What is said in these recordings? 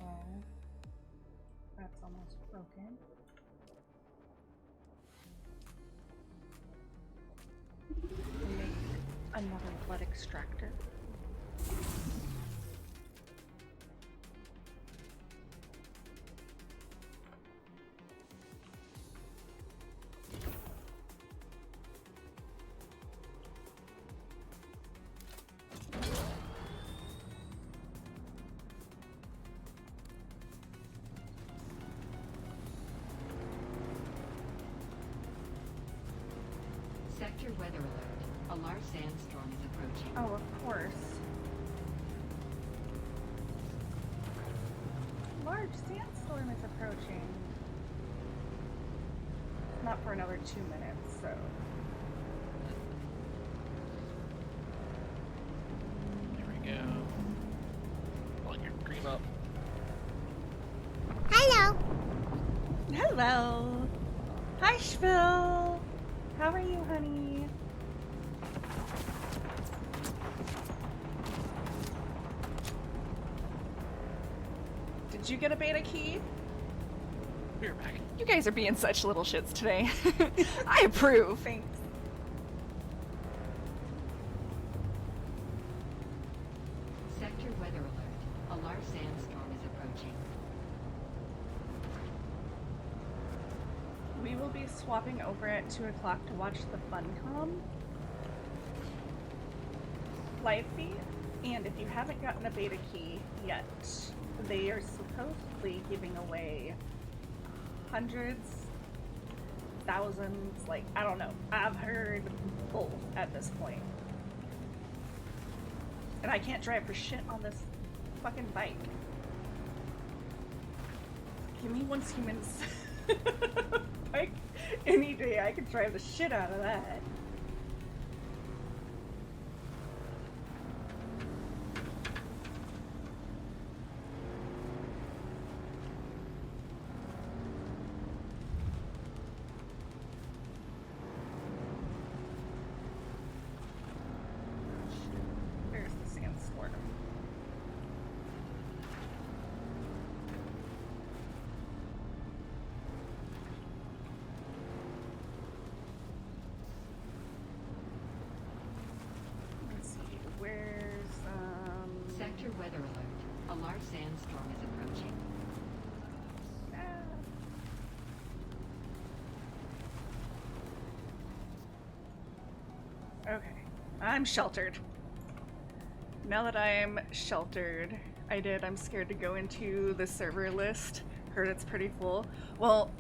Uh-oh. That's almost broken. Make another blood extractor. Sector weather alert. A large sandstorm is approaching. Oh, of course. Large sandstorm is approaching. Not for another 2 minutes, so. There we go. Pulling your cream up. Hello! Hello! Hi, Shville! How are you, honey? Did you get a beta key? Be right back. You guys are being such little shits today. I approve. Thanks. Sector weather alert. A large sandstorm is approaching. We will be swapping over at 2 o'clock to watch the Funcom live feed, and if you haven't gotten a beta key yet, they are supposedly giving away hundreds, thousands, like, I don't know. I've heard both at this point. And I can't drive for shit on this fucking bike. Give me once humans. Like, any day I could drive the shit out of that. There's the sandstorm. Let's see, where's, Sector weather alert. A large sandstorm is approaching. Okay, I'm sheltered. Now that I'm sheltered, I'm scared to go into the server list. Heard it's pretty full. Well,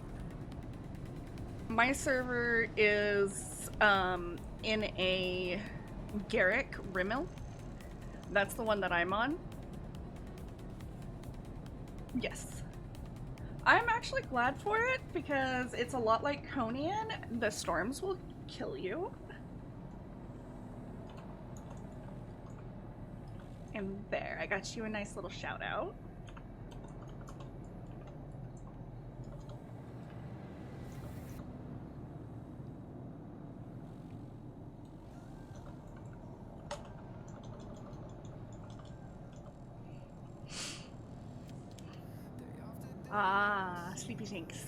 my server is in a Garrick Remnel. That's the one that I'm on. Yes. I'm actually glad for it because it's a lot like Conan. The storms will kill you. And there, I got you a nice little shout out. Ah, sleepy sinks.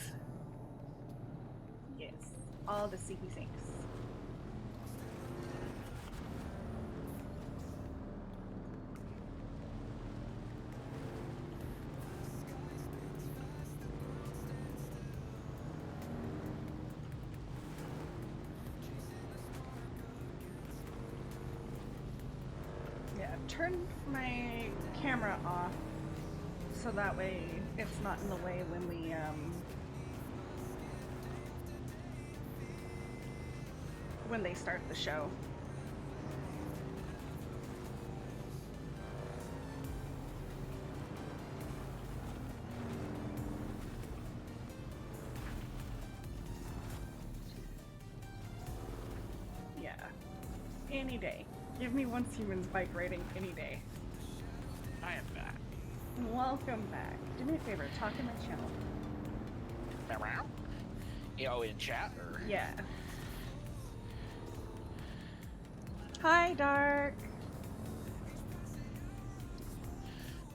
Yes, all the sleepy sinks. Yeah, turn my camera off so that way it's not in the way when we when they start the show. Yeah, any day. Give me Once Humans bike riding any day. I am back. Welcome back. Do me a favor, talk in my channel. Oh, in chat or? Yeah. Hi, Dark.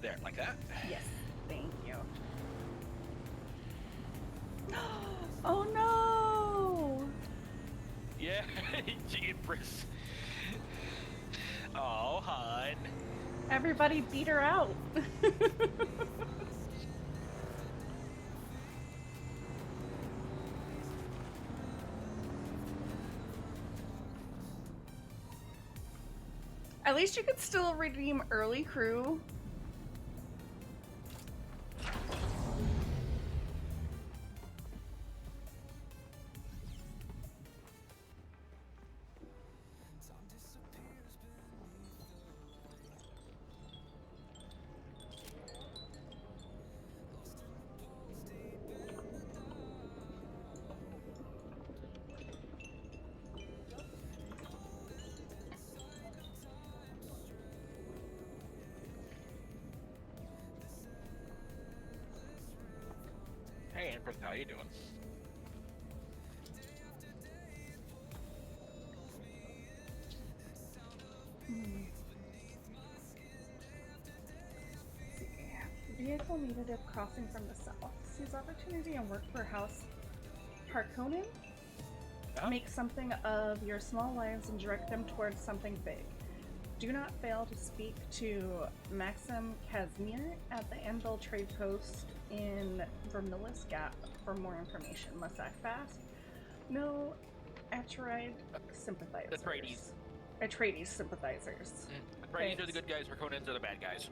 There, like that? Yes. Thank you. Oh no! Yeah, Empress. Oh, hon. Everybody beat her out. At least you could still redeem early crew. Hey, Empress, how you doing? Vehicle needed if crossing from the south. Seize opportunity and work for House Harkonnen. Make something of your small lives and direct them towards something big. Do not fail to speak to Maxim Casimir at the Anvil Trade Post in Vermillis Gap for more information. Must act fast. No Atreides sympathizers. Atreides sympathizers. Atreides are the good guys, Harkonnens are the bad guys.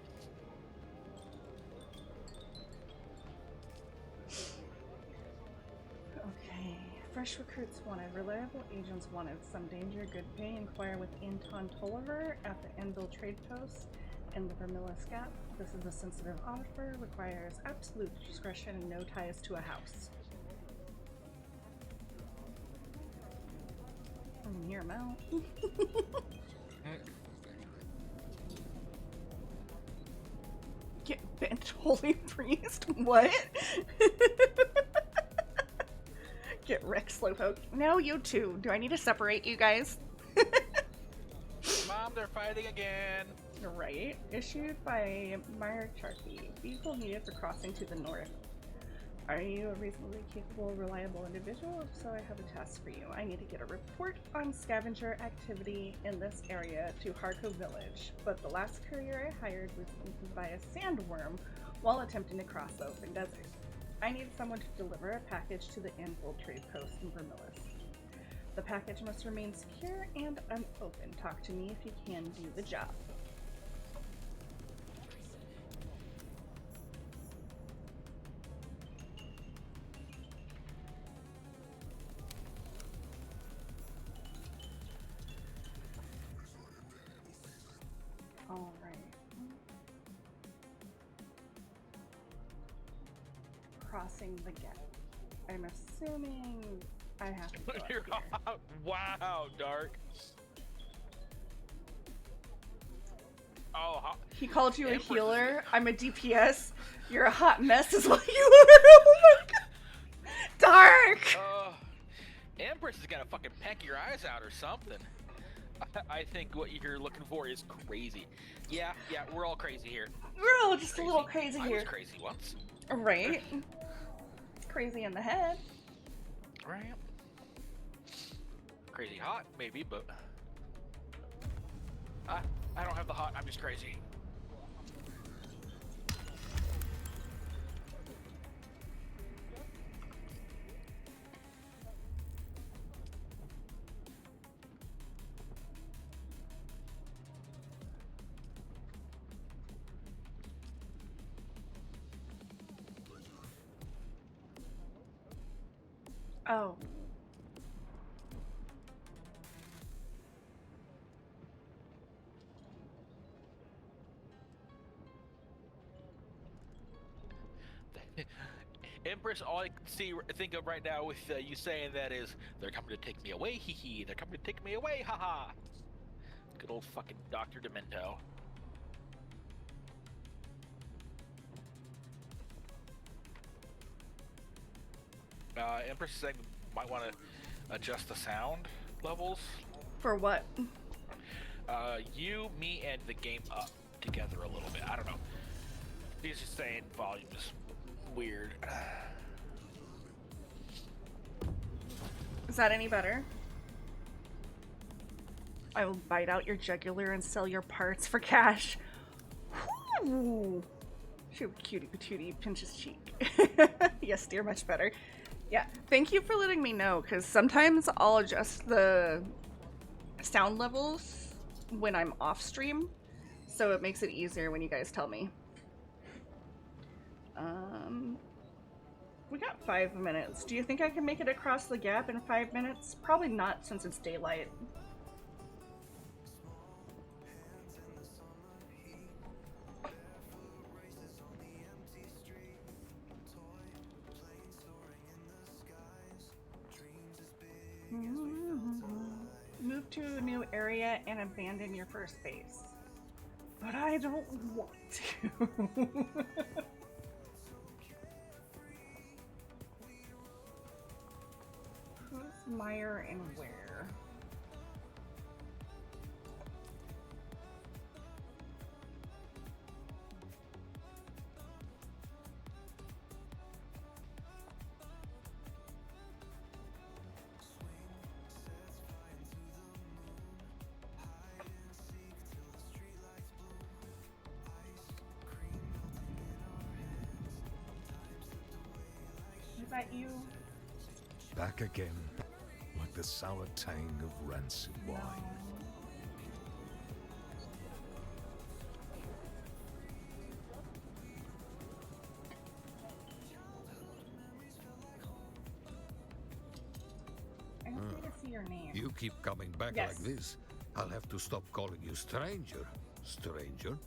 Okay. Fresh recruits wanted. Reliable agents wanted. Some danger, good pay. Inquire with Anton Tolliver at the Anvil Trade Post in the Vermillis Gap. This is a sensitive offer. Requires absolute discretion and no ties to a house. I can hear him out. Get bent, holy priest. What? Get Rick Slowpoke. No, you two. Do I need to separate you guys? Mom, they're fighting again. Right. Issued by Meyer Charkey. Vehicle needed for crossing to the north. Are you a reasonably capable, reliable individual? If so, I have a task for you. I need to get a report on scavenger activity in this area to Harko Village, but the last courier I hired was eaten by a sandworm while attempting to cross the open desert. I need someone to deliver a package to the Anvil Trade Post in Vermillis. The package must remain secure and unopened. Talk to me if you can do the job. All right. Crossing the gap. I'm assuming I have to go up here. Wow, Dark. Oh, He called you a Empress healer. I'm a DPS. You're a hot mess is what you are. Oh my god. Dark! Empress is gonna fucking peck your eyes out or something. I think what you're looking for is crazy. Yeah, we're all crazy here. We're all just a little crazy I here. was crazy once. Right. Crazy in the head. Right. Crazy hot, maybe, but I don't have the hot. I'm just crazy. Oh. Empress, all I can think of right now with you saying that is, they're coming to take me away, hee hee. They're coming to take me away, haha. Good old fucking Dr. Demento. Empress is saying we might want to adjust the sound levels. For what? You, me, and the game up together a little bit. I don't know. He's just saying volume is weird. Is that any better? I will bite out your jugular and sell your parts for cash. Whew. Shoot, cutie patootie, pinch his cheek. Yes, dear, much better. Yeah, thank you for letting me know, because sometimes I'll adjust the sound levels when I'm off stream, so it makes it easier when you guys tell me. We got 5 minutes. Do you think I can make it across the gap in 5 minutes? Probably not, since it's daylight. Move to a new area and abandon your first base. But I don't want to. Who's Meyer and where? Is that you? Back again, like the sour tang of rancid wine. I don't need to see your name. You keep coming back Yes. like this, I'll have to stop calling you stranger. Stranger?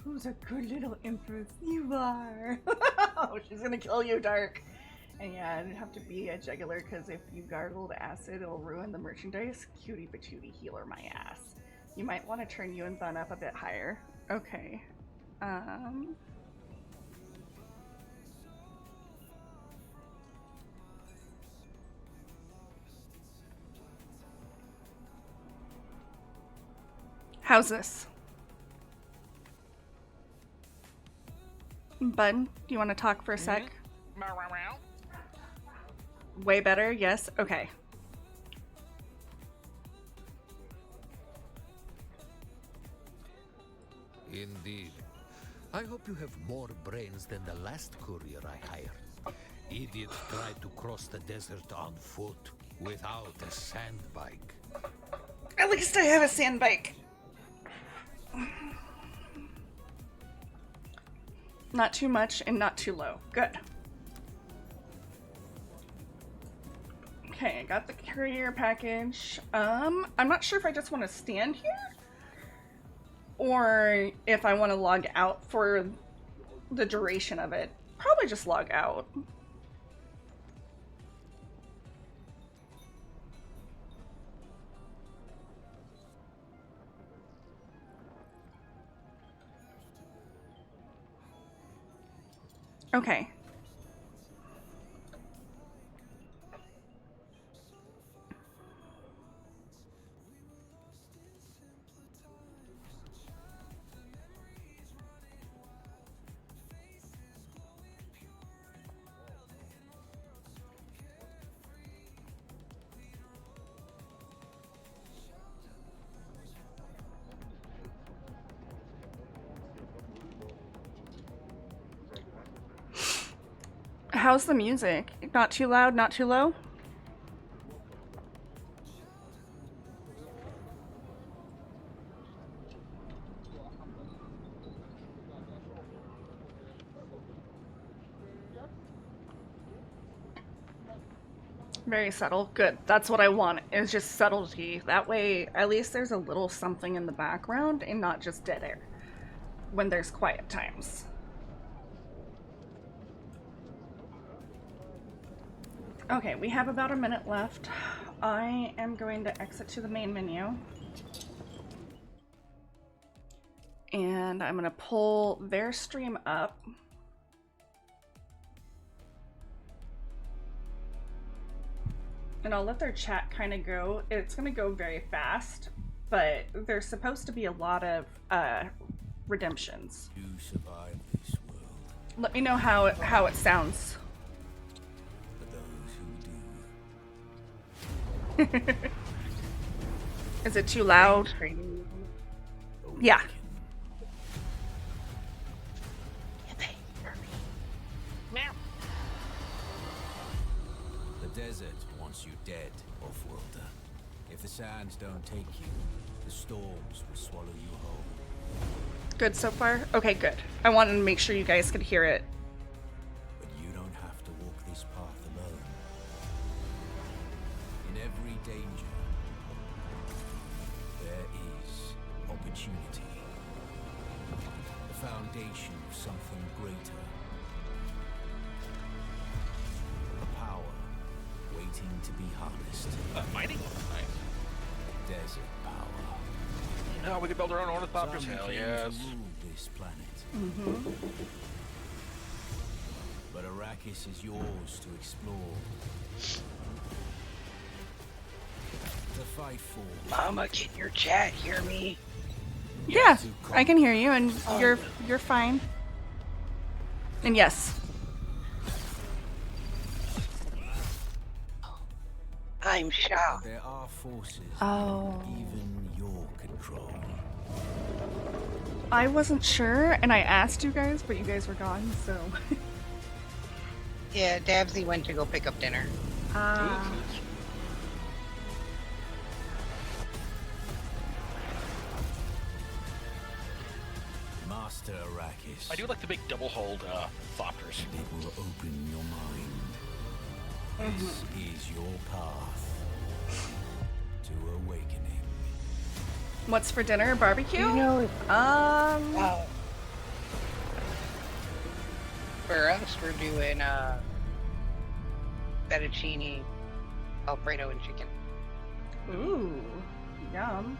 Who's a good little empress you are? Oh, she's gonna kill you, Dark. And yeah, it'd have to be a jugular, because if you gargled acid, it'll ruin the merchandise. Cutie patootie healer my ass. You might want to turn you and Bun up a bit higher. Okay. How's this? Bun, do you want to talk for a sec? Way better, yes? Okay. Indeed. I hope you have more brains than the last courier I hired. Idiot tried to cross the desert on foot without a sand bike. At least I have a sand bike. Not too much and not too low. Good. Okay, I got the courier package. I'm not sure if I just want to stand here or if I want to log out for the duration of it. Probably just log out. Okay. How's the music? Not too loud, not too low? Very subtle. Good. That's what I want, is just subtlety. That way, at least there's a little something in the background and not just dead air when there's quiet times. Okay, we have about a minute left. I am going to exit to the main menu. And I'm going to pull their stream up. And I'll let their chat kind of go. It's going to go very fast, but there's supposed to be a lot of redemptions. You survived this. Let me know how it sounds. For those who do. Is it too loud? Yeah. The desert wants you dead, off-worlder. If the sands don't take you, the storms will swallow you whole. Good so far? Okay, good. I wanted to make sure you guys could hear it. But you don't have to walk this path alone. In every danger, there is opportunity. The foundation of something greater. A power waiting to be harnessed. Mining? Nice. Desert power. No, we could build our own ornithopters. Some Hell came yes. to rule this planet. But Arrakis is yours to explore. To fight for. Mama, can your chat hear me? Yeah, I can hear you, and you're fine. And yes, I'm shocked. There are forces Oh. even your control. I wasn't sure, and I asked you guys, but you guys were gone, so. Yeah, Dabsy went to go pick up dinner. Master Arrakis. I do like the big double hold thopters. It will open your mind. This is your path to awakening. What's for dinner? Barbecue? You know, Um, for us, we're doing fettuccine, Alfredo, and chicken. Ooh, yum.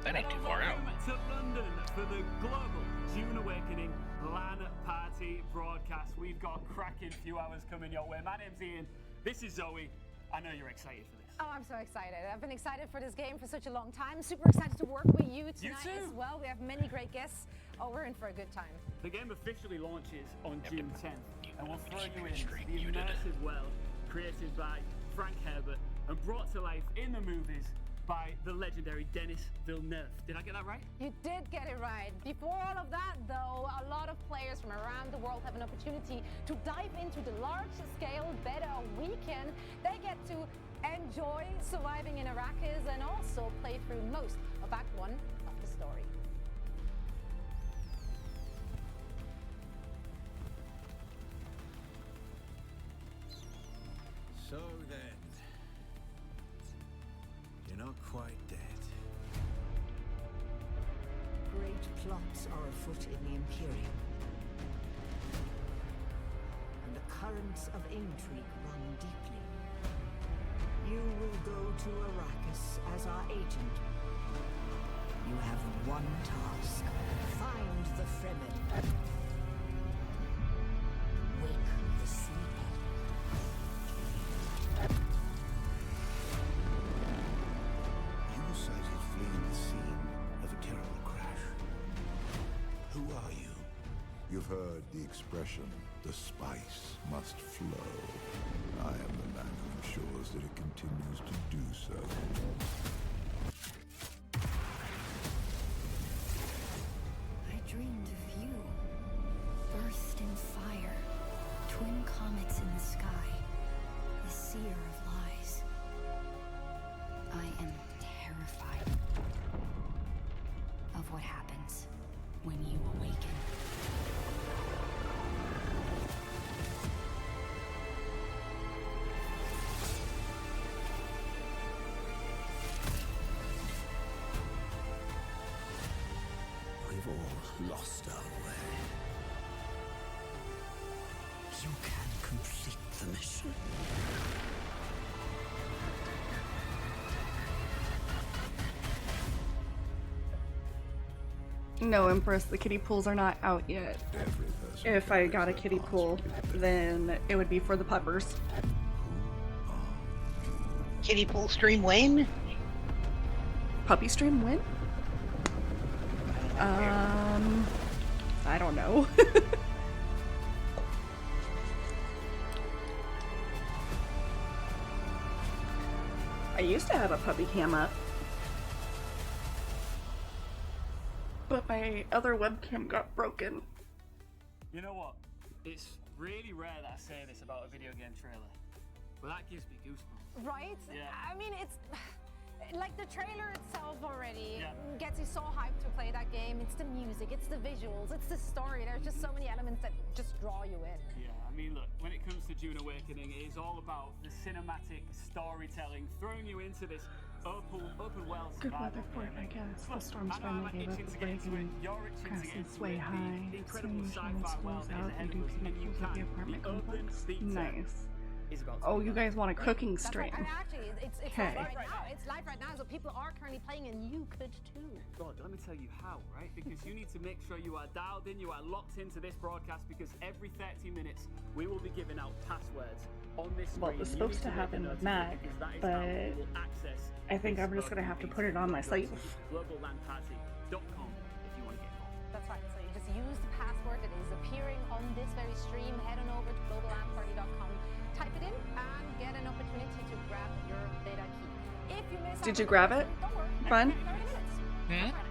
That ain't too far out. Welcome to London for the global June Awakening LAN party broadcast. We've got a cracking few hours coming your way. My name's Ian. This is Zoe. I know you're excited for this. Oh, I'm so excited. I've been excited for this game for such a long time. Super excited to work with you tonight too. as well. We have many great guests. Oh, we're in for a good time. The game officially launches on June 10th, and we'll throw you in Straight, the you did it. immersive world created by Frank Herbert and brought to life in the movies by the legendary Denis Villeneuve. Did I get that right? You did get it right. Before all of that, though, a lot of players from around the world have an opportunity to dive into the large-scale beta weekend. They get to enjoy surviving in Arrakis and also play through most of Act 1 of the story. So then, you're not quite dead. Great plots are afoot in the Imperium, and the currents of intrigue run deeply. You will go to Arrakis as our agent. You have one task. Find the Fremen. Wake the sleeper. You were sighted fleeing the scene of a terrible crash. Who are you? You've heard the expression, the spice must flow. I am the man who ensures that it continues to do so. I dreamed of you. Burst in fire. Twin comets in the sky. The seer of lies. I am terrified of what happens when you awaken. We've all lost our way. You can complete the mission. No, Empress, the kiddie pools are not out yet. Every person If I carries got a their kiddie parts pool, with them. then it would be for the puppers. Kitty pool stream win? Puppy stream win? I don't know. I used to have a puppy cam up, but my other webcam got broken. You know what? It's really rare that I say this about a video game trailer, but that gives me goosebumps. Right? Yeah. I mean, it's like the trailer itself already gets you so hyped to play that game. It's the music, it's the visuals, it's the story. There's just so many elements that just draw you in. Yeah, I mean, look, when it comes to Dune Awakening, it is all about the cinematic storytelling, throwing you into this open world Good survival weather for it, I game. guess. The Look, storms I know finally I'm gave up itching the to get into break it. and You're itching to crashes get into sway it. high. The incredible Swing sci-fi schools world that is out. ahead We do of us, see and you pools of can. the apartment The open complex. beta Nice. is about to Oh, be you done. guys want a cooking That's stream? right. And actually, it's Okay. live right now. It's live right now, so people are currently playing, and you could too. God, let me tell you how, right? Because you need to make sure you are dialed in, you are locked into this broadcast, because every 30 minutes we will be giving out passwords on this screen. Well, it was supposed to happen with Mac, but I think I'm just gonna have to put it on my sleeve. Globallandparty.com if you want to get involved. That's right. So you just use the password that is appearing on this very stream. Head on over to globallandparty.com, type it in, and get an opportunity to grab your beta key. If you miss Did you grab it? Fun?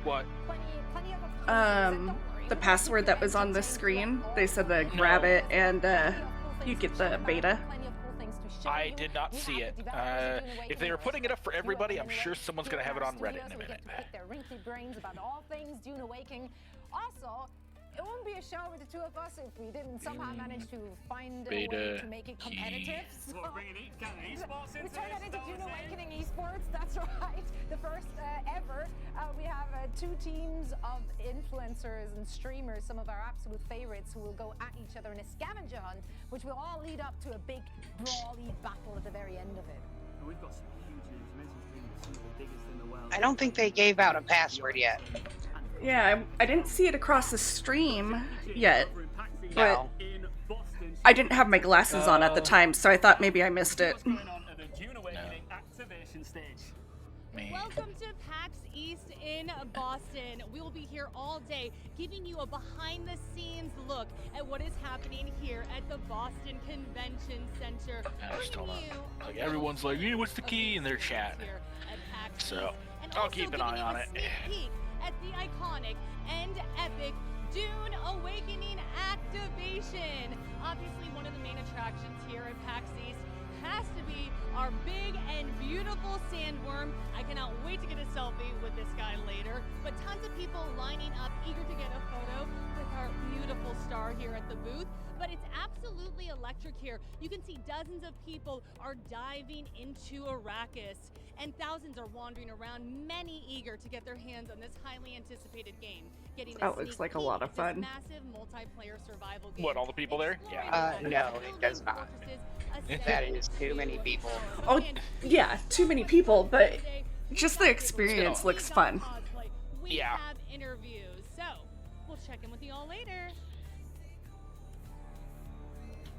What? Plenty of The password that was on the screen. They said to grab it and you get the beta. I did not see it. If they were putting it up for everybody, I'm sure someone's gonna have it on Reddit in a minute. Their wrinkly brains about all things Dune Awakening. Also, it wouldn't be a show with the two of us if we didn't somehow manage to find a way to make it competitive. So Well, bringing esports we into turned that this, into is that Dune what we're saying? Awakening esports. That's right. The first ever. We have two teams of influencers and streamers, some of our absolute favorites, who will go at each other in a scavenger hunt, which will all lead up to a big brawly battle at the very end of it. And we've got some huge names. You mentioned streamers, some of the biggest in the world. I don't think they gave out a password yet. Yeah, I didn't see it across the stream yet, but In Boston, I didn't have my glasses on at the time, so I thought maybe I missed it. what's going on at the Dune Awakening activation stage? Welcome to PAX East in Boston. We will be here all day giving you a behind-the-scenes look at what is happening here at the Boston Convention Center. I just told them. Like everyone's like, "Hey, what's the key?" in their chat. So I'll keep an eye on it. Peek at the iconic and epic Dune Awakening activation. Obviously, one of the main attractions here at PAX East has to be our big and beautiful sandworm. I cannot wait to get a selfie with this guy later. But tons of people lining up, eager to get a photo with our beautiful star here at the booth. But it's absolutely electric here. You can see dozens of people are diving into Arrakis, and thousands are wandering around, many eager to get their hands on this highly anticipated game. Getting That looks like a lot of fun. Massive multiplayer survival game. What, all the people there? Yeah. No, it does not. That is too many people. Oh, yeah, too many people, but just the experience looks fun. We Yeah. have interviews, so we'll check in with you all later.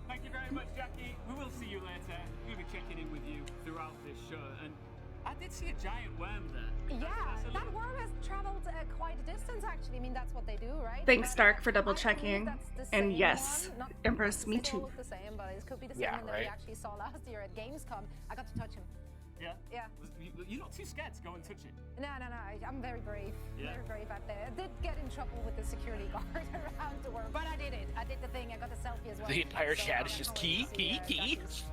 Thank you very much, Jackie. We will see you later. We'll be checking in with you throughout this show. And I did see a giant worm there. Yeah, That's a that little- worm has traveled quite a distance, actually. I mean, that's what they do, right? Thanks, But Dark, for I double believe checking. that's the And same yes, one. Not Empress, me they all too. look the same, but it could be the same Yeah, one that we right. actually saw last year at Gamescom. I got to touch him. Yeah? Yeah. You're not too scared to go and touch it? No. I'm very brave. Yeah. Very brave out there. I did get in trouble with the security guard around the worm, but I did it. I did the thing. I got the selfie as well. The entire So, chat is I just can't key, wait to key, see, key. Jackie's-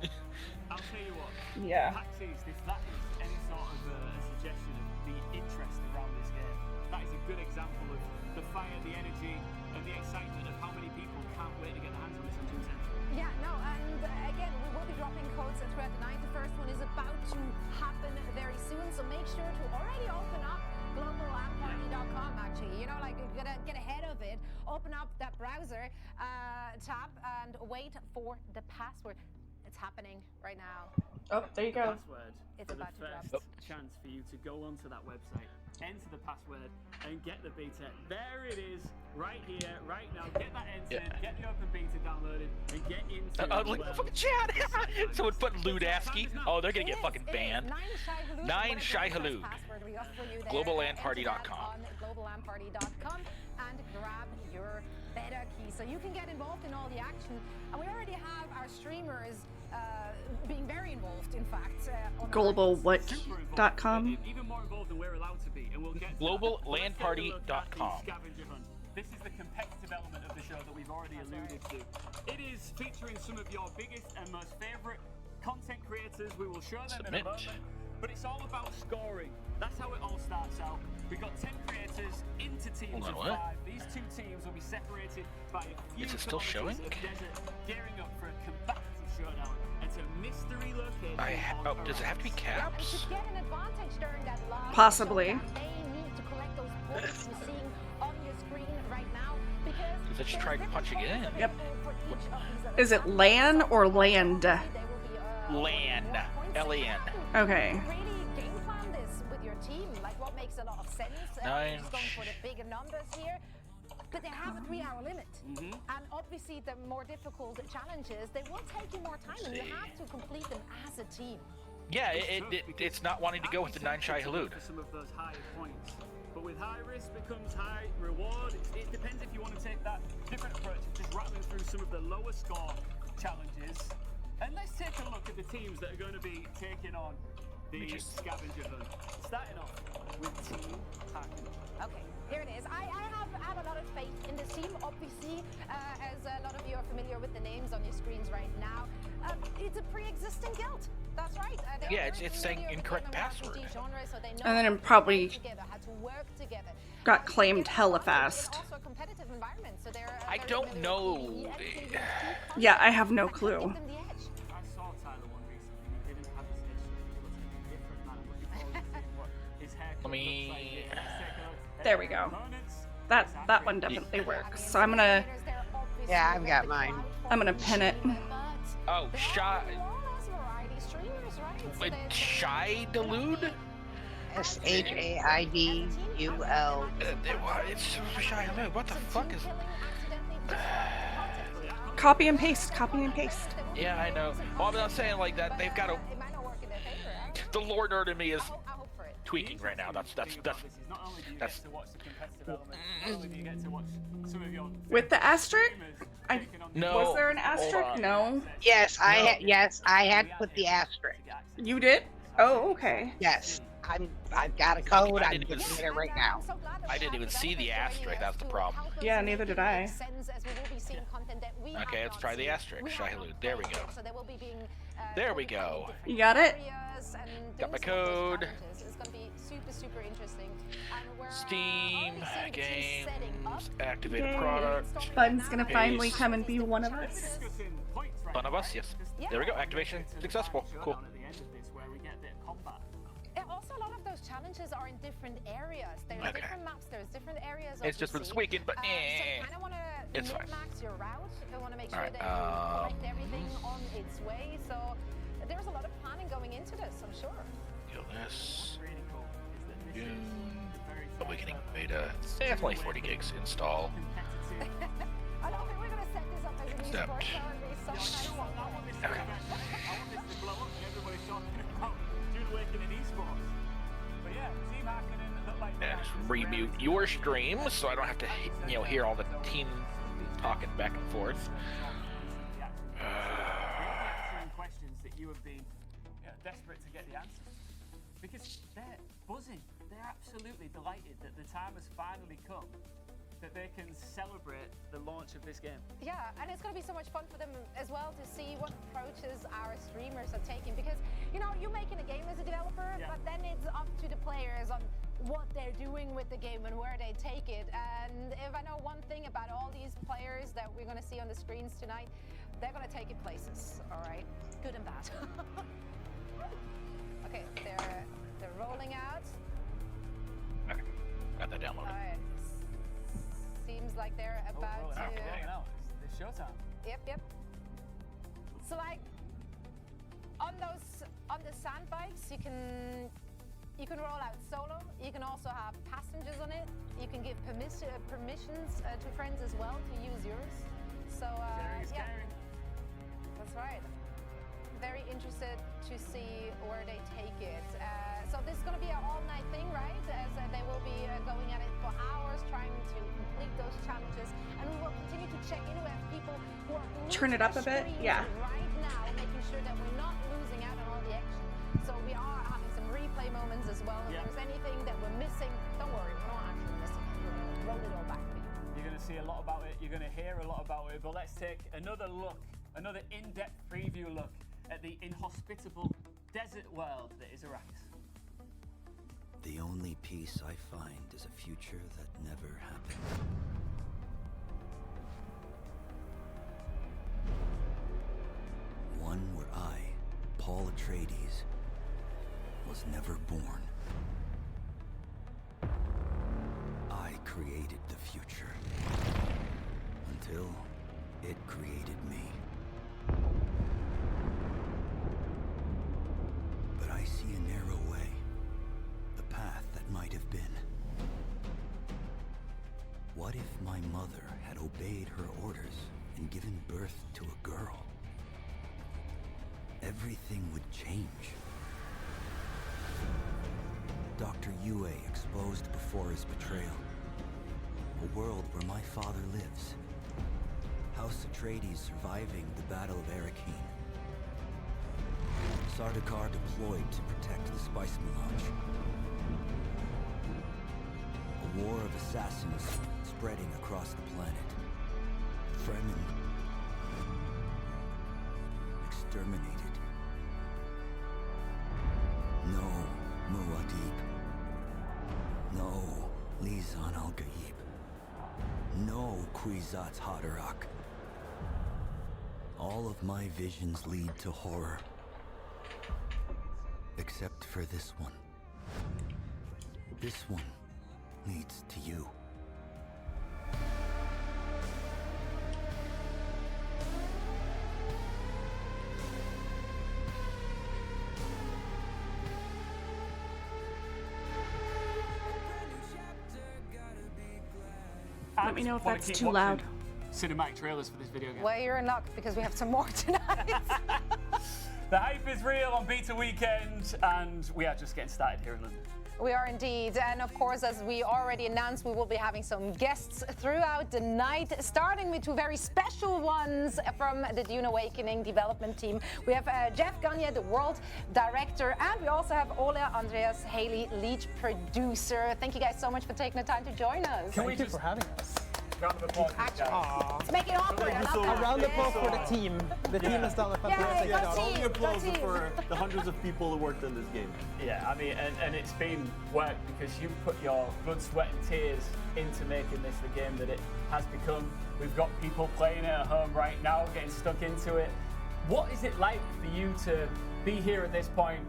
I'll tell you what. Yeah. PAX East, if that is any sort of a suggestion of the interest around this game, that is a good example of the fire, the energy, and the excitement of how many people can't wait to get their hands on this on June 10th. Yeah, no, and again, we will be dropping codes throughout the night. The first one is about to happen very soon, so make sure to already open up globallandparty.com, actually. You know, like, you gotta get ahead of it. Open up that browser tab and wait for the password. It's happening right now. Oh, there you go. Password It's for the about to drop. first chance for you to go onto that website, enter the password, and get the beta. There it is, right here, right now. Get that entered. get the open beta downloaded, and get into Look at the fucking chat! Someone put Ludaski. Oh, they're gonna get fucking banned. 9 Shy Halud. GlobalLandParty.com. GlobalLandParty.com and grab your beta key so you can get involved in all the action. And we already have our streamers being very involved, in fact. On GlobalWhat.com. Even more involved than we're allowed to be, and we'll get GlobalLandParty.com. This is the competitive element of the show that we've already alluded to. It is featuring some of your biggest and most favorite content creators. We will show them in a moment. But it's all about scoring. That's how it all starts out. We've got 10 creators into teams of 5. These 2 teams will be separated by a few kilometers of desert, gearing up for a combative showdown. It's a mystery location. Does it have to be caps? To get an advantage during that live Possibly. showdown, they need to collect those points you're seeing on your screen right now. Because I just tried punching it in. Yep. Is it LAN or land? LAN. LAN. Okay. Really game plan this with your team, like what makes a lot of sense. Just going for the bigger numbers here. But they have a 3-hour limit. And obviously the more difficult challenges, they will take you more time and you have to complete them as a team. Yeah, it's not wanting to go with the 9 Shy Halud. For some of those higher points. But with high risk becomes high reward. It depends if you want to take that different approach of just rattling through some of the lower score challenges. And let's take a look at the teams that are going to be taking on the scavenger hunt. Starting off with Team Hacken. Okay, here it is. I have a lot of faith in this team, obviously, as a lot of you are familiar with the names on your screens right now. It's a pre-existing guild. That's right. Yeah, it's saying incorrect password. And then it probably got claimed hella fast. I don't know. Yeah, I have no clue. Let me. There we go. That one definitely works. So I'm gonna. Yeah, I've got mine. I'm gonna pin it. Oh, Shy. Wait, Shy Delude? SHAIDUL. It's Shy Delude. What the fuck is? Copy and paste. Copy and paste. Yeah, I know. Well, I'm not saying like that. They've got a. The lore nerd in me is tweaking right now. That's. With the asterisk? No. Was there an asterisk? No. Yes, I had to put the asterisk. You did? Oh, okay. Yes, I've got a code. I'm giving it right now. I didn't even see the asterisk. That's the problem. Yeah, neither did I. Okay, let's try the asterisk. Shy Halud. There we go. There we go. You got it? Got my code. It's going to be super interesting. Steam games, activate a product. Bun's gonna finally come and be one of us. One of us, yes. There we go. Activation successful. Cool. Also, a lot of those challenges are in different areas. There's different maps. There's different areas. It's just for this weekend, but so you kind of want to max your route. You want to make sure that you collect everything on its way. So there's a lot of planning going into this, I'm sure. Kill this. Awakening beta. It's only 40 gigs install. I don't think we're going to set this up as an Accept. esports. Okay. And just remute your stream so I don't have to, hear all the team talking back and forth. Questions that you have been desperate to get the answers because they're buzzing. They're absolutely delighted that the time has finally come that they can celebrate the launch of this game. Yeah, and it's going to be so much fun for them as well to see what approaches our streamers are taking because, you're making a game as a developer, but then it's up to the players on what they're doing with the game and where they take it. And if I know one thing about all these players that we're going to see on the screens tonight, they're going to take it places, all right? Good and bad. Okay, they're rolling out. Okay, got that downloaded. All right. Seems like they're about to... It's showtime. Yep. So on the sand bikes, you can roll out solo. You can also have passengers on it. You can give permissions to friends as well to use yours. So yeah, that's right. Very interested to see where they take it. So this is going to be an all-night thing, right? As they will be going at it for hours, trying to complete those challenges, and we will continue to check in with people who are Turn it up a bit, yeah. right now, making sure that we're not losing out on all the action. So we are having some replay moments as well. If there's anything that we're missing, don't worry, we're not actually missing it. We're going to roll it all back for you. You're going to see a lot about it. You're going to hear a lot about it. But let's take another look, another in-depth preview look at the inhospitable desert world that is Arrakis. The only peace I find is a future that never happened. One where I, Paul Atreides, was never born. I created the future until it created me. But I see a narrow way, the path that might have been. What if my mother had obeyed her orders and given birth to a girl? Everything would change. Dr. Yue exposed before his betrayal. A world where my father lives. House Atreides surviving the Battle of Arrakeen. Sardaukar deployed to protect the Spice Melange. A war of assassins spreading across the planet. Fremen exterminated. No Muad'Dib. No Lisan al-Gaib. No Kwisatz Haderach. All of my visions lead to horror. Except for this one. This one leads to you. Let me know if that's too loud. Cinematic trailers for this video game. Well, you're in luck because we have some more tonight. The hype is real on beta weekend, and we are just getting started here in London. We are indeed, and of course, as we already announced, we will be having some guests throughout the night, starting with two very special ones from the Dune Awakening development team. We have Jeff Gagne, the world director, and we also have Ola Andreas Haley, lead producer. Thank you guys so much for taking the time to join us. Thank you for having us. Round of applause. Let's make it awkward. A round of applause for the team. The team has done a fantastic job. Only applause for the hundreds of people who worked on this game. Yeah, I mean, and it's been work because you put your blood, sweat, and tears into making this the game that it has become. We've got people playing it at home right now, getting stuck into it. What is it like for you to be here at this point?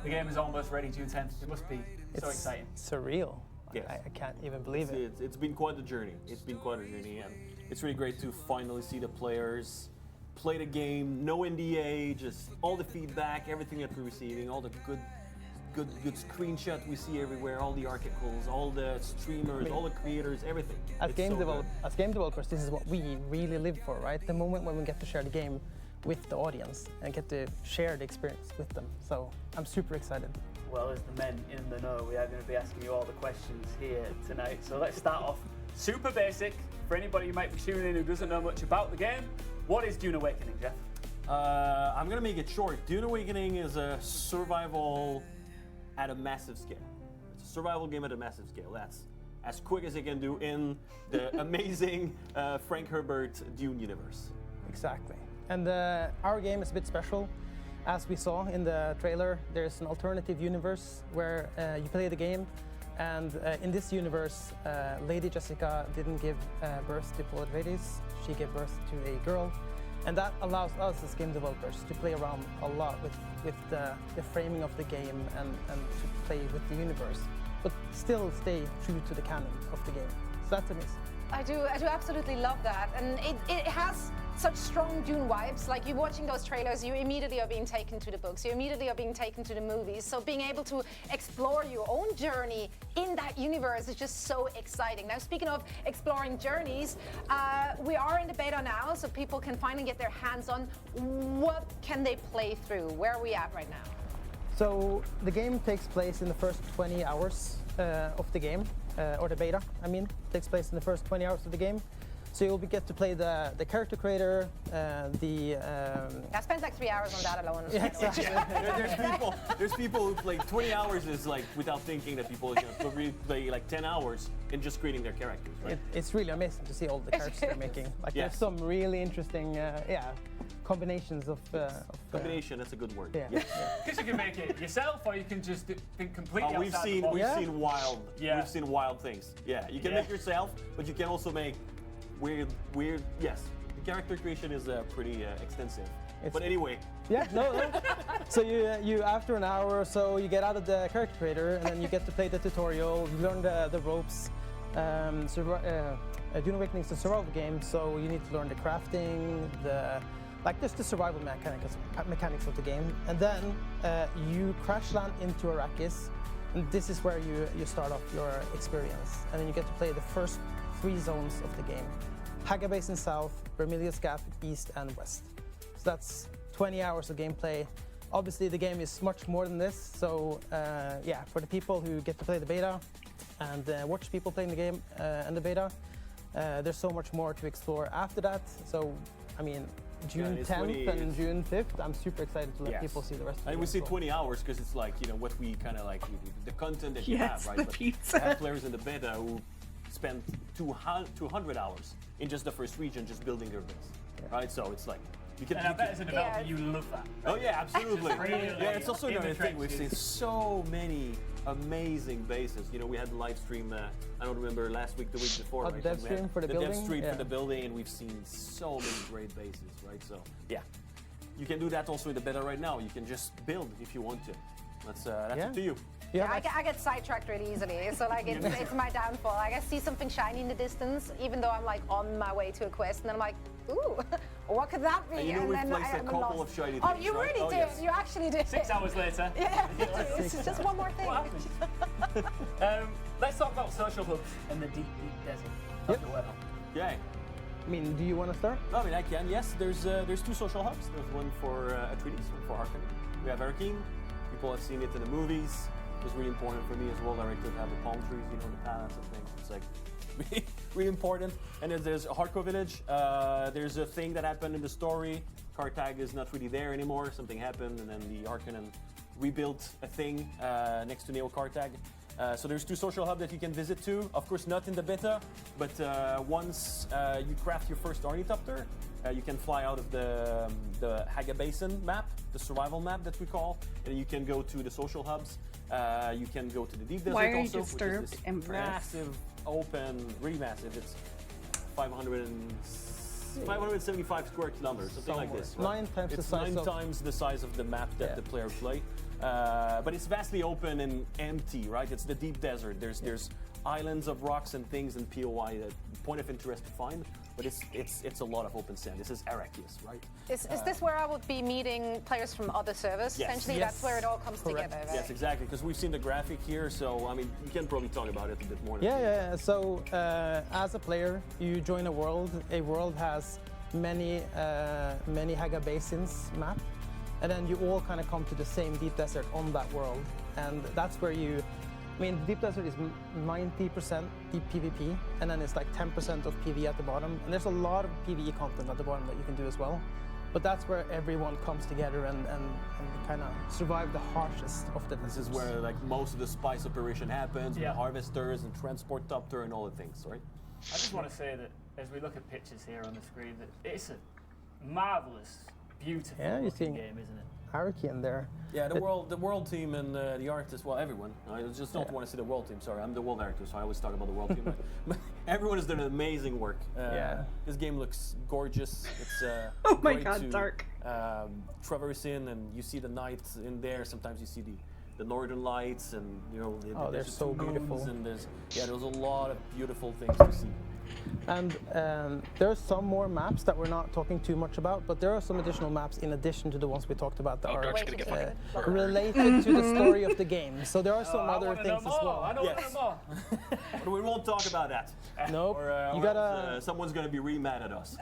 The game is almost ready, June 10th. It must be so exciting. Surreal. Yes. I can't even believe it. It's been quite a journey. It's been quite a journey, and it's really great to finally see the players play the game, no NDA, just all the feedback, everything that we're receiving, all the good screenshots we see everywhere, all the articles, all the streamers, all the creators, everything. As game developers, this is what we really live for, right? The moment when we get to share the game with the audience and get to share the experience with them. So I'm super excited. Well, as the men in the know, we are going to be asking you all the questions here tonight. So let's start off super basic. For anybody who might be tuning in who doesn't know much about the game, what is Dune Awakening, Jeff? I'm going to make it short. Dune Awakening is a survival at a massive scale. It's a survival game at a massive scale. That's as quick as it can do in the amazing Frank Herbert Dune universe. Exactly. And our game is a bit special. As we saw in the trailer, there's an alternative universe where you play the game, and in this universe, Lady Jessica didn't give birth to Paul Atreides. She gave birth to a girl, and that allows us as game developers to play around a lot with the framing of the game and to play with the universe, but still stay true to the canon of the game. So that's amazing. I do absolutely love that, and it has such strong Dune vibes. Like, you're watching those trailers, you immediately are being taken to the books, you immediately are being taken to the movies. So being able to explore your own journey in that universe is just so exciting. Now, speaking of exploring journeys, we are in the beta now, so people can finally get their hands on. What can they play through? Where are we at right now? So the game takes place in the first 20 hours of the game, or the beta, I mean, takes place in the first 20 hours of the game. So you'll get to play the character creator, I spent like 3 hours on that alone. Yeah, exactly. There's people who play 20 hours is like without thinking that people are gonna play like 10 hours in just creating their characters, right? It's really amazing to see all the characters they're making. Like there's some really interesting, combinations of. Combination, that's a good word. Yeah. Because you can make it yourself, or you can just think completely. We've seen wild things. Yeah, you can make yourself, but you can also make weird. Yes, the character creation is pretty extensive. But anyway. Yeah, no. So you after an hour or so, you get out of the character creator, and then you get to play the tutorial. You learn the ropes. Dune Awakening is a survival game, so you need to learn the crafting, just the survival mechanics of the game. And then you crash land into Arrakis, and this is where you start off your experience. And then you get to play the first 3 zones of the game. Haga Basin South, Vermilius Gap East and West. So that's 20 hours of gameplay. Obviously the game is much more than this, so for the people who get to play the beta and watch people playing the game and the beta, there's so much more to explore after that. So, I mean, June 10th and June 5th, I'm super excited to let people see the rest of the game. And we see 20 hours because it's like, what we kind of like, the content that you have, right? The but pizza. I have players in the beta who spend 200 hours in just the first region just building their base, right? So it's like, and I bet as a developer you love that. Oh yeah, absolutely. It's it's also another thing. We've seen so many amazing bases. We had the live stream, I don't remember, last week, the week before, right? The dev stream for the building? The dev stream for the building, and we've seen so many great bases, right? So, yeah. You can do that also in the beta right now. You can just build if you want to. That's up to you. Yeah, I get sidetracked really easily, so like it's my downfall. Like I see something shiny in the distance, even though I'm like on my way to a quest, and then I'm like, ooh, what could that be? And then we've placed a couple of shiny things. Oh, you really did? Yes. You actually did. 6 hours later. Yeah, it's just one more thing. Let's talk about social hubs and the deep desert of the world. Yeah. I mean, do you want to start? I mean, I can. Yes, there's 2 social hubs. There's one for Atreides, one for Harkonnen. We have Arrakeen. People have seen it in the movies. It was really important for me as well director to have the palm trees, the palace and things. It's like really important. And then there's Harko village. There's a thing that happened in the story. Carthage is not really there anymore. Something happened, and then the Harkonnen rebuilt a thing next to Neo Carthage. So there's 2 social hubs that you can visit too. Of course, not in the beta, but once you craft your first ornithopter, you can fly out of the Haga Basin map, the survival map that we call, and you can go to the social hubs. You can go to the deep desert Why are you also, disturbed, which is this Empress? massive, open, really massive. It's 575 square kilometers, something like this. Right? 9 times the size. It's 9 times the size of the map that the players play. But it's vastly open and empty, right? It's the deep desert. There's islands of rocks and things in POI that point of interest to find, but it's a lot of open sand. This is Arrakis, right? Is this where I would be meeting players from other servers? Yes. Essentially, that's where it all comes together. Right? Yes, exactly. Because we've seen the graphic here, so I mean, you can probably talk about it a bit more. Yeah. So as a player, you join a world. A world has many Haga Basins map, and then you all kind of come to the same deep desert on that world, and that's where you. I mean, the deep desert is 90% deep PvP, and then it's like 10% of PvE at the bottom. And there's a lot of PvE content at the bottom that you can do as well. But that's where everyone comes together and kind of survive the harshest of the deserts. This is where like most of the spice operation happens, with harvesters and transport topter and all the things, right? I just want to say that as we look at pictures here on the screen, that it's a marvelous, beautiful looking game, isn't it? Hierarchy in there. Yeah, the world team and the artists, well, everyone. I just don't want to say the world team. Sorry, I'm the world director, so I always talk about the world team. But everyone has done amazing work. This game looks gorgeous. It's oh my great god, to, dark. Traverse in, and you see the night in there. Sometimes you see the northern lights, and they're so beautiful. And there's a lot of beautiful things to see. And there are some more maps that we're not talking too much about, but there are some additional maps in addition to the ones we talked about that are related to the story of the game. So there are some other things as well. I know more. But we won't talk about that. Nope. Or, you gotta. Someone's gonna be really mad at us.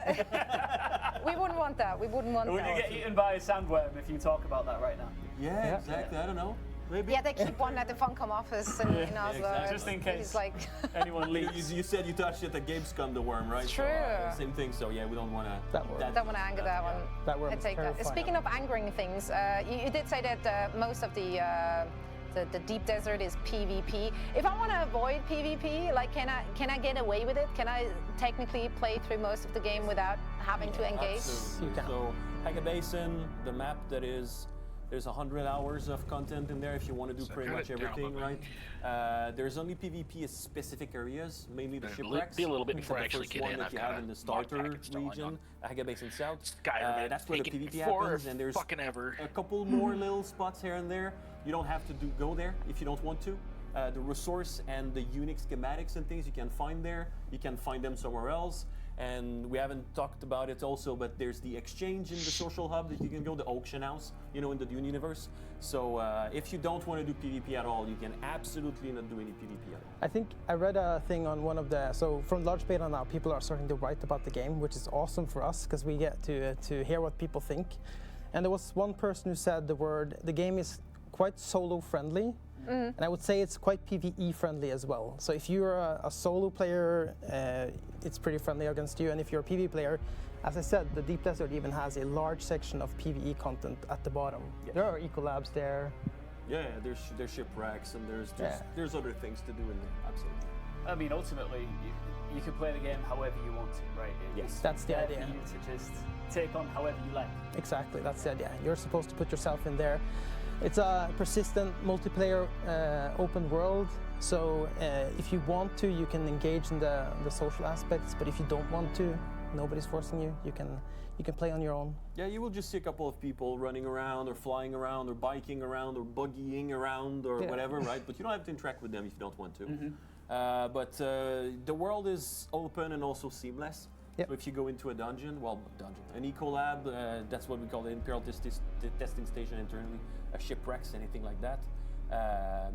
We wouldn't want that. We wouldn't want We're that. gonna get eaten by a sandworm if you talk about that right now. Yeah, exactly. I don't know. Maybe. Yeah, they keep one at the Funcom office in Oslo. exactly. Just in case It's like anyone leaks. You said you touched it at Gamescom, the worm, right? True. So, same thing. So yeah, we don't want to. don't want to anger that one. That worm I is take that. terrifying. Speaking of angering things, you did say that most of the deep desert is PvP. If I want to avoid PvP, like can I get away with it? Can I technically play through most of the game without having to engage? Absolutely. So Haga Basin, the map that is. There's 100 hours of content in there if you want to do pretty much everything, right? There's only PvP in specific areas, mainly the shipwrecks. Be a little bit Which before is I actually the first get one in. that I've you got have in the starter region, Haga Basin South. That's where the PvP happens, and there's a couple more little spots here and there. You don't have to go there if you don't want to. The resource and the unique schematics and things you can find there. You can find them somewhere else. And we haven't talked about it also, but there's the exchange in the social hub that you can go, the auction house, in the Dune universe. So if you don't want to do PvP at all, you can absolutely not do any PvP at all. I think I read a thing on one of the, so from large beta now, people are starting to write about the game, which is awesome for us because we get to hear what people think. And there was one person who said the game is quite solo friendly. And I would say it's quite PvE friendly as well. So if you're a solo player, it's pretty friendly against you. And if you're a PvE player, as I said, the Deep Desert even has a large section of PvE content at the bottom. Yes. There are ecolabs there. Yeah, there's shipwrecks and there's other things to do in there. Absolutely. I mean, ultimately, you can play the game however you want to, right? Yes, that's the idea. For you to just take on however you like. Exactly, that's the idea. You're supposed to put yourself in there. It's a persistent multiplayer open world, so if you want to, you can engage in the social aspects, but if you don't want to, nobody's forcing you. You can play on your own. Yeah, you will just see a couple of people running around or flying around or biking around or buggying around or whatever, right? But you don't have to interact with them if you don't want to. But the world is open and also seamless. Yep. So if you go into a dungeon, an ecolab, that's what we call the Imperial Testing Station internally, shipwrecks, anything like that.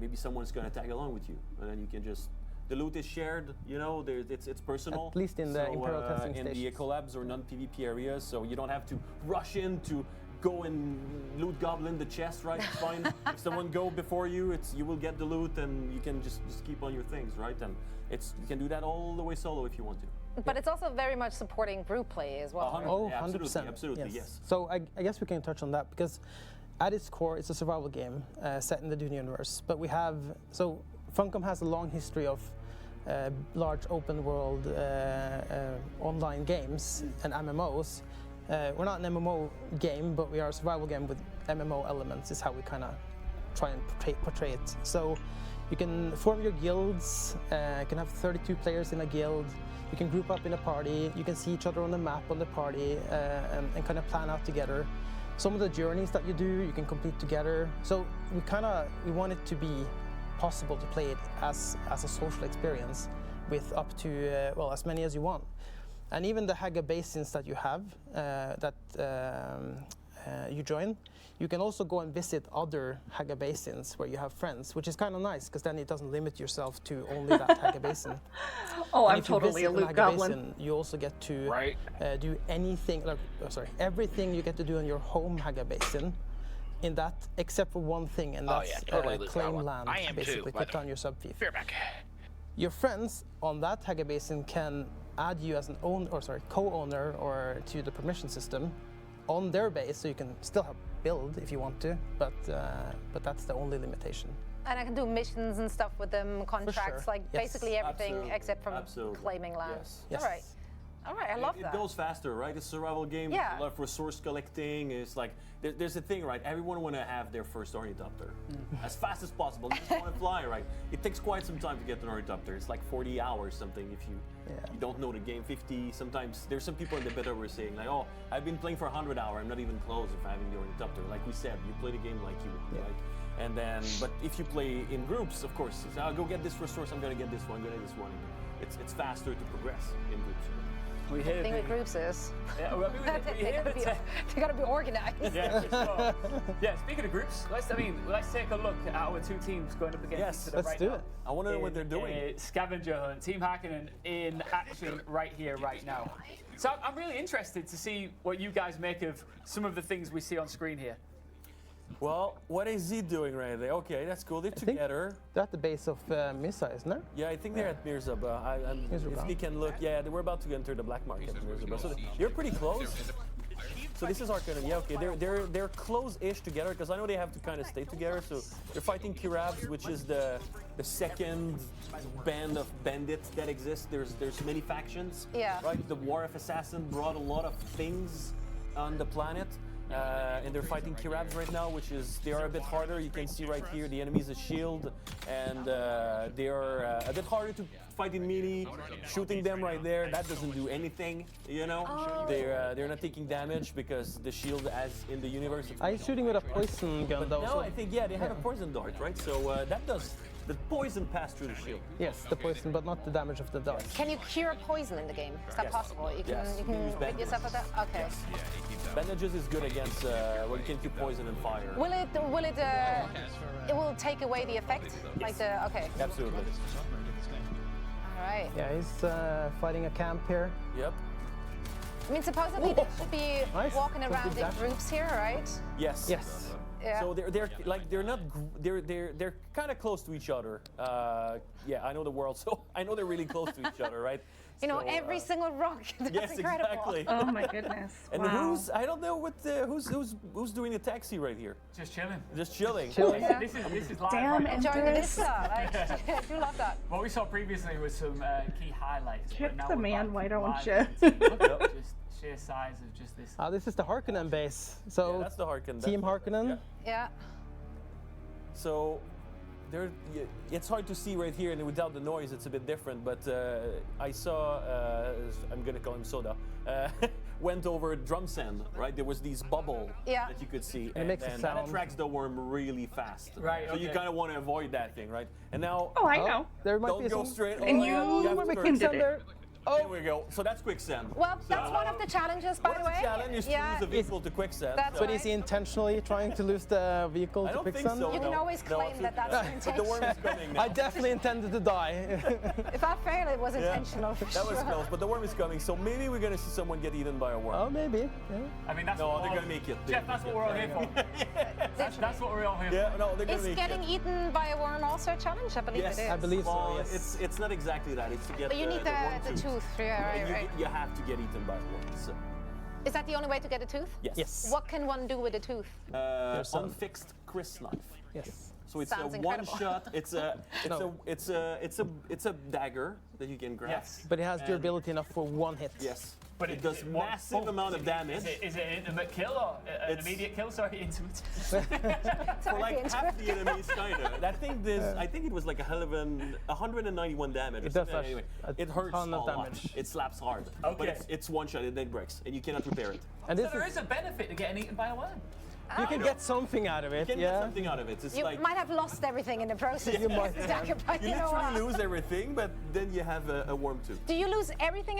Maybe someone's going to tag along with you, and then you can just. The loot is shared, it's personal. At least in the Imperial Testing Station. In the ecolabs or non-PvP areas, so you don't have to rush in to go and loot goblin the chest, right? It's fine. If someone go before you, you will get the loot, and you can just keep on your things, right? And you can do that all the way solo if you want to. But it's also very much supporting group play as well. Oh, yeah, 100%. Absolutely, yes. So I guess we can touch on that because at its core, it's a survival game set in the Dune universe. But Funcom has a long history of large open world online games and MMOs. We're not an MMO game, but we are a survival game with MMO elements, is how we kind of try and portray it. So you can form your guilds, you can have 32 players in a guild, you can group up in a party, you can see each other on the map on the party and kind of plan out together. Some of the journeys that you do, you can complete together. So we want it to be possible to play it as a social experience with up to, as many as you want. And even the Haga Basins that you have, you join, you can also go and visit other Haga Basins where you have friends, which is kind of nice because then it doesn't limit yourself to only that Haga Basin. Oh, and I'm totally a loot goblin. Basin, you also get to do anything, everything you get to do on your home Haga Basin in that, except for one thing, and that's claim land, I am basically, too, put down your sub-fief. Fear back. Your friends on that Haga Basin can add you as an co-owner or to the permission system on their base, so you can still have build if you want to, but that's the only limitation. And I can do missions and stuff with them, contracts, basically everything except from claiming land. Yes. All right, I love that. It goes faster, right? It's a survival game. Yeah. A lot of resource collecting. It's like there's a thing, right? Everyone want to have their first ornithopter as fast as possible. You just want to fly, right? It takes quite some time to get an ornithopter. It's like 40 hours something if you don't know the game. 50 sometimes. There's some people in the beta who are saying like, oh, I've been playing for 100 hours. I'm not even close of having the ornithopter. Like we said, you play the game like you want, right? And then, but if you play in groups, of course, I'll go get this resource. I'm gonna get this one. I'm gonna get this one. it's faster to progress in groups. We The thing with groups is Yeah, well, they gotta be organized. Yeah, for sure. Yeah, speaking of groups, let's take a look at our two teams going up against each other right now. I want to know what they're doing. Scavenger hunt, Team Hakkinen in action right here, right now. So I'm really interested to see what you guys make of some of the things we see on screen here. Well, what is he doing right there? Okay, that's cool. They're together. They're at the base of Mirza, isn't it? Yeah, I think they're at Mirza. If Mirza. they can look, yeah, we're about to enter the black market. Mirza, so they're pretty close. So this is Harkonnen. Yeah, okay, they're close-ish together because I know they have to kind of stay together. So they're fighting Kirabs, which is the second band of bandits that exists. There's many factions. Yeah. Right. The War of Assassin brought a lot of things on the planet. And they're fighting Kirabs right now, they are a bit harder. You can see right here the enemy's a shield, and they are a bit harder to fight in melee. Shooting them right there, that doesn't do anything, you know? Oh. They're not taking damage because the shield, as in the universe. Are you shooting with a poison gun though? No, I think, they had a poison dart, right? So that does the poison pass through the shield. Yes, the poison, but not the damage of the dart. Can you cure poison in the game? Is that Yes. possible? You can, Yes, you you can can use rid yourself of that? Okay. Bandages is good against, you can keep poison and fire. It will take away the effect? Like the, okay. Absolutely. All right. Yeah, he's fighting a camp here. Yep. I mean, supposedly they should be Nice. walking Some around good in dash. groups here, right? Yes. Yes. Yeah. So they're kind of close to each other. Yeah, I know the world, so I know they're really close to each other, right? You know, So, every single rock. That's yes, incredible. exactly. Oh my goodness. And Wow. I don't know who's doing the taxi right here. Just chilling. Just chilling. Yeah. This is live Damn, right now. and- Enjoying the vista. Like, I do love that. What we saw previously was some key highlights. but Kick now the we're man, back why to don't live you? content. Look at just sheer size of just this. This is the Harkonnen base. So Yeah, that's the Harkonnen. Team Harkonnen. Yeah. Yeah. So it's hard to see right here, and without the noise, it's a bit different. But I saw, I'm gonna call him Soda, went over drum sand. Right, there was these bubble Yeah. that you could see, It makes a that sound. attracts the worm really fast. Right, So you okay. kind of want to avoid that thing, right? And now, Oh, I know. There might don't be go some. straight. And oh, you have to quick turn. did it. There we go. So that's quicksand. Well, that's one of the challenges, by One the of the way. challenge is to lose a vehicle to quicksand. That's But is he intentionally trying to lose the vehicle I to don't think quicksand? so. You can no. always No, claim that that's absolutely your not. But the worm is coming now. I definitely intended to die. If I fail, it was Yeah. intentional for That was sure. close, but the worm is coming, so maybe we're gonna see someone get eaten by a worm. Oh, maybe. Yeah. I mean, that's No, what they're we're gonna make it. Jeff, that's what we're all here for. That's what we're all here Yeah, no, they're gonna Is make getting it. eaten by a worm also a challenge? I believe Yes, it is. I believe so. Well, Yes. it's not exactly that. It's to get But you need worm the tooth. Yeah, And right, right. you have to get eaten by a worm. So. Is that the only way to get a tooth? Yes. Yes. What can one do with a tooth? There's some- Unfixed Chris knife. Yes. So it's Sounds a incredible. one shot. It's a dagger that you can grab. Yes. But it has durability enough for one hit. Yes. But it does massive amount of damage. Is it an intimate kill or an It's- immediate kill? Sorry, intimate. For like half the enemies, kind of. That thing, I think it was like 191 damage. or It does something. such Anyway, a it hurts ton of a lot. damage. It slaps hard. But Okay. it's one shot, and then it breaks, and you cannot repair it. And So this there is, is a benefit to getting eaten by a worm. you can get something out of You it. can get Yeah. something out of it. It's You like might have lost everything in the process. You might But you you know literally what? lose everything, but then you have a worm tooth. Do you lose everything?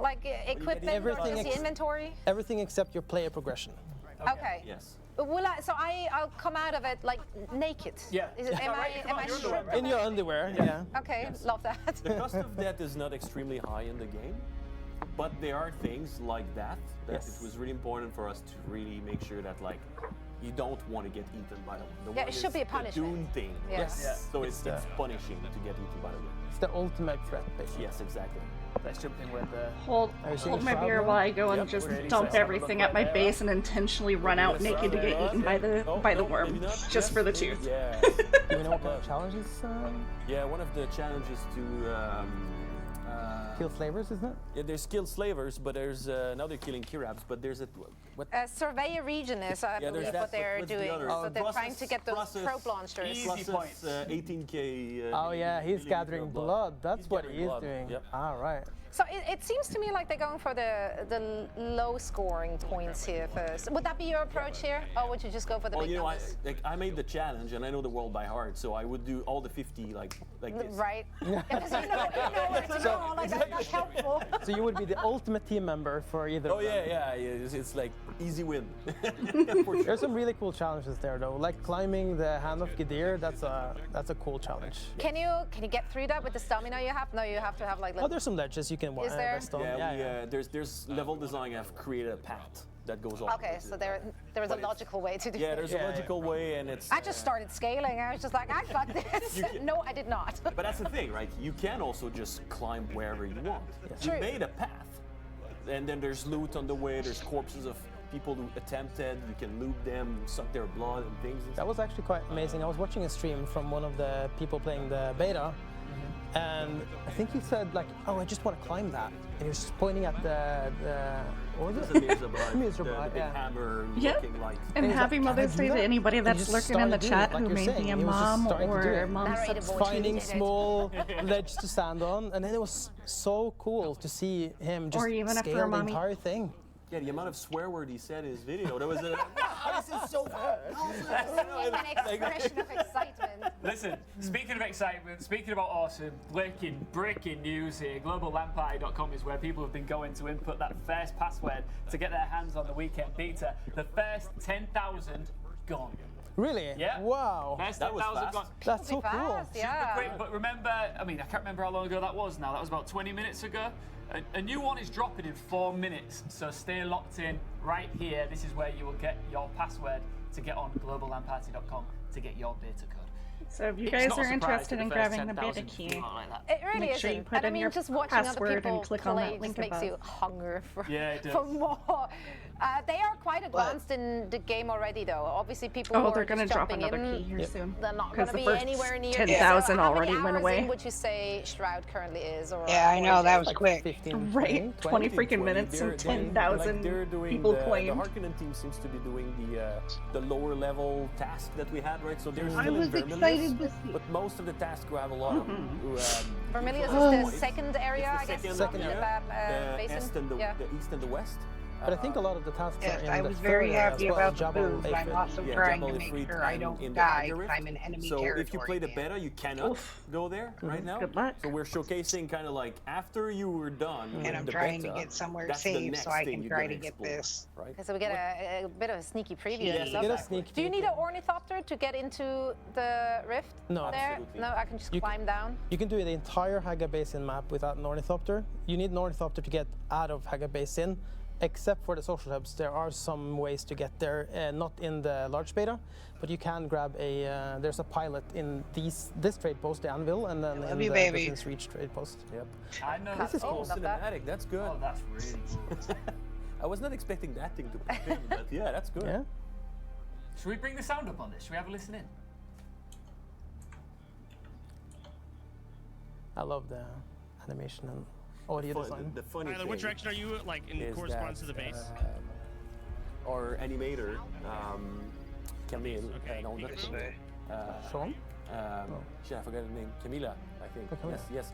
Like equipment everything or just the ex- inventory? Everything except your player progression. Okay. Yes. Will I'll come out of it like naked? Yeah. Am I stripped? In your underwear, yeah. Okay, love that. The cost of death is not extremely high in the game, but there are things like that Yes. it was really important for us to really make sure that like you don't want to get eaten by the worm. Yeah, it should be a punishment. Dune thing. Yeah. Yes. Yeah. So it's punishing to get eaten by the worm. It's the ultimate threat, basically. Yes, exactly. Let's jump in with Hold Are you seeing my Shroud beer now? while I go and Yep, just we're ready. dump So, everything at my base and intentionally run out naked to get eaten by the worm, maybe not. just Yes, for the maybe. tooth. Yeah. Do you know what kind of challenges? Yeah, one of the challenges to Kill flavors, isn't it? yeah, there's kill slavers, but there's now they're killing Kirabs, but there's a what? Survey a region is, I Yeah, there's believe, that, what they're what's the doing. other? So they're trying to get those process- probe launchers. Easy Process, points. 18k. Oh yeah, he's milliliter gathering of blood. That's He's what gathering he is blood, doing. Yep. All right. So it seems to me like they're going for the low scoring points here first. Would that be your approach here, or would you just go for the big numbers? I made the challenge and I know the world by heart, so I would do all the 50 like this. Right. Because you know where to go. Like that's helpful. So you would be the ultimate team member for either. Oh yeah. It's like easy win. Sure. There's some really cool challenges there though, like climbing the Hand of Gidir. That's a cool challenge. Can you get through that with the stamina you have? No, you have to have like. Oh, there's some ledges you can rest on. Yeah. There's level design. I've created a path that goes on. Okay, so there is a logical way to do it. Yeah, there's a logical way, and it's. I just started scaling. I was just like, I got this. No, I did not. But that's the thing, right? You can also just climb wherever you want. You made a path, and then there's loot on the way. There's corpses of people who attempted. You can loot them, suck their blood and things. That was actually quite amazing. I was watching a stream from one of the people playing the beta, and I think he said like, "Oh, I just want to climb that." And he was just pointing at the what was it? The big hammer looking like. And happy Mother's Day to anybody that's lurking in the chat who may be a mom or mom finding small ledges to stand on, and then it was so cool to see him just scale the entire thing. Yeah, the amount of swear word he said in his video, that was a... This is so an expression of excitement. Listen, speaking of excitement, speaking about awesome, breaking news here. GlobalLandParty.com is where people have been going to input that first password to get their hands on the weekend beta. The first 10,000 gone. Really? Yeah. Wow. First 10,000 gone. That's so cool. Yeah. Super quick, but remember, I mean, I can't remember how long ago that was now. That was about 20 minutes ago. A new one is dropping in 4 minutes, so stay locked in right here. This is where you will get your password to get on GlobalLandParty.com to get your beta code. So if you guys are interested in grabbing the beta key, it really make sure isn't. you put in your just watching other password people and click play on that link just makes above. you hunger for, it does. for more. They are quite advanced in the game already, though. Obviously, people who Oh, are they're going to just drop jumping another in, key here soon. they're not going to be anywhere near 10,000 so already how many went hours away. in would you say Shroud currently is? Or Yeah, I know, that was like quick. 15, Right, 20 freaking minutes and 10,000 people The claimed. Harkonnen team seems to be doing the lower level task that we had, right? So there's I still was in Vermilius, excited to see. but most of the tasks will have a lot of. Vermilius is the second area, I guess. Second area. the east and the east and the west. But I think a lot of the tasks Yes, are in I the was very further happy as well, about the Jabal move. I'm Aphid. also trying to make sure I don't die because I'm in enemy territory. So if you play the beta, you cannot go there right now. Good luck. So we're showcasing kind of like after you were done. And with I'm the trying beta, to get somewhere that's the safe next so I thing can you're try gonna to get explore, this. Right? Okay, so we get a bit of a sneaky preview. Yeah, and stuff. Get a sneak Do you need an ornithopter to get into the rift? No. There? Absolutely. No, I can just climb down. You can do the entire Haga Basin map without an ornithopter. You need an ornithopter to get out of Haga Basin, except for the social hubs. There are some ways to get there, not in the large beta, but you can grab a. There's a pilot in this trade post, the Anvil, and then in the Distance Reach trade post. Yep. I know This is cool. Love Cinematic. That's good. Oh, that's really cool. I was not expecting that thing to pop in, but yeah, that's good. Yeah. Should we bring the sound up on this? Should we have a listen in? I love the animation and audio design. The funny Tyler, thing what direction are you like in is correspondence that, to the base? Our animator, Camille, no, not This Camille. way. Sean? Shit, I forgot her name. Camila, I think. Camila. Yes.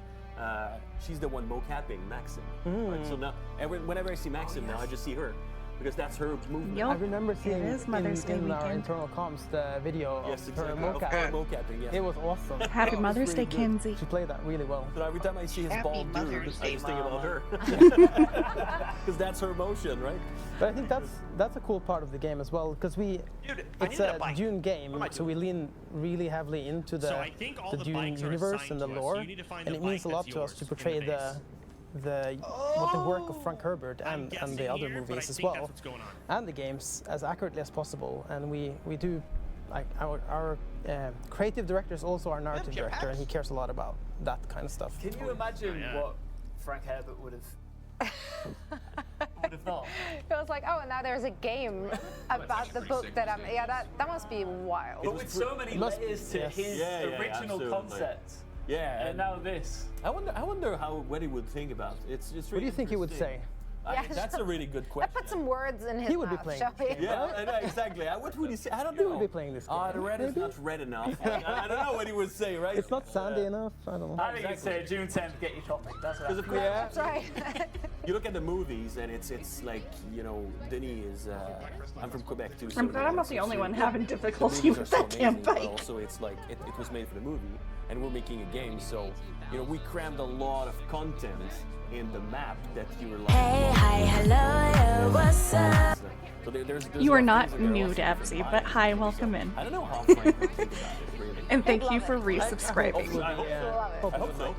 She's the one mocapping Maxim. Right? So now, whenever I see Maxim now, I just see her. Because that's her movement. I remember seeing is Mother's Day in our weekend. internal comms the video Yes, of her exactly. Of her mocapping, yes. It was awesome. Happy It was Mother's really Day, good. Kinsey. She played that really well. So every time I see his Happy bald dude, Mother's I Day, just think about Mama. her. Because that's her motion, right? But I think that's a cool part of the game as well, because it's a Dune game, so we lean really heavily into the, So I think all the the Dune bikes are universe assigned and the to us. lore, You need to find and the it means a bike lot that's to us yours to in the portray base. what the work of Frank Herbert and guessing the other here, but I movies as think that's well, what's going on. and the games as accurately as possible. And we do, like our creative director is also our narrative director, and he cares a lot about that kind of stuff. Can you imagine what Frank Herbert would have thought? It was like, oh, and now there's a game about the book that I'm. Yeah, that must be wild. But with so many layers to his original absolutely. concept. Yeah. And now this. I wonder how what he would think about it. It's really What do you think he would say? That's a really good question. Let's put some words in his He would be mouth, playing shall we? Yeah, I know, exactly. What would he say? I don't He know. would be playing this game. The red is not red enough. I don't know what he would say, right? It's not sandy enough. I don't know. I think it's June 10th, get your shopping. That's what I think. That's right. You look at the movies, and it's like, you know, Denis is. I'm from Quebec too. So I'm glad I'm not the only one having difficulty with that damn but bike. also, it's like it was made for the movie, and we're making a game, so you know we crammed a lot of content in the map that you were like. Hey, hi, hello, what's up? So there's You are a lot of not things that are new also to different Epsi, vibe. but hi, welcome in. I don't know how Frank would think about it, really. And thank you for resubscribing. I hope so.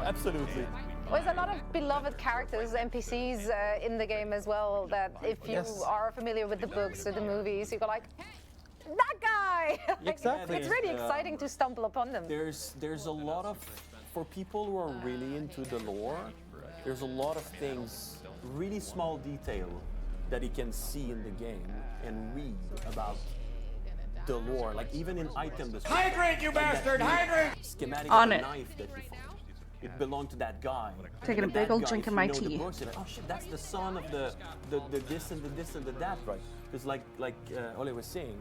Absolutely. There's a lot of beloved characters, NPCs in the game as well, that if you are familiar with the books or the movies, you go like, that guy! Exactly. It's really exciting to stumble upon them. There's a lot of, for people who are really into the lore, there's a lot of things, really small detail that you can see in the game and read about the lore, like even in item description. Hydrate, you bastard! Hydrate! Schematic On of it. the knife that you found. It belonged to that guy. Taking a And big that old guy, drink if of you my know the tea. books, you're like, oh shit, that's the son of the this and the this and the that, right? Because like Ole was saying,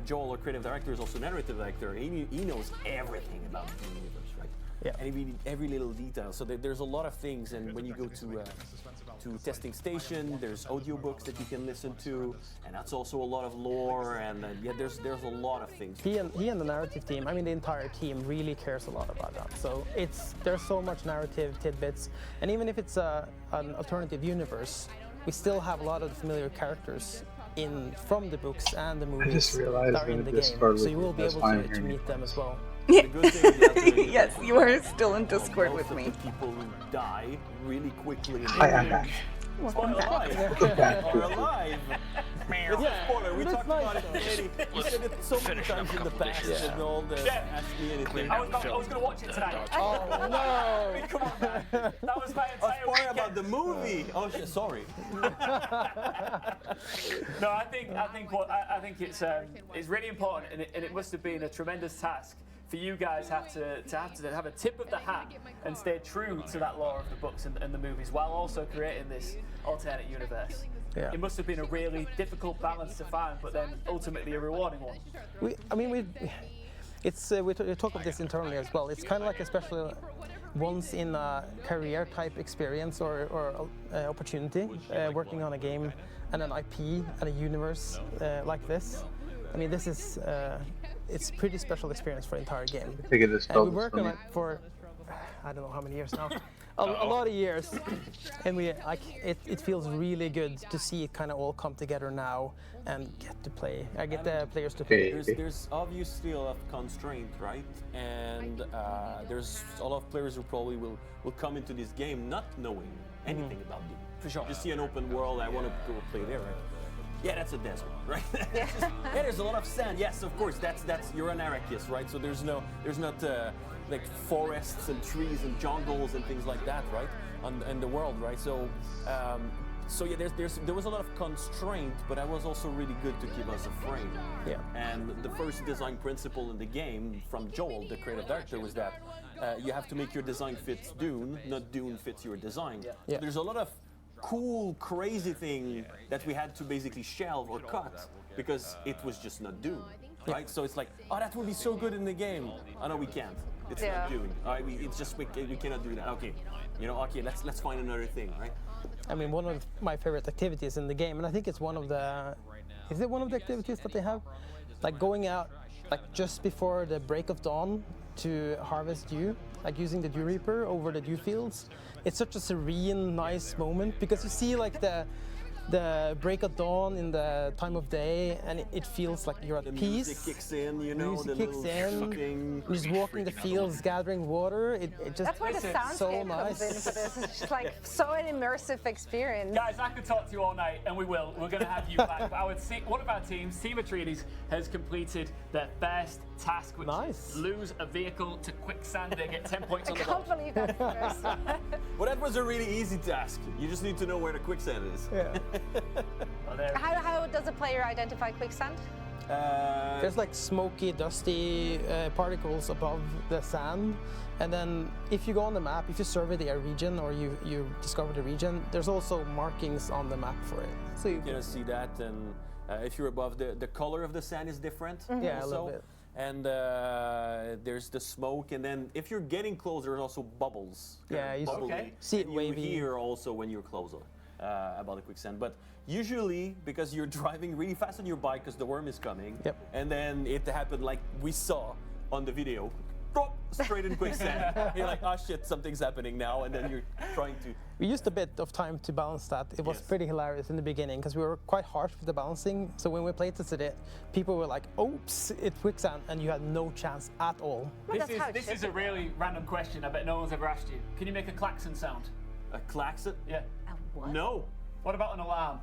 Joel, our creative director, is also narrative director. He knows everything about the universe, right? Yeah. And every little detail. So there's a lot of things, and when you go to testing station, there's audiobooks that you can listen to, and that's also a lot of lore, and yeah, there's a lot of things. He and the narrative team, I mean the entire team, really cares a lot about that. So there's so much narrative tidbits, and even if it's an alternative universe, we still have a lot of the familiar characters from the books and the movies that are in the game. So you will be able to meet them as well. The good thing is Yes, you are still in Discord with most me. of the people who die really quickly. Hi, I'm back. Welcome back. Are alive. It's a spoiler. We talked about it already. We said it so many times in the past. And all the Ask Me Anything. I was going to watch it tonight. Oh no! I mean, come on, man. That was my entire Spoiler weekend. about the movie. Oh shit, sorry. No, I think it's really important, and it must have been a tremendous task for you guys have to have a tip of the hat and stay true to that lore of the books and the movies while also creating this alternate universe. Yeah. It must have been a really difficult balance to find, but then ultimately a rewarding one. We talk of this internally as well. It's kind of like a special once in a career type experience or opportunity, working on a game and an IP and a universe like this. I mean, this is it's a pretty special experience for the entire game. And we work on it for I don't know how many years now. A lot of years, and it feels really good to see it kind of all come together now and get to play. I get the players to play. There's obviously a lot of constraint, right? And there's a lot of players who probably will come into this game not knowing anything about Doom. For sure. You see an open world, I want to go play there, right? Yeah, that's a desert, right? Yeah, there's a lot of sand. Yes, of course. That's you're an anarchist, right? So there's not like forests and trees and jungles and things like that, right? In the world, right? So yeah, there was a lot of constraint, but that was also really good to keep us afraid. Yeah. And the first design principle in the game from Joel, the creative director, was that you have to make your design fit Dune, not Dune fits your design. Yeah. So there's a lot of cool, crazy thing that we had to basically shelve or cut because it was just not Dune, right? So it's like, oh, that would be so good in the game. Oh no, we can't. It's not Dune. It's just we cannot do that. Okay, okay, let's find another thing, right? I mean, one of my favorite activities in the game, and I think it's one of the, is it one of the activities that they have? Like going out, like just before the break of dawn to harvest dew, like using the Dew Reaper over the dew fields. It's such a serene, nice moment because you see like the break of dawn in the time of day, and it feels like you're at peace. Music kicks in, Music kicks in. You're just walking the fields, gathering water. It just That's why the soundscape so nice. comes in for this. It's just like so an immersive experience. Guys, I could talk to you all night, and we will. We're going to have you back. But one of our teams, Team Atreides, has completed their first task, which is lose a vehicle to quicksand. They get 10 points on the board. I can't believe that's the first. Well, that was a really easy task. You just need to know where the quicksand is. Yeah. How does a player identify quicksand? There's like smoky, dusty particles above the sand. And then if you go on the map, if you survey the region or you discover the region, there's also markings on the map for it. So you can see that, and if you're above, the color of the sand is different. Yeah, also. a little bit. And there's the smoke, and then if you're getting closer, there's also bubbles. Yeah, you see it you wavy. hear also when you're closer about the quicksand. But usually, because you're driving really fast on your bike because the worm is coming, and then it happened like we saw on the video, straight in quicksand. You're like, oh shit, something's happening now, and then you're trying to. We used a bit of time to balance that. It was pretty hilarious in the beginning because we were quite harsh with the balancing. So when we played tested it, people were like, oops, it's quicksand, and you had no chance at all. This is a really random question I bet no one's ever asked you. Can you make a klaxon sound? A klaxon? Yeah. What? No. What about an alarm?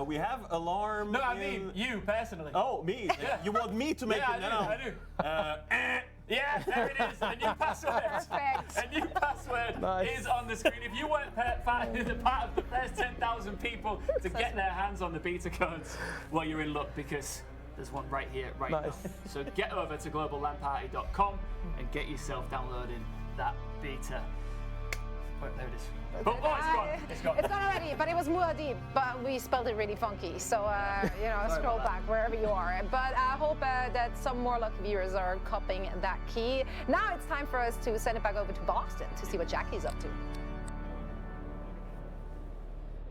We have alarm. No, I mean you personally. Oh, me? Yeah. You want me to make it? I do. Yeah, there it is. A new password. Perfect. A new password is on the screen. If you weren't part of the first 10,000 people to get their hands on the beta codes, well, you're in luck because there's one right here, right now. So get over to globallandparty.com and get yourself downloading that beta. Wait, there it is. Oh, it's gone. It's gone. It's gone already, but it was Muad'Dib, but we spelled it really funky. So, scroll back wherever you are. But I hope that some more lucky viewers are copying that key. Now it's time for us to send it back over to Boston to see what Jackie's up to.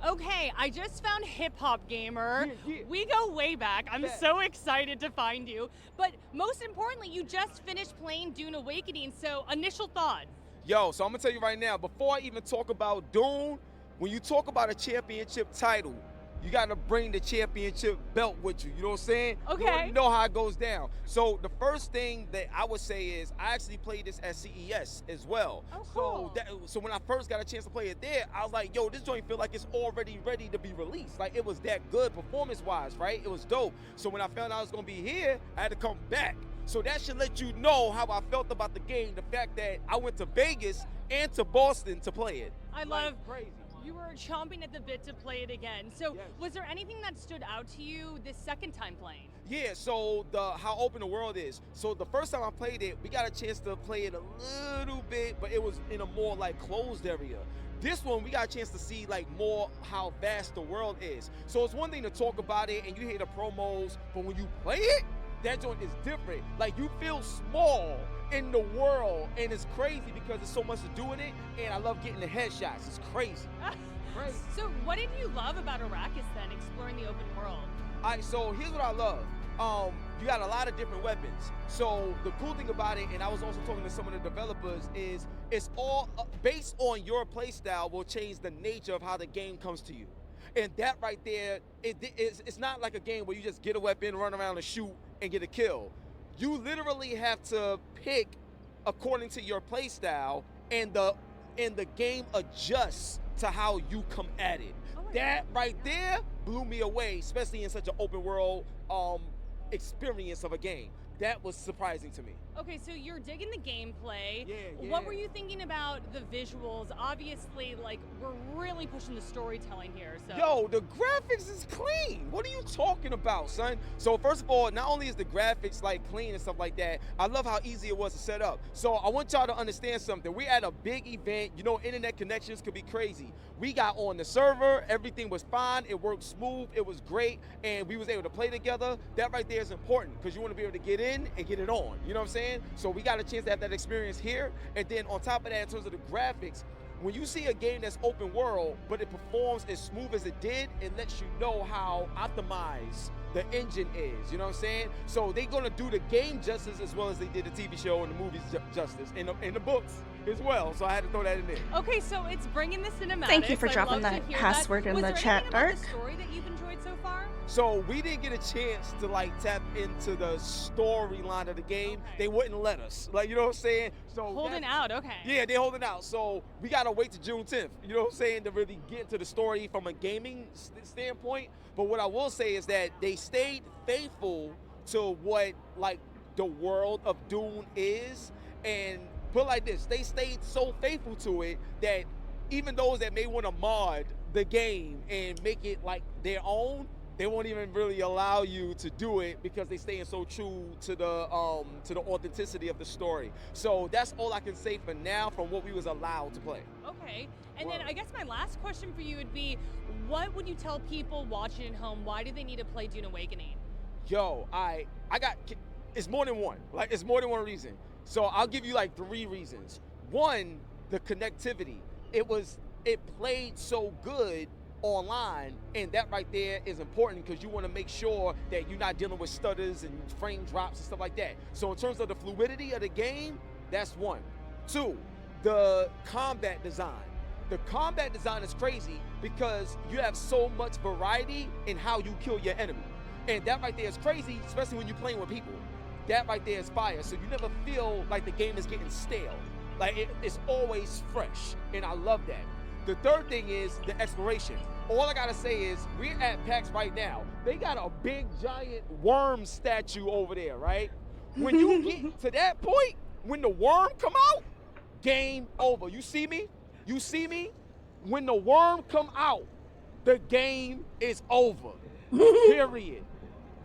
Okay, I just found Hip Hop Gamer. We go way back. I'm so excited to find you. But most importantly, you just finished playing Dune Awakening, so initial thoughts. Yo, so I'm gonna tell you right now, before I even talk about Dune, when you talk about a championship title, you gotta bring the championship belt with you. You know what I'm saying? Okay. You already know how it goes down. So the first thing that I would say is I actually played this at CES as well. Oh, cool. So when I first got a chance to play it there, I was like, yo, this joint feel like it's already ready to be released. Like it was that good performance-wise, right? It was dope. So when I found out I was gonna be here, I had to come back. So that should let you know how I felt about the game. The fact that I went to Vegas and to Boston to play it. I love crazy. You were chomping at the bit to play it again. So was there anything that stood out to you this second time playing? Yeah, so how open the world is. So the first time I played it, we got a chance to play it a little bit, but it was in a more like closed area. This one, we got a chance to see like more how vast the world is. So it's one thing to talk about it and you hear the promos, but when you play it, that joint is different. Like you feel small in the world, and it's crazy because there's so much to do in it, and I love getting the headshots. It's crazy. Crazy. So what did you love about Arrakis then, exploring the open world? All right, so here's what I love. You got a lot of different weapons. So the cool thing about it, and I was also talking to some of the developers, is it's all based on your play style will change the nature of how the game comes to you. And that right there, it's not like a game where you just get a weapon, run around and shoot and get a kill. You literally have to pick according to your play style, and the game adjusts to how you come at it. That right there blew me away, especially in such an open world experience of a game. That was surprising to me. Okay, so you're digging the gameplay. Yeah. What were you thinking about the visuals? Obviously, like, we're really pushing the storytelling here, so. Yo, the graphics is clean. What are you talking about, son? So first of all, not only is the graphics like clean and stuff like that, I love how easy it was to set up. So I want y'all to understand something. We're at a big event. You know, internet connections could be crazy. We got on the server, everything was fine, it worked smooth, it was great, and we was able to play together. That right there is important because you want to be able to get in and get it on. You know what I'm saying? So we got a chance to have that experience here. And then on top of that, in terms of the graphics, when you see a game that's open world, but it performs as smooth as it did, it lets you know how optimized the engine is. You know what I'm saying? So they're gonna do the game justice as well as they did the TV show and the movies justice, and the books as well. So I had to throw that in there. Okay, so it's bringing the cinematics. Thank you for I dropping love to that hear password in Was the there chat, anything about Dark. the story that you've enjoyed so far? So we didn't get a chance to like tap into the storyline of the game. They wouldn't let us. Like, you know what I'm saying? So Holding out, okay. Yeah, they're holding out. So we gotta wait to June 10th. You know what I'm saying? To really get into the story from a gaming standpoint. But what I will say is that they stayed faithful to what like the world of Dune is, and put it like this, they stayed so faithful to it that even those that may want to mod the game and make it like their own, they won't even really allow you to do it because they staying so true to the authenticity of the story. So that's all I can say for now from what we was allowed to play. Okay. And then I guess my last question for you would be, what would you tell people watching at home? Why do they need to play Dune Awakening? Yo, I got, it's more than one. Like, it's more than one reason. So I'll give you like 3 reasons. One, the connectivity. It played so good online, and that right there is important because you want to make sure that you're not dealing with stutters and frame drops and stuff like that. So in terms of the fluidity of the game, that's 1. 2, the combat design. The combat design is crazy because you have so much variety in how you kill your enemy. And that right there is crazy, especially when you're playing with people. That right there is fire. So you never feel like the game is getting stale. Like it's always fresh, and I love that. The third thing is the exploration. All I gotta say is we're at PAX right now. They got a big giant worm statue over there, right? When you get to that point, when the worm come out, game over. You see me? You see me? When the worm come out, the game is over. Period.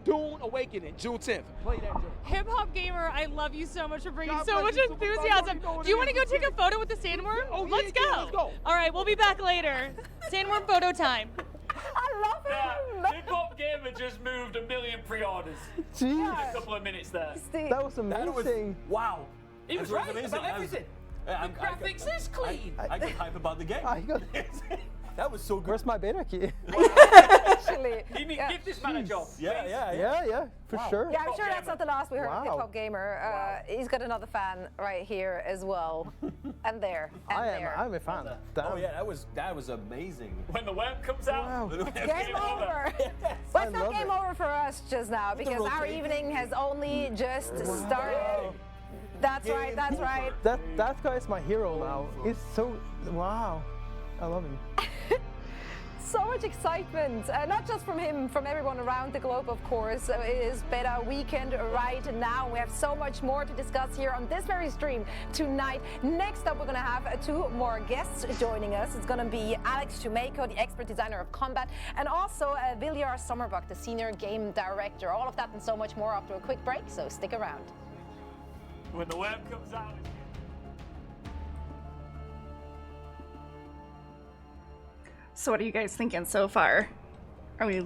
Dune Awakening, June 10th. Play that game. Hip Hop Gamer, I love you so much for bringing God so bless much you, Superstar. enthusiasm. You know what Do you it want to is. go take a photo with the sandworm? Oh, yeah, let's yeah, go. let's go. All right, we'll be back later. Sandworm photo time. I love him. Hip Hop Gamer just moved 1 million pre-orders in a couple of minutes there. That was amazing. Wow. He was That right amazing. about everything. The graphics is clean. I got hype about the game. That was so good. Where's my beta key? Actually, Give this man a job. Yeah, for sure. Yeah, I'm sure that's not the last we heard of Wow. Hip Hop Gamer. He's got another fan right here as well, and there, and there. I'm a fan. Oh yeah, that was amazing. When the worm comes out, Game over. Well, it's not game over for us just now because our evening has only just started. That's right. That's right. That guy is my hero now. He's so wow. I love him. So much excitement, not just from him, from everyone around the globe, of course. It is beta weekend right now. We have so much more to discuss here on this very stream tonight. Next up, we're going to have 2 more guests joining us. It's going to be Alex Chumeko, the expert designer of combat, and also Viljar Sommerbach, the senior game director. All of that and so much more after a quick break, so stick around. when the worm comes out. So what are you guys thinking so far? Are we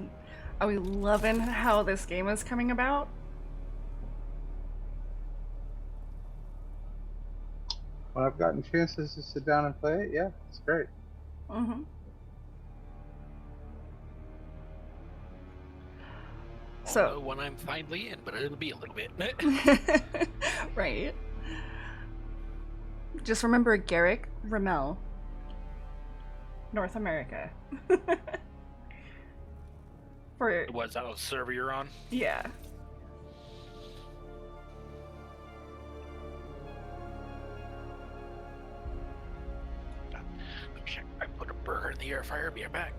loving how this game is coming about? When I've gotten chances to sit down and play it, yeah, it's great. Mm-hmm. So when I'm finally in, but it'll be a little bit. Right. Just remember Garrick, Remnel, North America. For What's that server you're on? yeah. I put a burger in the air fryer. Be right back.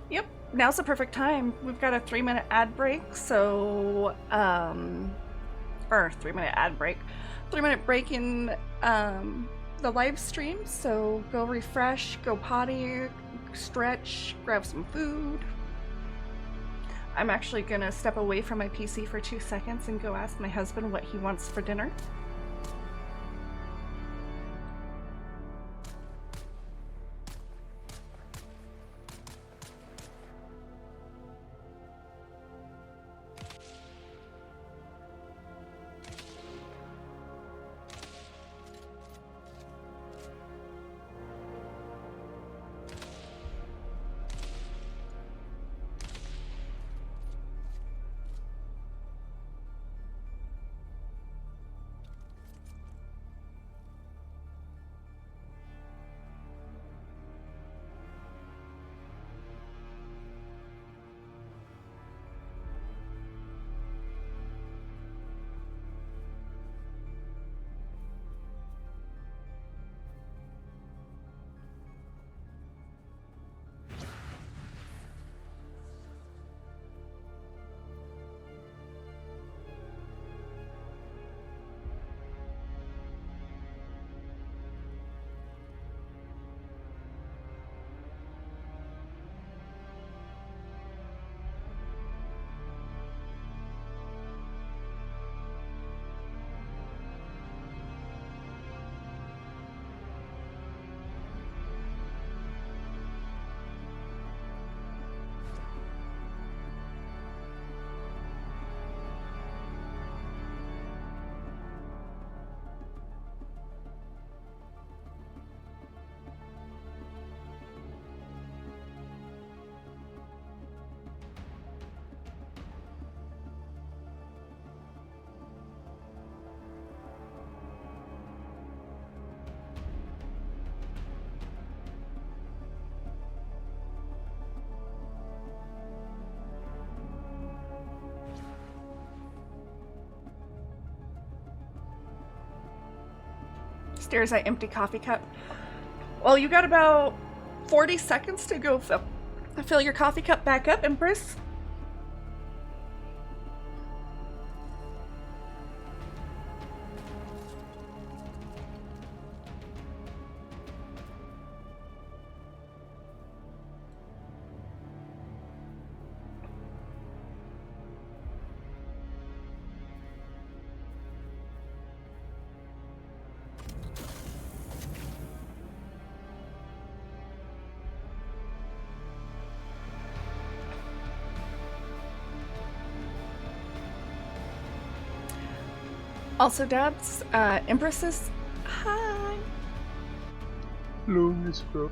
Yep, now's the perfect time. We've got a 3-minute ad break, so or 3-minute ad break, 3-minute break in the live stream. So go refresh, go potty, stretch, grab some food. I'm actually gonna step away from my PC for 2 seconds and go ask my husband what he wants for dinner. Stares at empty coffee cup. Well, you got about 40 seconds to go fill your coffee cup back up, Empress. Also, Dabs, Empresses, hi. Hello, Miss Bro.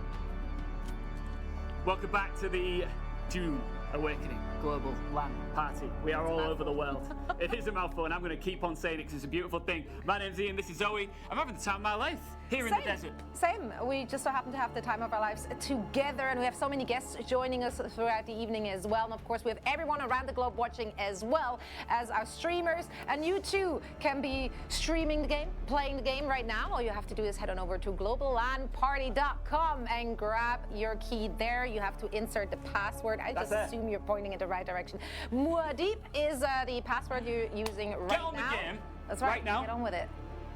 Welcome back to the Dune Awakening Global LAN Party. We are all over the world. It is a mouthful, and I'm going to keep on saying it because it's a beautiful thing. My name's Ian, this is Zoe. I'm having the time of my life here in the desert. Same. We just so happen to have the time of our lives together, and we have so many guests joining us throughout the evening as well. And of course, we have everyone around the globe watching as well as our streamers. And you too can be streaming the game, playing the game right now. All you have to do is head on over to globallandparty.com and grab your key there. You have to insert the password. I just assume you're pointing in the right direction. Muad'Dib is the password you're using right now. Get on the game. That's right. Now. Get on with it.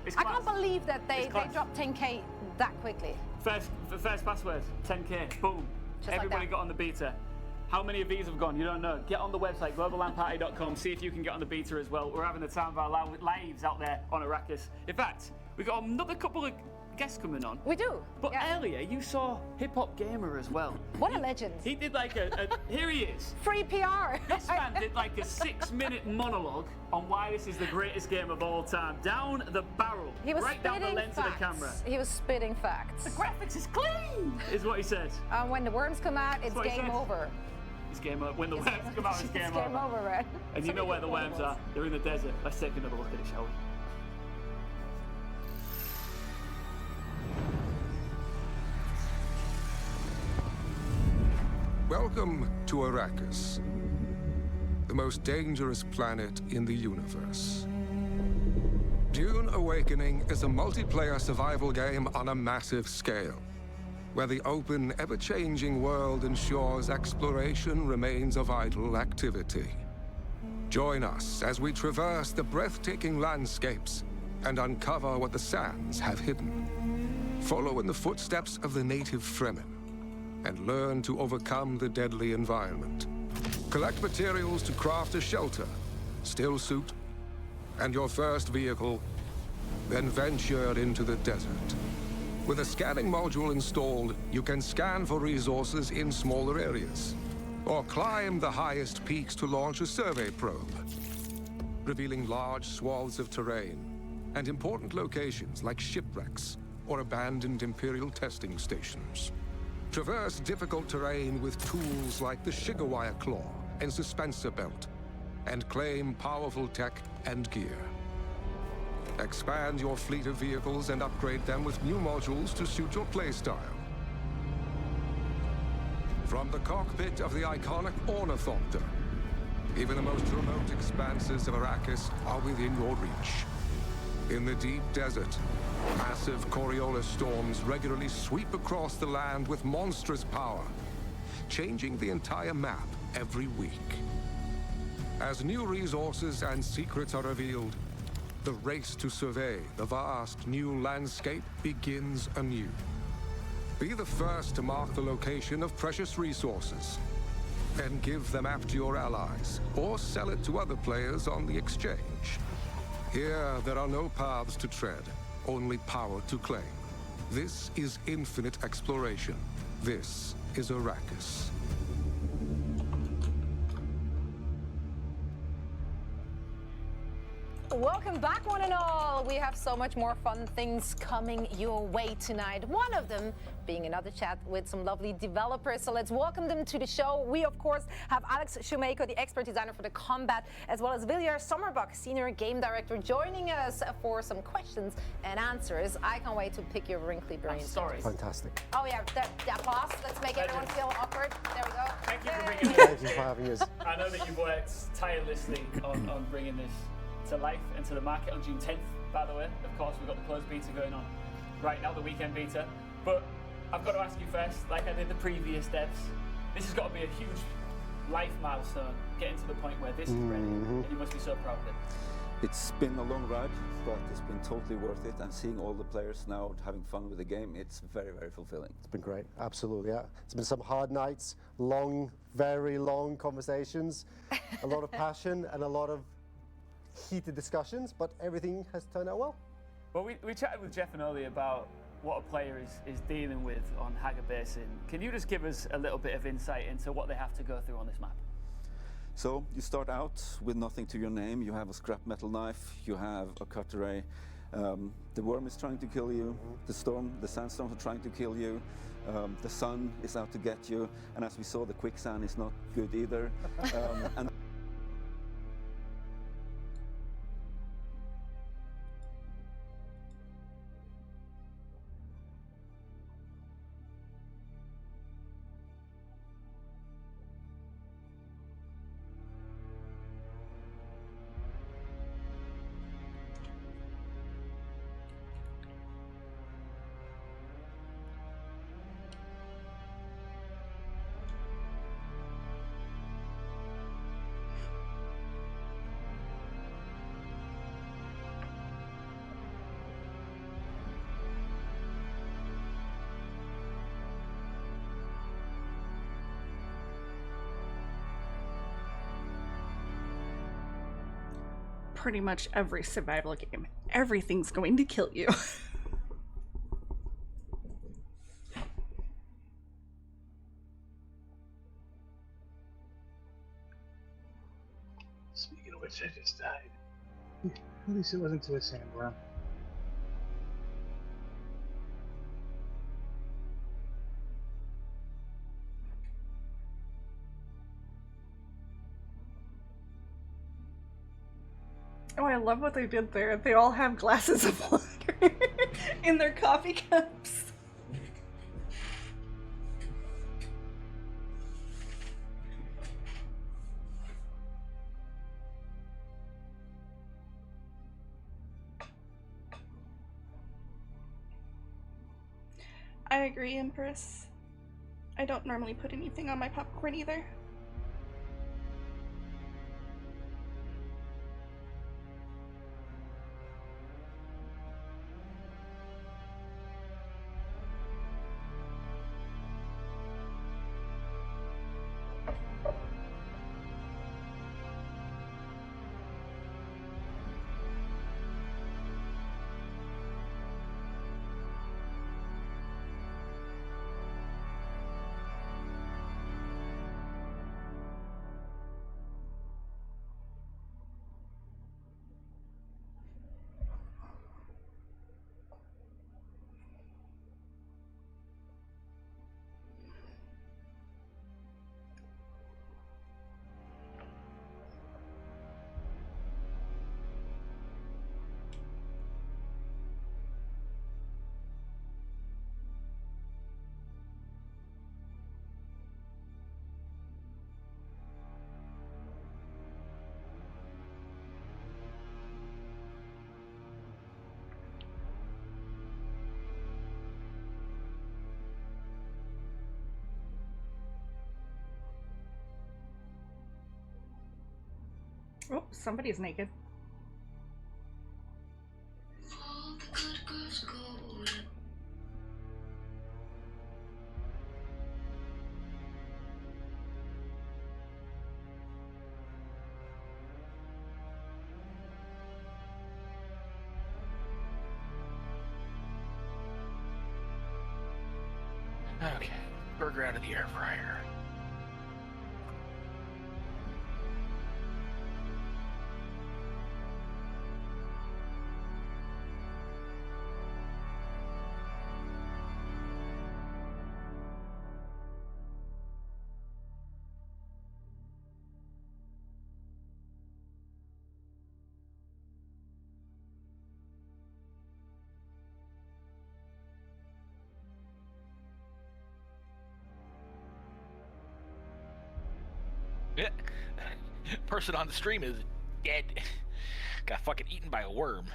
It's I can't believe that they dropped 10k that quickly. First password, 10k, boom. Just like Everybody that. got on the beta. How many of these have gone? You don't know. Get on the website, globallandparty.com, see if you can get on the beta as well. We're having the time of our lives out there on Arrakis. In fact, we've got another couple of guests coming on. We do. But earlier, you saw Hip Hop Gamer as well. What a legend. He did like here he is. Free PR. This man did like a 6-minute monologue on why this is the greatest game of all time. Down the barrel. He was right down the lens facts. of the camera. He was spitting facts. The graphics is clean, is what he said. When the worms come out, it's game over. It's game over. When the worms come out, it's game over. It's game over, right? And you know where the worms are? They're in the desert. Let's take another look at it, shall we? Welcome to Arrakis, the most dangerous planet in the universe. Dune Awakening is a multiplayer survival game on a massive scale, where the open, ever-changing world ensures exploration remains a vital activity. Join us as we traverse the breathtaking landscapes and uncover what the sands have hidden. Follow in the footsteps of the native Fremen and learn to overcome the deadly environment. Collect materials to craft a shelter, still suit, and your first vehicle, then venture into the desert. With a scanning module installed, you can scan for resources in smaller areas, or climb the highest peaks to launch a survey probe, revealing large swaths of terrain and important locations like shipwrecks or abandoned Imperial testing stations. Traverse difficult terrain with tools like the Shigawire Claw and Suspensor Belt, and claim powerful tech and gear. Expand your fleet of vehicles and upgrade them with new modules to suit your playstyle. From the cockpit of the iconic Ornithopter, even the most remote expanses of Arrakis are within your reach. In the deep desert, massive Coriolis storms regularly sweep across the land with monstrous power, changing the entire map every week. As new resources and secrets are revealed, the race to survey the vast new landscape begins anew. Be the first to mark the location of precious resources, and give the map to your allies, or sell it to other players on the exchange. Here, there are no paths to tread, only power to claim. This is infinite exploration. This is Arrakis. Welcome back, one and all. We have so much more fun things coming your way tonight. One of them being another chat with some lovely developers. So let's welcome them to the show. We, of course, have Alex Shoemaker, the expert designer for the combat, as well as Viljar Sommerbuck, senior game director, joining us for some questions and answers. I can't wait to pick your wrinkly brains. Sorry. Fantastic. Oh yeah, the applause. Let's make everyone feel awkward. There we go. Thank you for bringing Thank you for having us. I know that you've worked tirelessly on bringing this to life and to the market on June 10th, by the way. Of course, we've got the closed beta going on right now, the weekend beta. But I've got to ask you first, like I did the previous devs, this has got to be a huge life milestone, getting to the point where this is ready, and you must be so proud of it. It's been a long ride, but it's been totally worth it. And seeing all the players now having fun with the game, it's very, very fulfilling. It's been great, absolutely. Yeah, it's been some hard nights, long, very long conversations, a lot of passion, and a lot of heated discussions. But everything has turned out well. Well, we chatted with Jeff and Oli about what a player is dealing with on Haga Basin. Can you just give us a little bit of insight into what they have to go through on this map? So you start out with nothing to your name. You have a scrap metal knife, you have a cutter ray. The worm is trying to kill you. The sandstorms are trying to kill you. The sun is out to get you. And as we saw, the quicksand is not good either. And pretty much every survival game, everything's going to kill you. Speaking of which, I just died. At least it wasn't to a sandworm. Oh, I love what they did there. They all have glasses of water in their coffee cups. I agree, Empress. I don't normally put anything on my popcorn either. Oh, somebody's naked. Okay, burger out of the air fryer. Yeah. Person on the stream is dead. Got fucking eaten by a worm.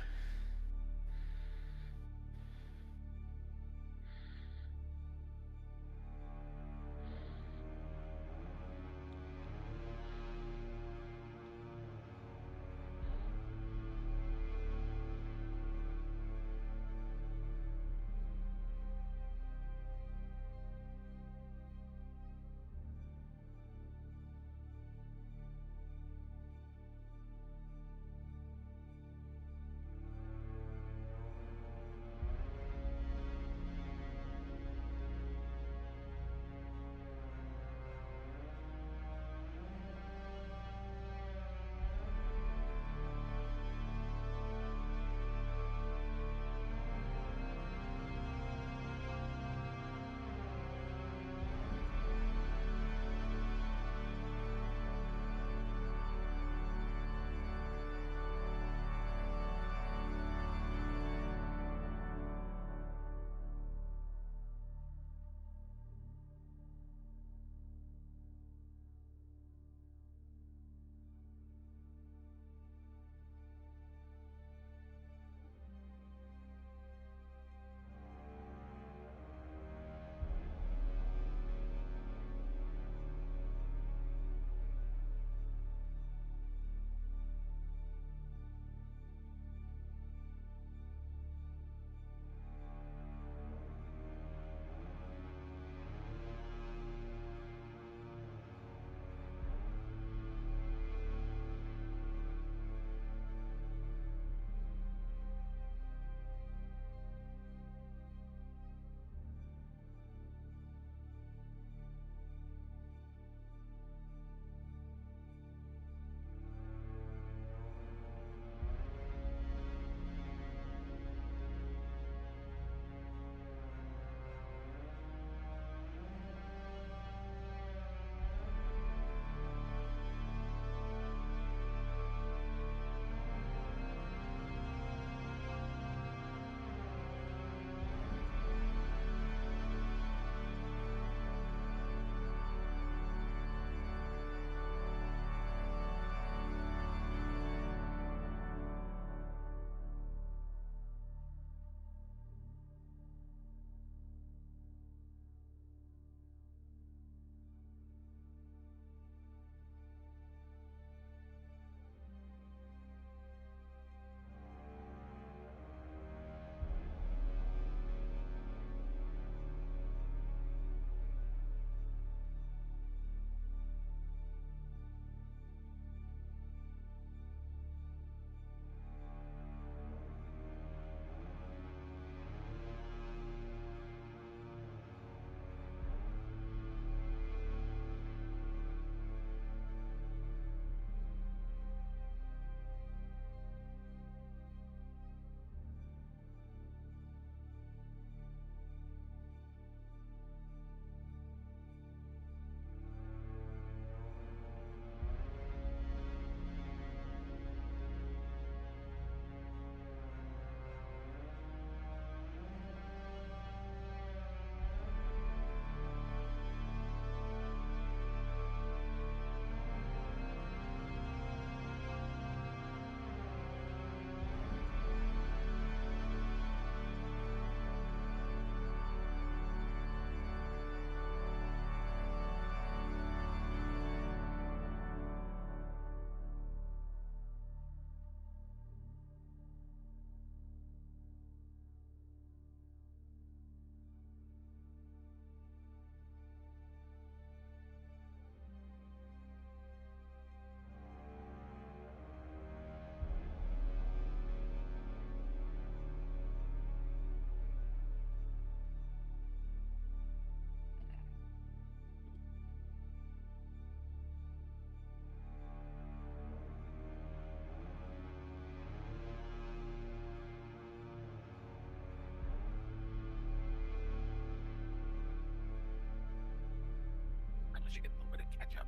She get a little bit of ketchup.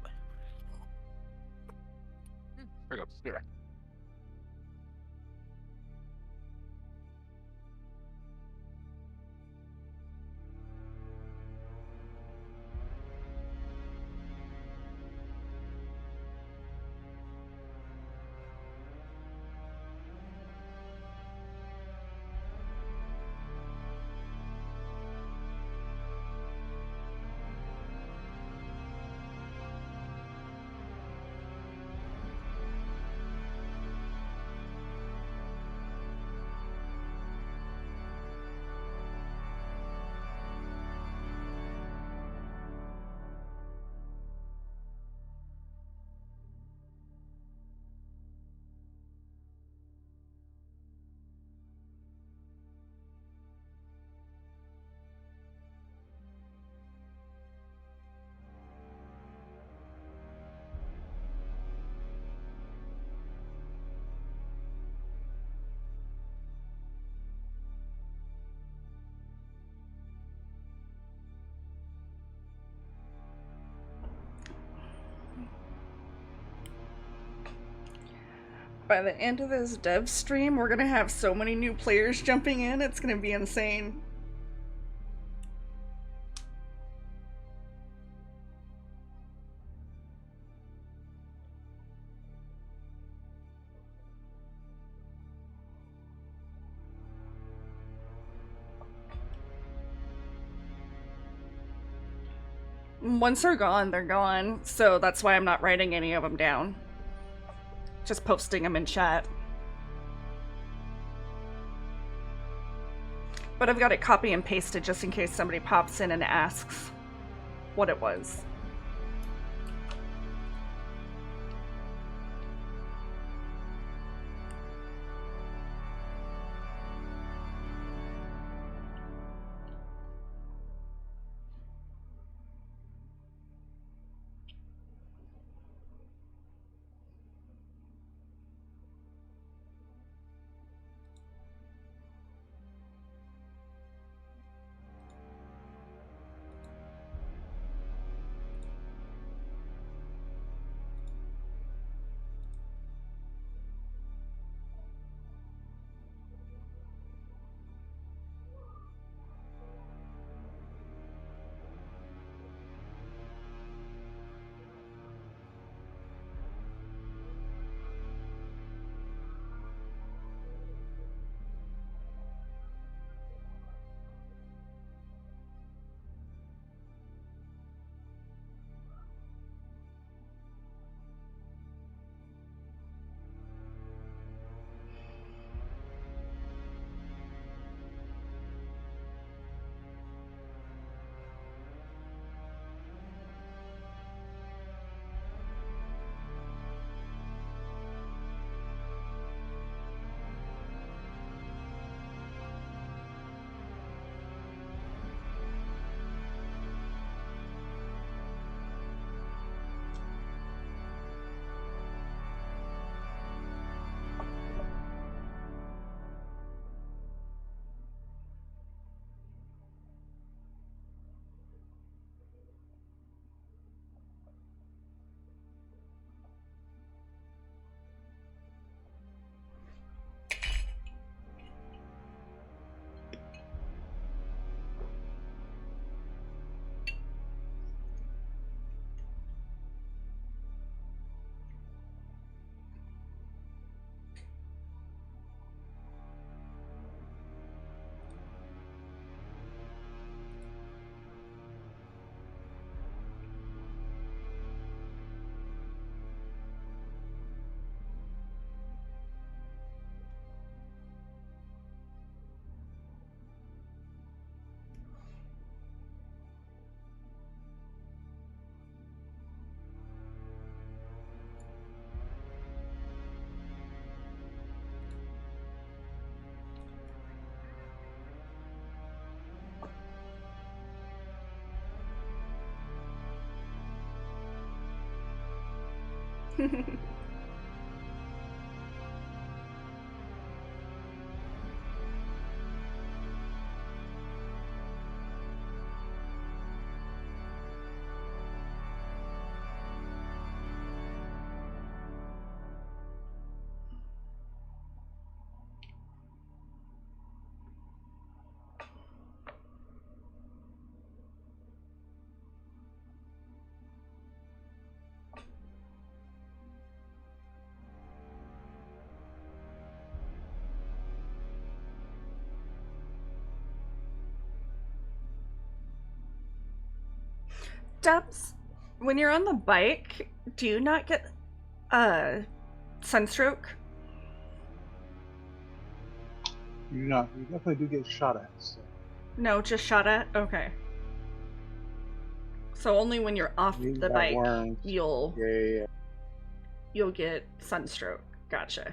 There we go. Be right. By the end of this dev stream, we're gonna have so many new players jumping in, it's gonna be insane. Once they're gone, so that's why I'm not writing any of them down. Just posting them in chat. But I've got it copy and pasted just in case somebody pops in and asks what it was. Dubs, when you're on the bike, do you not get sunstroke? You definitely do get shot at. So. No, just shot at? Okay. So only when you're off You the got bike, worms. you'll Yeah. you'll get sunstroke. Gotcha.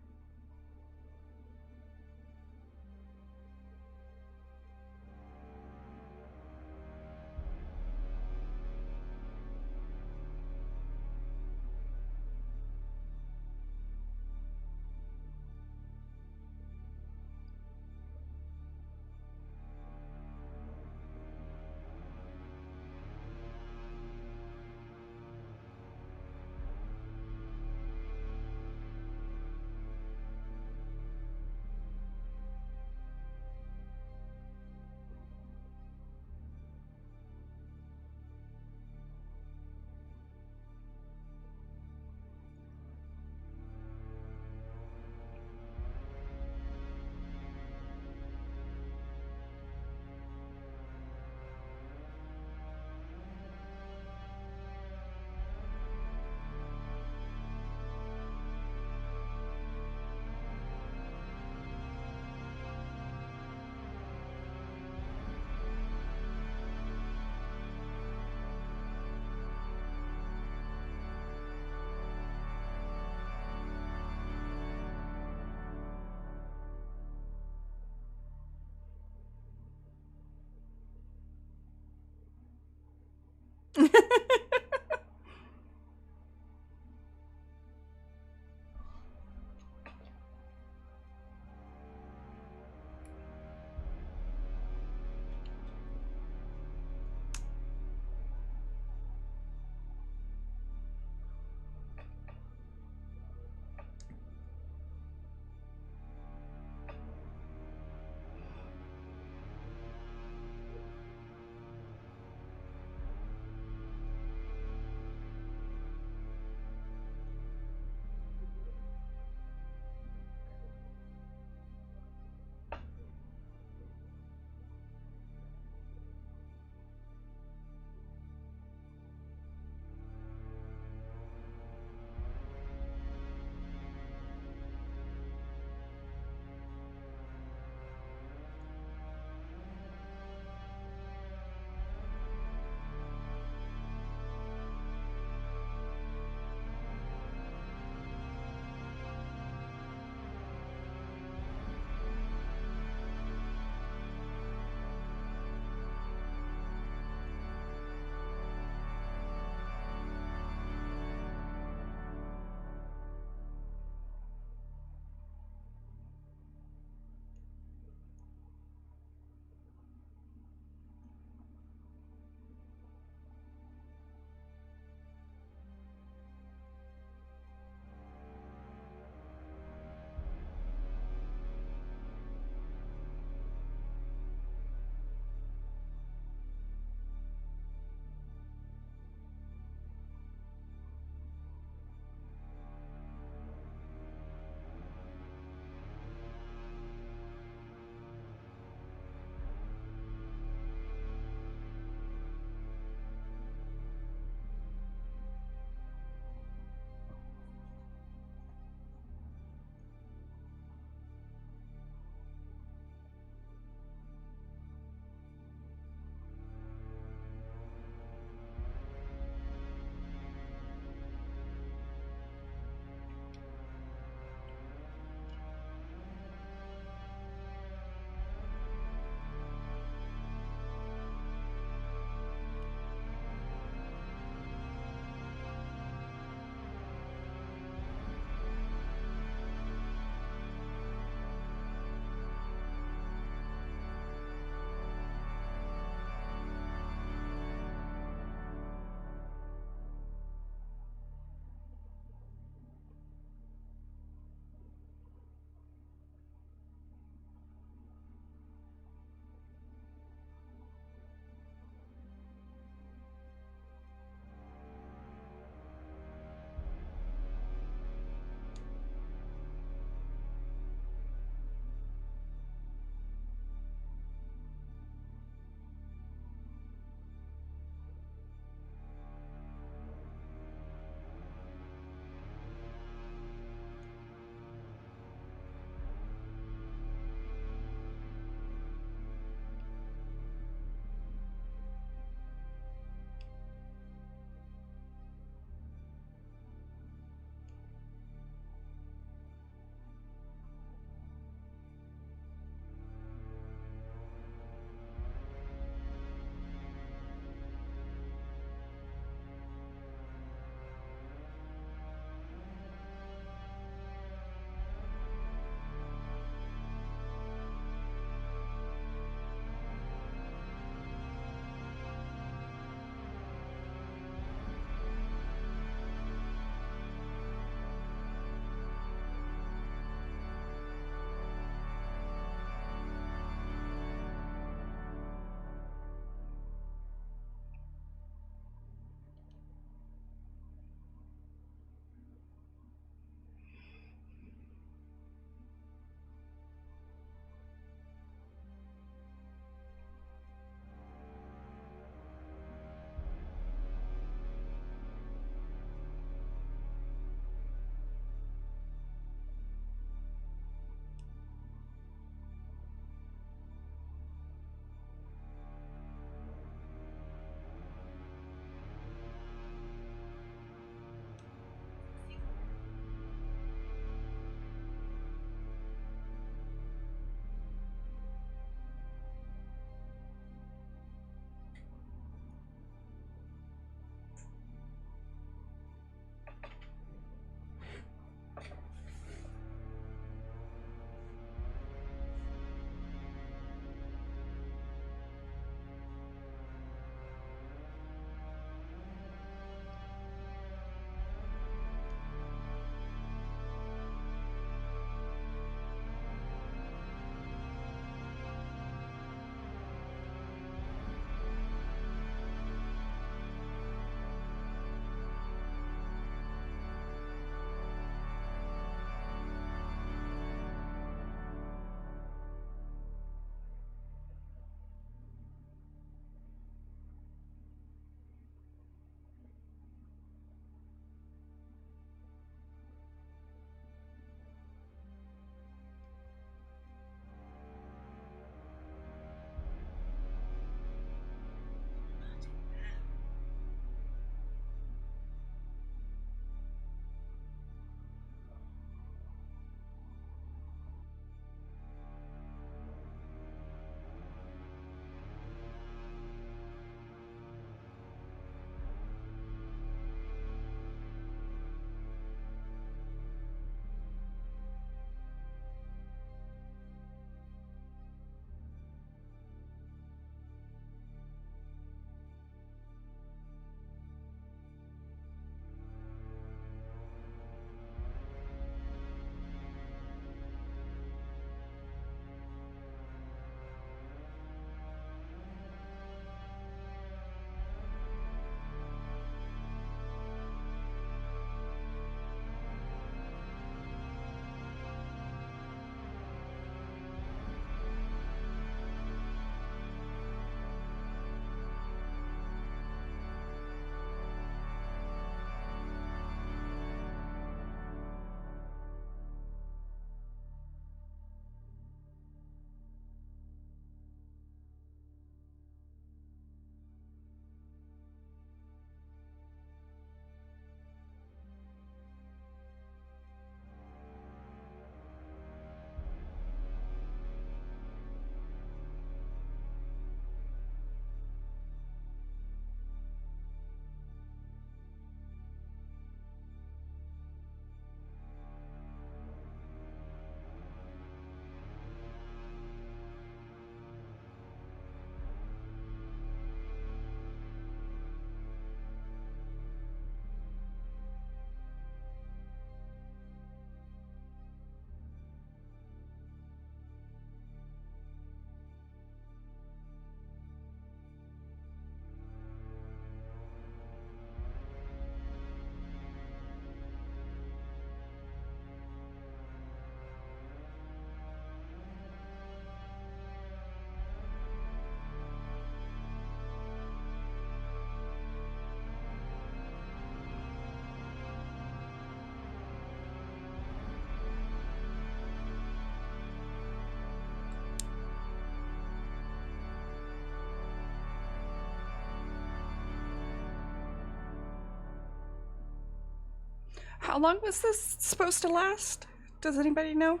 How long was this supposed to last? Does anybody know?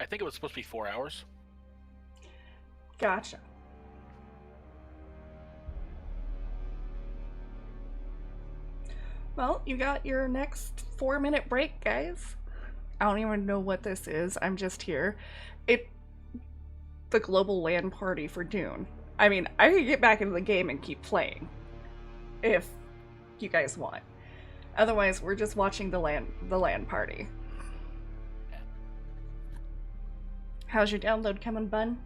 I think it was supposed to be 4 hours. Gotcha. Well, you got your next 4-minute break, guys. I don't even know what this is. I'm just here. The global LAN party for Dune. I mean, I could get back into the game and keep playing if you guys want. Otherwise, we're just watching the LAN party. How's your download coming, Bun?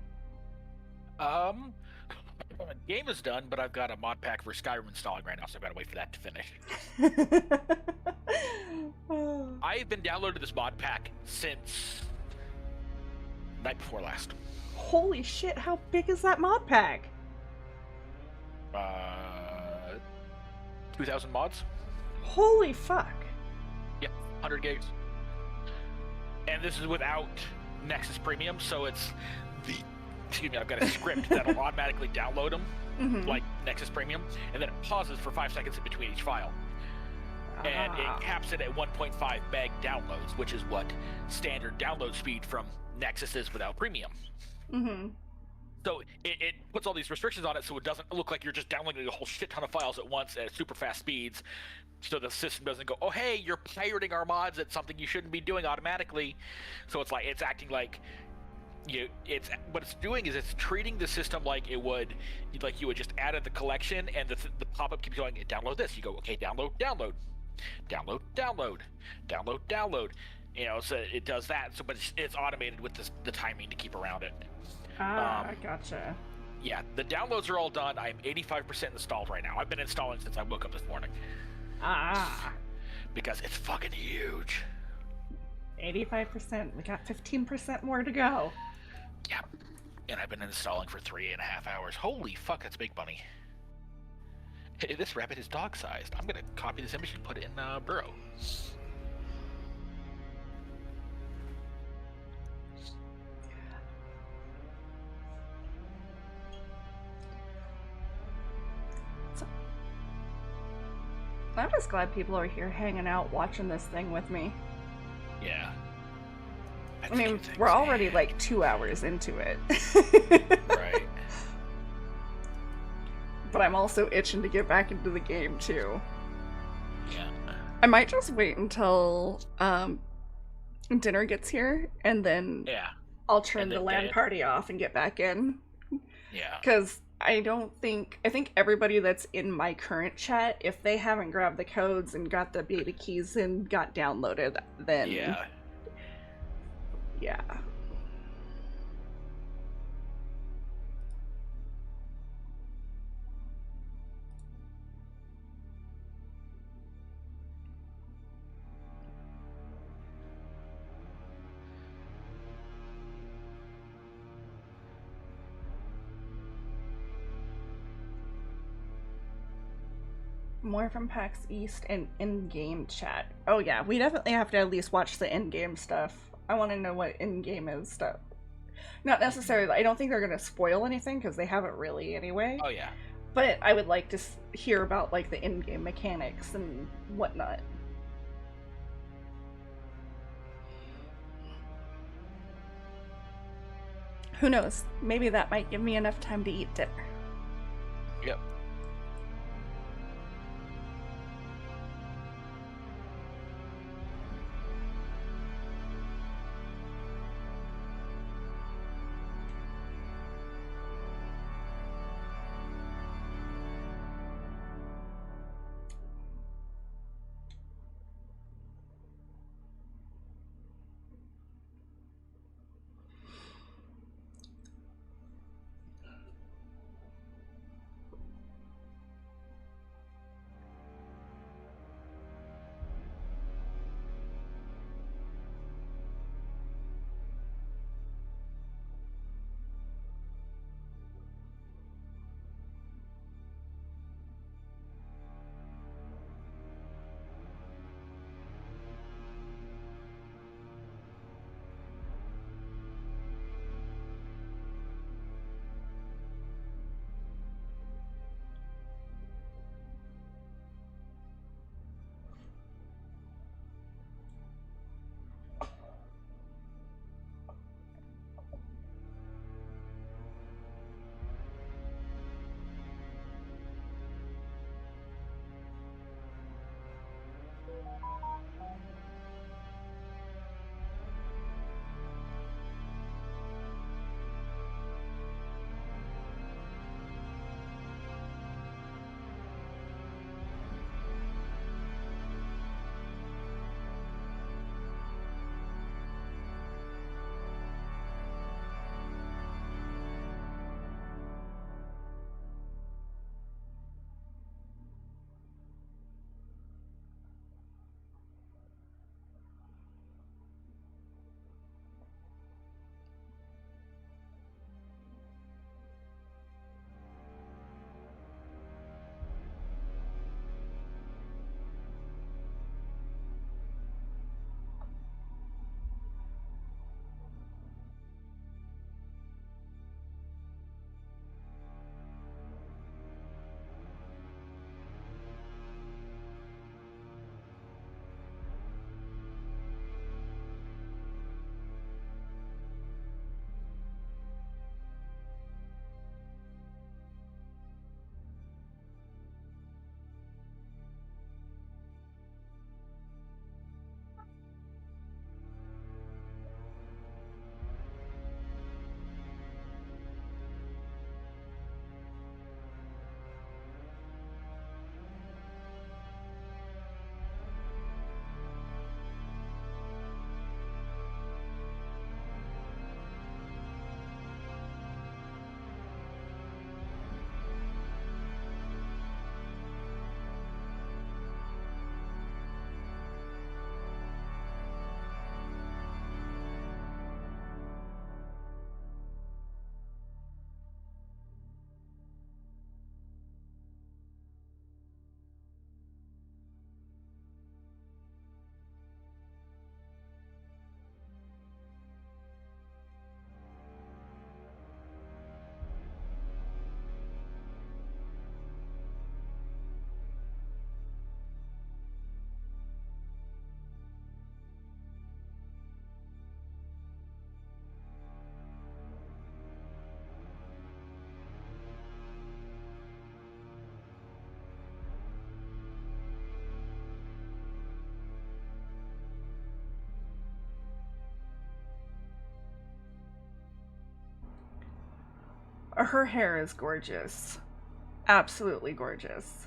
Game is done, but I've got a mod pack for Skyrim installing right now, so I've got to wait for that to finish. I've been downloading this mod pack since night before last. Holy shit, how big is that mod pack? 2,000 mods. Holy fuck. Yeah, 100 gigs. And this is without Nexus Premium, so it's the... Excuse me, I've got a script that'll automatically download them, like Nexus Premium, and then it pauses for 5 seconds in between each file. And it caps it at 1.5 meg downloads, which is what standard download speed from Nexus is without Premium. So it puts all these restrictions on it so it doesn't look like you're just downloading a whole shit ton of files at once at super fast speeds, so the system doesn't go, oh hey, you're pirating our mods at something you shouldn't be doing automatically. So it's like, it's acting like what it's doing is it's treating the system like it would, like you would just added the collection, and the pop-up keeps going, download this. You go, okay, download. You know, so it does that. So, but it's automated with the timing to keep around it. Gotcha. Yeah, the downloads are all done. I'm 85% installed right now. I've been installing since I woke up this morning. Because it's fucking huge. 85%. We got 15% more to go. Yeah, and I've been installing for 3.5 hours. Holy fuck, that's big money. Hey, this rabbit is dog-sized. I'm gonna copy this image and put it in Burrow. I'm just glad people are here hanging out watching this thing with me. Yeah. I mean, we're already like 2 hours into it. Right. But I'm also itching to get back into the game too. Yeah. I might just wait until dinner gets here, and then I'll turn the LAN party off and get back in. Yeah. Because I think everybody that's in my current chat, if they haven't grabbed the codes and got the beta keys and got downloaded, then yeah. More from PAX East and in-game chat. Oh yeah, we definitely have to at least watch the in-game stuff. I want to know what in-game is stuff. Not necessarily, I don't think they're going to spoil anything, because they haven't really anyway. Oh yeah. But I would like to hear about like the in-game mechanics and whatnot. Who knows? Maybe that might give me enough time to eat dinner. Yep. Her hair is gorgeous. Absolutely gorgeous.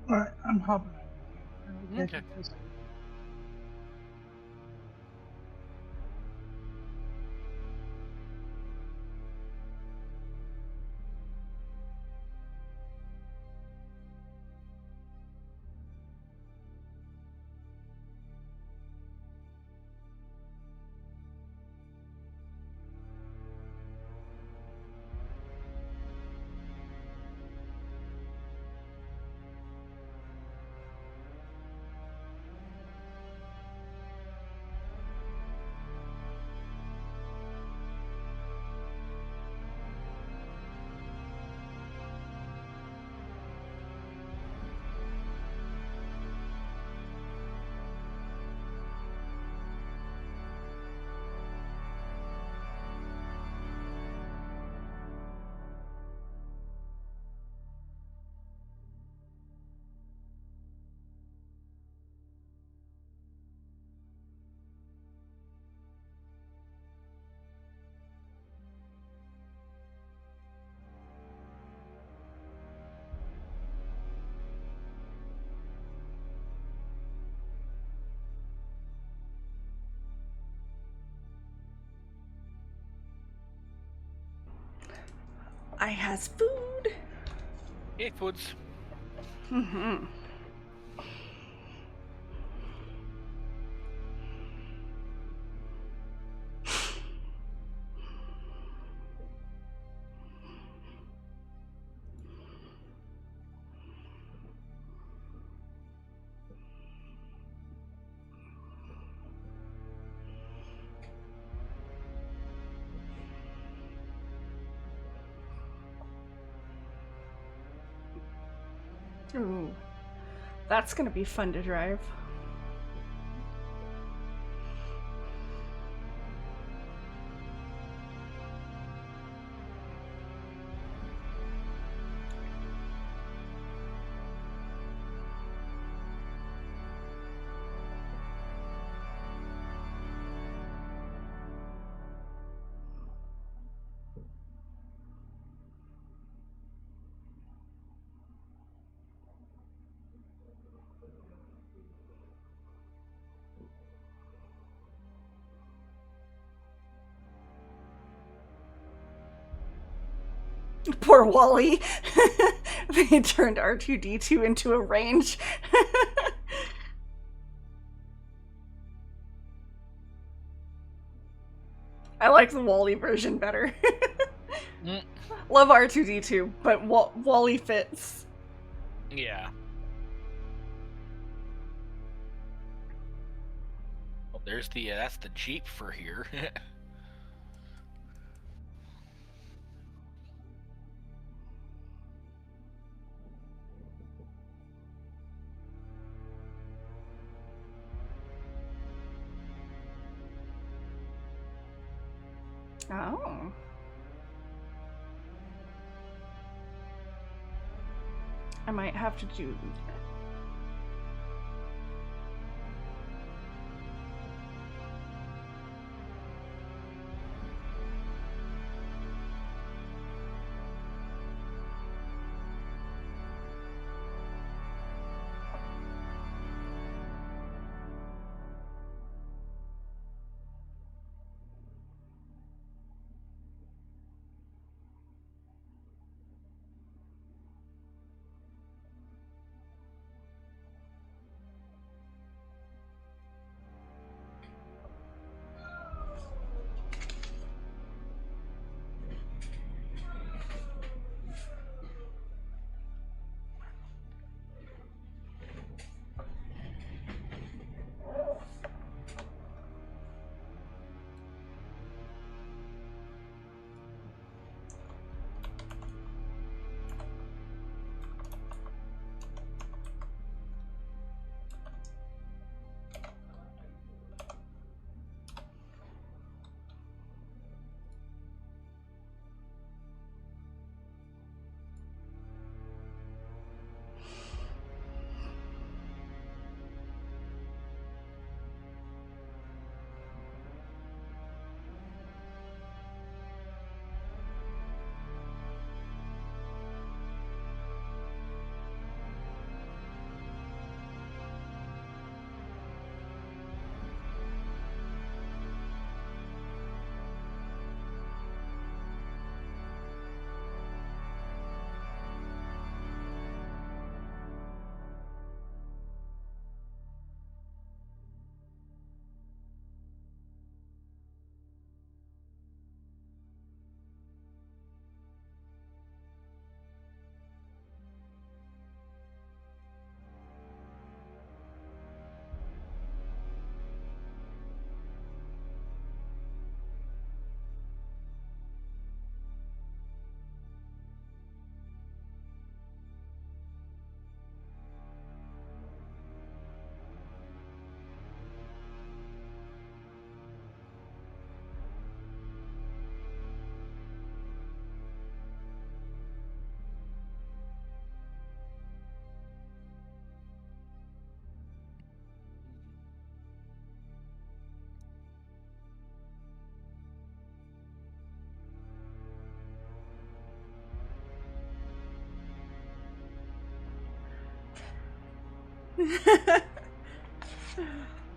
Alright, I'm hopping on. Okay. I has food. Hey, foods. Mm-hmm. Ooh, that's gonna be fun to drive. Poor Wally. They turned R2-D2 into a range. I like the Wally version better. Love R2-D2, but Wally fits. Yeah. Well, there's the that's the Jeep for here. Oh. I might have to do that.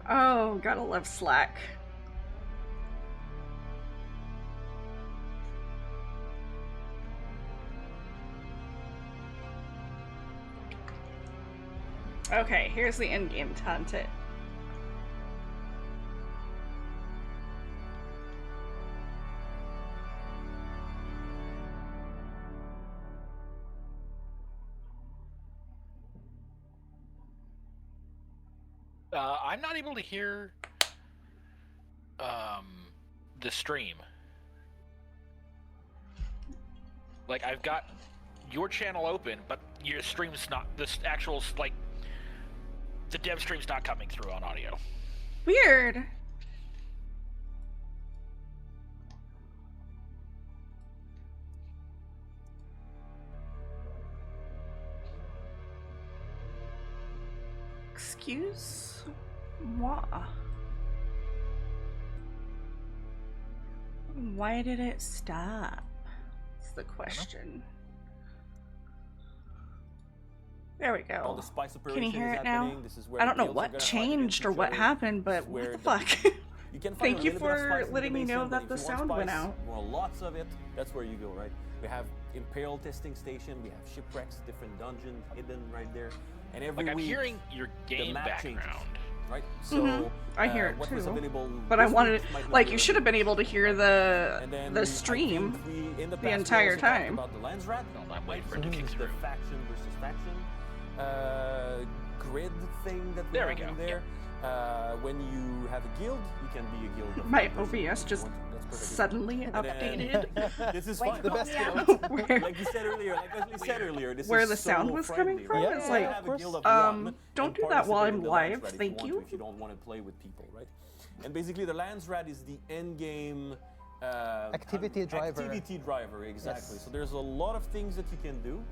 Oh, gotta love Slack. Okay, here's the in-game content. I'm not able to hear the stream. Like, I've got your channel open, but your stream's not, this actual, like, the dev stream's not coming through on audio. Weird. Excuse moi. Why did it stop? That's the question. There we go. All the spice Can you hear operation it is now? happening. This is where I the don't know guilds are what gonna fight changed against or each what other. happened, This but is what where the fuck? You can find Thank a you little bit of for spice in letting me basin, know but that if the you want sound went spice, out. you want lots of it, that's where you go, right? We have Imperial testing station, we have shipwrecks, different dungeons hidden right there. And every Like I'm week, hearing your the game map changes, background. right? So I hear it what too. was available But I this wanted, week might not like, be you should have been able to hear And then the I stream think we, in the the past, entire we also talked time. about the Landsrat. I'm waiting for it to This kick is through. the faction versus faction grid thing that There we have go. in there. When you have a guild, you can be a guild of My members if OBS you just want to. That's perfectly suddenly fine. And updated. then- This is Wait, fun. the best Like you said earlier, like Leslie said earlier, this Where is the sound solo was friendly, coming from right? is You like, have a guild of don't one do and that while participate I'm in the live, Landsrat if thank want you. to, if you don't want to play with people, right? And basically, the Landsrat is the end game Activity driver. Activity driver, exactly. Yes. So there's a lot of things that you can do,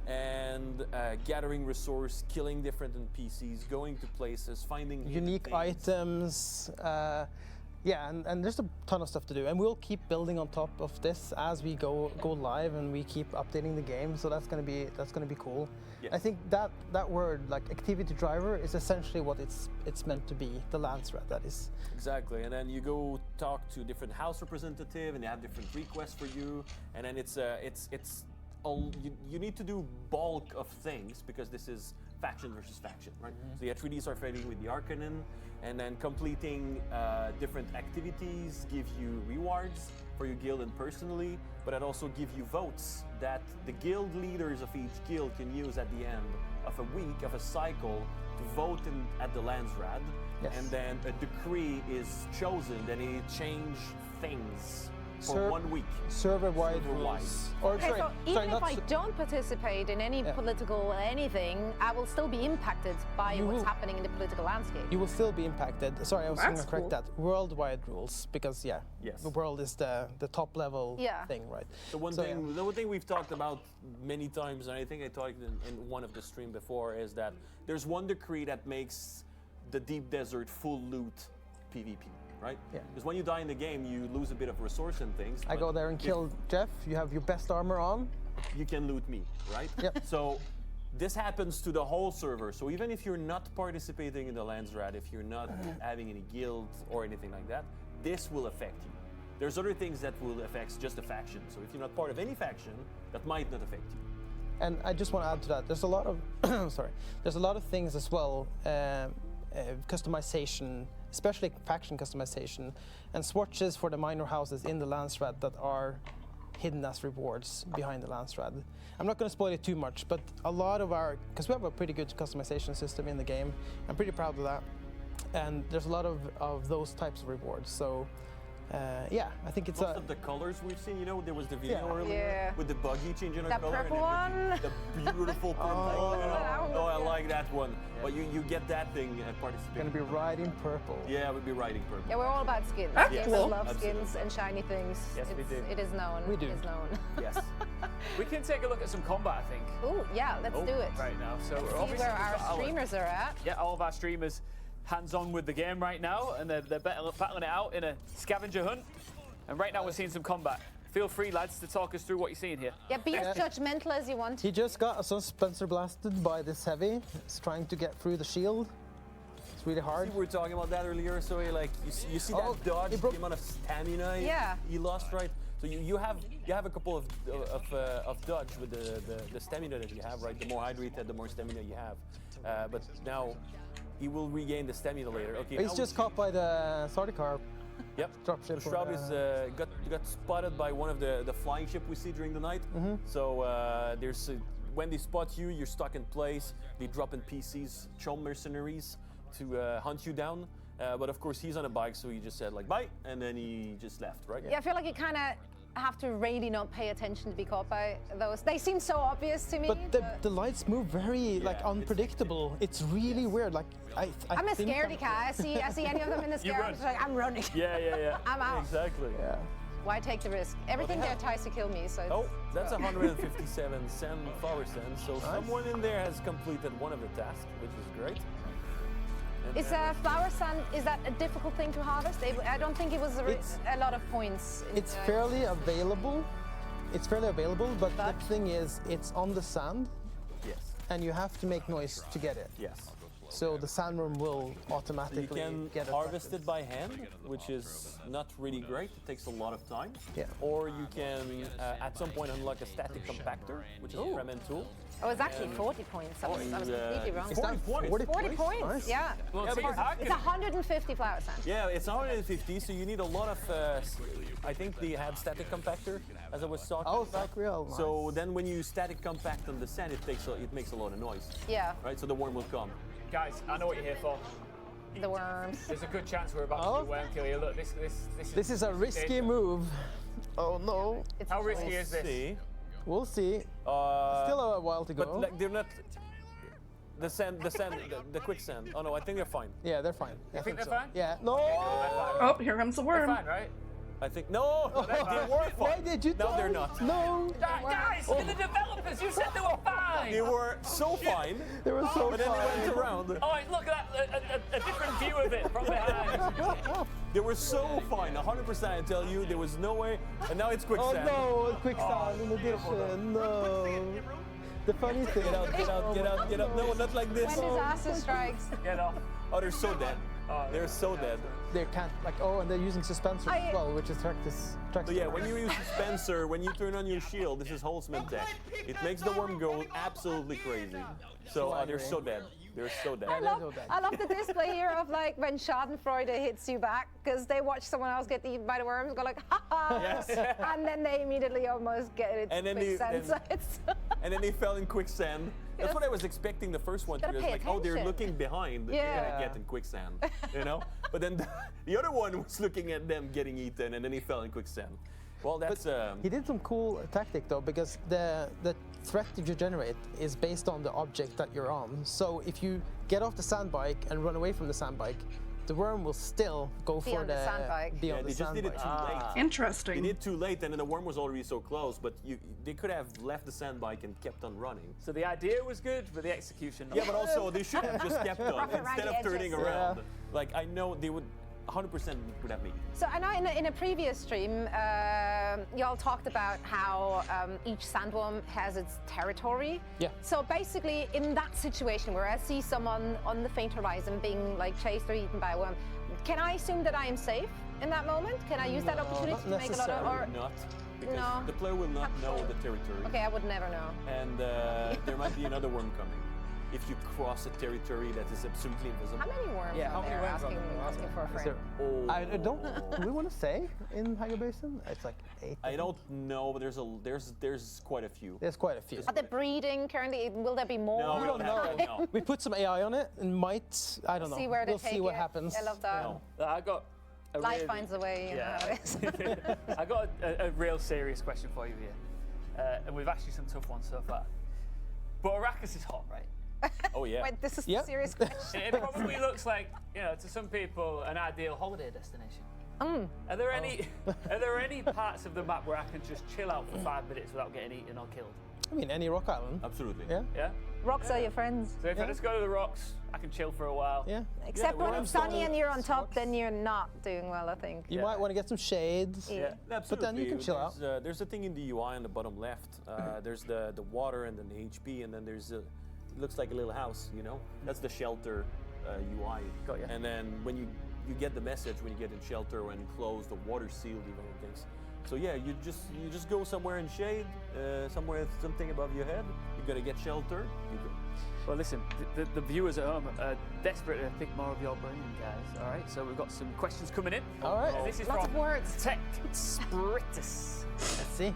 and gathering resource, killing different NPCs, going to places, finding hidden Unique things. items. Yeah, and there's a ton of stuff to do, and we'll keep building on top of this as we go live, and we keep updating the game. So that's gonna be cool. Yes. I think that word, like activity driver, is essentially what it's meant to be. The Landsrat, that is. Exactly, and then you go talk to different house representative, and they have different requests for you, and then you need to do bulk of things because this is faction versus faction, right? So the Atreides are fighting with the Arcanen, and then completing different activities give you rewards for your guild and personally, but it also give you votes that the guild leaders of each guild can use at the end of a week, of a cycle, to vote at the Landsrat. Yes. And then a decree is chosen, then it change things for 1 week. Server-wide Server-wide. rules. Or Okay, sorry, so even if not I don't participate in any political anything, I will still be impacted by You what's will. happening in the political landscape. You will still be impacted. Sorry, I was going That's to correct cool. that. Worldwide rules, because Yes. the world is the top level Yeah. thing, right? The one So, thing we've talked about many times, and I think I talked in one of the stream before, is that there's one decree that makes the deep desert full loot PvP, right? Yeah. Because when you die in the game, you lose a bit of resource and things. I but go there and if kill Jeff. You have your best armor on. You can loot me, right? Yep. So this happens to the whole server. So even if you're not participating in the Landsrat, if you're not having any guilds or anything like that, this will affect you. There's other things that will affect just a faction. So if you're not part of any faction, that might not affect you. And I just want to add to that. There's a lot of there's a lot of things as well. Customization, especially faction customization, and swatches for the minor houses in the Landsrat that are hidden as rewards behind the Landsrat. I'm not going to spoil it too much, but a lot of because we have a pretty good customization system in the game, I'm pretty proud of that. And there's a lot of those types of rewards. So yeah, I think it's Most of the colors we've seen, there was the video Yeah. earlier Yeah. with the buggy changing her That color. purple and one? the beautiful purple. Oh, I like that one. But you get that thing participating. Gonna be riding purple. Yeah, we'll be riding purple. Yeah, we're all about skins. That's Yes, cool. we love Absolutely. skins and shiny things. Yes, we do. It is known. We do. It's known. Yes. We can take a look at some combat, I think. Ooh, yeah, let's do it. Right now. So Let's see obviously where we've our got streamers are at. Yeah, all of our streamers hands-on with the game right now, and they're battling it out in a scavenger hunt. And right now we're seeing some combat. Feel free, lads, to talk us through what you're seeing here. Yeah, be as judgmental as you want. He just got some Spencer blasted by this heavy. He's trying to get through the shield. It's really hard. We were talking about that earlier, so you see that dodge, the amount of stamina he lost, right? So you have a couple of dodge with the stamina that you have, right? The more hydrated, the more stamina you have. But now he will regain the stamina later. Okay. He's just caught by the Sardaukar. Yep. Dropship. Straub is got spotted by one of the flying ship we see during the night. So there's when they spot you, you're stuck in place. They drop in PCs, Chom mercenaries to hunt you down. But of course he's on a bike, so he just said like bye, and then he just left, right? Yeah, I feel like you kind of have to really not pay attention to be caught by those. They seem so obvious to me. But the lights move very unpredictable. It's really weird. Like I'm a think scaredy cat. I see any of them in the scare. I'm running. Yeah. I'm out. Exactly. Yeah. Why take the risk? Everything there tries to kill me, so it's... Oh, that's 157 flower sands. So someone in there has completed one of the tasks, which is great. And Is flower sand, is that a difficult thing to harvest? I don't think it was a lot of points. It's fairly available. It's fairly available, but the thing is, it's on the sand. Yes. And you have to make noise to get it. Yes. so the sandworm will automatically So you can get harvest attracted. it by hand, which is not really great. It takes a lot of time. Yeah. Or you can, at some point, unlock a static compactor, which is a Remnel tool. Oh, it's actually 40 points. I was completely wrong. 40 points. 40 points, Nice. yeah. Well, it's, because I it's 150 flower sand. Yeah, it's 150, so you need a lot of. I think they had static compactor, as I was talking about. Stack real. So then, when you static compact on the sand, it makes a lot of noise. Yeah. Right. So the worm will come. Guys, I know what you're here for. The worms. There's a good chance we're about to do worm kill here. Look, This is a risky move. Oh no. How risky is this? We'll see. Still a while to go. But like, they're not. The quicksand. Oh no, I think they're fine. Yeah, they're fine. You think they're so. fine? Yeah. No. Oh, here comes the worm. They're fine, right? I think no. They were fine. Why did you No, tell they're me? not. No. Guys, you're the developers. You said they were fine. They were so fine. They were so But then fine. they went around. Oh, look at that. A different view of it from behind. They were so fine, 100%. I tell you, there was no way. And now it's Oh quicksand. no, quicksand in addition. No. The funny thing. Get out. No, not like this. When disaster strikes. Get off. Oh, they're so dead. They're so dead. They can't and they're using suspensor as well, which attracts. So yeah, when you use dispenser, when you turn on your shield, this is Holzman tech. It makes the worm go absolutely crazy. So they're so dead. They're so dead. I love the display here of like when Schadenfreude hits you back because they watch someone else get eaten by the worms, go like, ha ha, Yes. and then they immediately almost get it. And then and then they fell in quicksand. That's what I was expecting the first one to do. Gotta pay Like, oh, they're attention. looking behind. They're Yeah. gonna get in quicksand, you know. But then the other one was looking at them getting eaten, and then he fell in quicksand. Well, that's. He did some cool tactic though, because the threat that you generate is based on the object that you're on. So if you get off the sand bike and run away from the sand bike, the worm will still go Be for on the sand bike. Be on Yeah, the they just sand did it bike. too late. Interesting. They did too late, and then the worm was already so close. But they could have left the sand bike and kept on running. So the idea was good, but the execution. Yeah, but also they should have just kept on instead of turning edges. around. Like I know they would 100% would have me. So I know in a previous stream, y'all talked about how each sandworm has its territory. Yeah. So basically, in that situation where I see someone on the faint horizon being like chased or eaten by a worm, can I assume that I am safe in that moment? Can I use that opportunity to make a lot of? Or Not because No. the player will not know the territory. okay, I would never know. And there might be another worm coming. If you cross a territory that is absolutely invisible. How many worms Yeah, how are many there worms are asking for a Is friend? there, I don't. Do we want to say in Haga Basin? It's like 8. I don't know, but there's quite a few. There's quite a few. Are they breeding currently? Will there be more? No, We don't know. We put some AI on it and might. I don't know. See where they we'll take see what it. happens. I love that. I got. A Life really- finds a way. You know how it is. I got a real serious question for you here, and we've asked you some tough ones so far. But Arrakis is hot, right? Oh yeah. Wait, this is a serious question. It probably looks like, to some people, an ideal holiday destination. Are there any parts of the map where I can just chill out for 5 minutes without getting eaten or killed? I mean, any rock island. Absolutely. Yeah. Yeah. Rocks are your friends. So if I just go to the rocks, I can chill for a while. Yeah. Except when it's sunny and you're on top, then you're not doing well, I think. You might want to get some shades. Yeah. But then you can chill out. There's a thing in the UI on the bottom left. There's the water and then the HP, and then there's it looks like a little house. That's the shelter UI. Got ya. And then when you get the message when you get in shelter when closed, the water sealed, even and things. So yeah, you just go somewhere in shade, somewhere with something above your head. You're gonna get shelter. You go. Well, listen, the viewers at home are desperate to pick more of your brain, guys. All right, so we've got some questions coming in. All right. This is Lots from of words. Tech Spiritus. Let's see.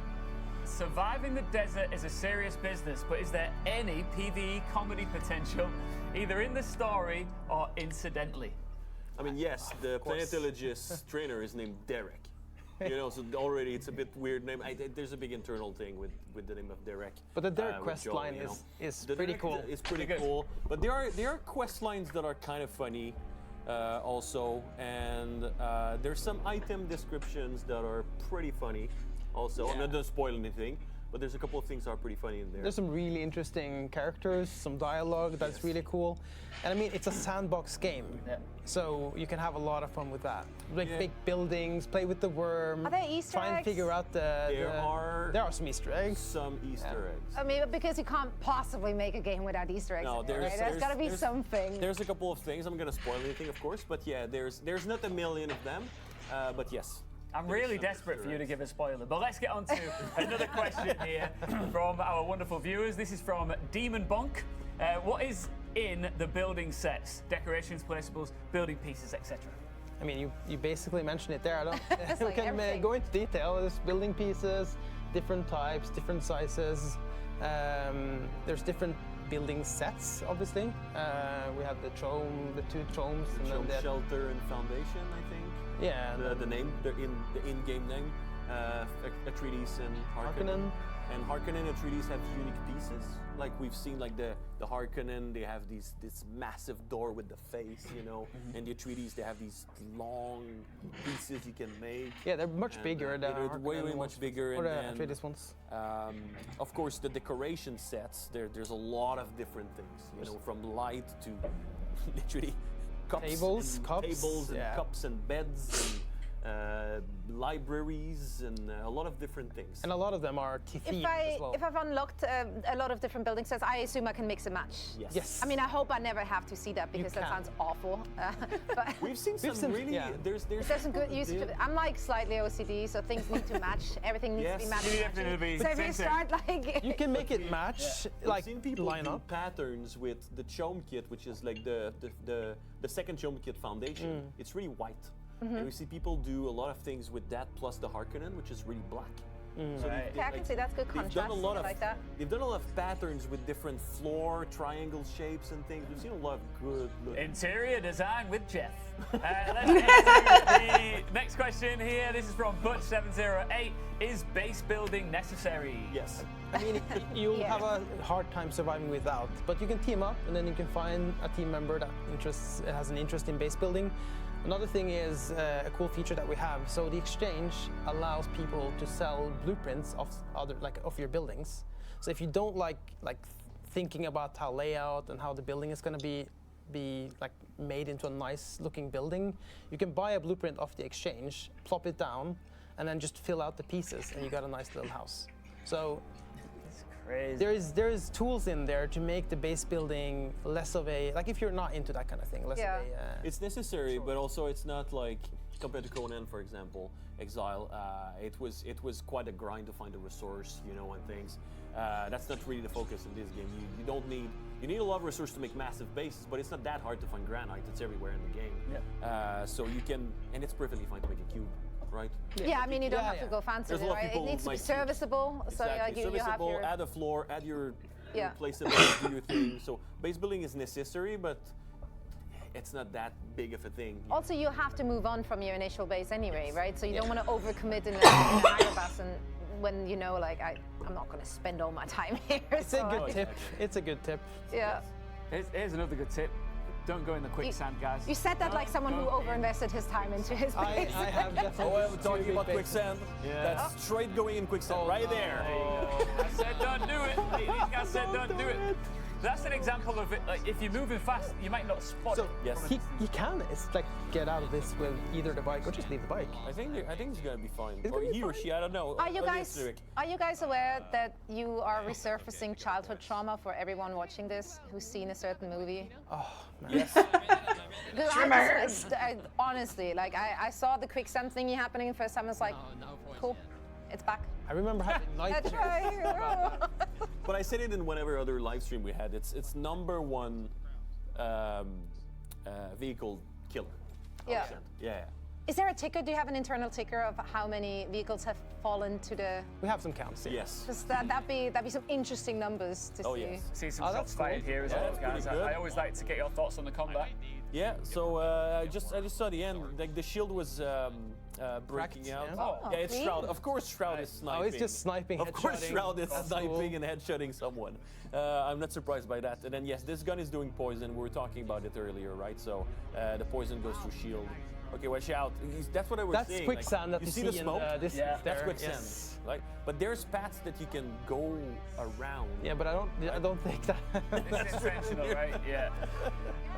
Surviving the desert is a serious business, but is there any PvE comedy potential, either in the story or incidentally? I mean, yes, the planetologist trainer is named Derek. So already it's a bit weird name. There's a big internal thing with the name of Derek. But the Derek with quest Joel, line is pretty cool. It's pretty cool. But there are quest lines that are kind of funny, also, and there's some item descriptions that are pretty funny. Also, I'm not gonna spoil anything, but there's a couple of things that are pretty funny in there. There's some really interesting characters, some dialogue that's really cool. And I mean, it's a sandbox game, so you can have a lot of fun with that. Like big buildings, play with the worm. Are there Easter try and eggs? figure out there are some Easter eggs. Some Easter eggs. I mean, because you can't possibly make a game without Easter eggs. No, in it, right? There's got to be something. There's a couple of things. I'm gonna spoil anything, of course, but yeah, there's not a million of them, but yes. I'm really desperate for you to give a spoiler, but let's get on to another question here from our wonderful viewers. This is from Demon Bonk. What is in the building sets? Decorations, placeables, building pieces, etc. I mean, you basically mentioned it there. I don't. It's we like can everything. go into detail. There's building pieces, different types, different sizes. There's different building sets, obviously. We have the two chomes, and Chome, then shelter, and foundation, I think. Yeah. The name, the in-game name, Atreides and Harkonnen. And Harkonnen and Atreides have unique pieces. Like we've seen, like the Harkonnen, they have this massive door with the face, you know. And the Atreides, they have these long pieces you can make. Yeah, they're much bigger than they're way Harkonnen much ones. bigger. Or the And Atreides ones. of course, the decoration sets. There's a lot of different things, you know, from light to literally cups Tables, and cups, tables and yeah. cups and beds and libraries and a lot of different things. And a lot of them are themed as well. If I've unlocked a lot of different building sets, I assume I can mix and match. Yes. I mean, I hope I never have to see that because that sounds awful. But We've seen some really. There's some good usage of it. I'm like slightly OCD, so things need to match. Everything needs to be matched. So if you start like, you can make it match, like We've seen people line do up. patterns with the Chome kit, which is like the second Chome kit foundation. It's really white. And we see people do a lot of things with that plus the Harkonnen, which is really black. So okay, I can see that's good contrast. They've done a lot of like that. They've done a lot of patterns with different floor, triangle shapes and things. We've seen a lot of good looking. Interior design with Jeff. Let's get to the next question here. This is from Butch708. Is base building necessary? Yes. I mean, you'll have a hard time surviving without, but you can team up, and then you can find a team member that has an interest in base building. Another thing is a cool feature that we have. So the exchange allows people to sell blueprints of of your buildings. So if you don't like thinking about how layout and how the building is going to be like made into a nice looking building, you can buy a blueprint off the exchange, plop it down, and then just fill out the pieces, and you got a nice little house. So there is tools in there to make the base building less of a, like if you're not into that kind of thing, less of a... It's necessary, but also it's not like, compared to Conan, for example, Exile, it was quite a grind to find a resource, you know, and things. That's not really the focus in this game. You need a lot of resources to make massive bases, but it's not that hard to find granite. It's everywhere in the game. So you can, and it's perfectly fine to make a cube. Right? Yeah, I mean, you don't have to go fancy, right? It needs to be serviceable. Exactly. So like you have your... add a floor, add your place of do your thing. So base building is necessary, but it's not that big of a thing. Also, you have to move on from your initial base anyway, right? So you don't want to overcommit in a higher base and when you know, like, I'm not going to spend all my time here. It's a good tip. It's a good tip. Yeah. Here's another good tip. Don't go in the quicksand, guys. You said that like someone who overinvested his time into his base. I have definitely. I'm talking about quicksand. That's straight going in quicksand, right there. I said don't do it. These guys said don't do it. That's an example of it. Like if you're moving fast, you might not spot it. Yes. You can. It's like get out of this with either the bike or just leave the bike. I think it's gonna be fine. Or he or she, I don't know. Are you guys aware that you are resurfacing childhood trauma for everyone watching this who's seen a certain movie? Oh man. Yes. Honestly, like I saw the quicksand thingy happening first time. I was like, cool, it's back. I remember having nightmares. But I said it in whatever other live stream we had. It's number one vehicle killer. Yeah. 100%. Yeah. Is there a ticker? Do you have an internal ticker of how many vehicles have fallen to the? We have some counts. Yeah. Yes. Just that'd be some interesting numbers to see. Yes. See some shots fired here as well, guys. I always like to get your thoughts on the combat. Yeah. So I just saw the end. Like the shield was breaking out. Yeah. Yeah, it's Shroud. Of course, Shroud is sniping. Oh, it's just sniping. Of course, Shroud is That's sniping cool. and headshotting someone. I'm not surprised by that. And then yes, this gun is doing poison. We were talking about it earlier, right? So the poison goes through shield. Okay, watch out. That's what I was That's saying. quicksand that you you see the see in smoke? this That's there, quicksand. yes. Right? But there's paths that you can go around. Yeah, but I don't think that. It's intentional, right? Yeah.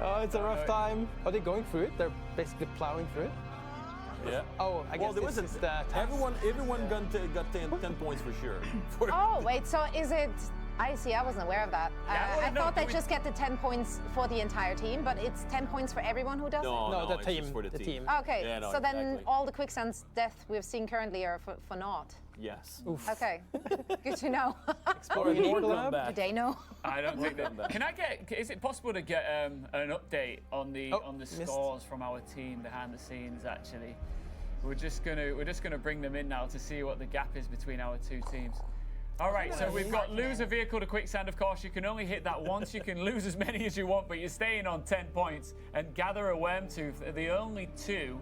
Oh, it's a rough time. Are they going through it? They're basically plowing through it. Yeah. Oh, I guess there was this is the task. everyone got 10 points for sure. Oh, wait, so is it... I see, I wasn't aware of that. I thought they just get the 10 points for the entire team, but it's 10 points for everyone who does it? No, the it's team. just for the team. Okay, Yeah, no, so then exactly. all the quicksand's death we've seen currently are for naught. Yes. Okay, good to know. Exploring more lab. Did they know? I don't think that. Can I get? Is it possible to get an update on the scores from our team behind the scenes? Actually, we're just gonna bring them in now to see what the gap is between our two teams. All right, so we've got lose a vehicle to quicksand. Of course, you can only hit that once. You can lose as many as you want, but you're staying on 10 points. And gather a worm tooth are the only two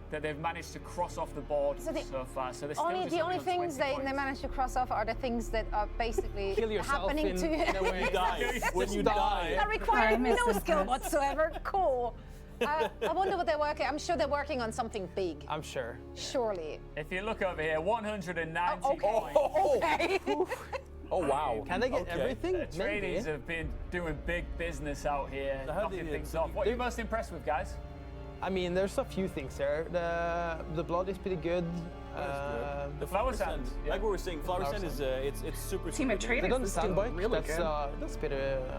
that they've managed to cross off the board so far. So they're still just The only on things 20 they points. managed to cross off are the things that are basically Kill yourself happening to in a way. You die. When you die. That requires no skill whatsoever. Cool. I wonder what they're working. I'm sure they're working on something big. I'm sure. Surely. If you look over here, 190 Okay. points. Okay. Oh wow. Can they get everything? The tradies have been doing big business out here, knocking things off. What are you most impressed with, guys? I mean, there's a few things there. The blood is pretty good. The flower sand, like we were saying, flower sand is it's super. Team of super good. They don't stand by. really That's good. that's pretty.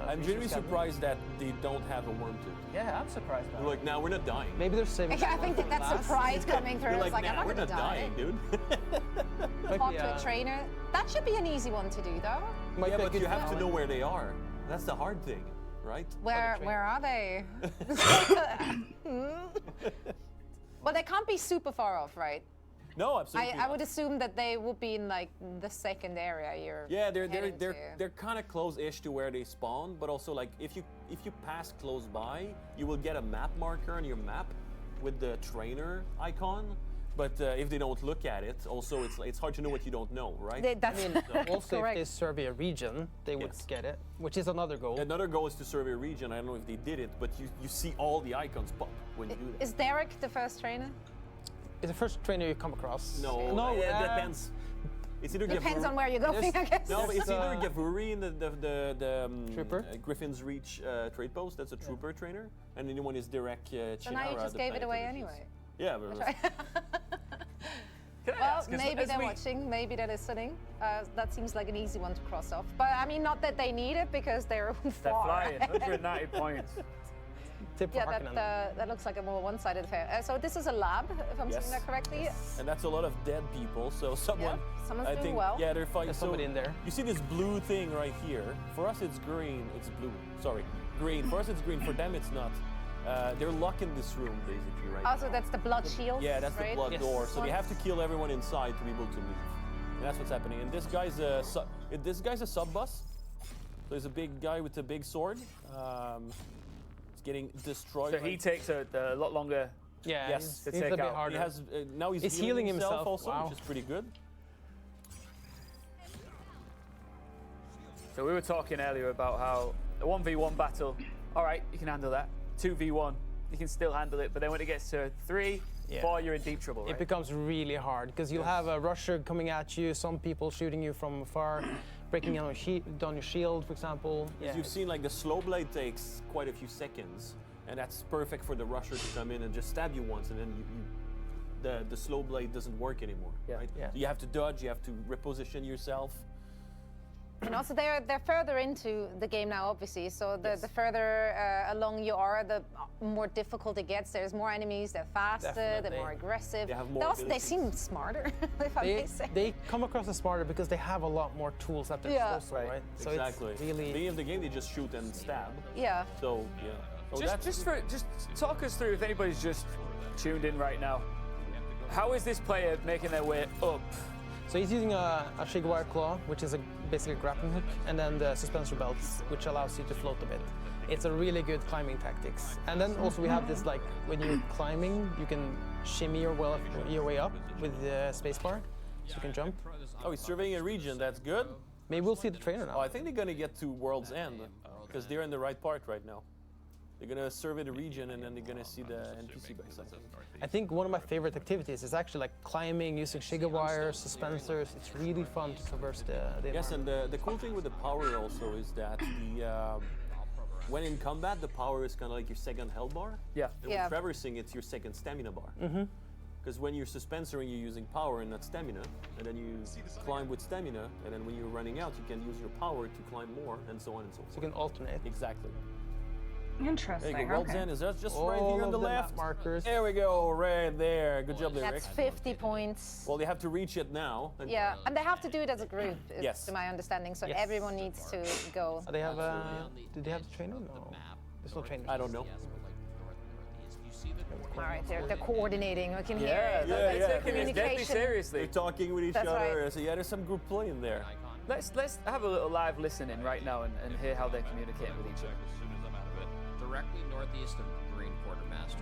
I'm genuinely surprised that they don't have a worm tooth. Yeah, I'm surprised by They're like, now we're not dying. Maybe they're saving. I think that that's surprise coming through. They're It's like, I'm nah, not we're going to not die. dying, dude. Talk to a trainer. That should be an easy one to do, though. Yeah, but you have to know where they are. That's the hard thing, right? Where are they? Well, they can't be super far off, right? No, absolutely. I would assume that they would be in like the second area you're. Yeah, they're heading to. kind of close-ish to where they spawn, but also like if you pass close by, you will get a map marker on your map with the trainer icon. But if they don't look at it, also it's hard to know what you don't know, right? That's Also, correct. if they survey a region, they would Yes. get it, which is another goal. Another goal is to survey a region. I don't know if they did it, but you see all the icons pop when you do that. Is Derek the first trainer? It's the first trainer you come across. No, it depends. It's either Depends Gavuri- on where you're going, I guess. No, but it's either Gavuri in the Trooper? Griffin's Reach trade post. That's a trooper trainer, and the new one is Derek Chiara. So now you just the gave it away planetary anyway. Yeah, but Can I Well, ask, 'cause maybe as they're we- watching, maybe they're listening. That seems like an easy one to cross off. But I mean, not that they need it because they're They're far. flying, 190 points. Tip for Yeah, Harkonnen. that looks like a more one-sided affair. So this is a lab, if I'm seeing that correctly. and that's a lot of dead people. So someone, someone's I doing think, well. yeah, they're fighting. There's somebody in there. You see this blue thing right here? For us, it's green. It's blue. Sorry, green. For us, it's green. For them, it's not. They're locked in this room basically right Also, now. that's the blood shield. Yeah, that's right? the blood door. So they have to kill everyone inside to be able to leave. And that's what's happening. And this guy's a sub boss. So he's a big guy with a big sword. He's getting destroyed. So he takes a lot longer. Yeah, Yes, to he's take a bit out. harder. he has now he's He's healing healing himself himself. also, Wow. which is pretty good. So we were talking earlier about how a 1v1 battle, all right, you can handle that. 2v1, you can still handle it, but then when it gets to 3, 4, you're in deep trouble, right? It becomes really hard because you'll have a rusher coming at you, some people shooting you from afar, breaking down your shield, for example. As you've seen, like the slow blade takes quite a few seconds, and that's perfect for the rusher to come in and just stab you once, and then the slow blade doesn't work anymore. Right? Yeah. So you have to dodge, you have to reposition yourself. And also, they're further into the game now, obviously. So the further along you are, the more difficult it gets. There's more enemies. They're faster. Definitely. They're more aggressive. They have more They seem smarter, if I may say. They come across as smarter because they have a lot more tools at their Yeah. disposal, right? So Exactly. it's really. Beginning of the game, they just shoot and stab. Yeah. So yeah. So Just talk us through, if anybody's just tuned in right now, how is this player making their way up? So he's using a Shigwire Claw, which is basically a grappling hook, and then the suspensor belts, which allows you to float a bit. It's a really good climbing tactics. And then also we have this, like, when you're climbing, you can shimmy your way up with the spacebar, so you can jump. Oh, he's surveying a region. That's good. Maybe we'll see the trainer now. Oh, I think they're gonna get to World's End because they're in the right part right now. They're gonna survey the region and then they're gonna see the NPC base. I think one of my favorite activities is actually like climbing, using Shiga wires, suspensors. It's really fun to traverse the Yes, environment. and the cool thing with the power also is that when in combat, the power is kind of like your second health bar. Yeah. And when traversing, it's your second stamina bar. Because when you're suspensoring, you're using power and not stamina, and then you climb with stamina, and then when you're running out, you can use your power to climb more, and so on and so forth. So you can alternate. Exactly. Interesting. There you go. Well, Zen, is that just right All here on the of the map left? markers. There we go, right there. Good job there, That's Rick. 50 points. Well, they have to reach it now. And Yeah, and they have to do it as a group, Yes. to my understanding. So Yes. everyone needs to go. They have do they have the trainer? No. There's no trainer. I don't know. All right, they're coordinating. We can hear it. Yeah, It's yeah. a communication. seriously. They're talking with each That's other. right. So yeah, there's some group play in there. Let's have a little live listening right now and hear how they're communicating with each other. As soon as I'm out of it. Directly northeast of Green Quartermaster.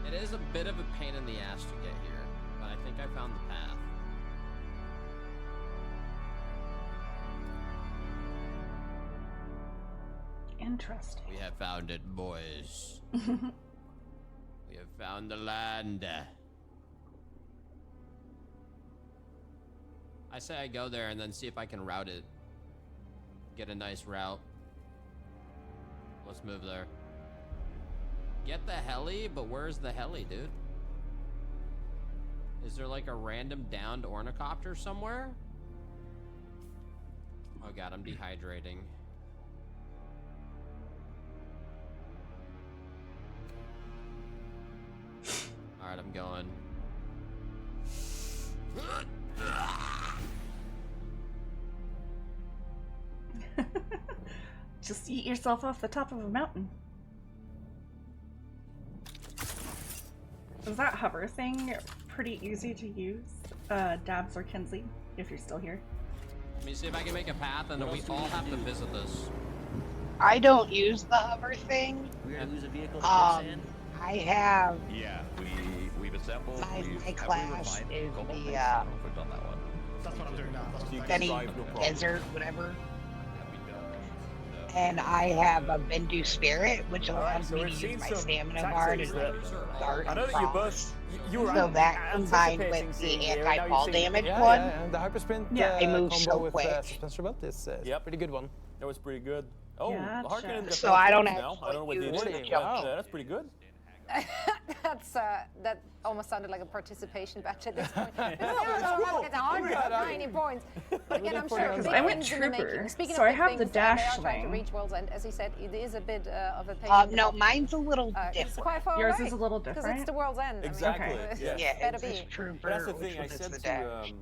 It is a bit of a pain in the ass to get here, but I think I found the path. Interesting. We have found it, boys. We have found the land. I say I go there and then see if I can route it. Get a nice route. Let's move there. Get the heli, but where's the heli, dude? Is there like a random downed ornithopter somewhere? Oh god, I'm dehydrating. Alright, I'm going. Just eat yourself off the top of a mountain. Is that hover thing pretty easy to use? Dabs or Kenzie, if you're still here. Let me see if I can make a path and then we all have to visit this. I don't use the hover thing. We're gonna lose a vehicle to I have Yeah, we've assembled. my class is the we've done that one. That's what I'm doing now. That's what Benny Desert, whatever. And I have a Bendu Spirit, which allows me to use my stamina bar to dart I know and that you cross. both you were So that combined with the anti-fall damage one, and the hyper sprint I move combo so with quick. suspension belt is pretty good one. That was pretty good. Oh, Gotcha. Harkonnen got So I don't points now. I don't know what they actually did. use but, jumping. that's pretty good. That almost sounded like a participation batch at this point. It's 190 points. But again, I'm sure big I went things in the trooper, making. Speaking so of I big have the things, they are dash trying to lane. reach World's End. As he said, it is a bit of a pain. No, mine's a little It's different. quite far Yours away. is a little Because different? it's the World's End. Exactly. I mean, Yeah. Yeah, better it's be. just trooper. But that's the thing. I which said is to the dash.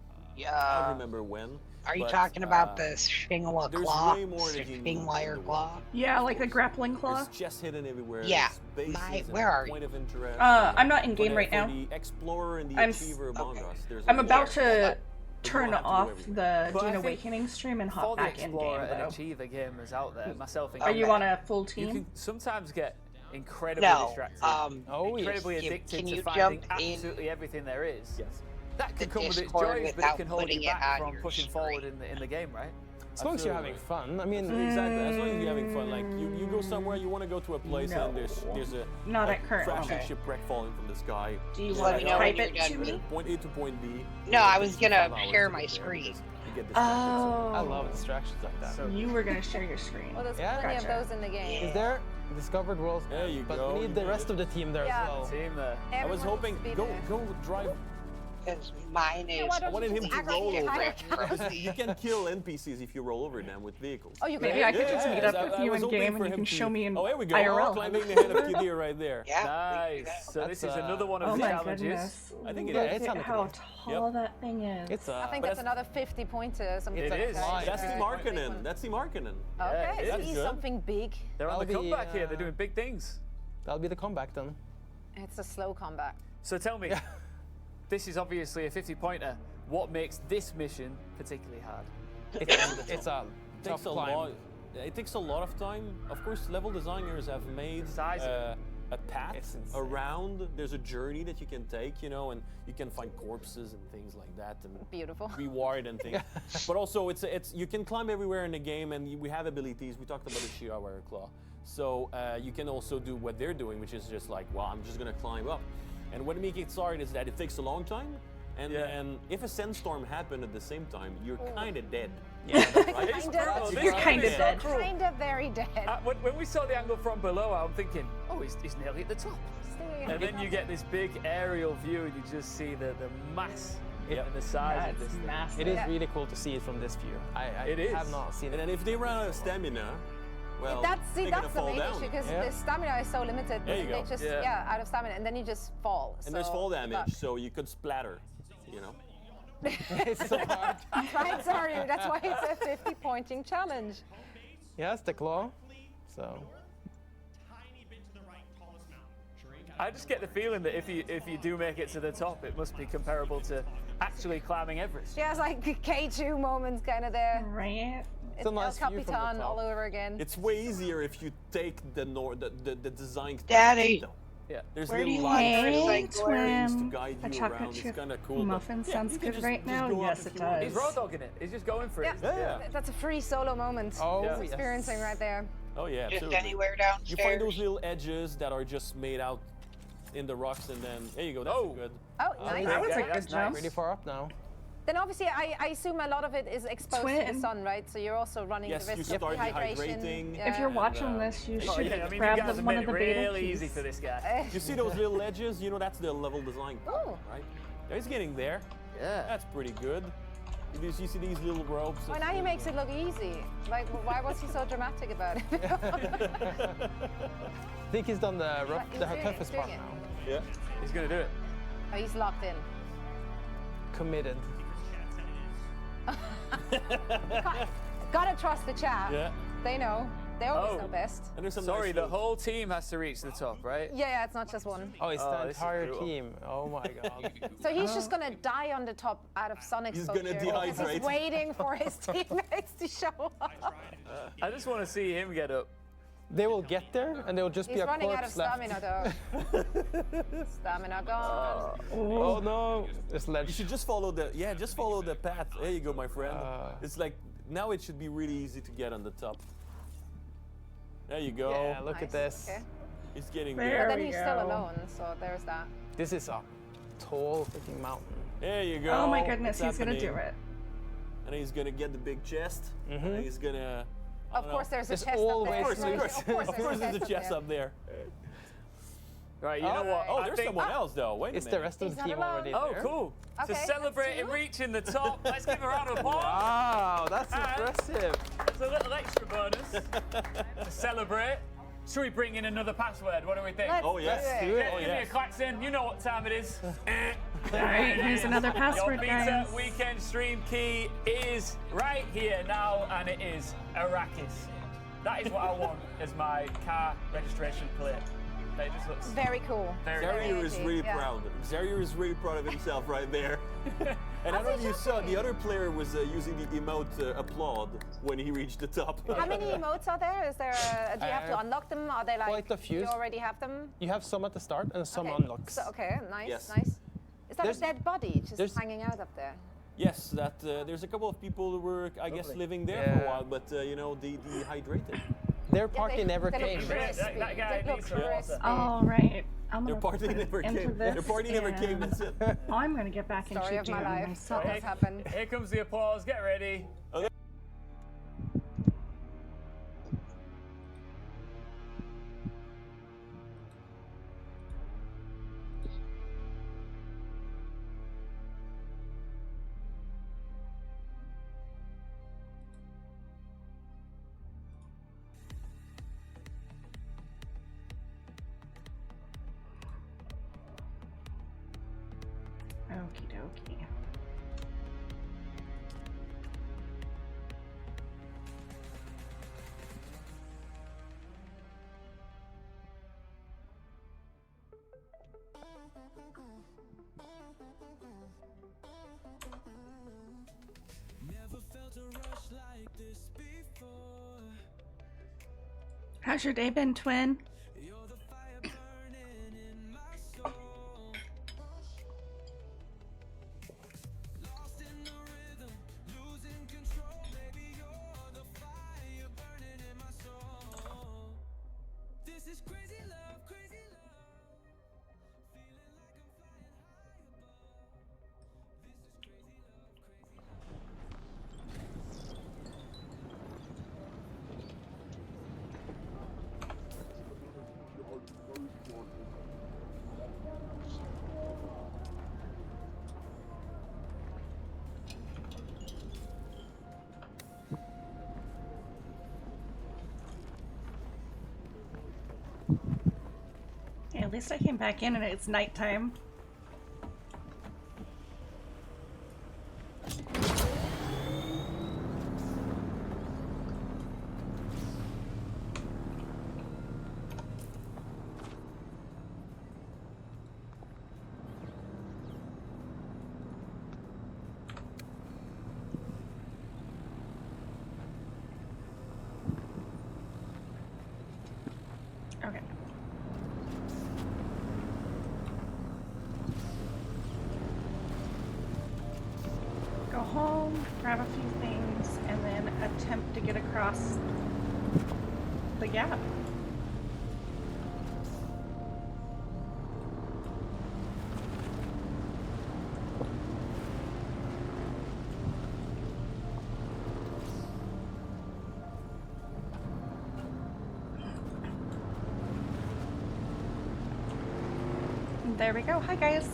I don't remember when. Are you but, talking about the Shingwa there's claw? way more that you need Shingwire claw? Yeah, like the grappling claw. It's just hidden everywhere. Yeah. There's bases and Where are point of interest. I'm not in game for right the- now. For the explorer and the I'm achiever among us. There's I'm like about one. to But you turn don't have to do off everything. the But I Dune think Awakening stream and For hop the back in game. Explorer and though. Achiever gamers out there, myself Are you included, on a full team? You can sometimes get incredibly No, distracted, incredibly yes. addicted Can to you finding jump in absolutely everything there is. Yes. That can the come with its Discord joys, but it without can hold putting you it back on from your pushing forward in the game, right? As long as you're having fun. I mean, Exactly. As long as you're having fun, like you go somewhere, you want to go to a place, and there's a Not like, at current crashing moment. shipwreck falling from the sky. Do you You're want like, me to oh, type you're it done. to me? Point A to point B. No, I was It takes gonna 5 hours share to my get there screen. because you get distracted. Oh. I love distractions like that. So you were gonna share your screen. Well, there's Yeah. plenty Gotcha. of those in the game. Is there discovered worlds? There you but go, we you need the did rest it. of the team there Yeah. as well. Team there. I was Everyone hoping needs to be go there. drive. Because mine is. why I don't wanted you him just to act like roll you're over. hired? You can kill NPCs if you roll over them with vehicles. Oh, you can. Maybe I could just Yeah, meet up I with was you in hoping game for and you him can to- show me in Oh, here we go. Oh, IRL. climbing the head of Kidir right there. Yeah. Nice. So this is another one of Oh the my challenges. goodness. I think it Look is. at how Yep. tall that thing is. It's I think But that's another 50 pointer. Something It like is. that. That's the Yeah. Markinen. That's the Markinen. Okay, it so is he's good. something big. They're on the That'll be, comeback here. They're doing big things. That'll be the comeback then. It's a slow comeback. So tell me, this is obviously a 50-pointer. What makes this mission particularly hard? It's a It takes tough a climb. lot. It takes a lot of time. Of course, level designers have made Size. a path around. There's a journey that you can take, you know, and you can find corpses and things like that, and beautiful reward and things. But also, it's you can climb everywhere in the game, and we have abilities. We talked about the Shirawara Claw, so you can also do what they're doing, which is just like, well, I'm just gonna climb up. And what makes it hard is that it takes a long time, and if a sandstorm happened at the same time, you're kind of dead. Yeah, right? You're kind of dead. Kind of very dead. When we saw the angle from below, I'm thinking, oh, he's nearly at the top. And then you get this big aerial view, and you just see the mass and the size of this thing. It is really cool to see it from this view. I have not seen it. And then if they run out of stamina, well, that's they're gonna the fall main down. issue, because the stamina is so limited. There you They go. just out of stamina, and then you just fall. And there's fall damage, so you could splatter, you know. It's so hard. Right, sorry, that's why it's a 50-pointing challenge. Yeah, it's the claw. So. I just get the feeling that if you do make it to the top, it must be comparable to actually climbing Everest. Yeah, it's like K2 moments kind of there. Right. It's El Capitan all over again. It's way easier if you take the design. Daddy. Yeah, there's Where do little you lights like to guide a you chocolate around. chip It's kind of cool. muffin sounds you can good just- right just now? go up Yes, if it you want. He's raw dogging it. He's just going for it. Yeah, that's a free solo moment. Oh, He's experiencing right there. Oh yeah, Just absolutely. anywhere downstairs. You find those little edges that are just made out in the rocks, and then there you go. That's good. Oh, nice. That was a good jump. Pretty far up now. Then obviously, I assume a lot of it is exposed to the sun, right? So you're also running Yes, the you risk of start dehydration. dehydrating. Yeah. If you're watching this, you should I mean, grab you guys have one made of it the beta really keys. easy for this guy. You see those little edges? You know that's the level design, right? He's getting there. Yeah. That's pretty good. You see these little ropes. Well, now he makes it look easy. Like, why was he so dramatic about it? I think he's done the toughest part doing it. now. Yeah. He's gonna do it. Oh, he's locked in. Committed. Gotta trust the chat. Yeah. They know. They always know best. And there's some Sorry, nice the little- whole team has to reach the top, right? Yeah, it's not just one. Oh, it's the this is entire brutal. team. Oh my god. So he's just gonna die on the top out of sun He's exposure. gonna because dehydrate. He's waiting for his teammates to show up. I just want to see him get up. They will get there, and there will just He's be a running out of corpse left. stamina, though. Stamina gone. Oh no! It's ledge. You should just follow the path. There you go, my friend. It's like now it should be really easy to get on the top. There you go. Yeah, look at this. Okay. He's getting There there. But then we he's go. still alone, so there's that. This is a tall freaking mountain. There you go. Oh my goodness, It's he's gonna do happening. it. And he's gonna get the big chest. And he's gonna. I Of don't course, know. there's a There's chest always up there. Of course, there's a chest up there. Right, you know what? Oh, I there's think- someone else though. Wait a It's minute. the rest of He's the not team alone. already Oh, there. cool. Okay, To celebrate him that's two. reaching the top, let's give a round of applause. Wow, that's And impressive. There's a little extra bonus to celebrate. Should we bring in another password? What do we think? Let's Oh yes. do it. Give me a klaxon. You know what time it is. All right, here's another password, Your beta guys. weekend stream key is right here now, and it is Arrakis. That is what I want as my car registration plate. It just looks Very cool. very Zarier is really Yeah. proud. Zarier is really proud of himself right there. And I don't know if you saw, the other player was using the emote applaud when he reached the top. How many emotes are there? Is there? Do you have to unlock them? Are they like? Quite a few. You already have them. You have some at the start and some Okay. unlocks. So, okay, nice, Yes. nice. Is that There's- a dead body just there's- hanging out up there? Yes, that there's a couple of people who were, I guess, living there for a Yeah. while, but you know, dehydrated. Their party never they look came. crispy. That guy They look needs some crispy. All right. I'm Their gonna party put never it into came. this Their party never came. and That's it. I'm gonna get back Story into of my Dune life. myself. What has happened? Here comes the applause. Get ready. Okie dokie. How's your day been, twin? At least I came back in and it's nighttime. Okay. Go home, grab a few things, and then attempt to get across the gap. There we go. Hi, guys.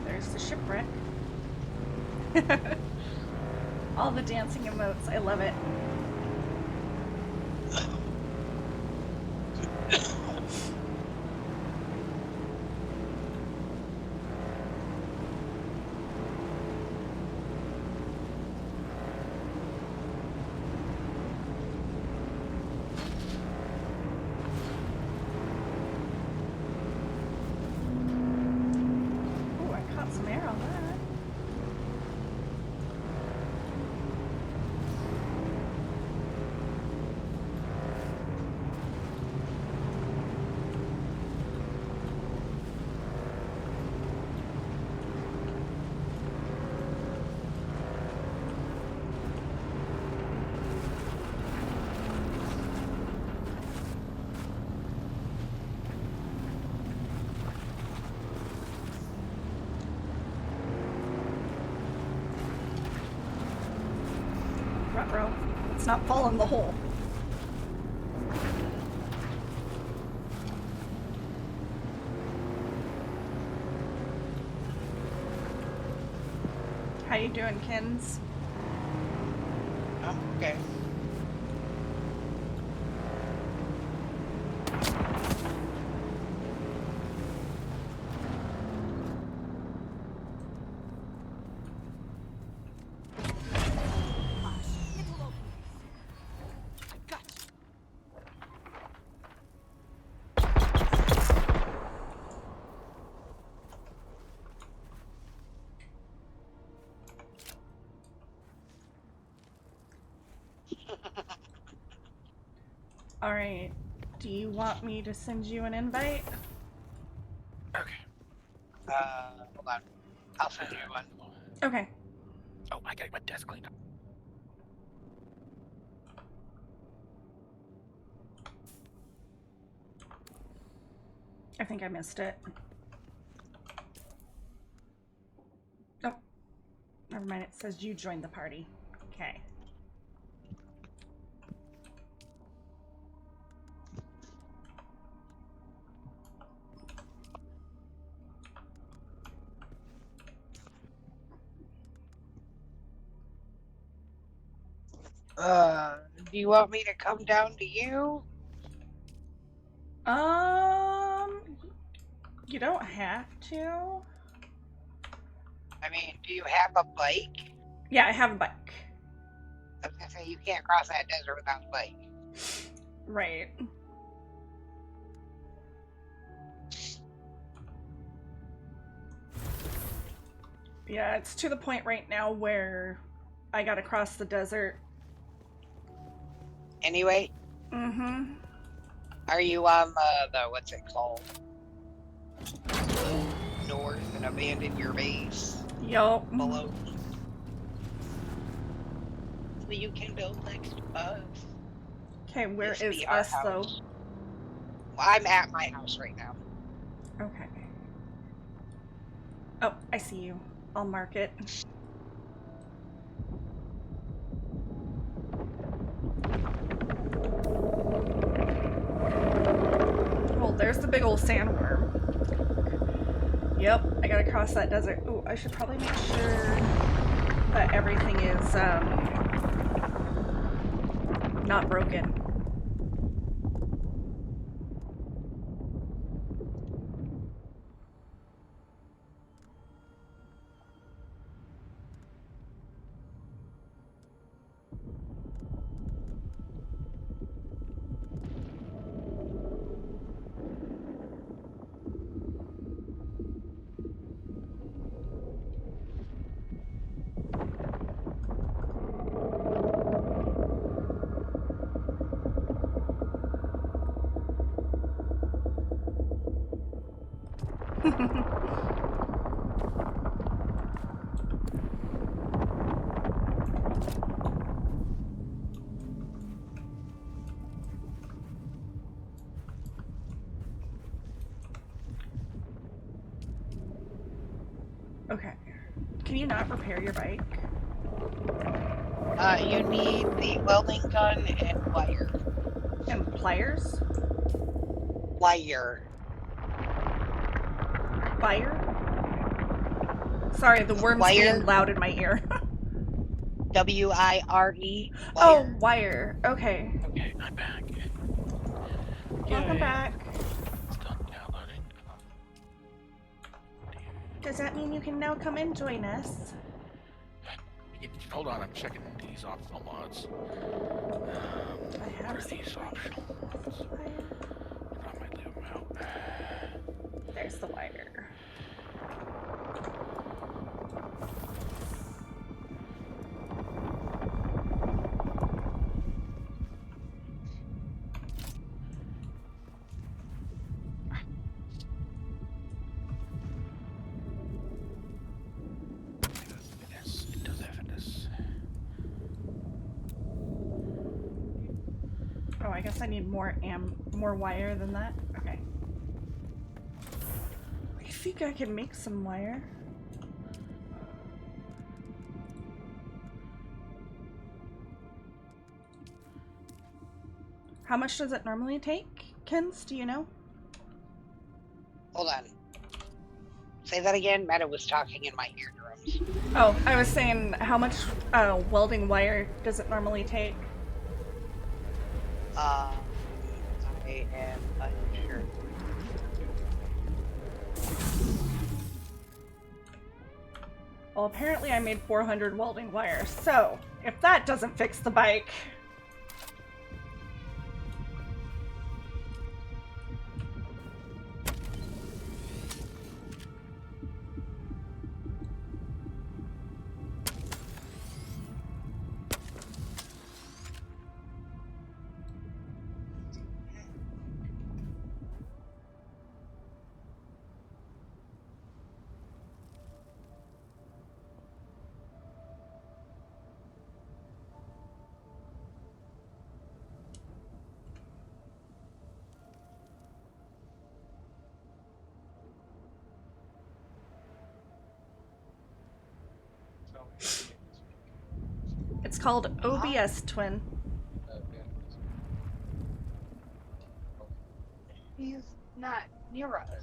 There's the shipwreck. All the dancing emotes. I love it. Ooh, I caught some air on that. Ruh-roh. Let's not fall in the hole. How you doing, Kins? I'm okay. Alright. Do you want me to send you an invite? Hold on. I'll send you one. Okay. Oh, I gotta get my desk cleaned up. I think I missed it. Oh. Never mind, it says you joined the party. Okay. Do you want me to come down to you? You don't have to. I mean, do you have a bike? Yeah, I have a bike. I was gonna say, you can't cross that desert without a bike. Right. Yeah, it's to the point right now where I gotta cross the desert. Anyway? Mm-hmm. Are you on the what's it called? North and abandon your base? Yup. Below. So you can build next to us. Okay, where This is be our us, house. though? Well, I'm at my house right now. Okay. Oh, I see you. I'll mark it. Oh, there's the big old sandworm. Yep, I gotta cross that desert. Ooh, I should probably make sure that everything is, not broken. Okay. Can you not repair your bike? You need the welding gun and wire. And pliers? Wire. Fire? Sorry, the worm's Wire. being loud in my ear. W-I-R-E. Oh, wire. Okay. Okay, I'm back. Welcome Yay. back. It's done downloading. Does that mean you can now come and join us? Hold on, I'm checking these optional mods. I have What are these optional mods? I might leave them out. There's the wire. Yes, it does have this. Oh, I guess I need more wire than that. Okay. I think I can make some wire. How much does it normally take, Kens? Do you know? Hold on. Say that again. Meta was talking in my eardrums. Oh, I was saying, how much welding wire does it normally take? I am unsure. Well, apparently I made 400 welding wire, so if that doesn't fix the bike... It's called OBS Twin. He's not near us.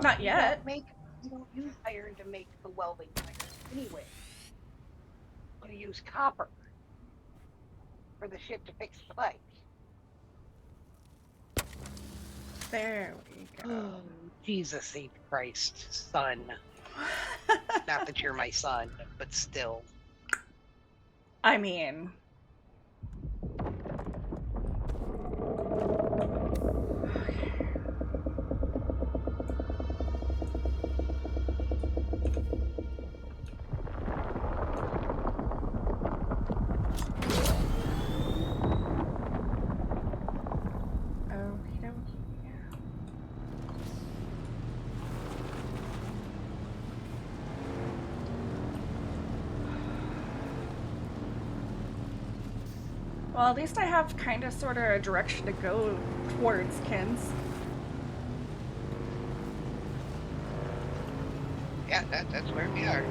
Not yet. You don't use iron to make the welding wire anyway. You use copper for the shit to fix the bike. There we go. Jesus save Christ, son. Not that you're my son, but still. I mean... Well, at least I have kind of sort of a direction to go towards, Kins. Yeah, that's where we are.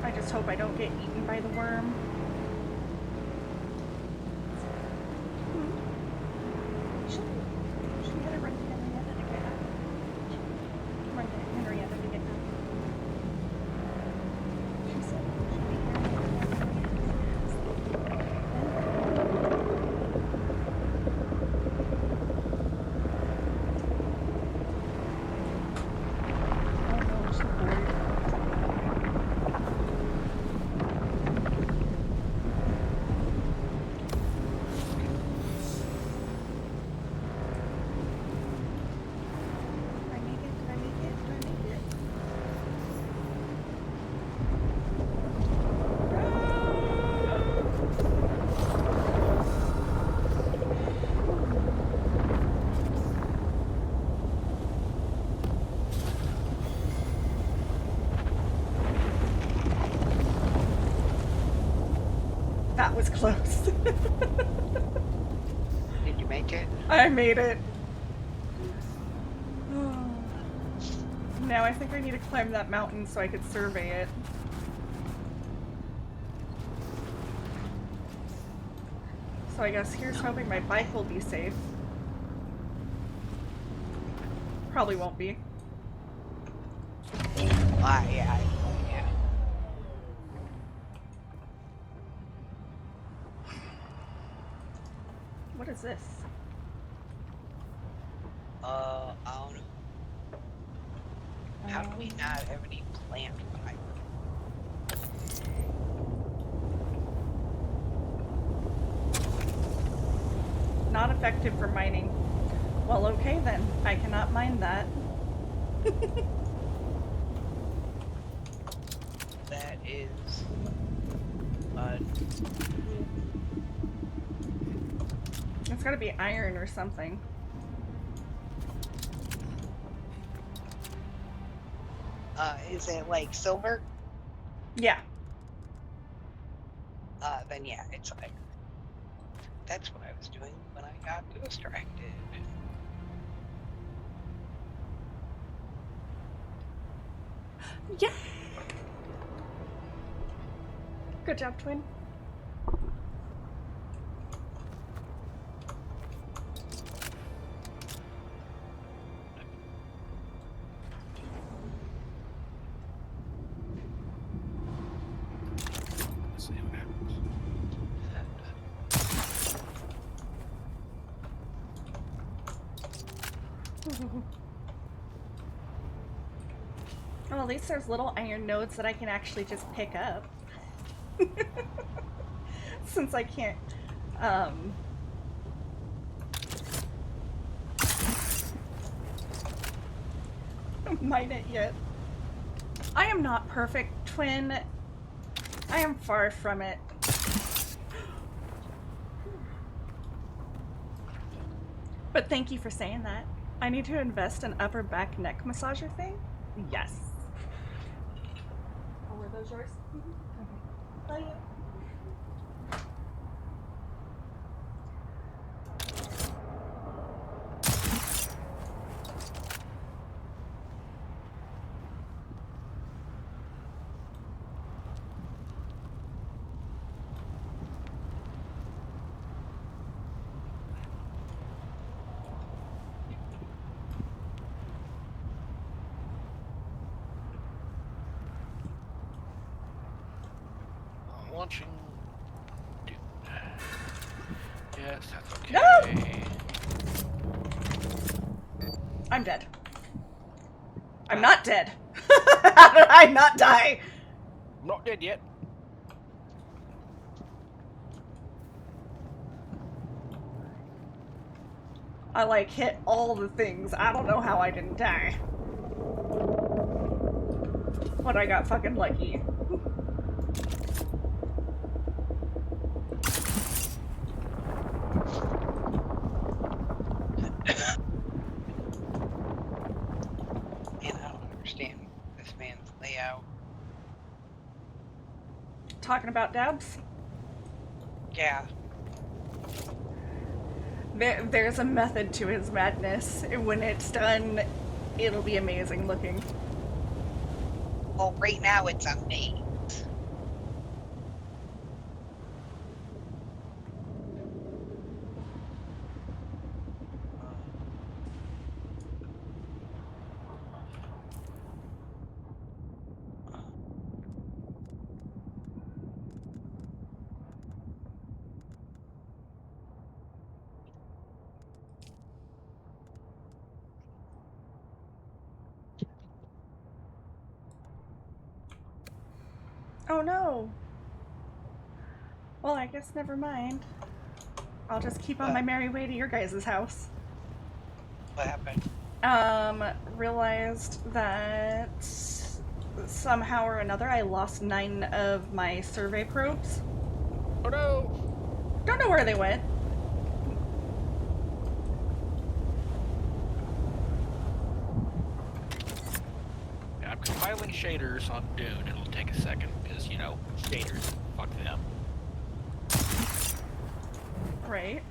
I just hope I don't get eaten by the worm. Should we get it right to Henrietta to get out? Right to Henrietta to get out. She said she'd be That was close. Did you make it? I made it. Now I think I need to climb that mountain so I could survey it. So I guess here's hoping my bike will be safe. Probably won't be. Yeah. What is this? I don't know. How do we not have any plant fiber? Not effective for mining. Well, okay then. I cannot mine that. That is... It's gotta be iron or something. Is it like silver? Yeah. Then yeah, it's iron. That's what I was doing when I got distracted. Yeah. Good job, twin. Let's see what happens. Well, at least there's little iron nodes that I can actually just pick up. Since I can't, mine it yet. I am not perfect, twin. I am far from it. But thank you for saying that. I need to invest in upper back neck massager thing? Yes. Oh, were those yours? Okay. Love you. Launching. Yes, that's okay. No! I'm dead. I'm not dead. How did I not die? Not dead yet. I like hit all the things. I don't know how I didn't die. But I got fucking lucky. And I don't understand talking about dabs? Yeah. There's a method to his madness. When it's done, it'll be amazing looking. Well, right now it's a maze. Oh no! Well, I guess never mind. I'll just keep on my merry way to your guys' house. What happened? Realized that somehow or another I lost 9 of my survey probes. Oh no! Don't know where they went. Yeah, I'm compiling shaders on Dune. It'll take a second because, you know, shaders. Fuck them. Right.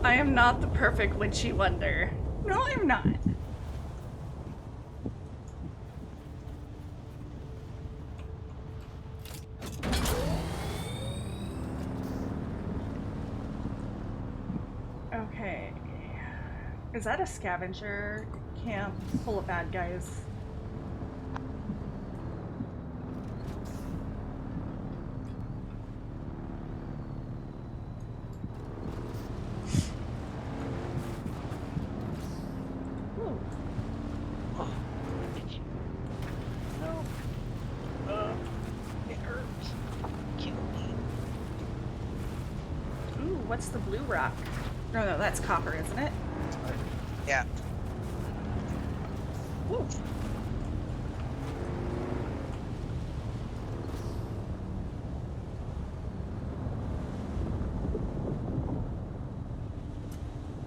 I am not the perfect witchy wonder. No, I'm not. Okay. Is that a scavenger camp full of bad guys? It hurts. Kill me. Ooh, what's the blue rock? No, that's copper, isn't it? Yeah. Ooh.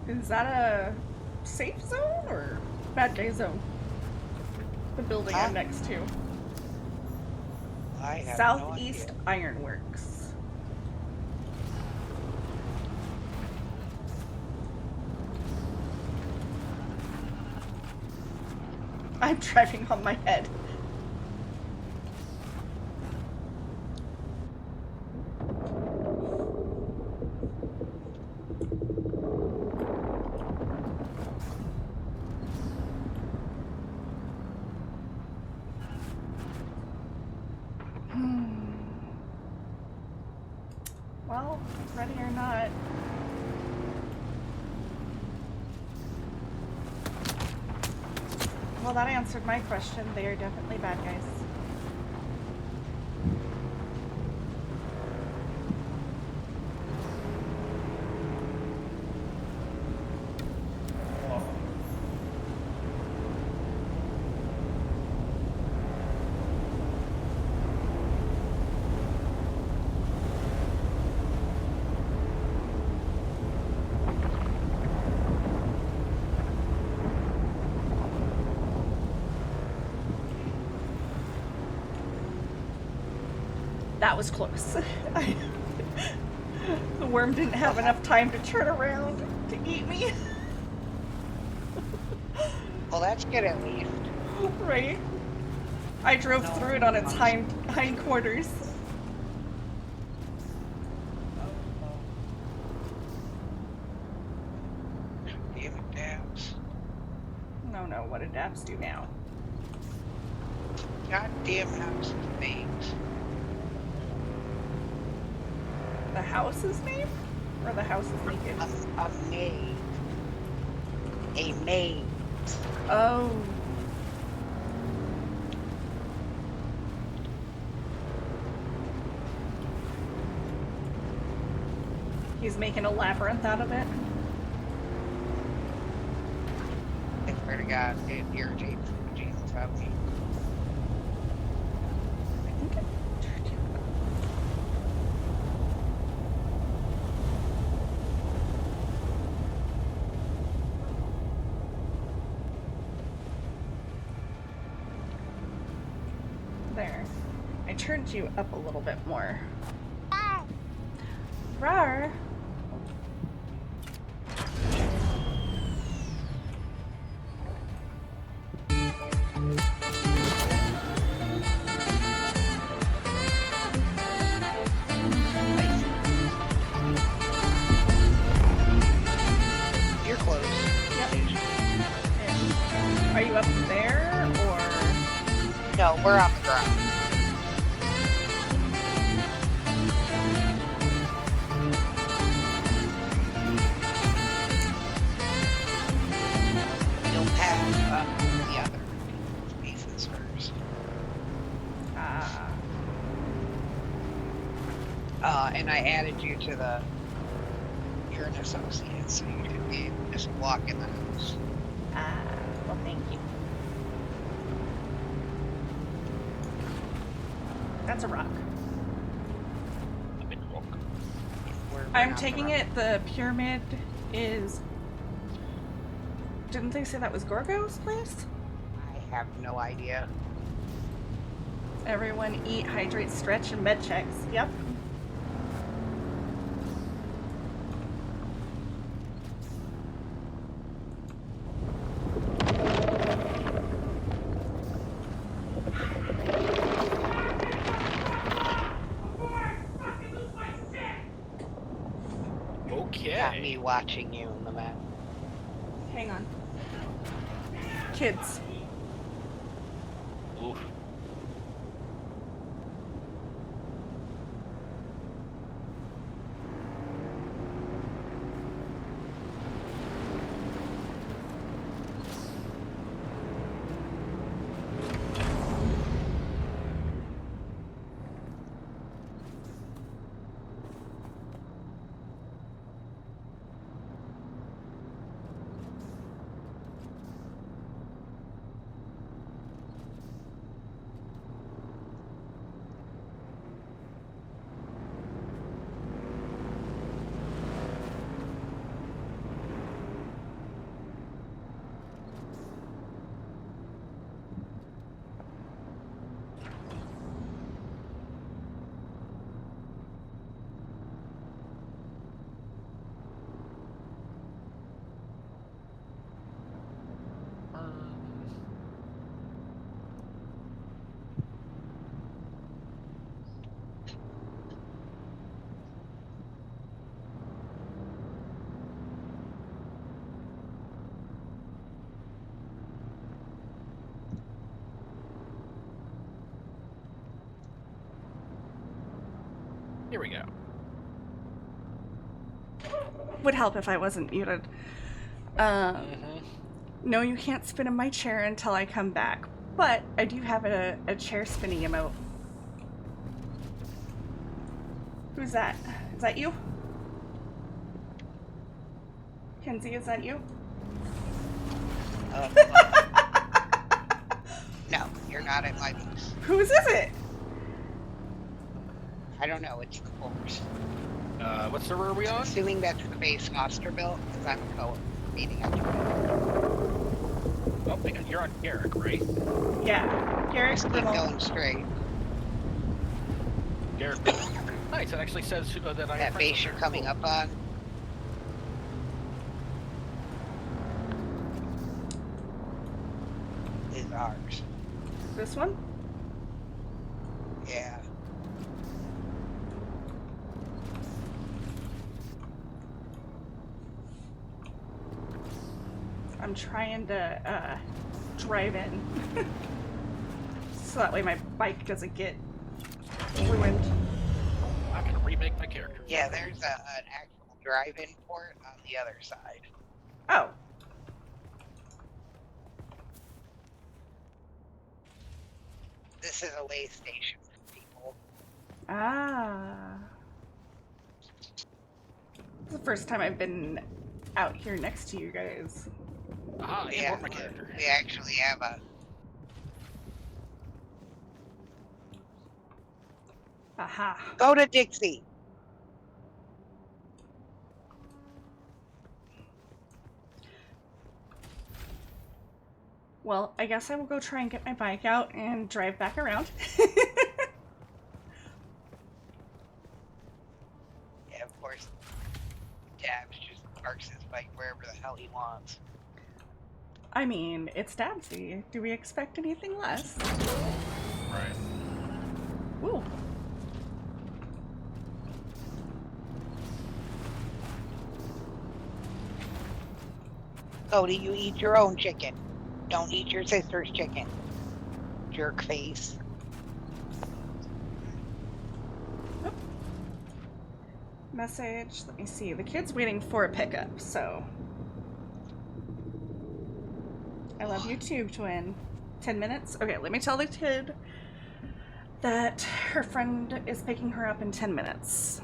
Is that a safe zone or bad guy zone? The building I'm next to. I have Southeast no Ironworks. I'm driving on my head. Well, ready or not. Well, that answered my question. They are definitely bad guys. That was close. The worm didn't have enough time to turn around to eat me. Well, that's good at least. Right? I drove through it on its hindquarters. Damn it, dabs. No, what did dabs do now? Goddamn house is names. The house's name? Or the house is naked? A maid. A maid. Oh. He's making a labyrinth out of it. I swear to God, it irritates the Jesus out of me. I think There. I turned you up a little bit more. Rar. You're close. Yep. Are you up there or? No, we're on the ground. You'll have the other spaces first. And I added you to the. You're an associate, so you can be just walk in the house. Well, thank you. That's a rock. A big rock. I'm taking it the pyramid is... Didn't they say that was Gorgo's place? I have no idea. Everyone eat, hydrate, stretch, and med checks. Yep. Got me watching you in the map. Hang on. Kids. Oof. Here we go. Would help if I wasn't muted. No, you can't spin in my chair until I come back, but I do have a chair spinning emote. Who's that? Is that you? Kenzie, is that you? No, you're not at my base. Whose is it? I don't know. It's the force. What server are we on? Assuming that's the base Foster built, because I'm a co meeting after Oh, you're on Garrick, right? Yeah, Garrick's keep going straight. Garrick. Nice. It actually says that I. That base you're coming up on. Is ours. This one? Yeah. I'm trying to drive in. So that way my bike doesn't get ruined. I'm gonna remake my character. Yeah, there's an actual drive-in port on the other side. Oh. This is a way station for people. Ah. It's the first time I've been out here next to you guys. Ah, Yeah, my character. we actually have a... Aha. Go to Dixie! Well, I guess I will go try and get my bike out and drive back around. Yeah, of course. Dabs just parks his bike wherever the hell he wants. I mean, it's Dabsy. Do we expect anything less? Right. Ooh. Cody, you eat your own chicken. Don't eat your sister's chicken. Jerk face. Message. Let me see. The kid's waiting for a pickup, so. I love you too, twin. 10 minutes? Okay, let me tell the kid that her friend is picking her up in 10 minutes.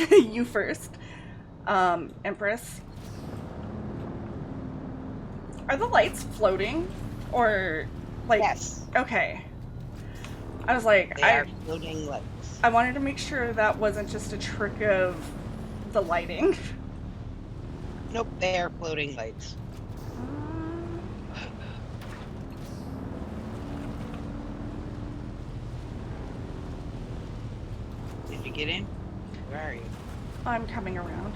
You first. Empress. Are the lights floating? Or, like... Yes. Okay. I was like... They are floating lights. I wanted to make sure that wasn't just a trick of the lighting. Nope, they are floating lights. Did you get in? Where are you? I'm coming around.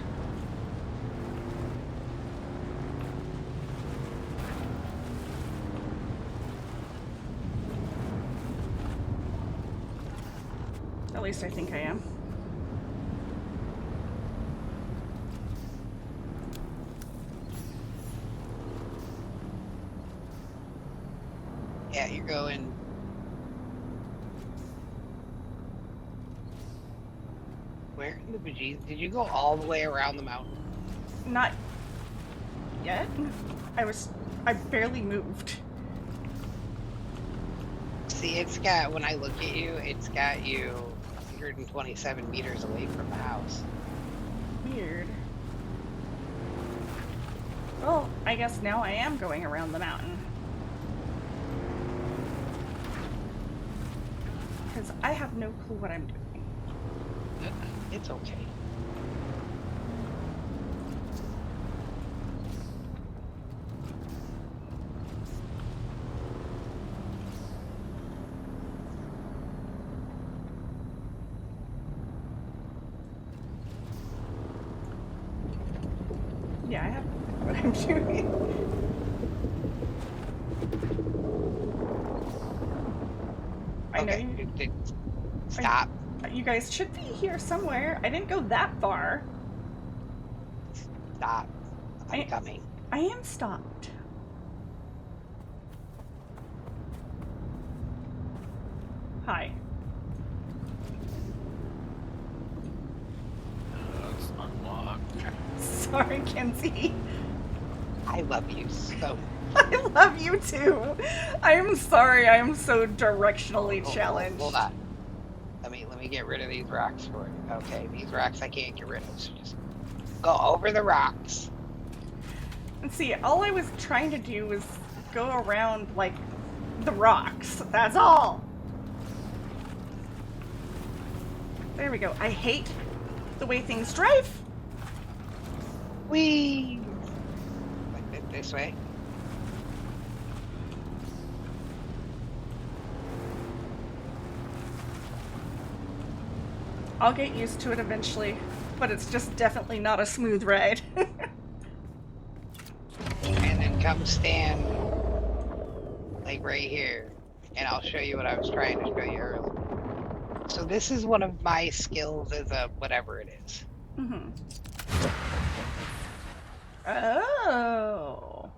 At least I think I am. Yeah, you're going. Where in the bejesus? Did you go all the way around the mountain? Not yet. I barely moved. See, it's got, when I look at you, it's got you 127 meters away from the house. Weird. Well, I guess now I am going around the mountain. Because I have no clue what I'm doing. It's okay. Yeah, I have what I'm doing. I know you. Stop. You guys should be here somewhere. I didn't go that far. Stop. I'm coming. I am stopped. Hi. It's unlocked. Sorry, Kenzie. I love you so. I love you too. I am sorry. I am so directionally challenged. Hold on. Let me get rid of these rocks for you. Okay, these rocks I can't get rid of. So just go over the rocks. And see, all I was trying to do was go around like the rocks. That's all. There we go. I hate the way things drive. Whee! This way. I'll get used to it eventually, but it's just definitely not a smooth ride. And then come stand like right here, and I'll show you what I was trying to show you earlier. So this is one of my skills as a whatever it is. Mm-hmm. Oh.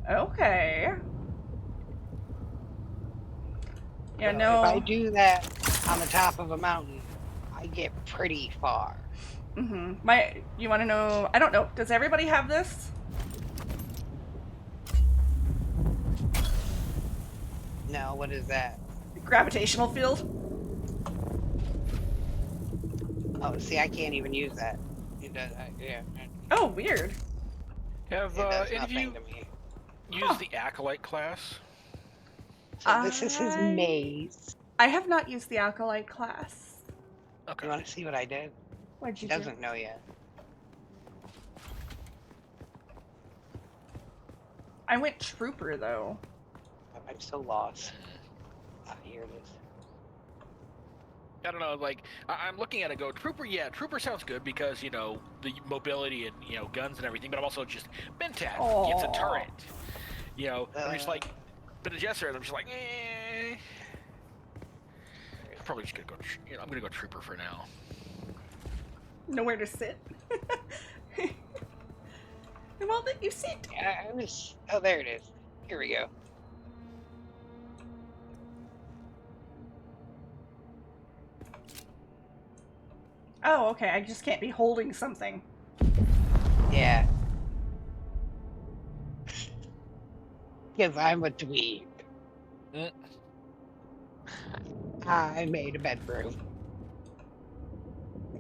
Okay. Yeah, no. If I do that on the top of a mountain, I get pretty far. Mm-hmm. You want to know? I don't know. Does everybody have this? No, what is that? Gravitational field. Oh, see, I can't even use that. It does, yeah. Oh, weird. Have It does any of nothing you to me. used the Acolyte class? So this is his maze. I have not used the Acolyte class. Okay. You want to see what I did? What'd He you do? doesn't know yet. I went Trooper, though. I'm so lost. Ah, here it is. I don't know, like, I'm looking at it go, Trooper, yeah, Trooper sounds good because, you know, the mobility and, you know, guns and everything, but I'm also just, Mentat gets a turret. You know, I'm just like, Bene Gesserit, I'm just like, eh. I'm probably just gonna go, you know, I'm gonna go Trooper for now. Nowhere to sit. Well, then you sit. Yeah, I was. Oh, there it is. Here we go. Oh, okay. I just can't be holding something. Yeah. Because I'm a dweeb. I made a bedroom.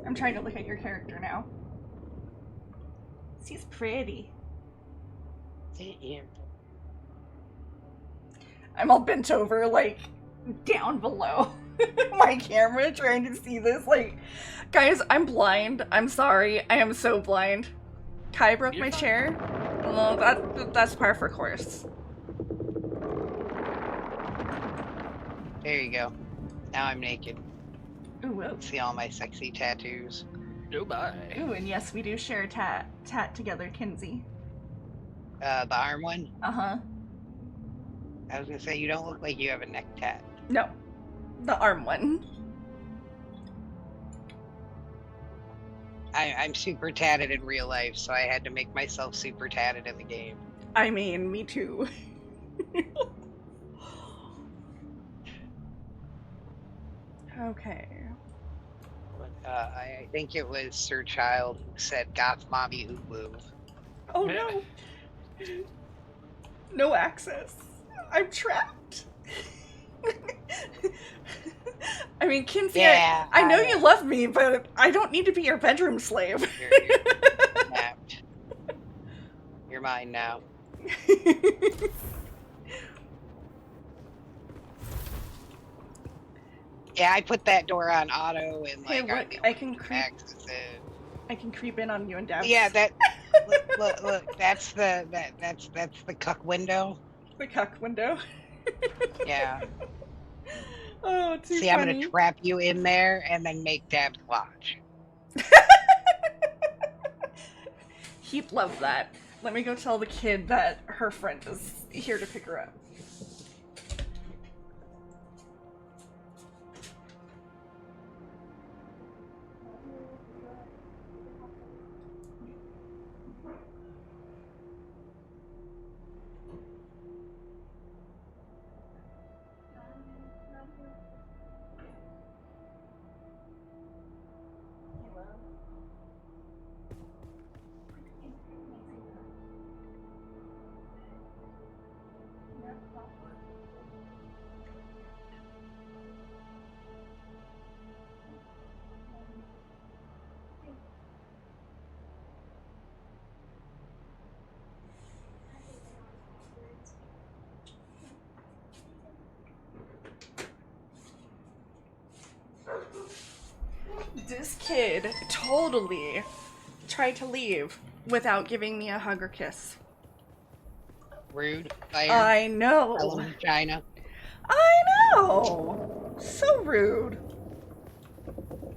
I'm trying to look at your character now. She's pretty. Yeah. I'm all bent over, like, down below my camera trying to see this. Like, guys, I'm blind. I'm sorry. I am so blind. Kai broke my chair. Well, that's par for course. There you go. Now I'm naked. Ooh, whoa. See all my sexy tattoos. Oh my. Ooh, and yes, we do share a tat together, Kinsey. The arm one? Uh-huh. I was gonna say, you don't look like you have a neck tat. No. The arm one. I'm super tatted in real life, so I had to make myself super tatted in the game. I mean, me too. Okay. I think it was Sir Child who said goth mommy woo. Oh no! No access. I'm trapped. I mean, Kinsey, Yeah, I know you love me, but I don't need to be your bedroom slave. You're snapped. You're mine now. Yeah, I put that door on auto and Hey, like look, I can creep. I can creep in on you and Dad. Yeah, that. Look. That's the cuck window. The cuck window. Yeah. Oh, too See, funny. I'm gonna trap you in there and then make Dabs watch. He'd love that. Let me go tell the kid that her friend is here to pick her up. This kid totally tried to leave without giving me a hug or kiss. Rude. I know. I love vagina. I know. So rude.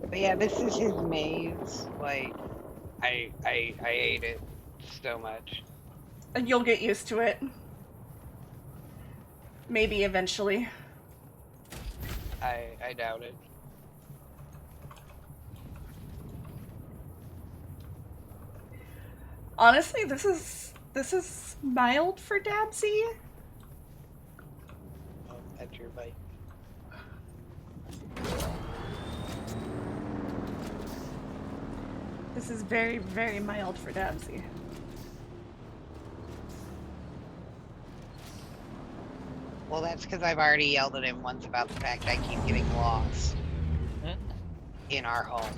But yeah, this is his maze. Like, I hate it so much. And you'll get used to it. Maybe eventually. I doubt it. Honestly, this is mild for Dabsy. Oh, that's your bike. This is very, very mild for Dabsy. Well, that's because I've already yelled at him once about the fact I keep getting lost in our home.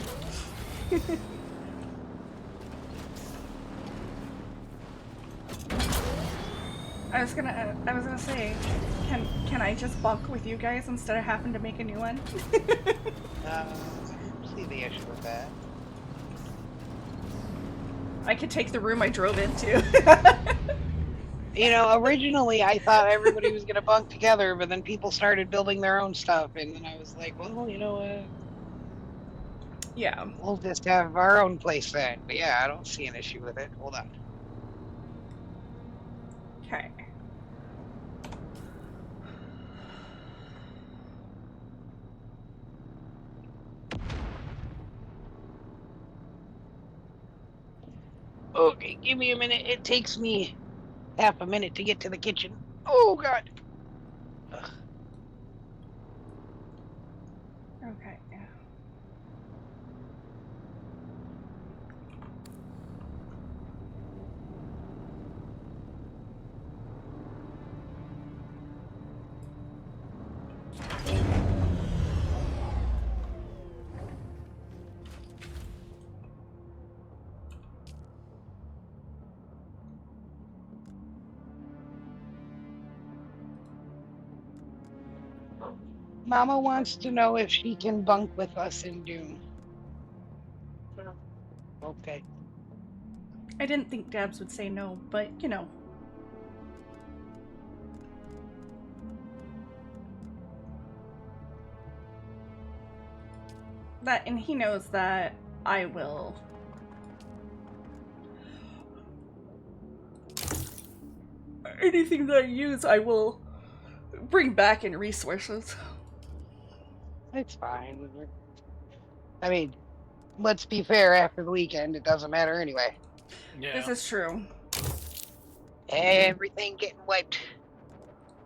I was gonna say, can I just bunk with you guys instead of having to make a new one? See the issue with that. I could take the room I drove into. You know, originally I thought everybody was gonna bunk together, but then people started building their own stuff, and then I was like, well, you know what? Yeah. We'll just have our own place then. But yeah, I don't see an issue with it. Hold on. Okay. Okay, give me a minute. It takes me half a minute to get to the kitchen. Oh, God. Ugh. Okay. Mama wants to know if she can bunk with us in Dune. Okay. I didn't think Dabs would say no, but you know. And he knows that I will. Anything that I use, I will bring back in resources. It's fine. I mean, let's be fair, after the weekend, it doesn't matter anyway. Yeah. This is true. Everything getting wiped.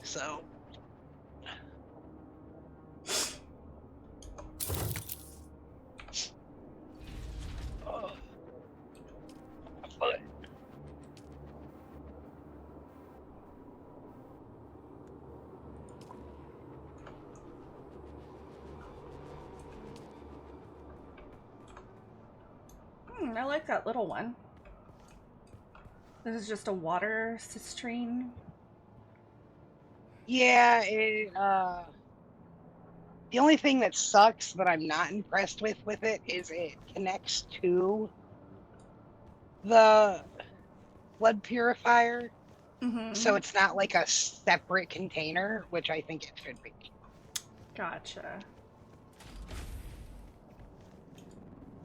So. Oh. But. I like that little one. This is just a water cisterine. Yeah, the only thing that sucks that I'm not impressed with it is it connects to the blood purifier. So it's not like a separate container, which I think it should be. Gotcha.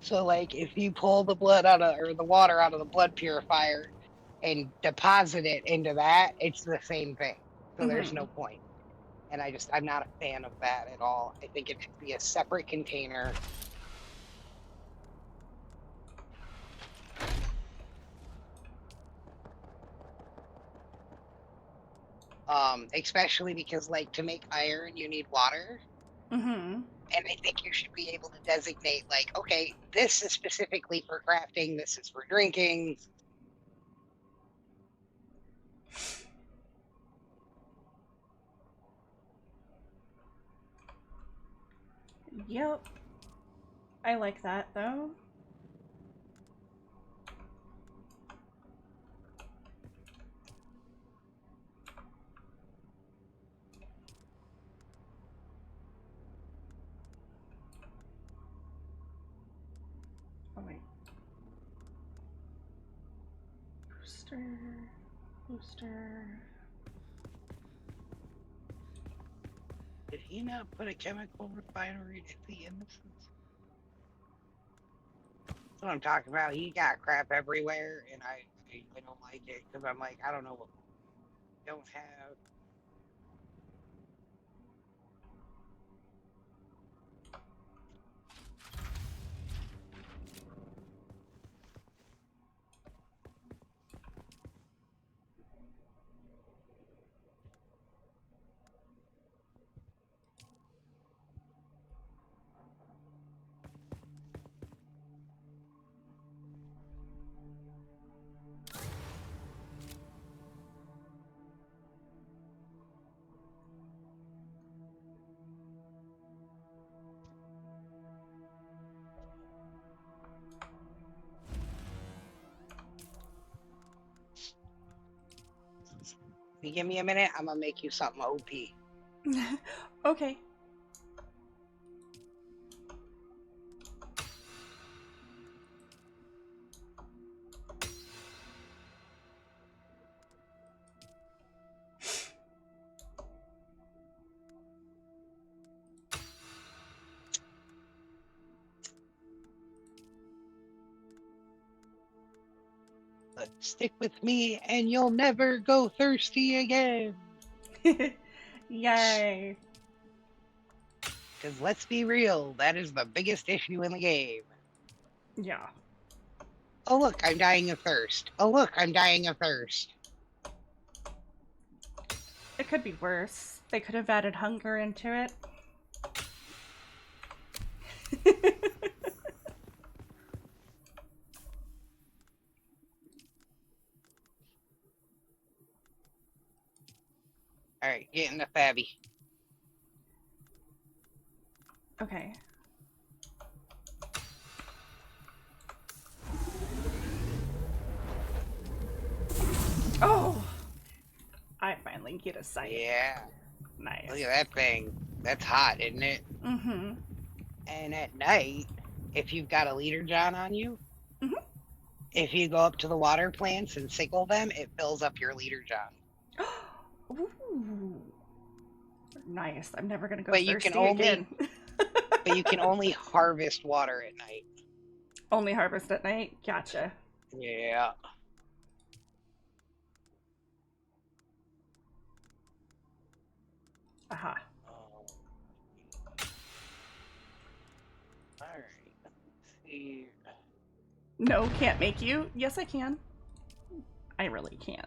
So like if you pull the blood out of, or the water out of the blood purifier and deposit it into that, it's the same thing. So there's no point. And I'm not a fan of that at all. I think it should be a separate container. Especially because like to make iron you need water. And I think you should be able to designate like, okay, this is specifically for crafting, this is for drinking. Yep. I like that though. Oh wait. Booster. Did he not put a chemical refinery at the Innocence? That's what I'm talking about. He got crap everywhere, and I don't like it because I'm like, I don't know what we don't have. you give me a minute, I'm gonna make you something OP. Okay. But stick with me and you'll never go thirsty again. Yay. Because let's be real, that is the biggest issue in the game. Yeah. Oh look, I'm dying of thirst. Oh look, I'm dying of thirst. It could be worse. They could have added hunger into it. Alright, get in the Fabby. Okay. Oh! I finally get a sight. Yeah. Nice. Look at that thing. That's hot, isn't it? Mm-hmm. And at night, if you've got a leader John on you, if you go up to the water plants and sickle them, it fills up your leader John. Ooh. Nice. I'm never gonna go But thirsty you can only, again. but you can only harvest water at night. Only harvest at night? Gotcha. Yeah. Aha. Alright. Let's see. No, can't make you. Yes, I can. I really can't.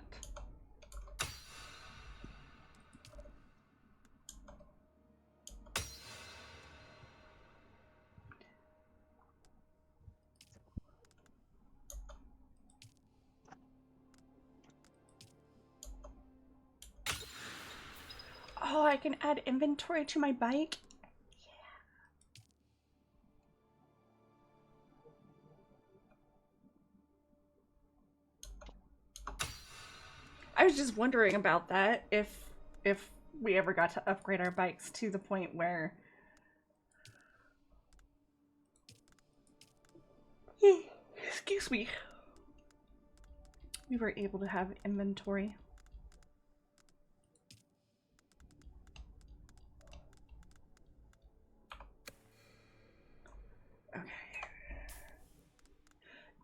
Oh, I can add inventory to my bike? I was just wondering about that, if we ever got to upgrade our bikes to the point where excuse me, we were able to have inventory. Okay.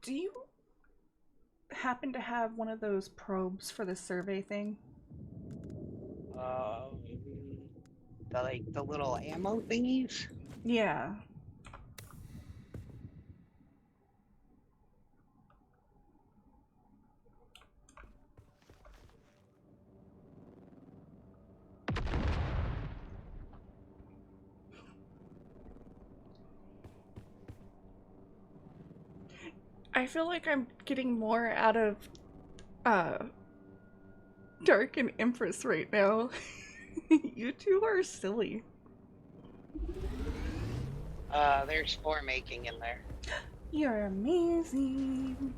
Do you happen to have one of those probes for the survey thing? The little ammo thingies? Yeah. I feel like I'm getting more out of Dark and Empress right now. You two are silly. There's spore making in there. You're amazing.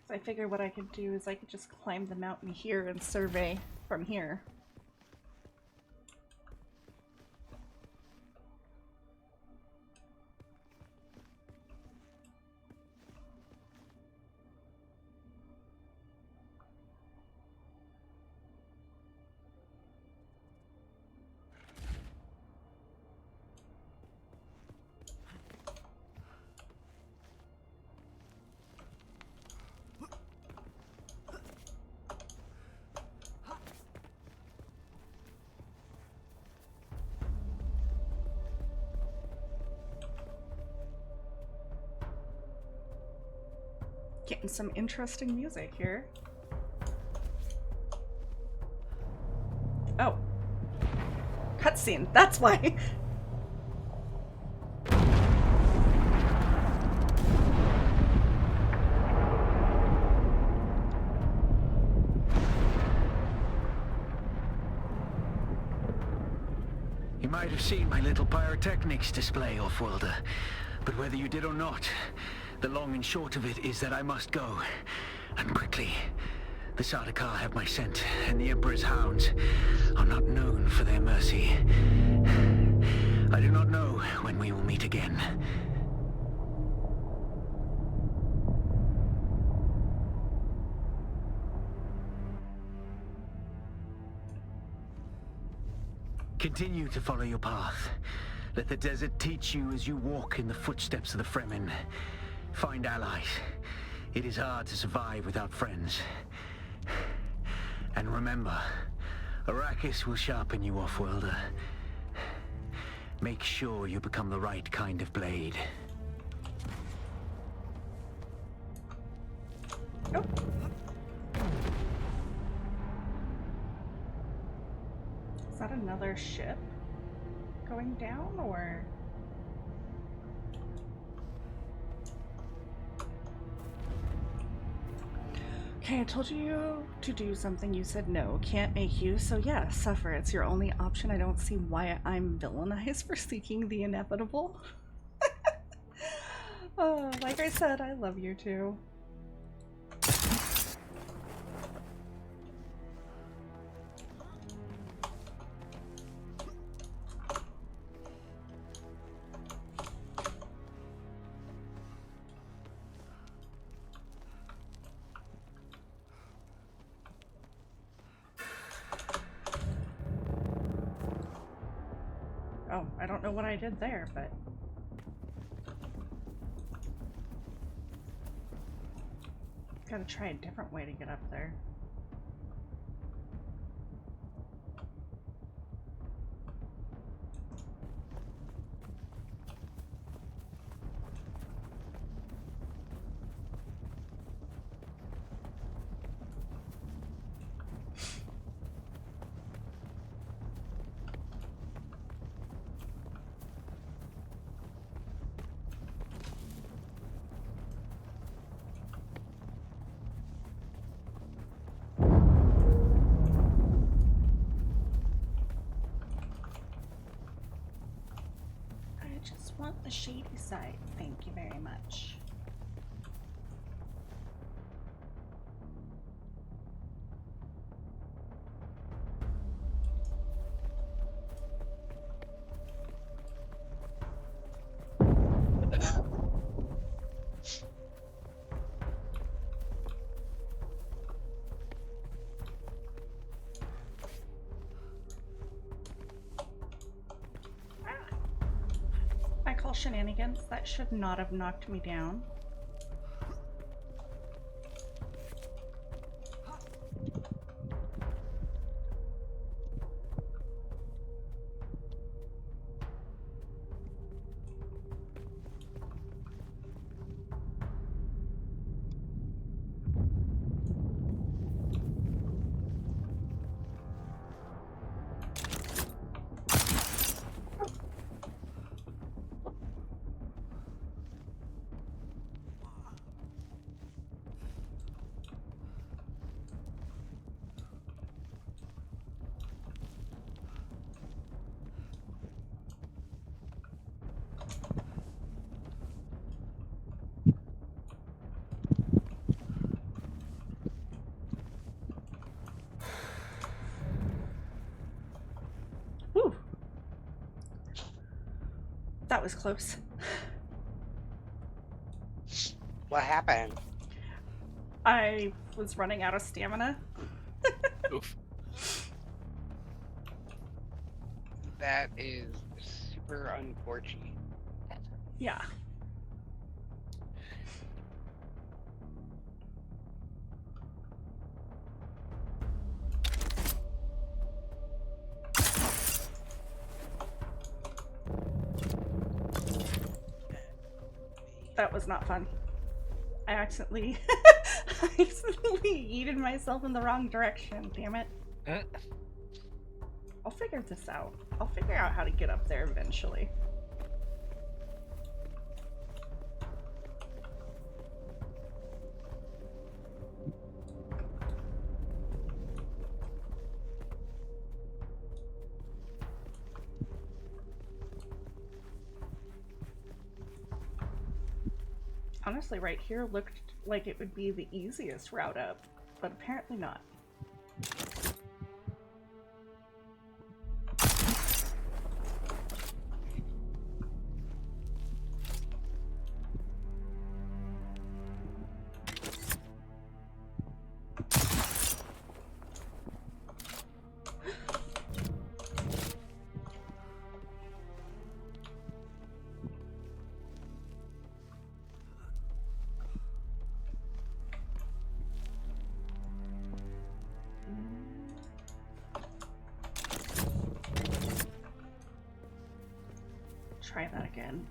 I figured what I could do is I could just climb the mountain here and survey from here. Getting some interesting music here. Oh. Cutscene, that's why. might have seen my little pyrotechnics display, Offworlder, but whether you did or not, the long and short of it is that I must go, and quickly. The Sardaukar have my scent, and the Emperor's hounds are not known for their mercy. I do not know when we will meet again. Continue to follow your path. Let the desert teach you as you walk in the footsteps of the Fremen. Find allies. It is hard to survive without friends. And remember, Arrakis will sharpen you, Offworlder. Make sure you become the right kind of blade. Oh. Is that another ship going down, or? Okay, I told you to do something, you said no. Can't make you, so yeah, suffer. It's your only option. I don't see why I'm villainized for seeking the inevitable. Oh, like I said, I love you too. Oh, I don't know what I did there, but... Gotta try a different way to get up there. Want the shady side. Thank you very much. I call shenanigans. That should not have knocked me down. Whew. That was close. What happened? I was running out of stamina. Oof. That is super unfortunate. Yeah. That was not fun. I accidentally yeeted myself in the wrong direction, damn it. I'll figure this out. I'll figure out how to get up there eventually. Honestly, right here looked like it would be the easiest route up, but apparently not. Try that again.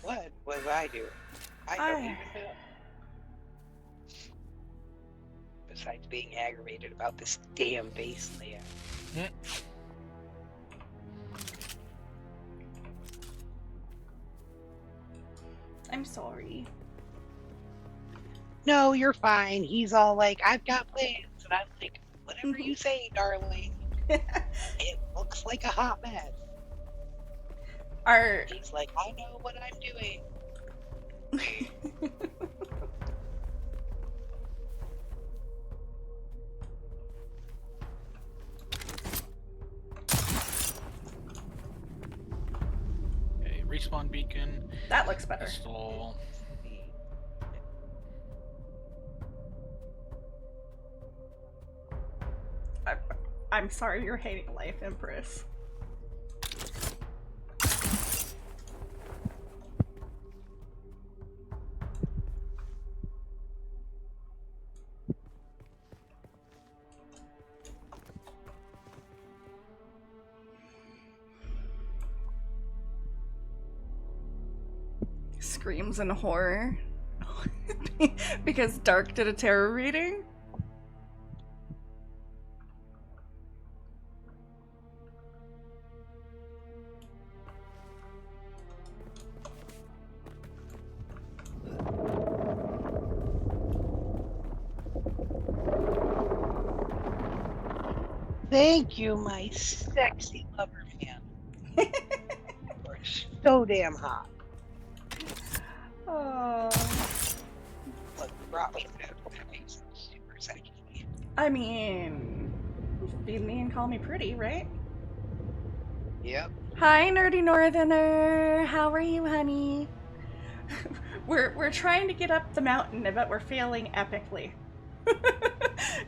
What was I doing? I don't even know. Besides being aggravated about this damn base layout. I'm sorry. No, you're fine. He's all like, I've got plans. And I'm like, whatever you say, darling. It looks like a hot mess. He's like, I know what I'm doing. Okay, respawn beacon. That looks better. Pistol. I'm sorry you're hating life, Empress. Screams and horror. Because Dark did a tarot reading? Thank you, my sexy lover man. You're so damn hot. Oh. Look, you brought me food. That makes me super sexy. I mean, feed me and call me pretty, right? Yep. Hi, Nerdy Northerner. How are you, honey? We're trying to get up the mountain, but we're failing epically.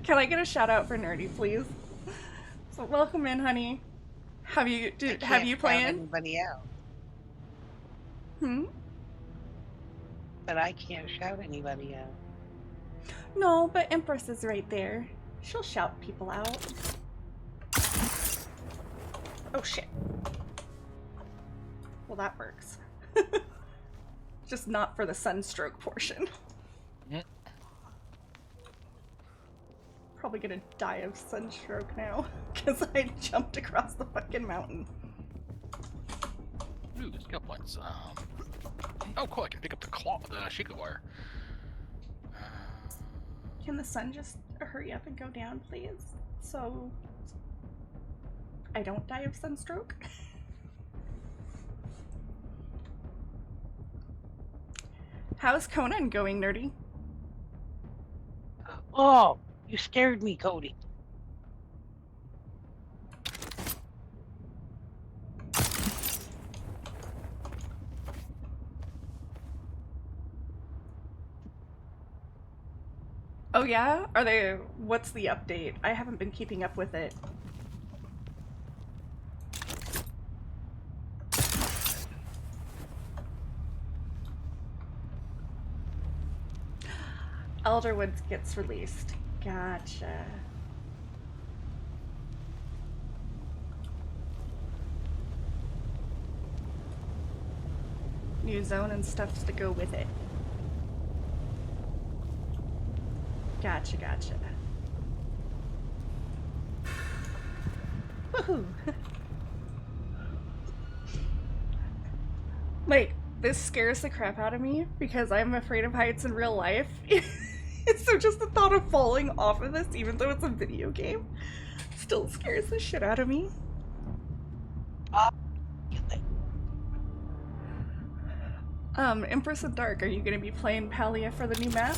Can I get a shout out for Nerdy, please? So welcome in, honey. Have you planned? Anybody out? Hmm? But I can't shout anybody out. No, but Empress is right there. She'll shout people out. Oh shit. Well, that works. Just not for the sunstroke portion. Probably gonna die of sunstroke now because I jumped across the fucking mountain. Ooh, skill points. Oh, cool! I can pick up the Sheikah wire. Can the sun just hurry up and go down, please? So I don't die of sunstroke. How's Conan going, Nerdy? Oh, you scared me, Cody. Oh yeah? Are they... What's the update? I haven't been keeping up with it. Elderwood gets released. Gotcha. New zone and stuff to go with it. Gotcha, gotcha. Woohoo! Like, this scares the crap out of me because I'm afraid of heights in real life. So just the thought of falling off of this, even though it's a video game, still scares the shit out of me. Empress of Dark, are you gonna be playing Palia for the new map?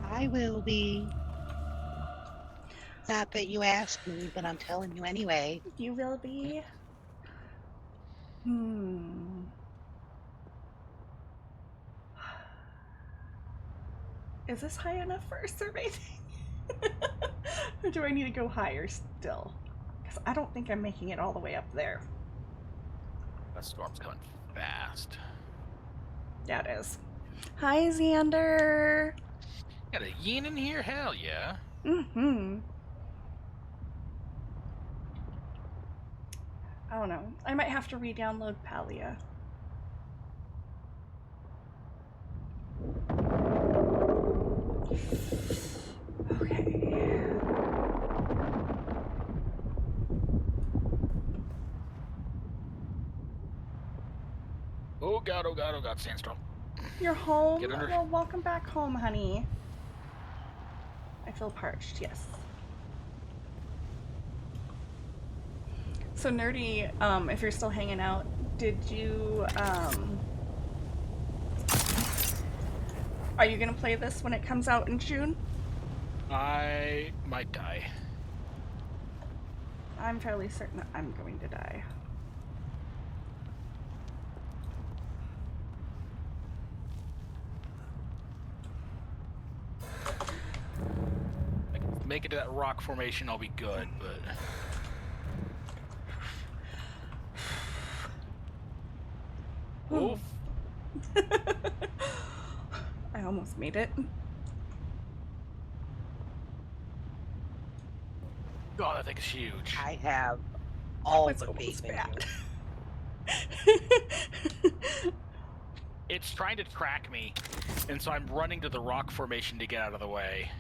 I will be. Not that you asked me, but I'm telling you anyway. You will be. Is this high enough for a survey thing? Or do I need to go higher still? Because I don't think I'm making it all the way up there. That storm's coming fast. Yeah, it is. Hi, Xander. Got a yin in here? Hell yeah. Mm-hmm. I don't know. I might have to re-download Palia. Okay. Oh god, oh god, oh god, sandstorm. You're home? Get under. Well, welcome back home, honey. I feel parched, yes. So Nerdy, if you're still hanging out, did you, are you gonna play this when it comes out in June? I might die. I'm fairly certain that I'm going to die. Make it to that rock formation, I'll be good, but... Oof. I almost made it. God, that thing is huge. I have all the faith in you. It's trying to track me, and so I'm running to the rock formation to get out of the way.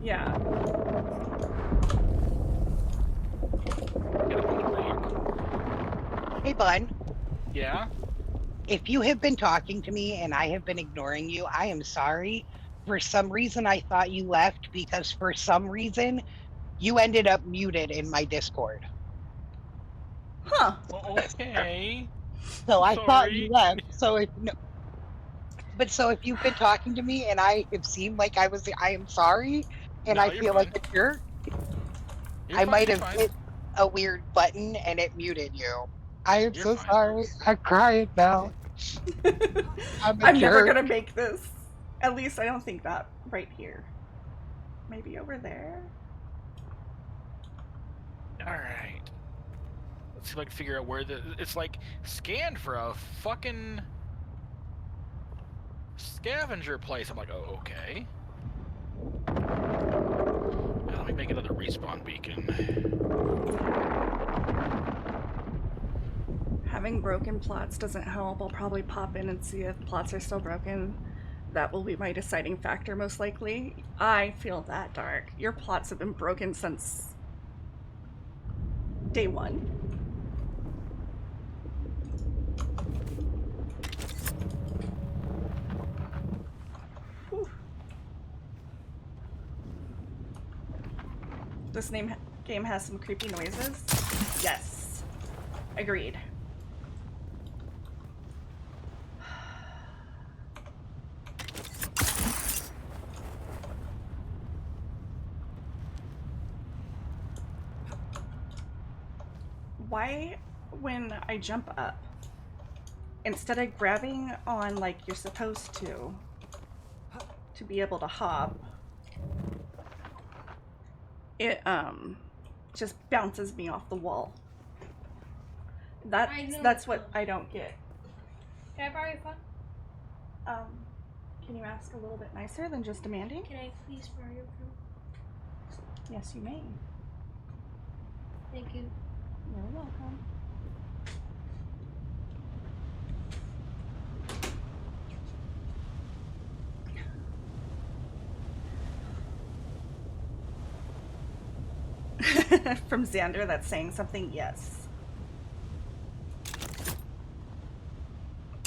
Yeah. Hey, bud. Yeah? If you have been talking to me and I have been ignoring you, I am sorry. For some reason, I thought you left because for some reason, you ended up muted in my Discord. Huh. Okay. So I thought Sorry. you left. So if no, but so if you've been talking to me and I have seemed like I am sorry, and No, I you're feel fine. like a jerk, You're I fine, might you're have fine. hit a weird button and it muted you. I am You're so fine. sorry. I'm crying now. I'm a I'm never jerk. gonna make this. At least I don't think that right here. Maybe over there? Alright. Let's see if I can figure out where it's like scanned for a fucking scavenger place. I'm like, oh, okay. Now, let me make another respawn beacon. Having broken plots doesn't help. I'll probably pop in and see if plots are still broken. That will be my deciding factor, most likely. I feel that dark. Your plots have been broken since day one. Whew. This game has some creepy noises. Yes. Agreed. Why, when I jump up, instead of grabbing on like you're supposed to be able to hop, it just bounces me off the wall. That's what I don't get. Can I borrow your phone? Can you ask a little bit nicer than just demanding? Can I please borrow your phone? Yes, you may. Thank you. You're welcome. From Xander, that's saying something. Yes.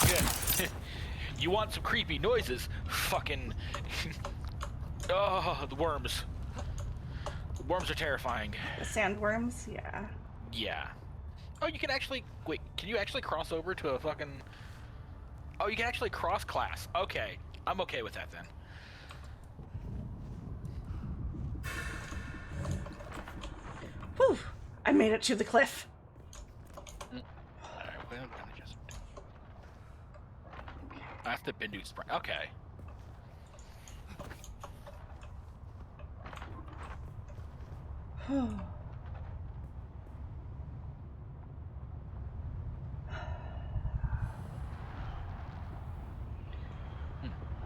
Yeah. You want some creepy noises? Fucking. Oh, the worms. The worms are terrifying. The sandworms. Yeah. Yeah. Oh, you can actually wait. Can you actually cross over to a fucking? Oh, you can actually cross class. Okay, I'm okay with that then. Whew! I made it to the cliff. Alright, well, I'm gonna just. I have to Bindu Spring. Okay.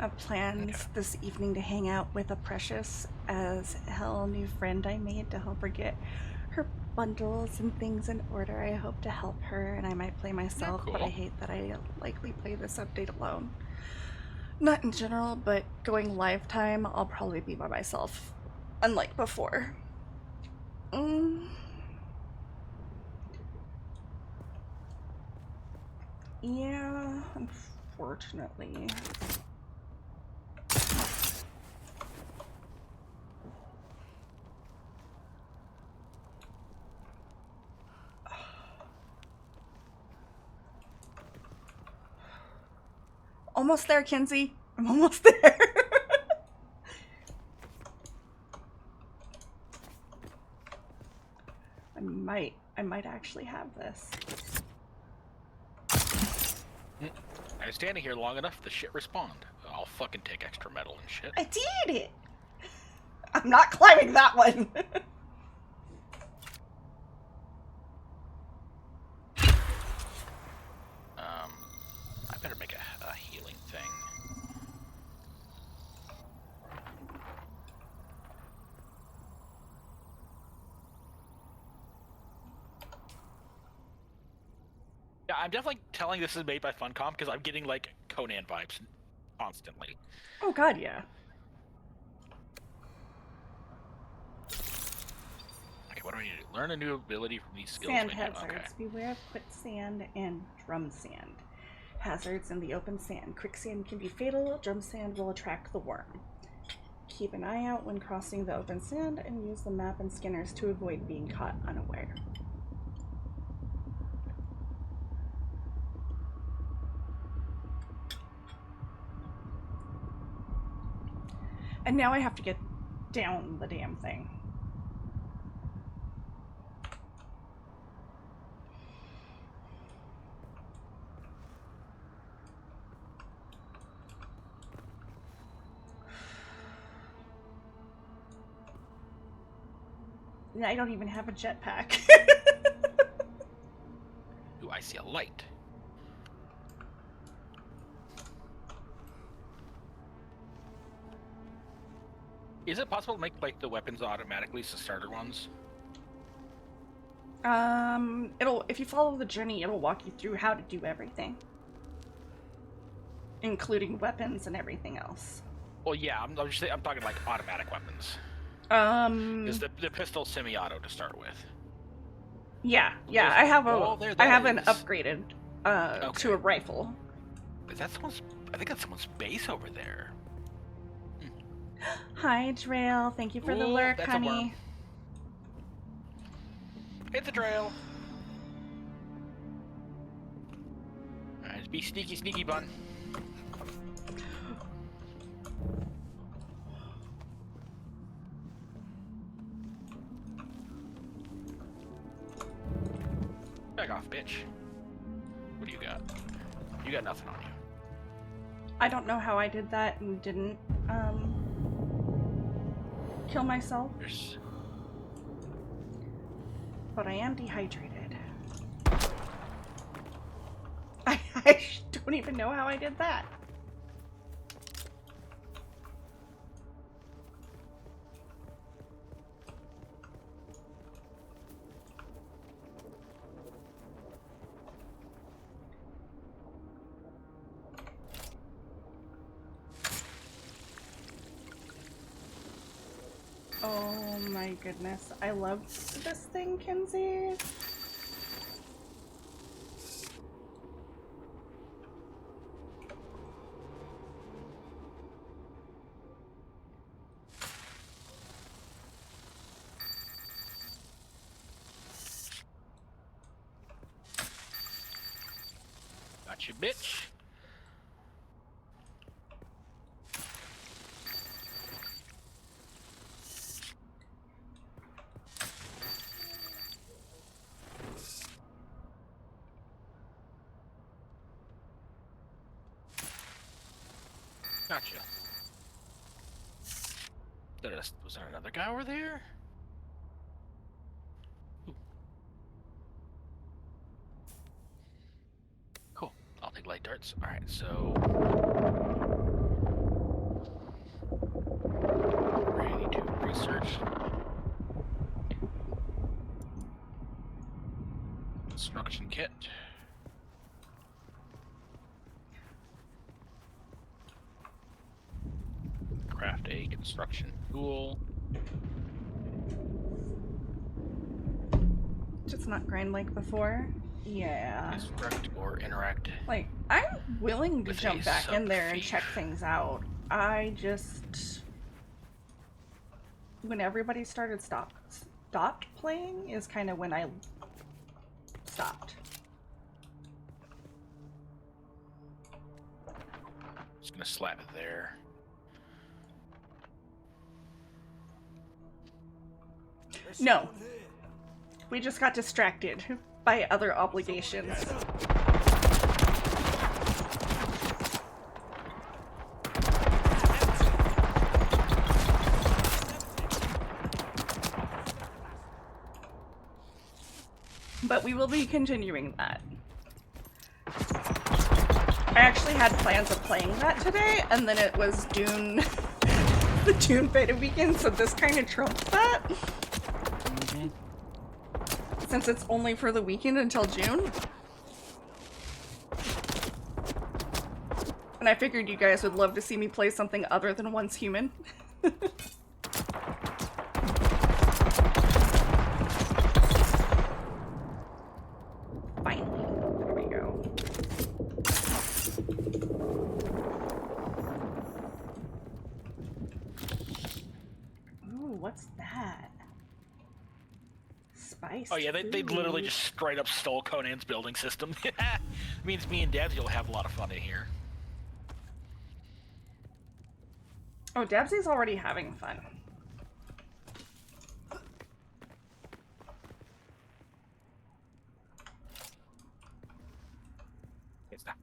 I have plans this evening to hang out with a precious as hell new friend I made to help her get her bundles and things in order. I hope to help her, and I might play myself, but I cool. hate that I likely play this update alone. Not in general, but going live time, I'll probably be by myself, unlike before. Yeah, unfortunately. Almost there, Kinsey. I'm almost there. I might actually have this. I was standing here long enough. The shit respawned. I'll fucking take extra metal and shit. I did it. I'm not climbing that one. I better make a healing thing. Yeah, I'm definitely telling this is made by Funcom because I'm getting like Conan vibes constantly. Oh god, yeah. Okay, what do I need to do? Learn a new ability from these skills. Sand menu. hazards. Okay. Beware of quicksand and drum sand. Hazards in the open sand. Quicksand can be fatal. Drum sand will attract the worm. Keep an eye out when crossing the open sand and use the map and scanners to avoid being caught unaware. And now I have to get down the damn thing. And I don't even have a jetpack. Ooh, I see a light. Is it possible to make like the weapons automatically the starter ones? If you follow the journey, it'll walk you through how to do everything, including weapons and everything else. Well, yeah, I'm talking like automatic weapons. Is the pistol semi-auto to start with? Yeah, I have there I have an is. upgraded to a rifle. But that's someone's. I think that's someone's base over there. Hi, Trail. Thank you for the Ooh, lurk, that's a honey. worm. Hit the trail. Alright, be sneaky, sneaky bun. Back off, bitch. What do you got? You got nothing on you. I don't know how I did that and didn't kill myself. But I am dehydrated. I don't even know how I did that. Oh my goodness. I love this thing, Kinsey. Gotcha, bitch. Gotcha. Was there another guy over there? Ooh. Cool. I'll take light darts. Alright, so... ready to research. Construction kit. Craft a construction tool. Just not grind like before. Yeah. Construct or interact. Like, I'm willing to With jump a back in there and sub-thief. check things out. I just... When everybody stopped playing is kind of when I stopped. Just gonna slap it there. No. We just got distracted by other obligations. But we will be continuing that. I actually had plans of playing that today, and then it was Dune, the Dune beta weekend, so this kind of trumps that. Since it's only for the weekend until June. And I figured you guys would love to see me play something other than Once Human. Finally. There we go. Ooh, what's that? Spiced Oh yeah, they literally food. just straight up stole Conan's building system. Means me and Dad will have a lot of fun in here. Oh, Dabsy's already having fun.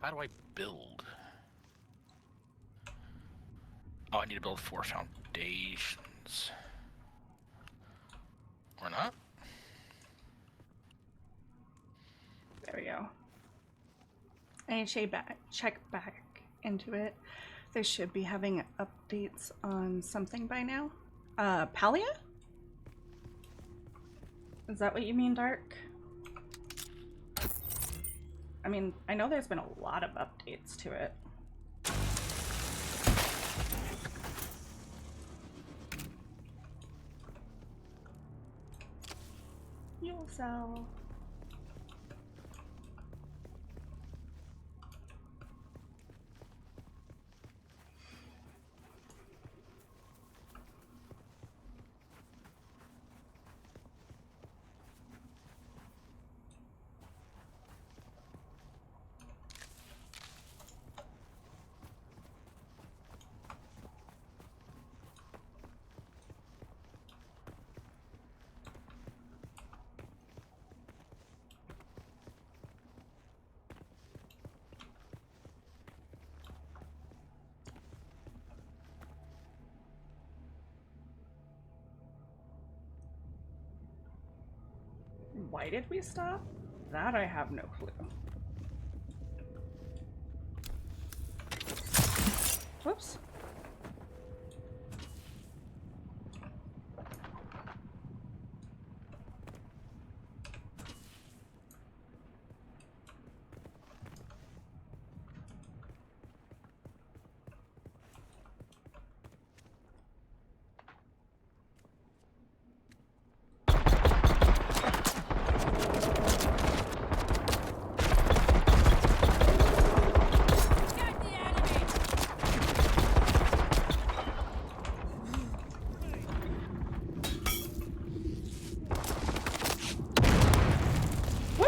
How do I build? Oh, I need to build 4 foundations. Or not? There we go. I need to check back into it. They should be having updates on something by now. Palia? Is that what you mean, Dark? I mean, I know there's been a lot of updates to it. Fuel cell. Why did we stop? That I have no clue. Whoops.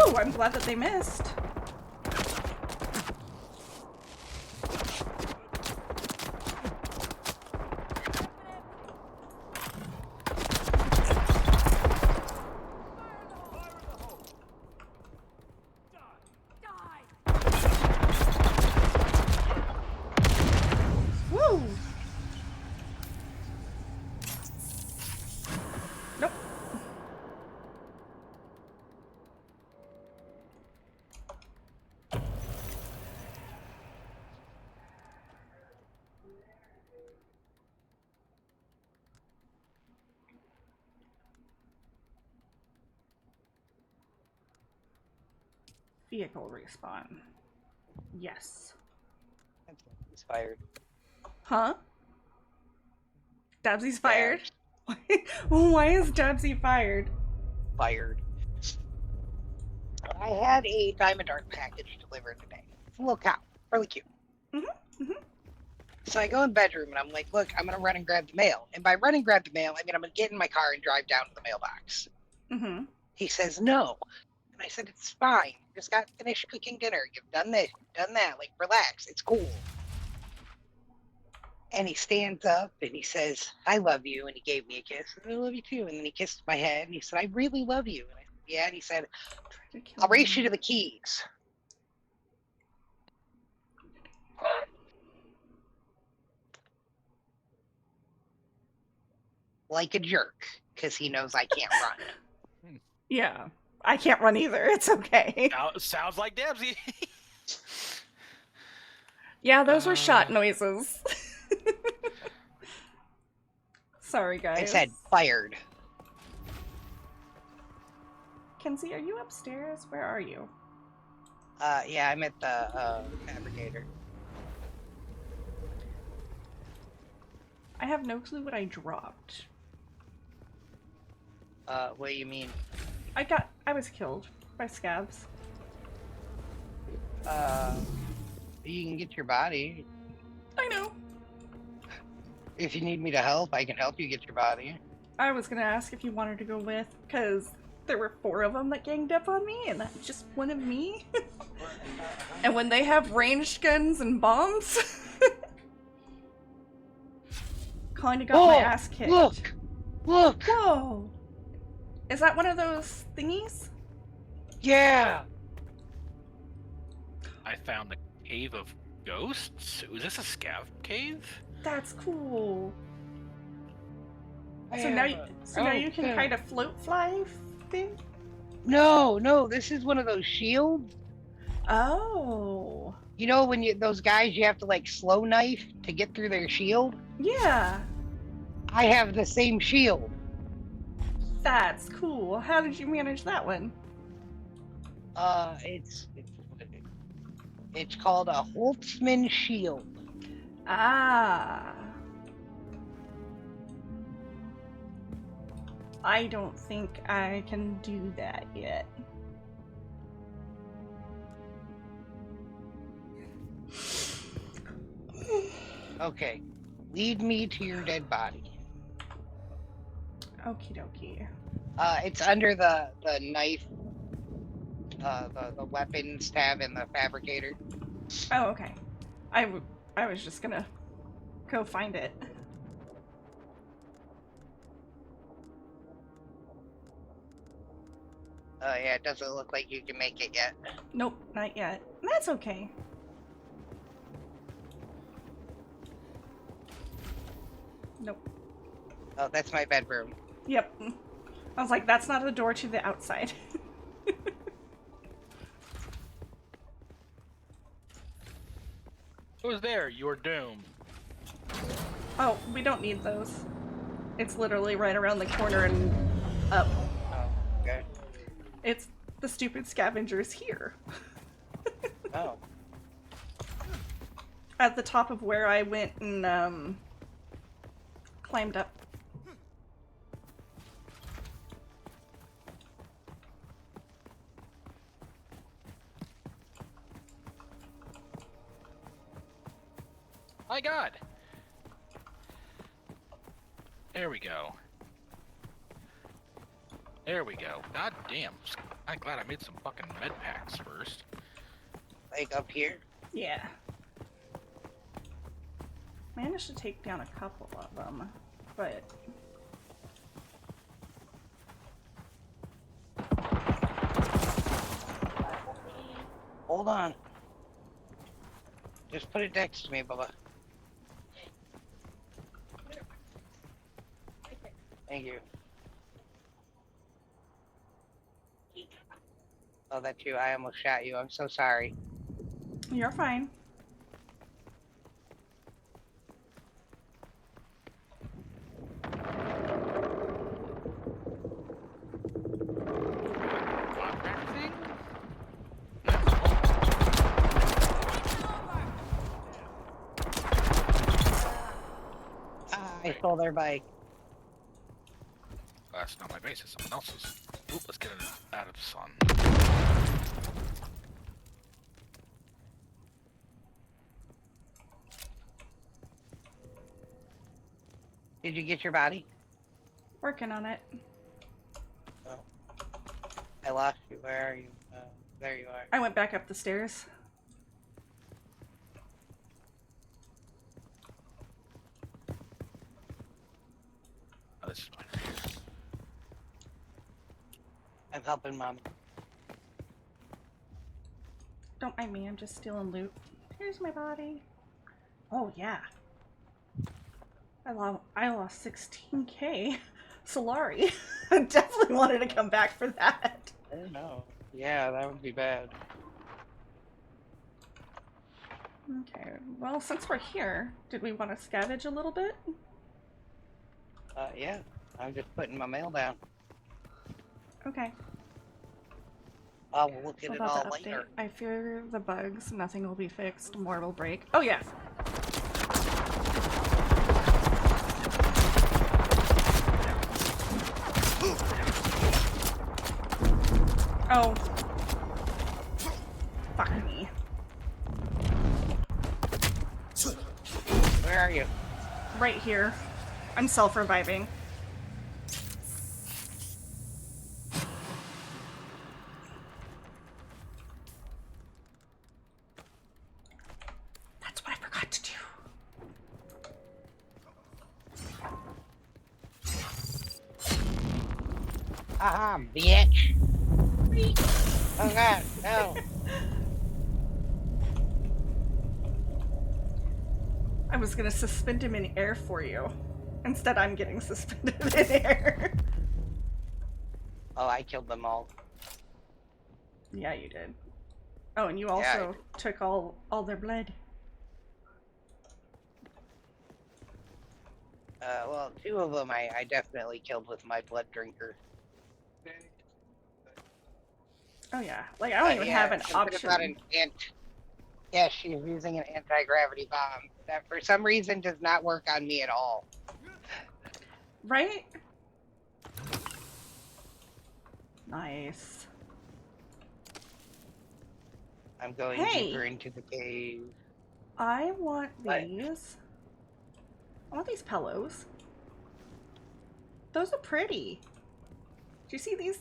Woo! I'm glad that they missed. Woo! Nope. Vehicle respawn. Yes. He's fired. Huh? Dabsy's fired? Why is Dabsy fired? Fired. I had a Diamond Art package delivered today. It's a little cow. Really cute. So I go in the bedroom and I'm like, look, I'm going to run and grab the mail. And by run and grab the mail, I mean I'm going to get in my car and drive down to the mailbox. Mm-hmm. He says, no. And I said, it's fine. You just got finished cooking dinner. You've done this, you've done that. Like, relax. It's cool. And he stands up and he says, I love you. And he gave me a kiss. And I love you too. And then he kissed my head and he said, I really love you. And I said, yeah. And he said, I'll race you to the keys. Like a jerk, because he knows I can't run. Yeah. I can't run either. It's okay. Sounds like Dabsy. Yeah, those were shot noises. Sorry, guys. I said fired. Kenzie, are you upstairs? Where are you? Yeah, I'm at the fabricator. I have no clue what I dropped. What do you mean? I was killed by scabs. You can get your body. I know. If you need me to help, I can help you get your body. I was gonna ask if you wanted to go with, because there were 4 of them that ganged up on me, and that's just one of me. And when they have ranged guns and bombs, kinda got my ass kicked. Look! Look! Whoa! Is that one of those thingies? Yeah! I found the Cave of Ghosts. Is this a scav cave? That's cool. I So now, have you can kind of float fly thing? No, this is one of those shields. Oh. You know when those guys you have to like slow knife to get through their shield? Yeah. I have the same shield. That's cool. How did you manage that one? It's called a Holtzman shield. Ah. I don't think I can do that yet. Okay. Lead me to your dead body. Okie dokie. It's under the knife, the weapons tab in the fabricator. Oh, okay. I was just gonna go find it. Yeah, it doesn't look like you can make it yet. Nope, not yet. That's okay. Nope. Oh, that's my bedroom. Yep. I was like, that's not a door to the outside. Who's there? You're doomed. Oh, we don't need those. It's literally right around the corner and up. Oh, okay. It's the stupid scavengers here. Oh. At the top of where I went and climbed up. My God. There we go. There we go. God damn. I'm glad I made some fucking med packs first. Like up here? Yeah. Managed to take down a couple of them, but... Hold on. Just put it next to me, Bubba. Thank you. Oh, that's you. I almost shot you. I'm so sorry. You're fine. I stole their bike. That's not my base, it's someone else's. Oop, let's get it out of the sun. Did you get your body? Working on it. Oh. I lost you. Where are you? There you are. I went back up the stairs. Oh, this is mine. I'm helping Mom. Don't mind me, I'm just stealing loot. Here's my body. Oh yeah. I lost 16k. Solari. I definitely wanted to come back for that. Oh no. Yeah, that would be bad. Okay, well, since we're here, did we want to scavenge a little bit? Yeah. I'm just putting my mail down. Okay. I'll look at What it about all the update? later. I fear the bugs. Nothing will be fixed. More will break. Oh, yeah. Oh. Fuck me. Where are you? Right here. I'm self-reviving. That's what I forgot to do. Aha, bitch. Oh god, no. I was gonna suspend him in air for you. Instead, I'm getting suspended in air. Oh, I killed them all. Yeah, you did. Oh, and you also took all their blood. Well, 2 of them I definitely killed with my blood drinker. Oh yeah, like I don't even have an option. About yeah, she's using an anti-gravity bomb that for some reason does not work on me at all. Right? Nice. I'm going deeper into the cave. I want these. I want these pillows. Those are pretty. Do you see these?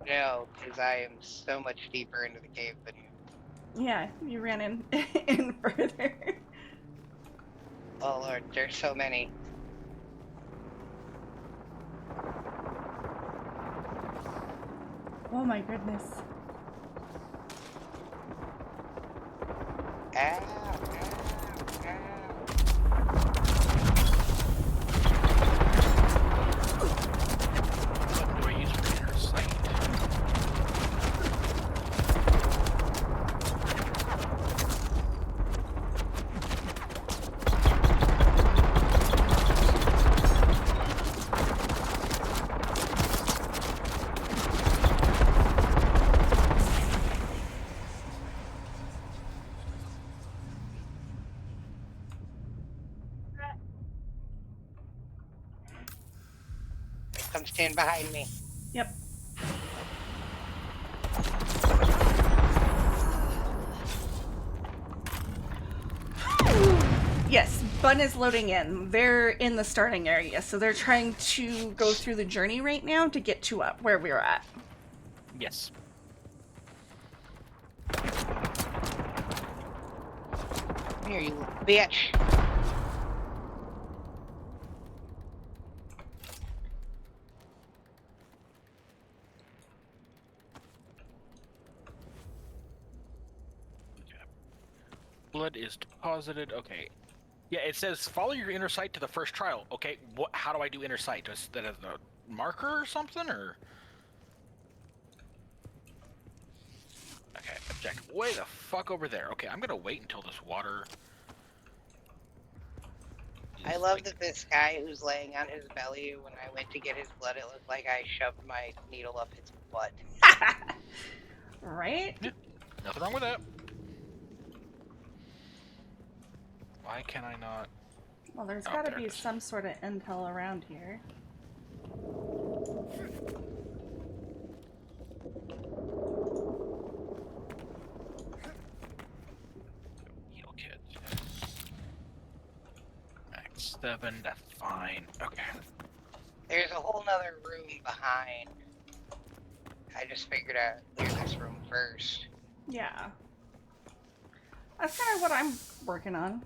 No, because I am so much deeper into the cave than you. Yeah, you ran in further. Oh lord, there's so many. Oh my goodness. What do I use for your sight? Come stand behind me. Yep. Yes, Bun is loading in. They're in the starting area, so they're trying to go through the journey right now to get to where we're at. Yes. Here, you little bitch. Blood is deposited. Okay. Yeah, it says follow your inner sight to the first trial. Okay, how do I do inner sight? Is that a marker or something, or? Okay, objective. Way the fuck over there. Okay, I'm gonna wait until this water. I love that this guy who's laying on his belly, when I went to get his blood, it looked like I shoved my needle up his butt. Right? Yeah, nothing wrong with that. Why can I not? Well, there's Oh, gotta there be it is. some sort of intel around here. Heal kit. Max 7, that's fine. Okay. There's a whole nother room behind. I just figured out clear this room first. Yeah. That's kind of what I'm working on.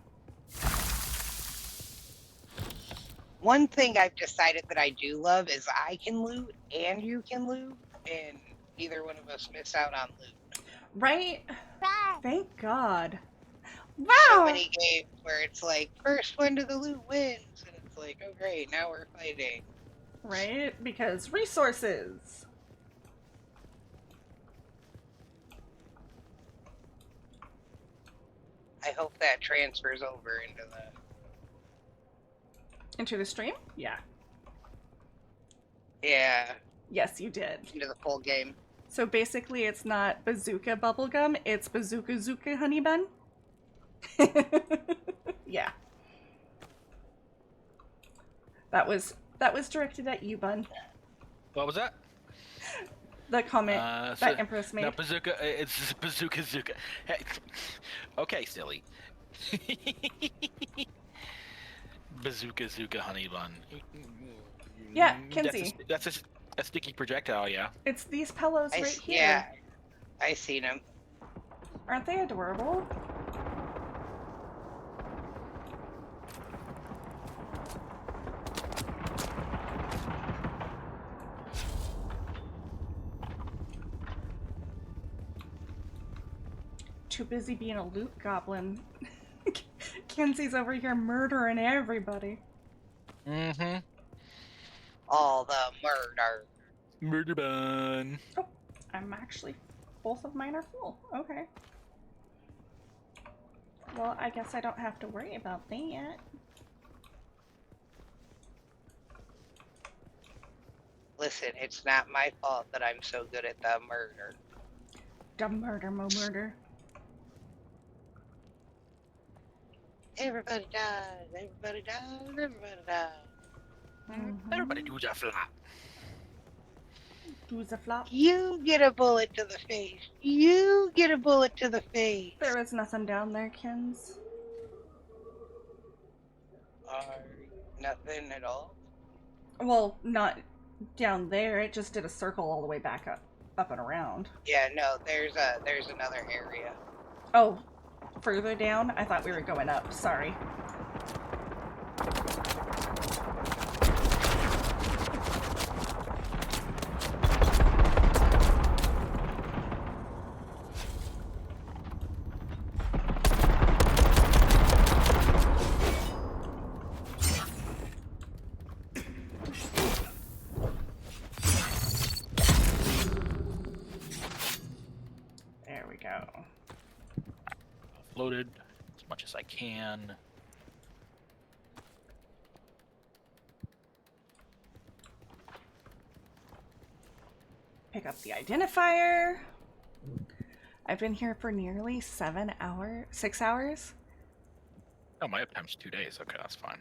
One thing I've decided that I do love is I can loot and you can loot, and neither one of us miss out on loot. Right? Thank God. Wow! So many games where it's like, first one to the loot wins, and it's like, oh great, now we're fighting. Right? Because resources. I hope that transfers over Into the stream? Yeah. Yeah, Yes, you did. into the full game. So basically, it's not bazooka bubblegum, it's bazooka zuka honey bun. Yeah. That was directed at you, Bun. What was that? The comment that Empress made. No, bazooka. It's bazooka zuka. Hey, okay, silly. Bazooka zuka honey bun. Yeah, Kinsey. That's a sticky projectile, yeah. It's these pillows right here. Yeah, I seen them. Aren't they adorable? Too busy being a loot goblin. Kenzie's over here murdering everybody. Mm-hmm. All the murder. Murder bun. Oh, I'm actually... both of mine are full. Okay. Well, I guess I don't have to worry about that. Listen, it's not my fault that I'm so good at the murder. The murder, mo murder. Everybody dies, everybody dies, everybody dies. Everybody do that flop. Do the flop. You get a bullet to the face. You get a bullet to the face. There is nothing down there, Kins. Nothing at all. Well, not down there. It just did a circle all the way back up and around. Yeah, no, there's another area. Oh, further down? I thought we were going up. Sorry. There we go. Loaded as much as I can. Pick up the identifier. I've been here for nearly 6 hours. Oh, my uptime's 2 days. Okay, that's fine.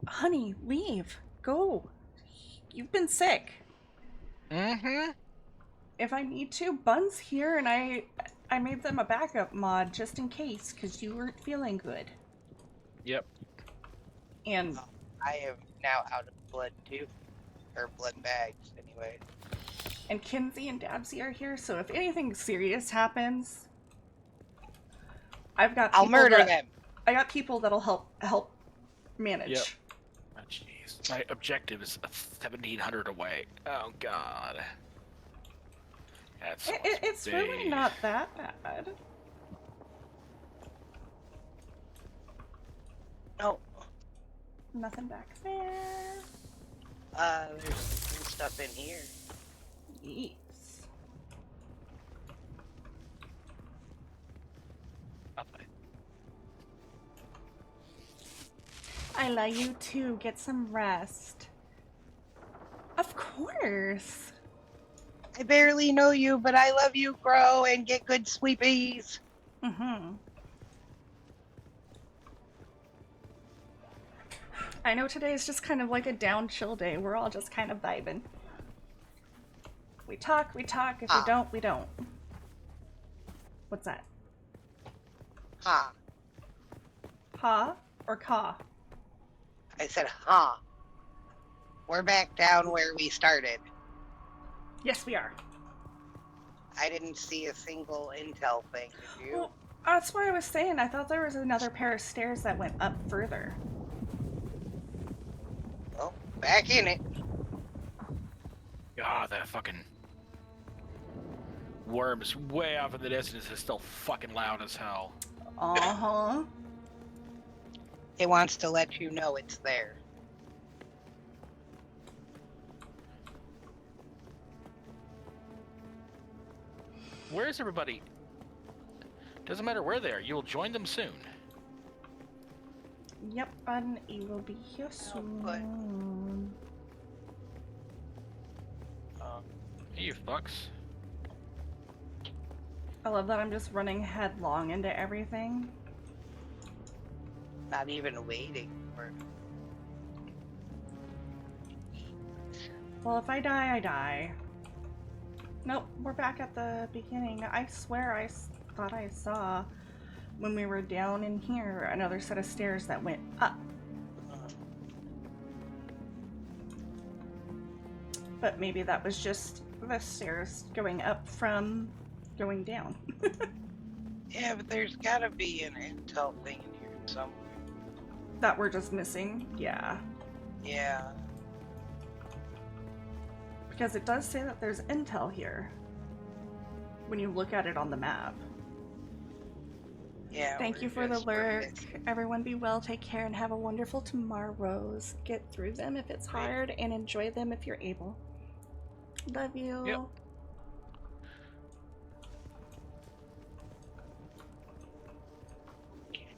Honey, leave. Go. You've been sick. Mm-hmm. If I need to, Bun's here, and I made them a backup mod just in case, because you weren't feeling good. Yep. And I am now out of blood too, or blood bags anyway. And Kinsey and Dabsy are here, so if anything serious happens, I've got. I'll murder them. I got people that'll help manage. Yep. Oh, jeez. My objective is 1,700 away. Oh God. That's. It's really not that bad. No. Nothing back there. There's some stuff in here. Yes. I love you too. Get some rest. Of course. I barely know you, but I love you, grow and get good sleepies. Mm-hmm. I know today is just kind of like a down chill day. We're all just kind of vibing. We talk. If we don't, we don't. What's that? Ha. Ha or ka? I said ha. We're back down where we started. Yes, we are. I didn't see a single intel thing, did you? Well, that's why I was saying I thought there was another pair of stairs that went up further. Well, back in it. God, that fucking worm is way off in the distance. It's still fucking loud as hell. Uh-huh. It wants to let you know it's there. Where's everybody? Doesn't matter where they are. You will join them soon. Yep, and he will be here soon. You fucks. I love that I'm just running headlong into everything. Not even waiting for. Well, if I die, I die. Nope, we're back at the beginning. I swear I thought I saw, when we were down in here, another set of stairs that went up. But maybe that was just the stairs going up from going down. Yeah, but there's gotta be an intel thing in here somewhere. That we're just missing? Yeah. Yeah. Because it does say that there's intel here when you look at it on the map. Yeah. Thank you for the lurk. Everyone be well, take care, and have a wonderful tomorrows. Get through them if it's hard, and enjoy them if you're able. Love you. Yep.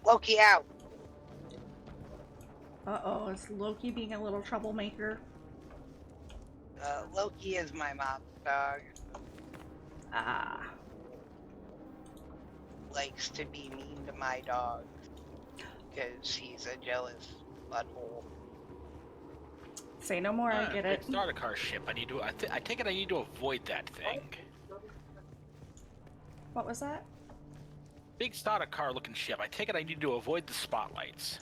Loki out. Uh-oh, is Loki being a little troublemaker? Loki is my mom's dog. Ah. Likes to be mean to my dog. Because he's a jealous butthole. Say no more, I get it. Start a car ship. I need to. I take it I need to avoid that thing. What was that? Big starter car looking ship. I take it I need to avoid the spotlights.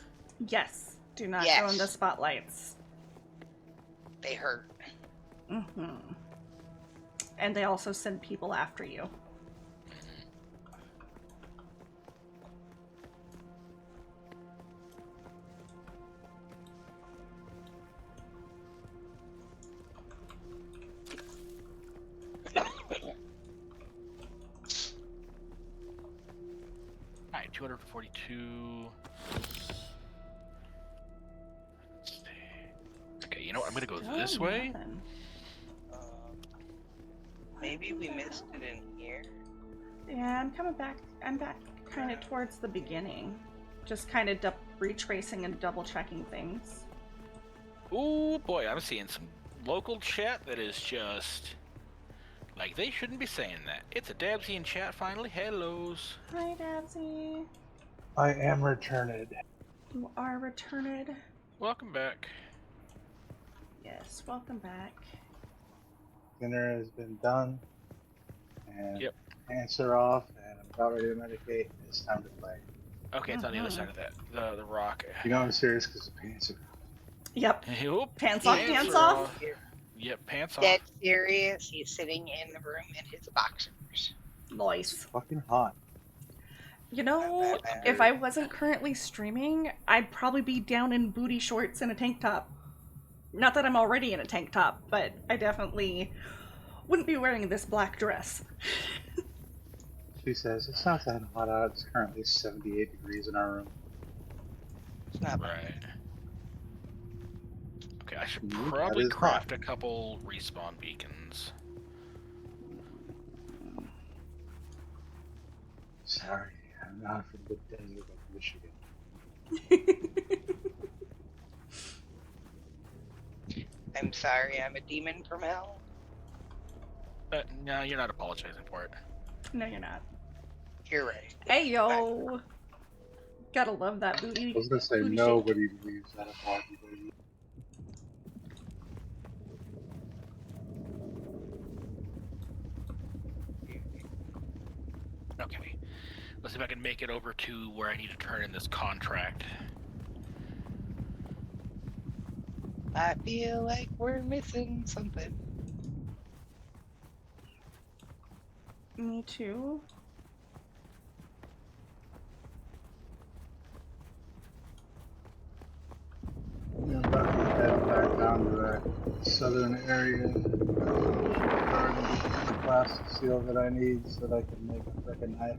Yes. Do not Yes. go in the spotlights. They hurt. Mm-hmm. And they also send people after you. Alright, 242. Let's see. Okay, you know what? I'm gonna go this way. Maybe we missed it in here. Yeah, I'm coming back. I'm back kind of towards the beginning. Just kind of retracing and double checking things. Ooh boy, I'm seeing some local chat that is just like they shouldn't be saying that. It's a Dabsy in chat finally. Hellos. Hi, Dabsy. I am returned. You are returned. Welcome back. Yes, welcome back. Dinner has been done. And Yep. pants are off, and I'm about ready to medicate. It's time to play. Okay, it's on the other side of the rock. You know I'm serious because the pants are. Yep. Oop, Pants off, pants are off. Yep, pants Dead off. serious. He's sitting in the room in his boxers. Nice. Fucking hot. You know, if I wasn't currently streaming, I'd probably be down in booty shorts and a tank top. Not that I'm already in a tank top, but I definitely wouldn't be wearing this black dress. She says, it's not that hot out. It's currently 78 degrees in our room. It's not right. Okay, I should That probably is craft a couple respawn beacons. Sorry, I'm not from the desert of Michigan. I'm sorry, I'm a demon from hell. No, you're not apologizing for it. No, you're not. You're right. Hey, yo! Gotta love that booty. I was gonna say booty nobody believes that about you, baby. Okay. Let's see if I can make it over to where I need to turn in this contract. I feel like we're missing something. Me too. Yeah, I'm about to head back down to that southern area. Garden, get the plastic seal that I need so that I can make a frickin' knife.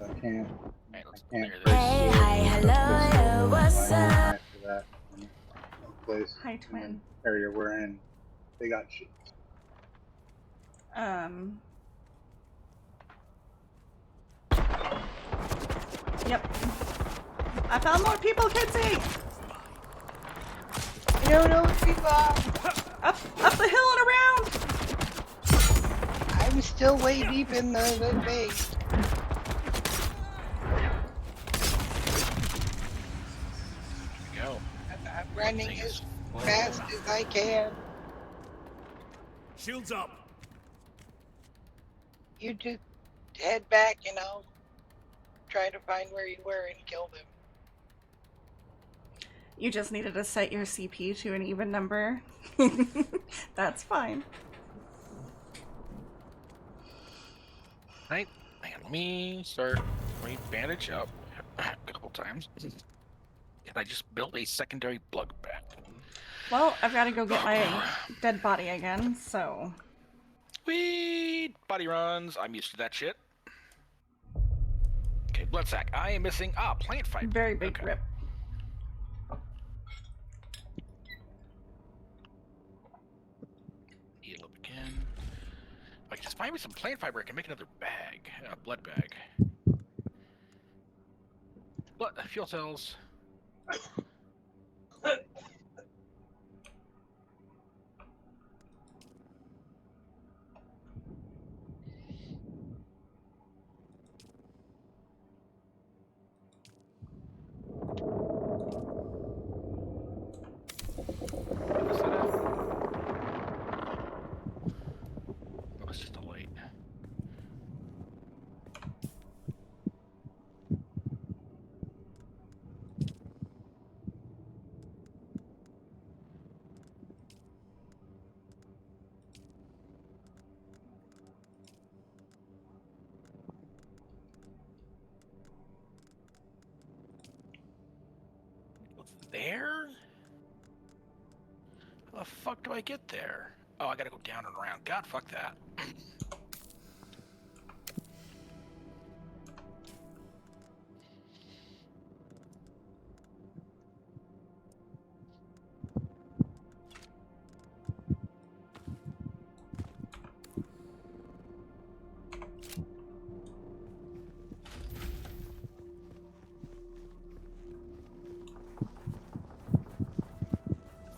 I can't. Hey, hello, what's up? For that place. Hi, twin. Area we're in, they got shit. Yep. I found more people, Kitsy! No, people! Up the hill and around! I'm still way deep in the base. Go. I'm running as fast as I can. Shields up. You just head back, try to find where you were and kill them. You just needed to set your CP to an even number. That's fine. Right. Hang on, let me bandage up a couple times. And I just built a secondary blood bag. Well, I've got to go get my dead body again, so... Sweet! Body runs. I'm used to that shit. Okay, blood sac. I am missing... plant fiber. Very big rip. Heal up again. If I can just find me some plant fiber, I can make another bag. Blood bag. Blood... fuel cells. It's just a light. There? How the fuck do I get there? Oh, I gotta go down and around. God, fuck that.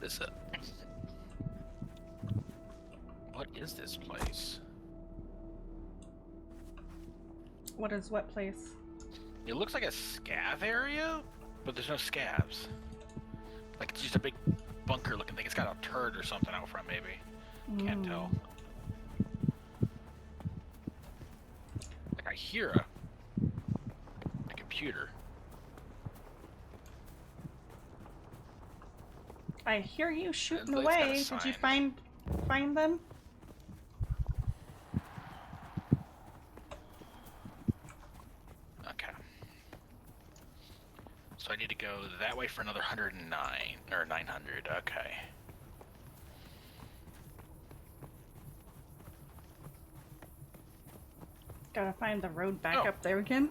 This it. What is this place? What is what place? It looks like a scav area, but there's no scavs. Like it's just a big bunker looking thing. It's got a turret or something out front, maybe. Can't tell. Like I hear a computer. I hear you shooting It's got a away. Did you sign. find them? Okay. So I need to go that way for another 109 or 900. Okay. Gotta find the road back Oh. up there again.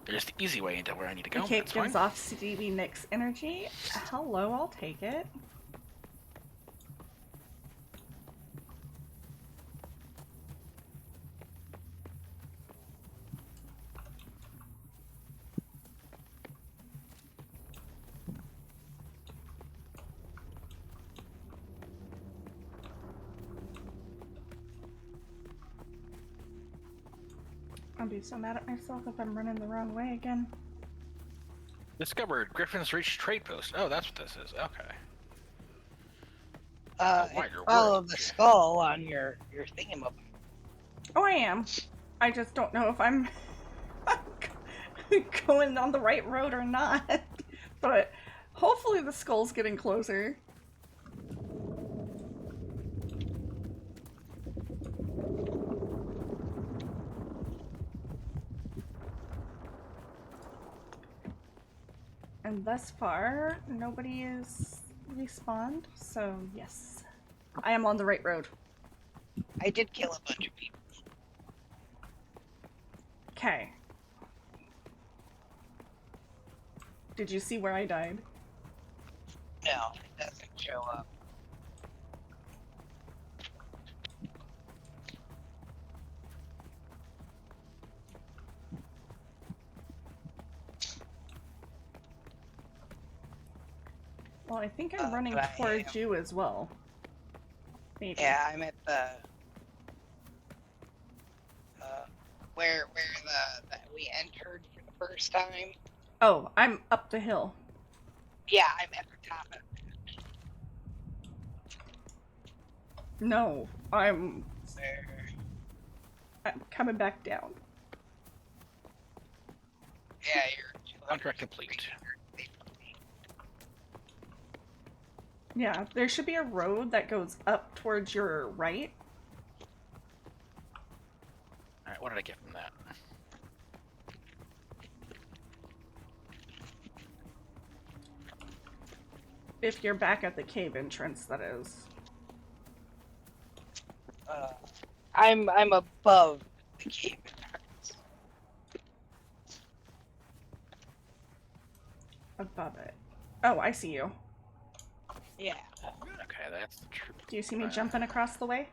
There's the easy way into where I need to go. The cape That's gives fine. off Stevie Nicks energy. Hello, I'll take it. I'll be so mad at myself if I'm running the wrong way again. Discovered Griffin's Reach trade post. Oh, that's what this is. Okay. Follow the skull on your thingamabob. Oh, I am. I just don't know if I'm going on the right road or not. But hopefully the skull's getting closer. And thus far, nobody is respawned, so yes. I am on the right road. I did kill a bunch of people. Okay. Did you see where I died? No, it doesn't show up. Well, I think I'm running towards you as well. Maybe. Yeah, I'm at the where we entered for the first time. Oh, I'm up the hill. Yeah, I'm at the top of it. No, I'm coming back down. Yeah, you're contract complete. Yeah, there should be a road that goes up towards your right. Alright, what did I get from that? If you're back at the cave entrance, that is. I'm above the cave entrance. Above it. Oh, I see you. Yeah. Okay, that's the truth. Do you see me jumping across the way?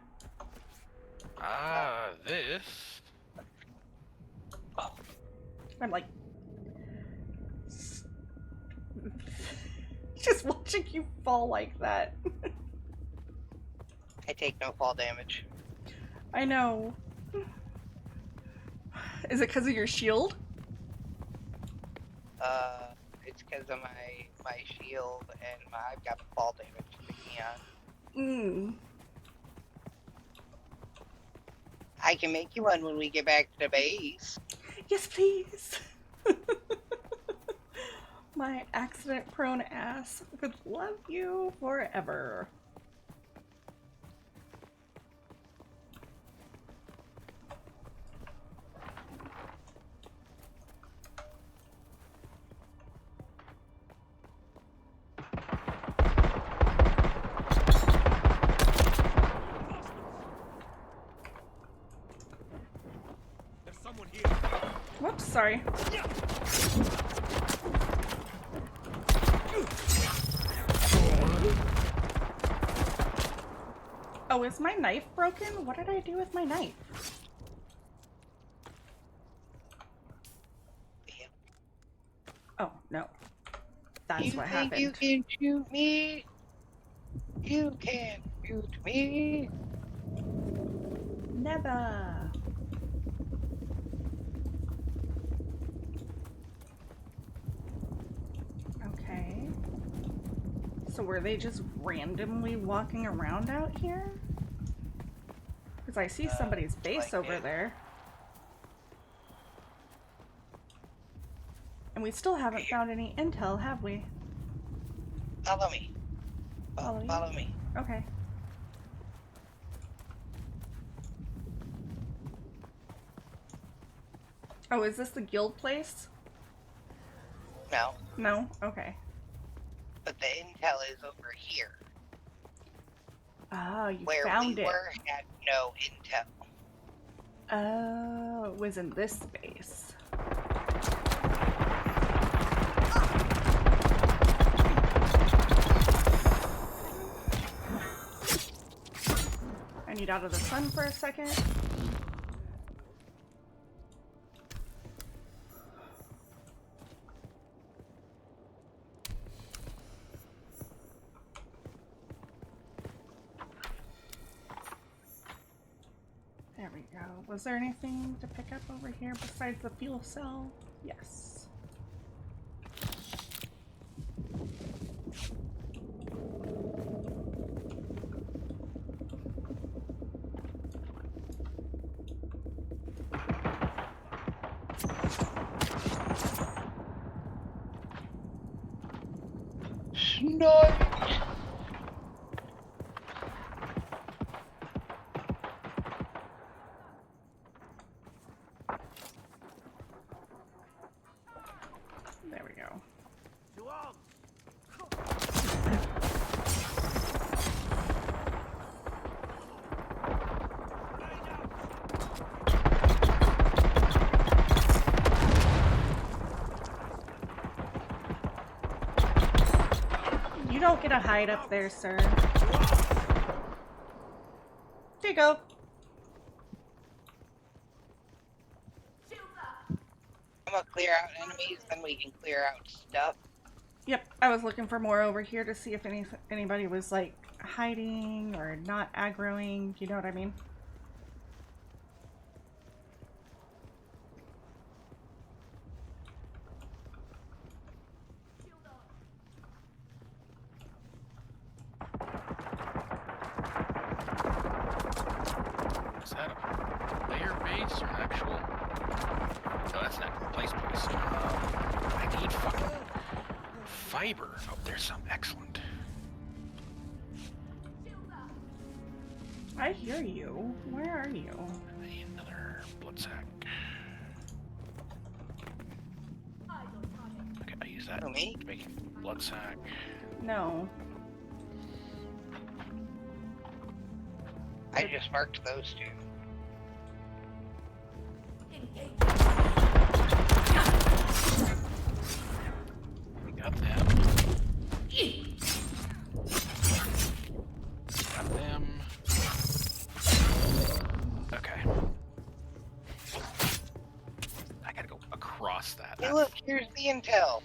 This. I'm like... just watching you fall like that. I take no fall damage. I know. Is it because of your shield? It's because of my shield and I've got fall damage to the neon. I can make you one when we get back to the base. Yes, please. My accident-prone ass would love you forever. There's someone here. Whoops, sorry. Oh, is my knife broken? What did I do with my knife? Oh, no. That's what happened. You can shoot me? You can't shoot me? Never. Okay. So were they just randomly walking around out here? Because I see somebody's base over there. And we still haven't found any intel, have we? Follow me. Follow me. Okay. Oh, is this the guild place? No. No? Okay. But the intel is over here. Oh, you Where found we it. were had no intel. Oh, it was in this space. I need out of the sun for a second. There we go. Was there anything to pick up over here besides the fuel cell? Yes. No. There we go. You don't get a hide up there, sir. There you go. I'm gonna clear out enemies, then we can clear out stuff. Yep, I was looking for more over here to see if anybody was like hiding or not aggroing, you know what I mean? Is that a player base or an actual? No, that's not a place base. I need fucking fiber. Oh, there's some. Excellent. I hear you. Where are you? I need another blood sack. Okay, I use that to make a blood sack. No. I just marked those two. We got them. Got them. Okay. I gotta go across that. Hey, look, here's the intel.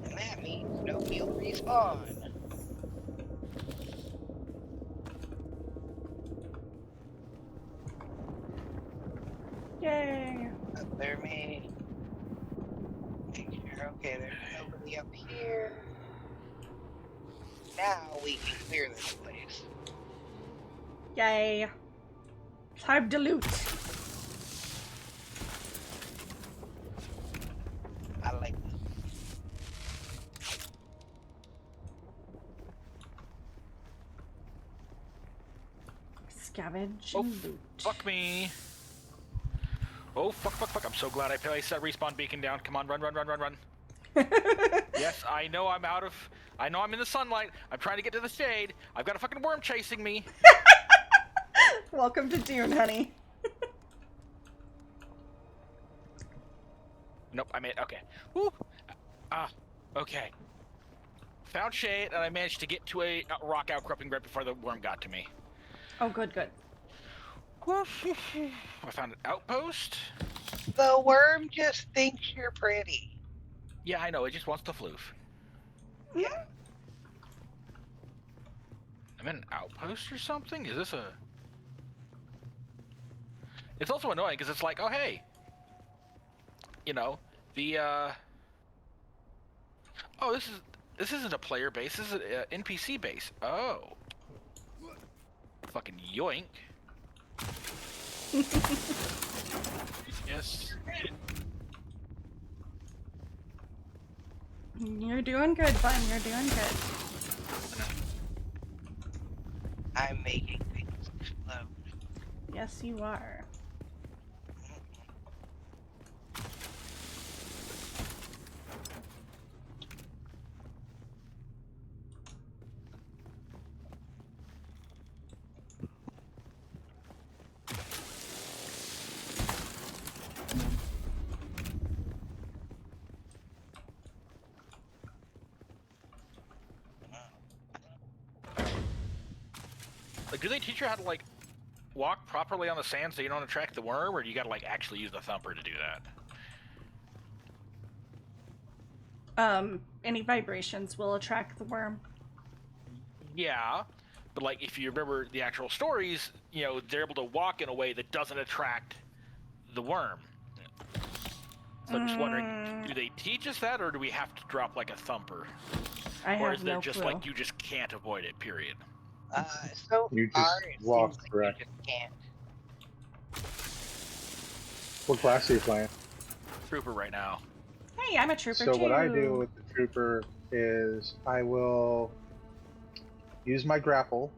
And that means no field respawn. Yay! Clear me. Make sure, okay, there's nobody up here. Now we can clear this place. Yay! Time to loot. I like this. Scavenge Oh, and loot. fuck me. Oh, fuck. I'm so glad I placed that respawn beacon down. Come on, run. Yes, I know I'm I'm in the sunlight. I'm trying to get to the shade. I've got a fucking worm chasing me. Welcome to Dune, honey. Nope, I made okay. Woo. Okay. Found shade, and I managed to get to a rock outcropping right before the worm got to me. Oh, good. I found an outpost. The worm just thinks you're pretty. Yeah, I know. It just wants to floof. Yeah. I'm in an outpost or something? Is this a... It's also annoying because it's like, oh, hey. You know, the, Oh, this isn't a player base. This is an NPC base. Oh. fucking yoink. Yes. You're doing good, Bun. You're doing good. I'm making things explode. Yes, you are. Like, do they teach you how to like walk properly on the sand so you don't attract the worm, or do you gotta like actually use the thumper to do that? Any vibrations will attract the worm. Yeah, but like if you remember the actual stories, you know, they're able to walk in a way that doesn't attract the worm. So I'm just wondering, do they teach us that, or do we have to drop like a thumper? Or is there just like you just can't avoid it, period? So You far, just it walk seems like correct. you just can't. What class are you playing? Trooper right now. Hey, I'm a trooper So too. what I do with the trooper is I will use my grapple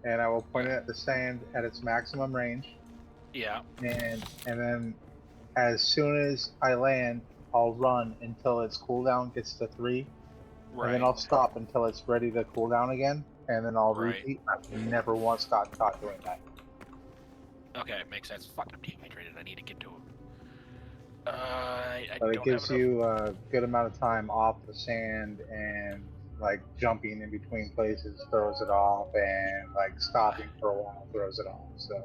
and I will point it at the sand at its maximum range. Yeah. And then as soon as I land, I'll run until its cooldown gets to 3. Right. And then I'll stop until it's ready to cool down again. And then I'll repeat. I've never once got caught doing that. Okay, makes sense. Fuck, I'm dehydrated. I need to get to. But it gives you a good amount of time off the sand, and like jumping in between places throws it off, and like stopping for a while throws it off. So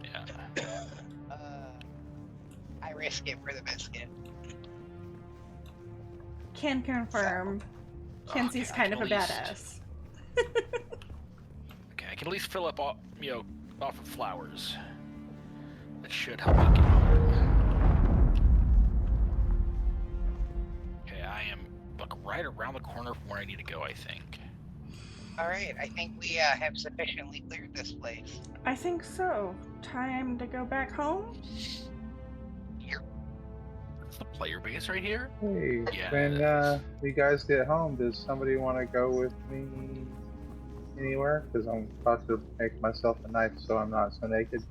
yeah. I risk it for the biscuit. Can confirm. Kenzie's kind of a badass. Okay, I can at least fill up, all, you know, off of flowers. That should help me get home. Okay, I am like right around the corner from where I need to go, I think. Alright, I think we have sufficiently cleared this place. I think so. Time to go back home? That's the player base right here? hey, Yeah. when you guys get home, does somebody want to go with me anywhere? Because I'm about to make myself a knife so I'm not so naked.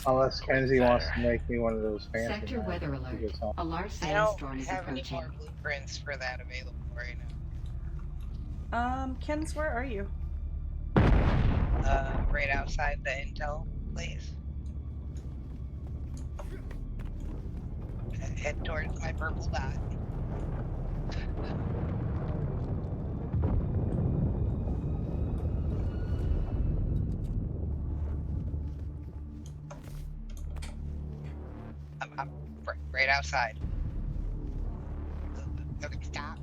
Unless Kenzie wants to make me one of those fancy Sector knives weather when she alert. gets home. A large I don't sandstorm is have any approaching. more blueprints for that available right Kenz, where are you? now. Right outside the intel place. Head towards my purple dot. I'm right outside. Okay, stop.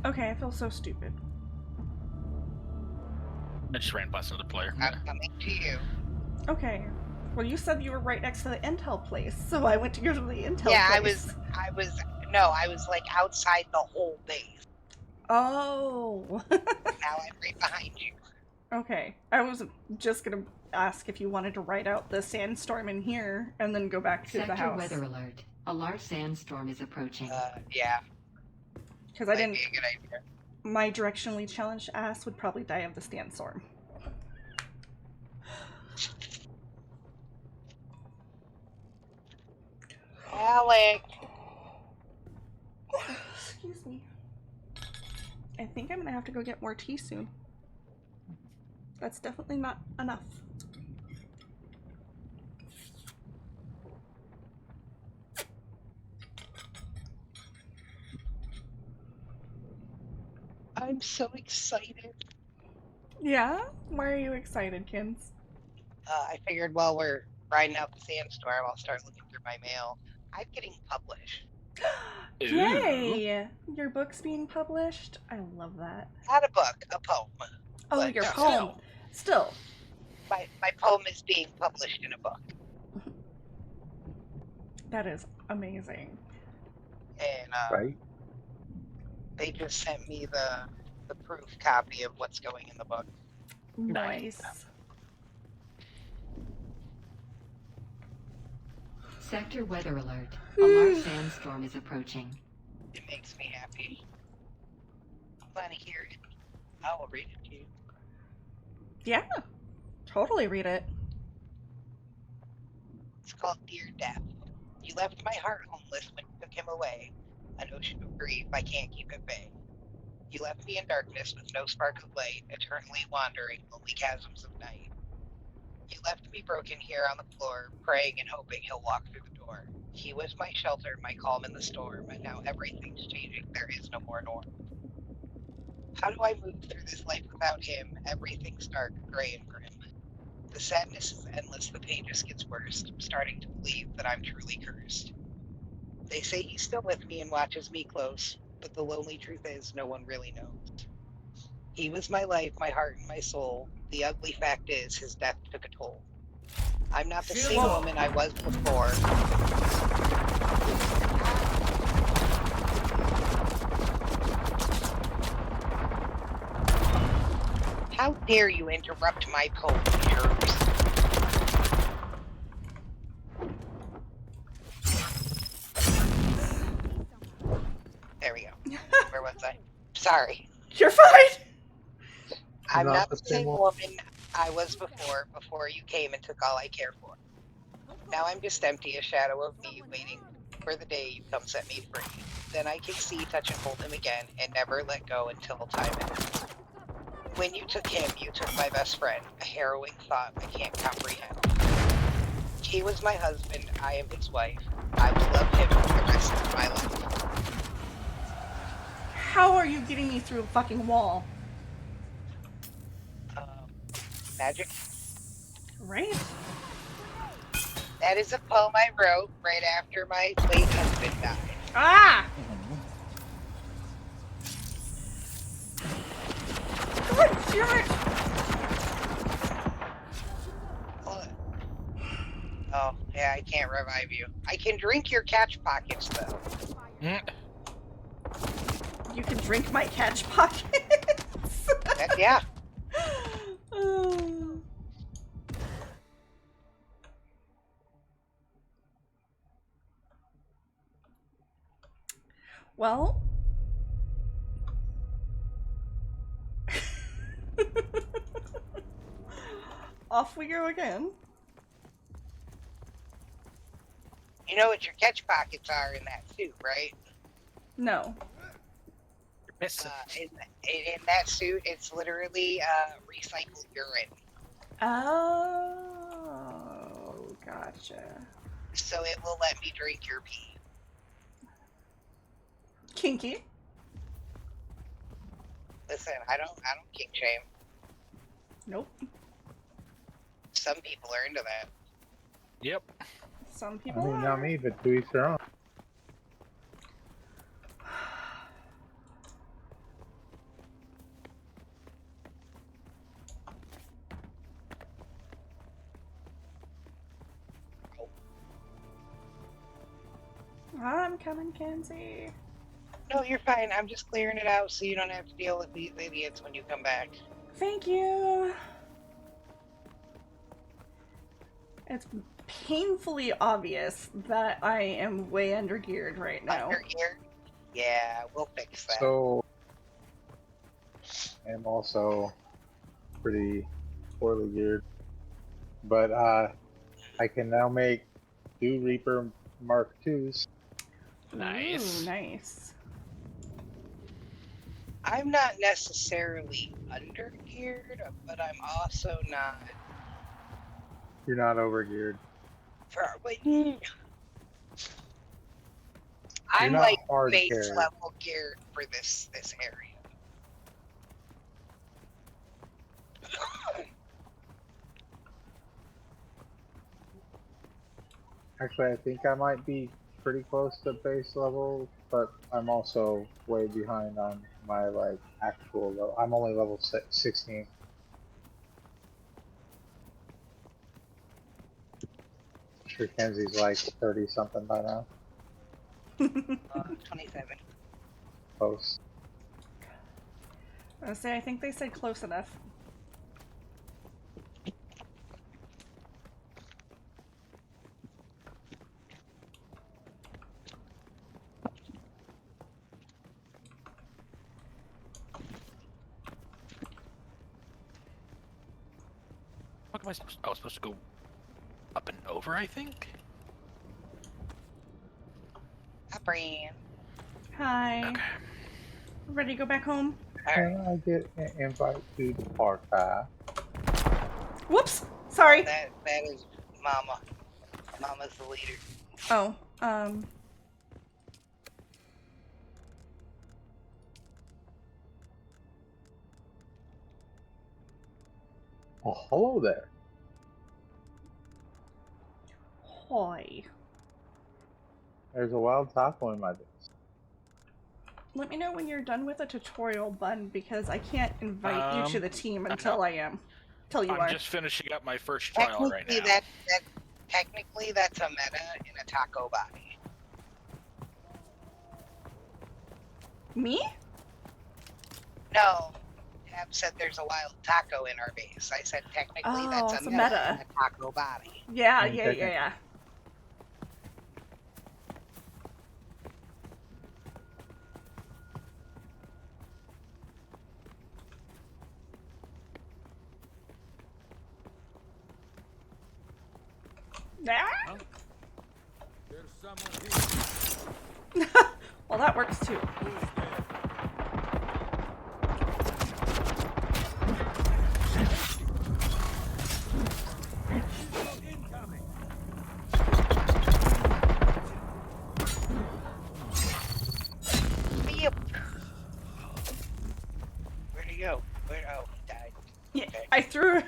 Okay, I feel so stupid. I just ran past another player. I'm coming to you. Okay. Well, you said you were right next to the intel place, so I went to go to the intel Yeah, place. I was like outside the whole base. Oh. Now I'm right behind you. Okay. I was just gonna ask if you wanted to ride out the sandstorm in here and then go back to the Sector house. weather alert. A large sandstorm is approaching. Yeah. Because I Might didn't. be a good idea. My directionally challenged ass would probably die of the sandstorm. Alec. Excuse me. I think I'm gonna have to go get more tea soon. That's definitely not enough. I'm so excited. Yeah? Why are you excited, Kins? I figured while we're riding out the sandstorm, I'll start looking through my mail. I'm getting published. Yay! Your book's being published? I love that. Not a book, a poem. Oh, But your yeah, poem. Still. My poem is being published in a book. That is amazing. And Right? they just sent me the proof copy of what's going in the book. Nice. Sector weather alert. A large sandstorm is approaching. It makes me happy. Want to hear it? I will read it to you. Yeah. Totally read it. It's called Dear Death. You left my heart homeless when you took him away. An ocean of grief I can't keep at bay. You left me in darkness with no spark of light, eternally wandering lonely chasms of night. You left me broken here on the floor, praying and hoping he'll walk through the door. He was my shelter, my calm in the storm, and now everything's changing. There is no more norm. How do I move through this life without him? Everything's dark, gray, and grim. The sadness is endless, the pain just gets worse. I'm starting to believe that I'm truly cursed. They say he's still with me and watches me close, but the lonely truth is no one really knows. He was my life, my heart, and my soul. The ugly fact is his death took a toll. I'm not the same woman I was before. How dare you interrupt my poem, jerks? There we go. Where was I? Sorry. You're fine! I'm not the same woman I was before you came and took all I care for. Now I'm just empty, a shadow of me, waiting for the day you come set me free. Then I can see, touch, and hold him again, and never let go until time ends. When you took him, you took my best friend, a harrowing thought I can't comprehend. He was my husband, I am his wife. I will love him for the rest of my life. How are you getting me through a fucking wall? Magic? Right? That is a poem I wrote right after my late husband died. Ah! God damn it! Oh, yeah, I can't revive you. I can drink your catch pockets, though. You can drink my catch pockets? Yeah. Well, off we go again. You know what your catch pockets are in that suit, right? No. In that suit, it's literally recycled urine. Oh, gotcha. So it will let me drink your pee. Kinky. Listen, I don't kink shame. Nope. Some people are into that. Yep. Some I people mean, are. not me, but to each their own. I'm coming, Kenzie. No, you're fine. I'm just clearing it out so you don't have to deal with these idiots when you come back. Thank you. It's painfully obvious that I am way undergeared right now. Undergeared? Yeah, we'll fix that. So, I'm also pretty poorly geared. But I can now make 2 Reaper Mark IIs. Nice. Ooh, nice. I'm not necessarily undergeared, but I'm also not. You're not overgeared. I'm not like hard base carried. level geared for this area. Actually, I think I might be pretty close to base level, but I'm also way behind on my like actual level. I'm only level 16. sure Kenzie's like 30 something by now. 27. Close. I say I think they said close enough. What am I supposed to? I was supposed to go up and over, I think. Hi, Brian. Hi. Okay. Ready to go back home? Can I get an invite to the party? Whoops. Sorry. That is Mama. Mama's the leader. Oh. Oh, hello there. Hi. There's a wild taco in my base. Let me know when you're done with the tutorial, Bun, because I can't invite you to the team until I am. Till you are. I'm just finishing up my first trial right now. Technically, that's a meta in a taco body. Me? No. Tab said there's a wild taco in our base. I said technically that's a meta in a taco body. Yeah. Huh? There's someone here. Well, that works too. Where'd he go? Oh, he died. Yeah, Okay. I threw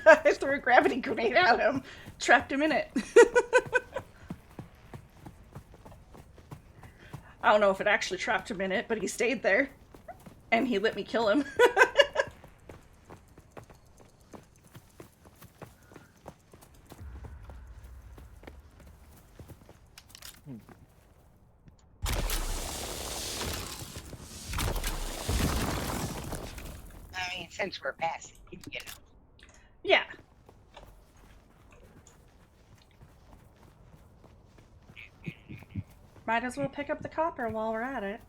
a gravity grenade at him, trapped him in it. I don't know if it actually trapped him in it, but he stayed there, and he let me kill him. I mean, since we're passing, you know. Yeah. Might as well pick up the copper while we're at it.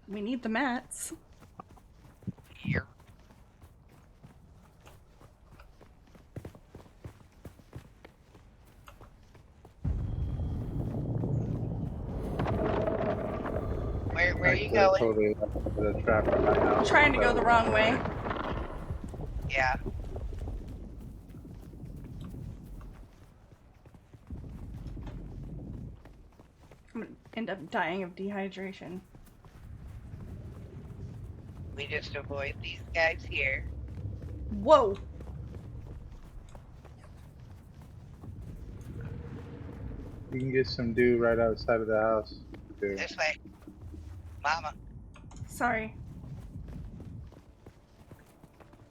We need the mats. Here. Where are you going? Totally the trap in my house. Trying to go the wrong way. Yeah. I'm gonna end up dying of dehydration. We just avoid these guys here. Whoa! You can get some dew right outside of the house. Dude. This way. Mama. Sorry.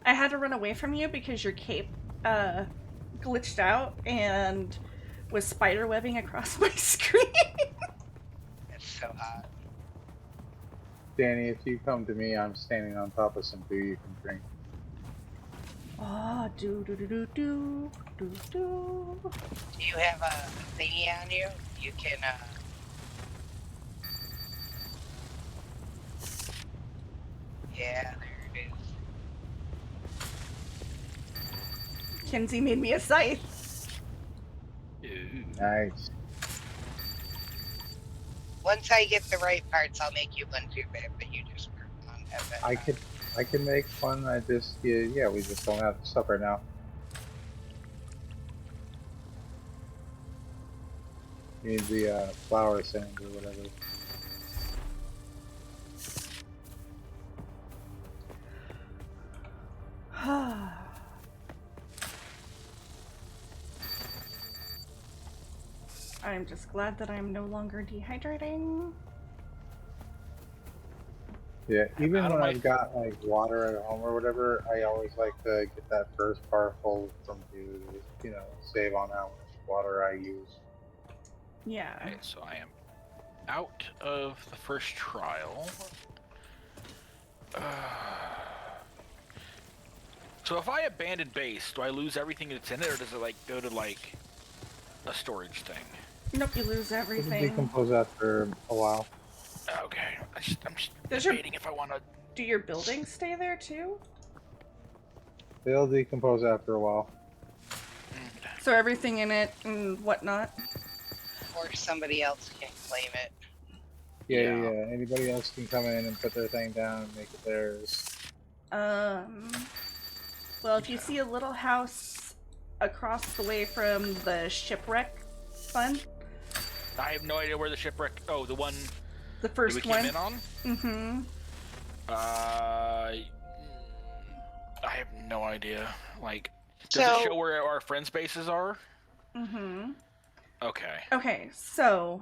I had to run away from you because your cape glitched out and was spiderwebbing across my screen. It's so hot. Danny, if you come to me, I'm standing on top of some dew you can drink. Ah, do. Do you have a thingy on you? You can, Yeah, there it is. Kenzie made me a scythe. Nice. Once I get the right parts, I'll make you one too, babe, but you just work on that. I can make one. I just yeah, we just don't have stuff right now. You need the flower sand or whatever. I'm just glad that I'm no longer dehydrating. Yeah, even when I've got like water at home or whatever, I always like to get that first bar full from dew to, you know, save on hours. water I use. Yeah. Okay, so I am out of the first trial. So if I abandon base, do I lose everything that's in it, or does it like go to like a storage thing? Nope, you lose It'll everything. decompose after a while. Okay, I'm just Does debating if I want to. Do your buildings stay there too? They'll decompose after a while. So everything in it and whatnot? Or somebody else can claim it. Yeah. Anybody else can come in and put their thing down and make it theirs. Well, if you see a little house across the way from the shipwreck fund. I have no idea where the shipwreck. Oh, the one. The first that we one. came in on. Mm-hmm. I have no idea. Like, does it show where our friends' bases are? Mm-hmm. Okay. Okay, so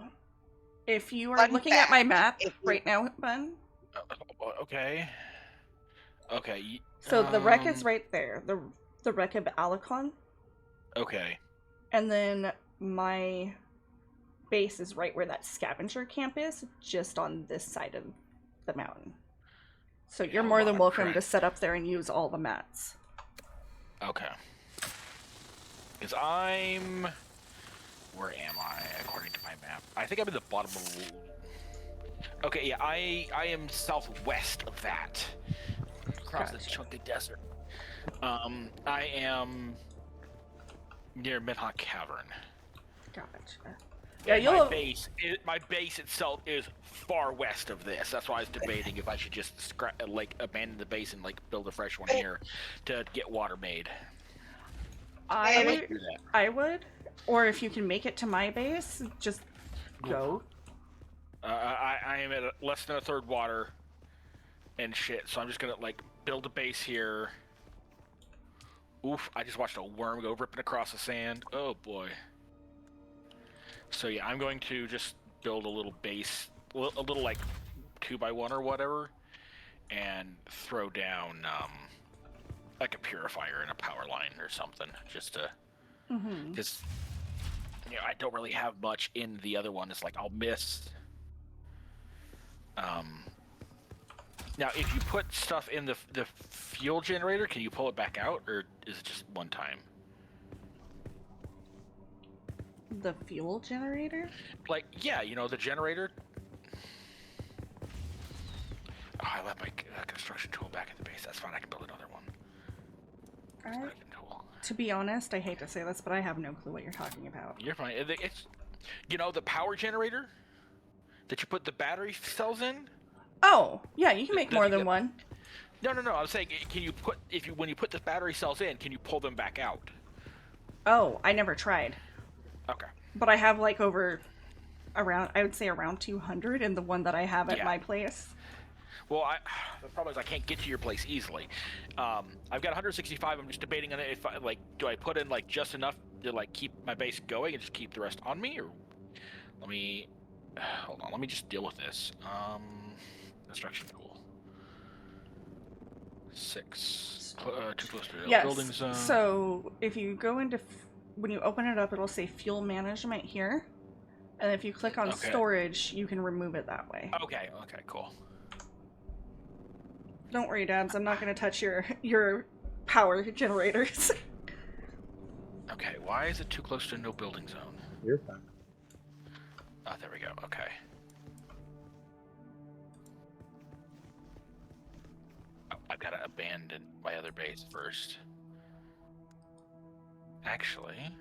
if you are looking at my map right now, Bun. Okay. Okay. So the wreck is right there. The wreck of Alicon. Okay. And then my base is right where that scavenger camp is, just on this side of the mountain. So you're more than welcome to set up there and use all the mats. Okay. Because I'm... Where am I, according to my map? I think I'm in the bottom of... Okay, yeah, I am southwest of that. Across this chunky desert. I am near Midhawk Cavern. Gotcha. Yeah, my base itself is far west of this. That's why I was debating if I should just abandon the base and build a fresh one here to get water made. I would, or if you can make it to my base, just go. I am at less than a third water and shit, so I'm just gonna build a base here. Oof! I just watched a worm go ripping across the sand. Oh boy. So yeah, I'm going to just build a little base, a little 2x1 or whatever, and throw down a purifier and a power line or something, just to, because I don't really have much in the other one. It's I'll miss. Now, if you put stuff in the fuel generator, can you pull it back out, or is it just one time? The fuel generator? Yeah, the generator. Oh, I left my construction tool back at the base. That's fine, I can build another one. To be honest, I hate to say this, but I have no clue what you're talking about. You're fine. It's, the power generator that you put the battery cells in? Oh, yeah, you can make more than one. No. I'm saying, can you put, when you put the battery cells in, can you pull them back out? Oh, I never tried. Okay. But I have I would say around 200 in the one that I have at my place. Well, the problem is I can't get to your place easily. I've got 165. I'm just debating on it. If do I put in just enough to keep my base going and just keep the rest on me, or let me hold on. Let me just deal with this. Construction tool. 6. Too close to the building zone. So if you go into when you open it up, it'll say fuel management here, and if you click on storage, you can remove it that way. Okay, cool. Don't worry, Dabs. I'm not going to touch your power generators. Okay, why is it too close to no building zone? You're fine. Oh, there we go. Okay. Oh, I've got to abandon my other base first. Actually...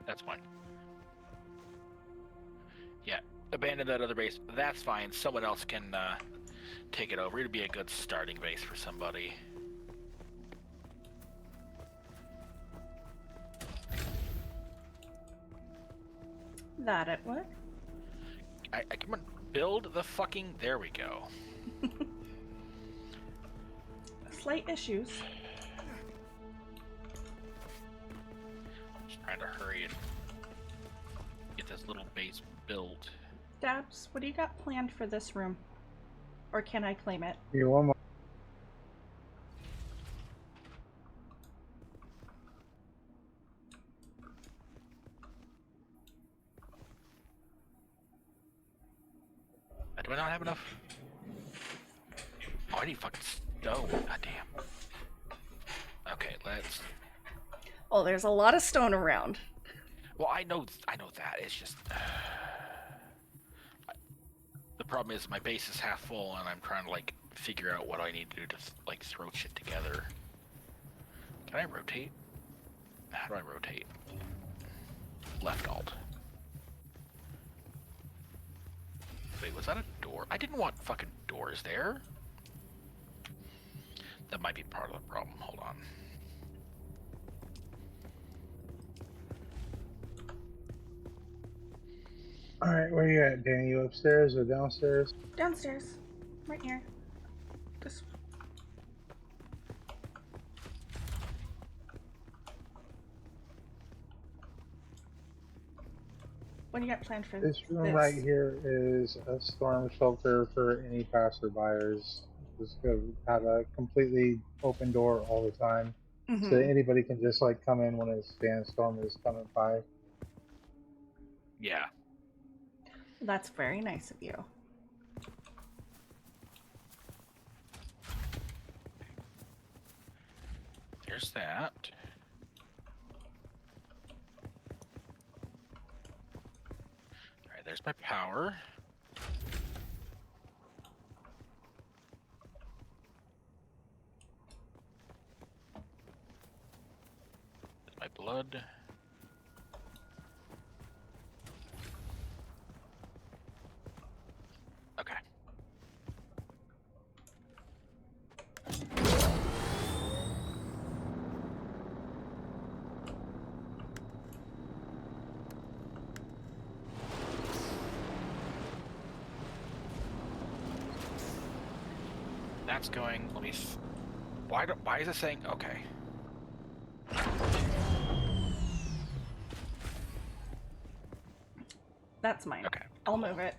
That's fine. Yeah, abandon that other base. That's fine. Someone else can take it over. It'd be a good starting base for somebody. That it what? I come on, build the fucking. There we go. Slight issues. Trying to hurry and get this little base built. Dabs, what do you got planned for this room? Or can I claim it? You one more. Do I not have enough? Oh, I need fucking stone. God damn. Okay, let's. Oh, there's a lot of stone around. Well, I know that. It's just the problem is my base is half full, and I'm trying to like figure out what I need to do to like throw shit together. Can I rotate? How do I rotate? Left alt. Wait, was that a door? I didn't want fucking doors there. That might be part of the problem. Hold on. Alright, where you at, Danny? You upstairs or downstairs? Downstairs. Right here. Just... What do you got planned for This room right here is a storm shelter for any passerbyers. Just go have a completely open door all the time, so that anybody can just like come in when a sandstorm is coming by. Yeah. That's very nice of you. There's that. Alright, there's my power. There's my blood. Okay. That's going. Let me. Why is it saying okay? That's mine. Okay. I'll move it.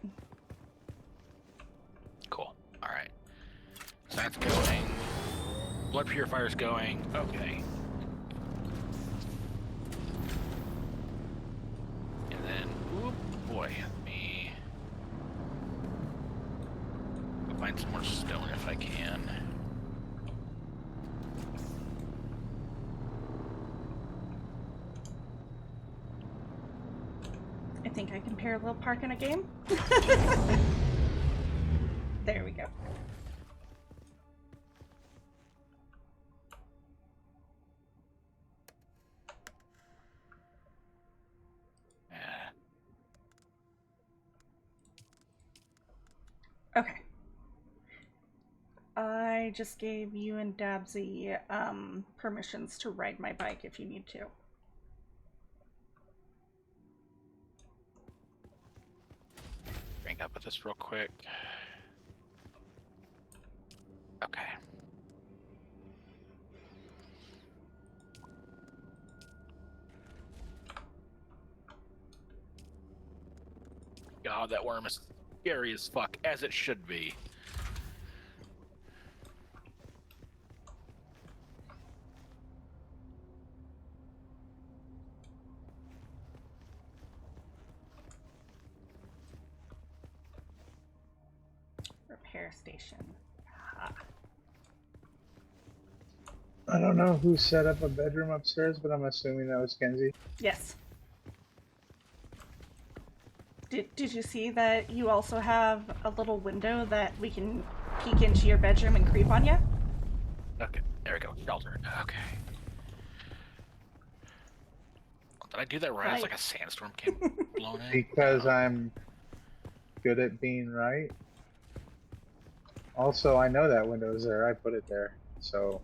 Cool. All right. So that's going. Blood purifier's going. Okay. And then, oh boy, let me go find some more stone if I can. I think I can parallel park in a game. There we go. Okay. I just gave you and Dabsy permissions to ride my bike if you need to. Bring up with this real quick. Okay. God, that worm is scary as fuck, as it should be. Repair station. Ah. I don't know who set up a bedroom upstairs, but I'm assuming that was Kenzie. Yes. Did you see that you also have a little window that we can peek into your bedroom and creep on you? Okay, there we go. Shelter. Okay. Did I do that right? It's like a sandstorm came blown in. Because I'm good at being right. Also, I know that window's there. I put it there. So.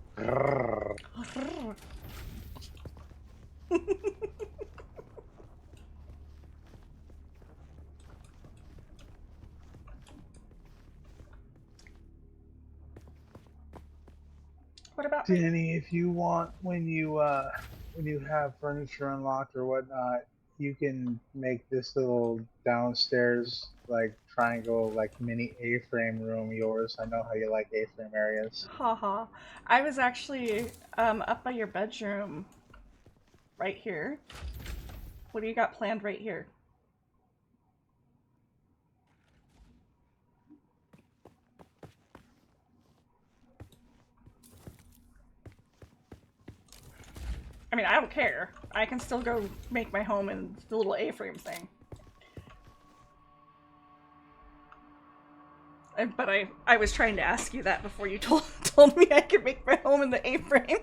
What about Danny? If you want, when you have furniture unlocked or whatnot, you can make this little downstairs like triangle, like mini A-frame room yours. I know how you like A-frame areas. Haha. I was actually up by your bedroom right here. What do you got planned right here? I mean, I don't care. I can still go make my home in the little A-frame thing. But I was trying to ask you that before you told me I could make my home in the A-frame.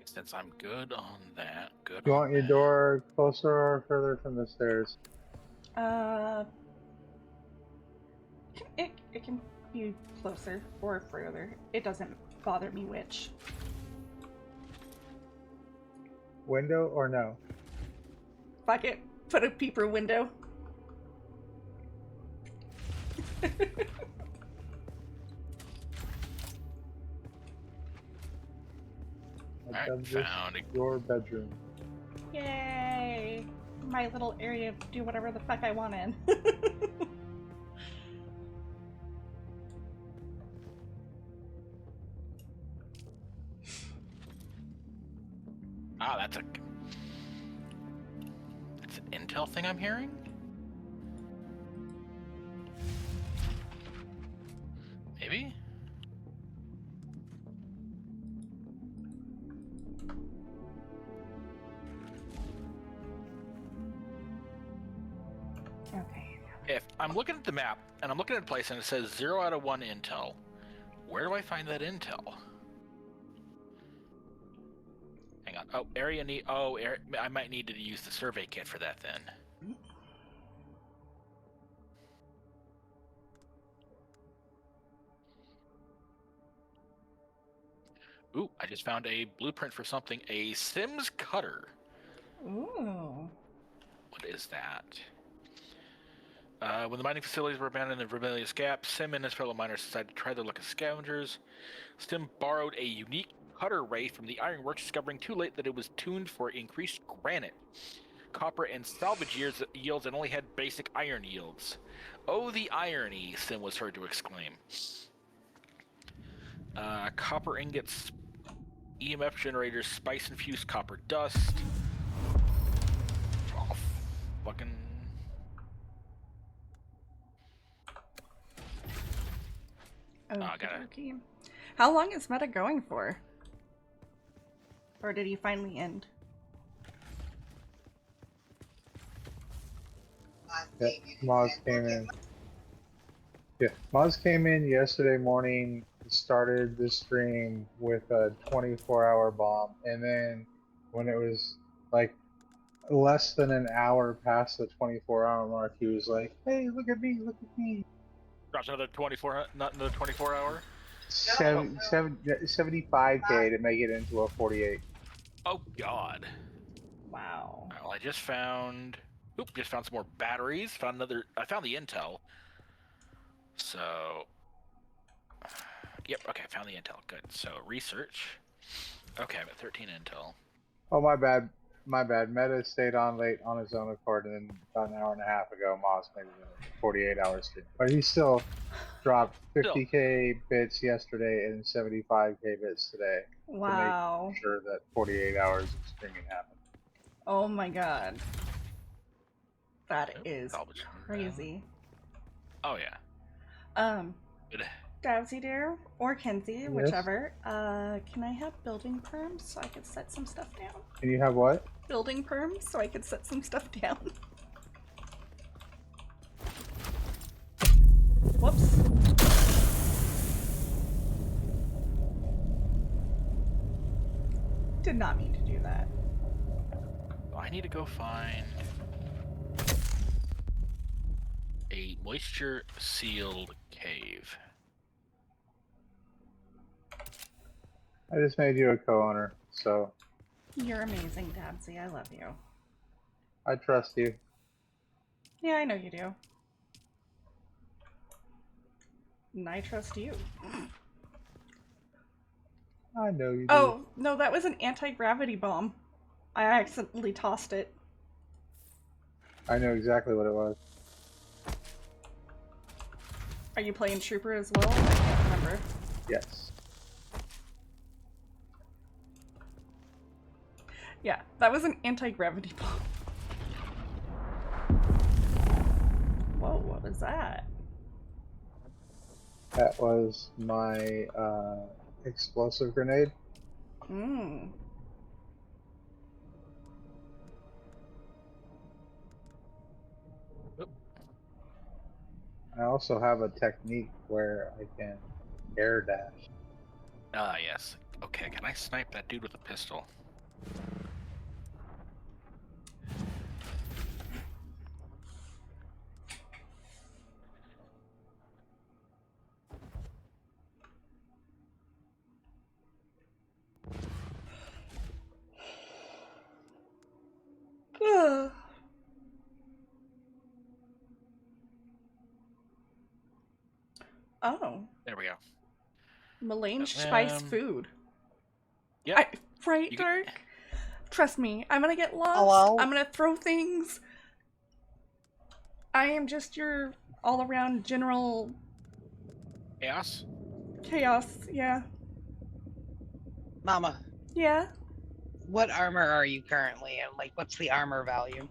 Since I'm good on that, good You on want your door closer or further from the stairs? It can be closer or further. It doesn't bother me which. Window or no? Fuck it. Put a peeper window. I found your bedroom. Yay! My little area to do whatever the fuck I want in. Ah, that's an intel thing I'm hearing? Maybe? Okay. If I'm looking at the map and I'm looking at a place and it says 0 out of 1 intel, where do I find that intel? Hang on. Oh, area need. Oh, I might need to use the survey kit for that then. Ooh, I just found a blueprint for something. A Sims cutter. Ooh. What is that? When the mining facilities were abandoned in the Remnel Gap, Sim and his fellow miners decided to try their luck as scavengers. Sim borrowed a unique cutter ray from the ironworks, discovering too late that it was tuned for increased granite, copper, and salvage yields and only had basic iron yields. Oh, the irony, Sim was heard to exclaim. Copper ingots, EMF generators, spice-infused copper dust. Oh, fucking... Okay. How long is meta going for? Or did he finally end? Yeah, Moz came in. Yeah, Moz came in yesterday morning, started the stream with a 24-hour bomb, and then when it was like less than an hour past the 24-hour mark, he was like, "Hey, look at me, look at me." Drops another 24, not another 24 hour? 75k to make it into a 48. Oh, God. Wow. Well, I just found... Oop, just found some more batteries. Found another... I found the intel. So... Yep, okay, found the intel. Good. So, research. Okay, I'm at 13 intel. Oh, my bad. My bad. Meta stayed on late on his own accord, and then about an hour and a half ago, Moz made it a 48-hour stream. But he still dropped 50k bits yesterday and 75k bits today. Wow. To make sure that 48 hours of streaming happened. Oh my god. That is crazy. Oh, yeah. Good. Dowsy Dare or Kenzie, Yes. whichever. Can I have building perms so I could set some stuff down? Can you have what? Building perms so I could set some stuff down. Whoops. Did not mean to do that. Oh, I need to go find a moisture sealed cave. I just made you a co-owner, so You're amazing, Dabsy. I love you. I trust you. Yeah, I know you do. And I trust you. I know you do. Oh, no, that was an anti-gravity bomb. I accidentally tossed it. I know exactly what it was. Are you playing Trooper as well? I can't remember. Yes. Yeah, that was an anti-gravity bomb. Whoa, what was that? That was my explosive grenade. Mmm. I also have a technique where I can air dash. Ah, yes. Okay, can I snipe that dude with a pistol? Oh. There we go. Melange spice food. Yep. Right, Dark? Trust me, I'm gonna get lost. Hello? I'm gonna throw things. I am just your all-around general Chaos? chaos, yeah. Mama. Yeah? What armor are you currently in? Like, what's the armor value?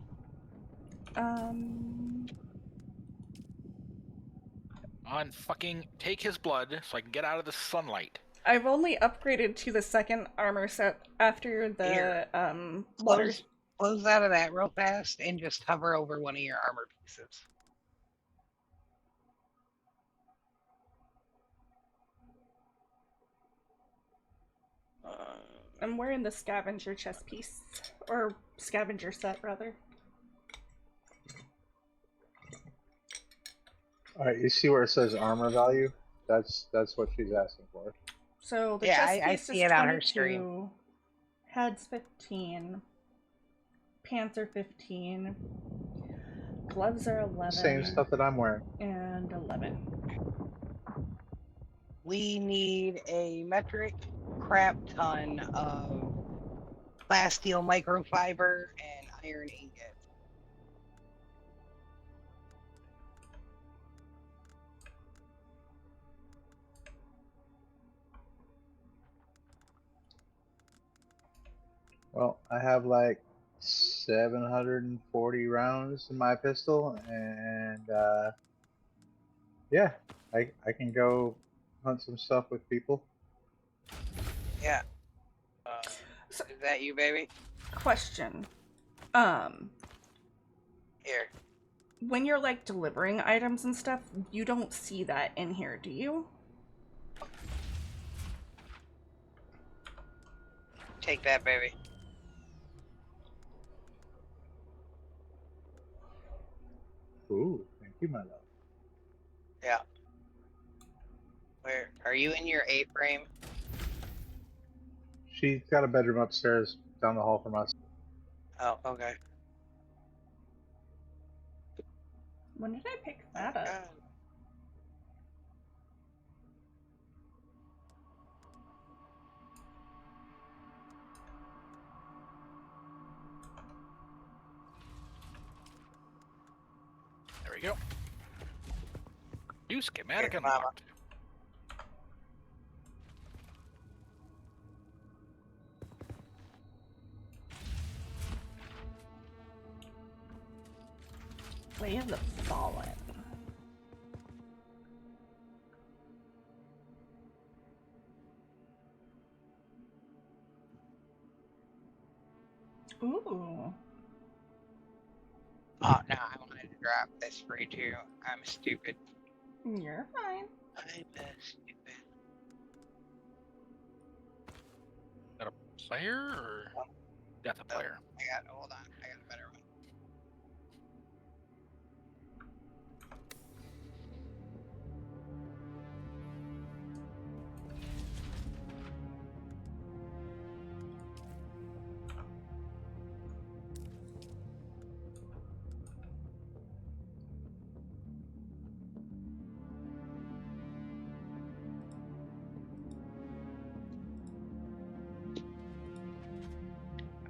On fucking take his blood so I can get out of the sunlight. I've only upgraded to the second armor set after the, water. Close out of that real fast and just hover over one of your armor pieces. I'm wearing the scavenger chest piece. Or scavenger set, rather. Alright, you see where it says armor value? That's what she's asking for. So the Yeah, chest I piece see is it on 22, her stream. head's 15, pants are 15, gloves are 11. Same stuff that I'm wearing. And 11. We need a metric crap ton of plasteel microfiber and iron ingot. Well, I have like 740 rounds in my pistol, and yeah, I can go hunt some stuff with people. Yeah. Is that you, baby? Question. Here. When you're like delivering items and stuff, you don't see that in here, do you? Take that, baby. Ooh, thank you, my love. Yeah. Where are you in your A-frame? She's got a bedroom upstairs down the hall from us. Oh, okay. When did I pick that up? There we go. New schematic unlocked. Way of the Fallen. Ooh. Oh, no, I wanted to drop this for you too. I'm stupid. You're fine. I'm stupid. Is that a player or? That's a player. Hold on, I got a better one.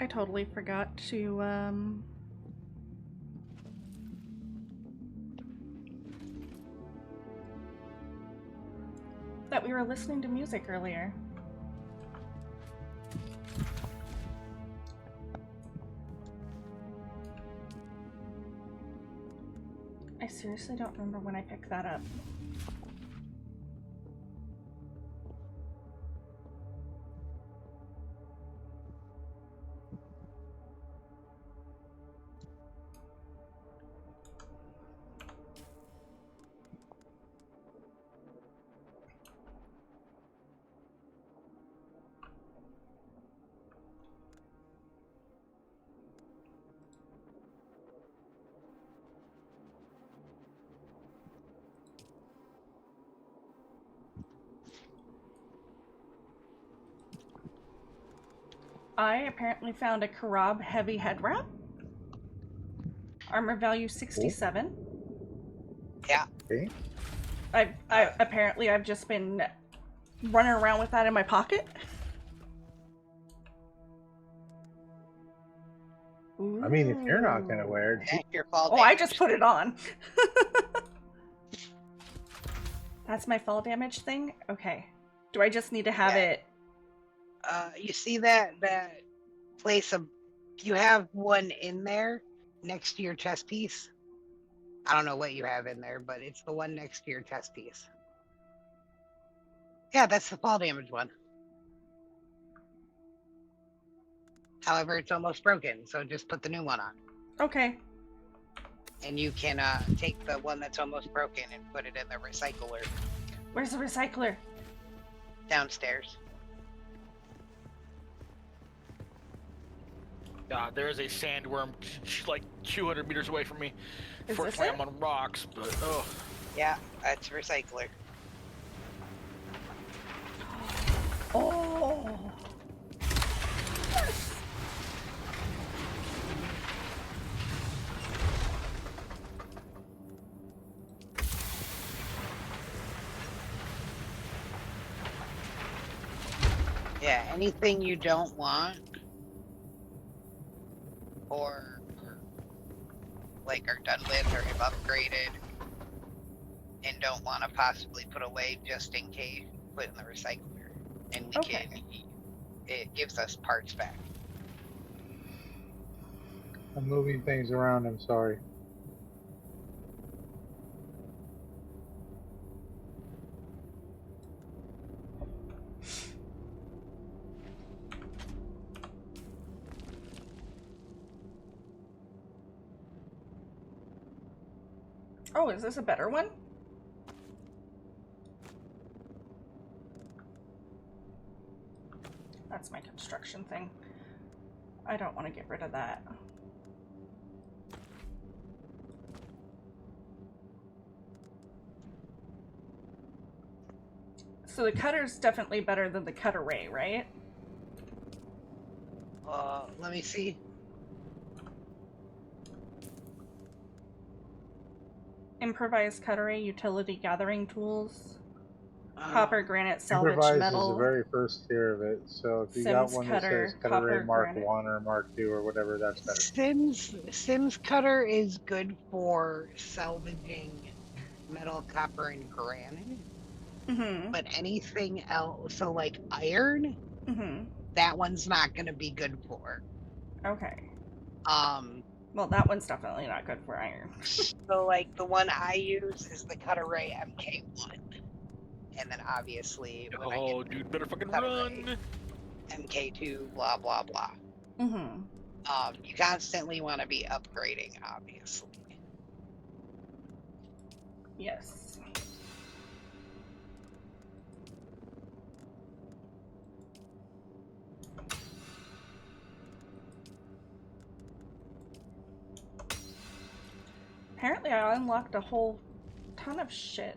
I totally forgot to, that we were listening to music earlier. I seriously don't remember when I picked that up. I apparently found a Karab heavy head wrap. Armor value 67. Yeah. Okay. I've just been running around with that in my pocket. I mean, if you're not gonna wear it, Your fall Oh, I just put it on. That's my fall damage thing? Okay. Do I just need to have it? You see that place of, you have one in there next to your chest piece. I don't know what you have in there, but it's the one next to your chest piece. Yeah, that's the fall damage one. However, it's almost broken, so just put the new one on. Okay. And you can take the one that's almost broken and put it in the recycler. Where's the recycler? Downstairs. There is a sandworm like 200 meters away from me. Is Fortunately, this I'm on rocks, but oh. Yeah, that's recycler. Oh. Yes. Yeah, anything you don't want or like are done with or have upgraded and don't want to possibly put away just in case, put in the recycler, and we can, it gives us parts back. I'm moving things around, I'm sorry. Oh, is this a better one? That's my construction thing. I don't want to get rid of that. So the cutter's definitely better than the cut array, right? Let me see. Improvised cut array, utility gathering tools, copper, granite, salvage, Improvise metal. is the very first tier of it, so if you got Sims one cutter, that says Cut copper, Array Mark granite. 1 or Mark 2 or whatever, that's better. Sims cutter is good for salvaging metal, copper, and granite. Mm-hmm. But anything else, so like iron, that one's not going to be good for. Okay. Well, that one's definitely not good for iron. So like the one I use is the Cut Array MK1, and then obviously when dude, better fucking Cut run. Array, MK2, blah blah blah. Mm-hmm. You constantly want to be upgrading, obviously. Yes. Apparently I unlocked a whole ton of shit.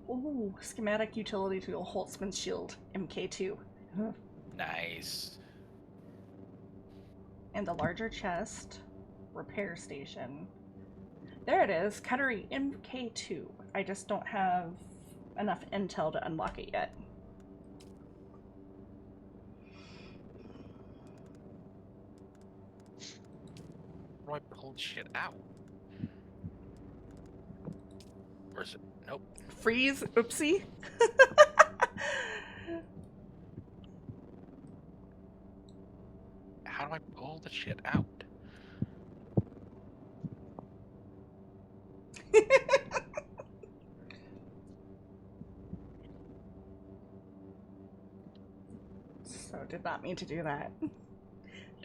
Ooh, schematic utility tool, Holtzman's shield, MK2. Nice. And the larger chest, repair station. There it is, Cuttery MK2. I just don't have enough intel to unlock it yet. pull the shit out? Or is it? Nope. Freeze. Oopsie. How do I pull the shit out? So did not mean to do that.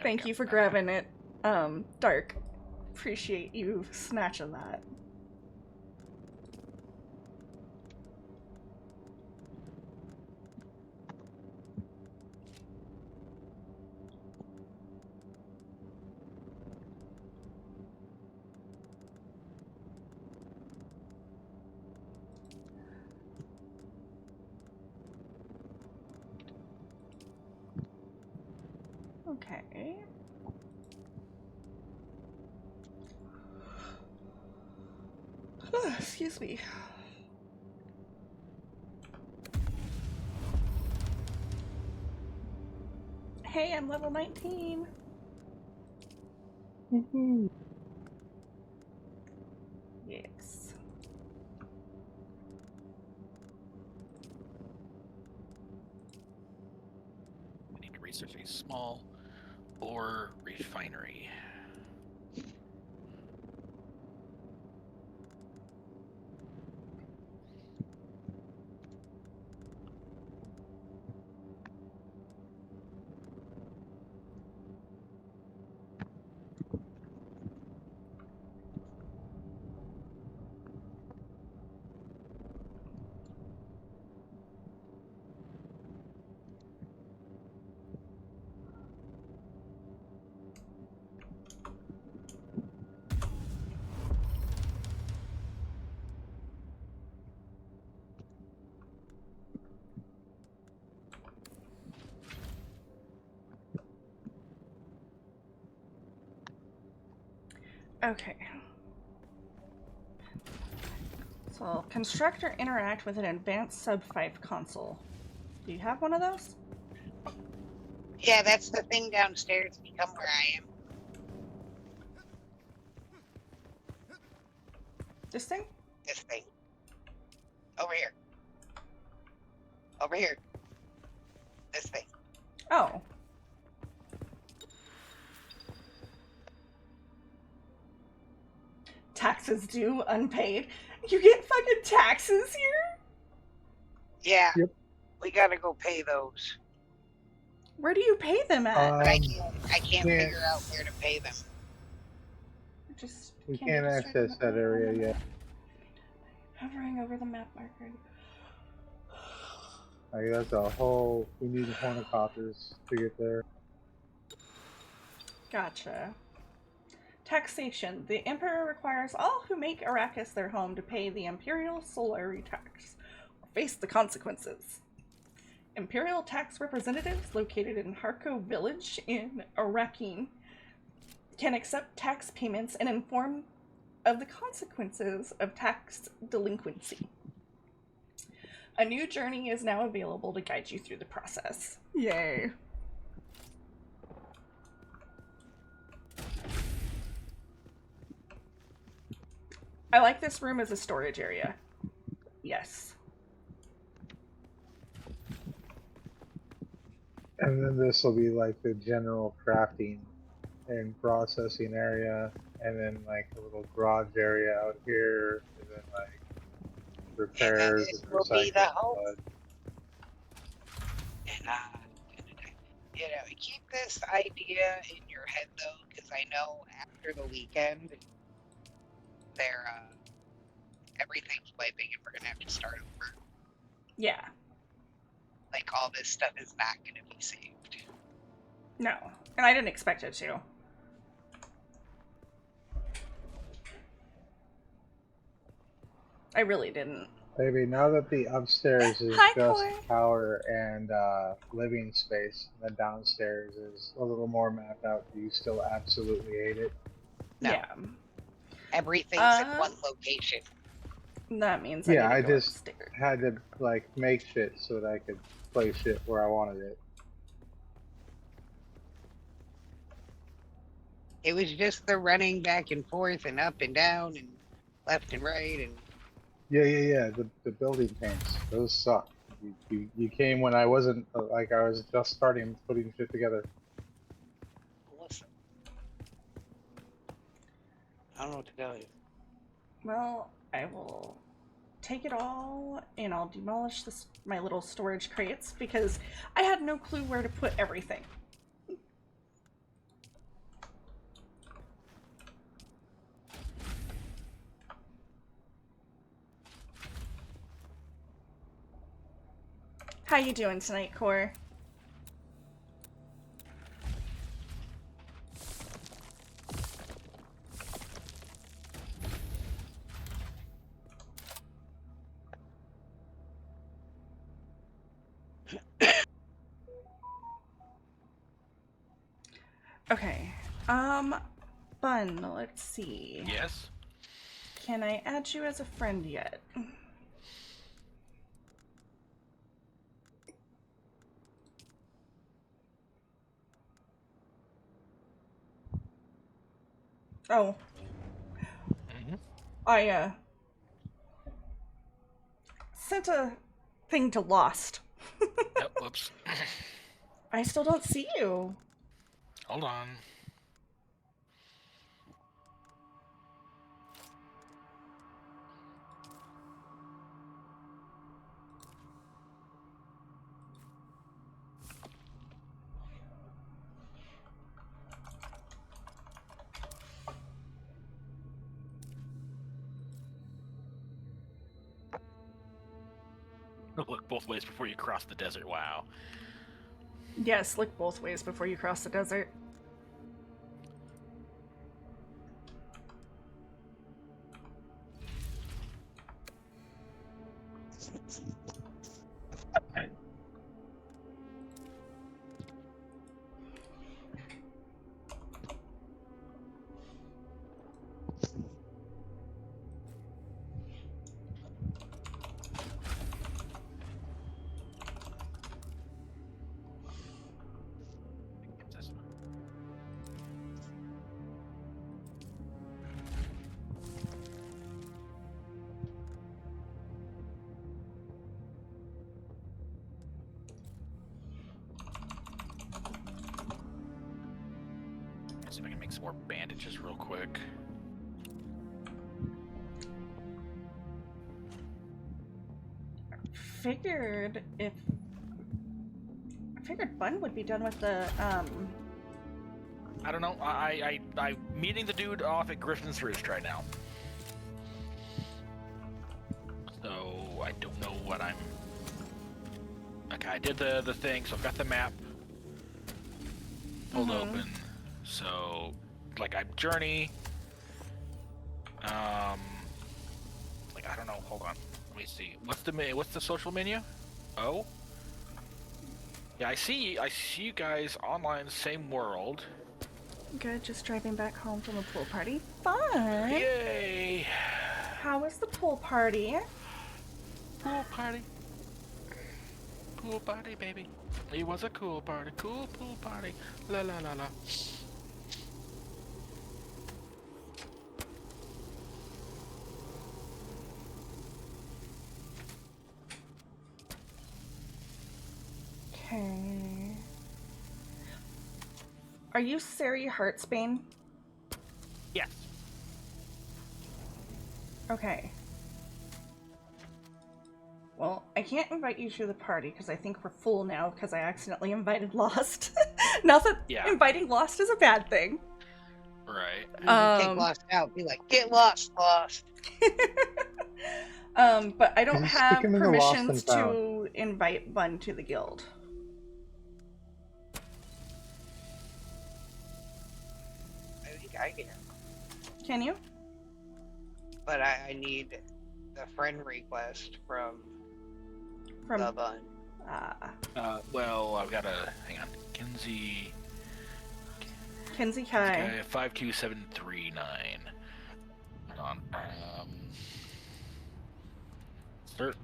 Thank you for grabbing it, Dark. Appreciate you snatching that. Okay. Excuse me. Hey, I'm level 19. Yes. I need to research a small ore refinery. Okay. So, construct or interact with an advanced sub-5 console. Do you have one of those? Yeah, that's the thing downstairs. If you come where I am. This thing? This thing. Over here. Over here. This thing. Oh. Taxes due, unpaid. You get fucking taxes here? Yeah. Yep. We gotta go pay those. Where do you pay them at? But I can't figure out where to pay them. Just We can't access that area yet. Hovering over the map marker. Like, that's a whole. We need hornicopters to get there. Gotcha. Taxation. The Emperor requires all who make Arrakis their home to pay the Imperial Solari tax, or face the consequences. Imperial tax representatives located in Harko Village in Arrakeen can accept tax payments and inform of the consequences of tax delinquency. A new journey is now available to guide you through the process. Yay. I like this room as a storage area. Yes. And then this will be like the general crafting and processing area, and then like a little garage area out here, and then like repairs and will be the recycling. home. And you know, keep this idea in your head though, because I know after the weekend, everything's wiping and we're gonna have to start over. Yeah. Like all this stuff is not gonna be saved. No. And I didn't expect it to. I really didn't. Maybe now that the upstairs is Hi, just Corey. power and living space, and the downstairs is a little more mapped out, do you still absolutely hate it? No. Yeah. Everything's in one location. That means Yeah, I I need to go just upstairs. had to like make shit so that I could play shit where I wanted it. It was just the running back and forth and up and down and left and right and. Yeah. The building paints, those suck. You came when I wasn't like I was just starting putting shit together. Listen, I don't know what to tell you. Well, I will take it all and I'll demolish my little storage crates because I had no clue where to put everything. How you doing tonight, Core? Okay. Bun, let's see. Yes? Can I add you as a friend yet? Oh. I, sent a thing to Lost. Yep, whoops. I still don't see you. Hold on. Look both ways before you cross the desert. Wow. Yes, look both ways before you cross the desert. See if I can make some more bandages real quick. I figured Bun would be done with the, I don't know. I'm meeting the dude off at Griffin's Roost right now. So I don't know what I'm. Okay, I did the thing, so I've got the map pulled open. So, like, I journey. Like, I don't know. Hold on. Let me see. What's the social menu? Oh. Yeah, I see you guys online, same world. Good, just driving back home from a pool party. Fun! Yay! How was the pool party? Pool party. Pool party, baby. It was a cool party. Cool pool party. La la la la. Okay. Are you Sari Heartsbane? Yes. Okay. Well, I can't invite you to the party because I think we're full now because I accidentally invited Lost. Not that inviting Lost is a bad thing. Right. Take Lost out. Be like, get lost, Lost. But I don't Just have stick him in the Lost permissions and Found. to invite Bun to the guild. I think I can. Can you? But I need the friend request from the Bun. Well, I've got to hang on. Kinsey Kai. 52739. Hold on. Start.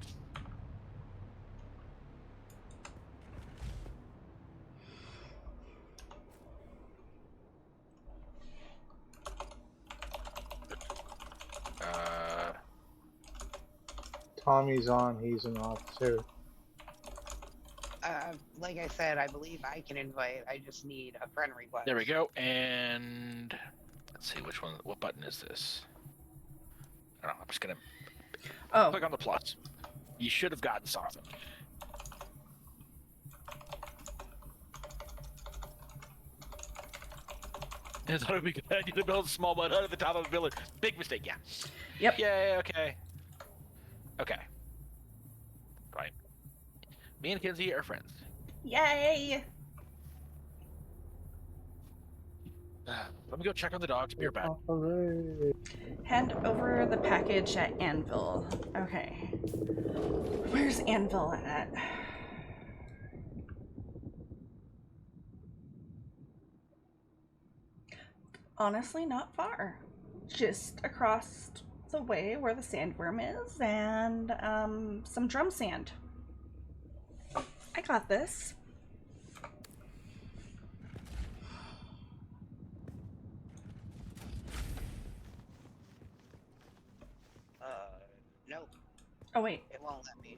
Tommy's on, he's an officer. Like I said, I believe I can invite. I just need a friend request. There we go. And let's see which one. What button is this? I don't know. I'm just gonna click on the plus. You should have gotten something. I thought it would be good idea to build a small mud hut at the top of a village. Big mistake. Yeah. Yep. Yeah. Okay. Okay. Right. Me and Kinsey are friends. Yay! Let me go check on the dogs. Be right back. Hand over the package at Anvil. Okay. Where's Anvil at? Honestly, not far. Just across the way where the sandworm is and some drum sand. I got this. No. Oh wait. It won't let me.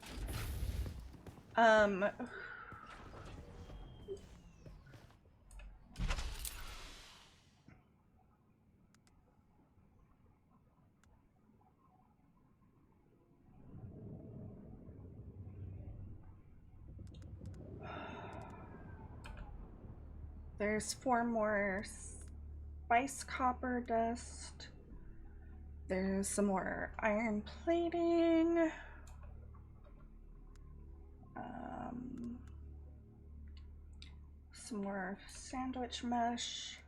There's 4 more spice copper dust. There's some more iron plating. Some more sandwich mesh.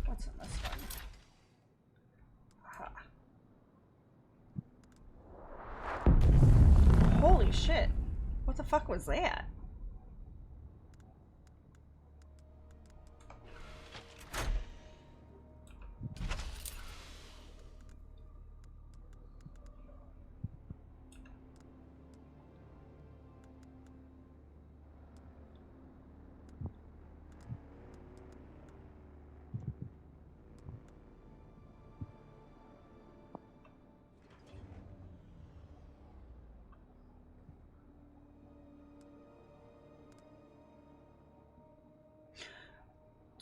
What's in this one? Aha. Holy shit. What the fuck was that?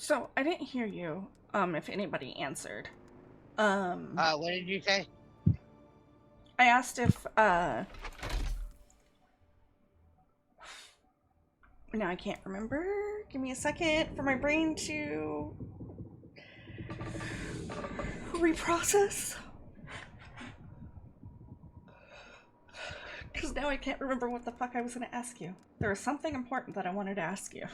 So, I didn't hear you, if anybody answered. What did you say? I asked if, now I can't remember. Give me a second for my brain to reprocess. Because now I can't remember what the fuck I was going to ask you. There was something important that I wanted to ask you.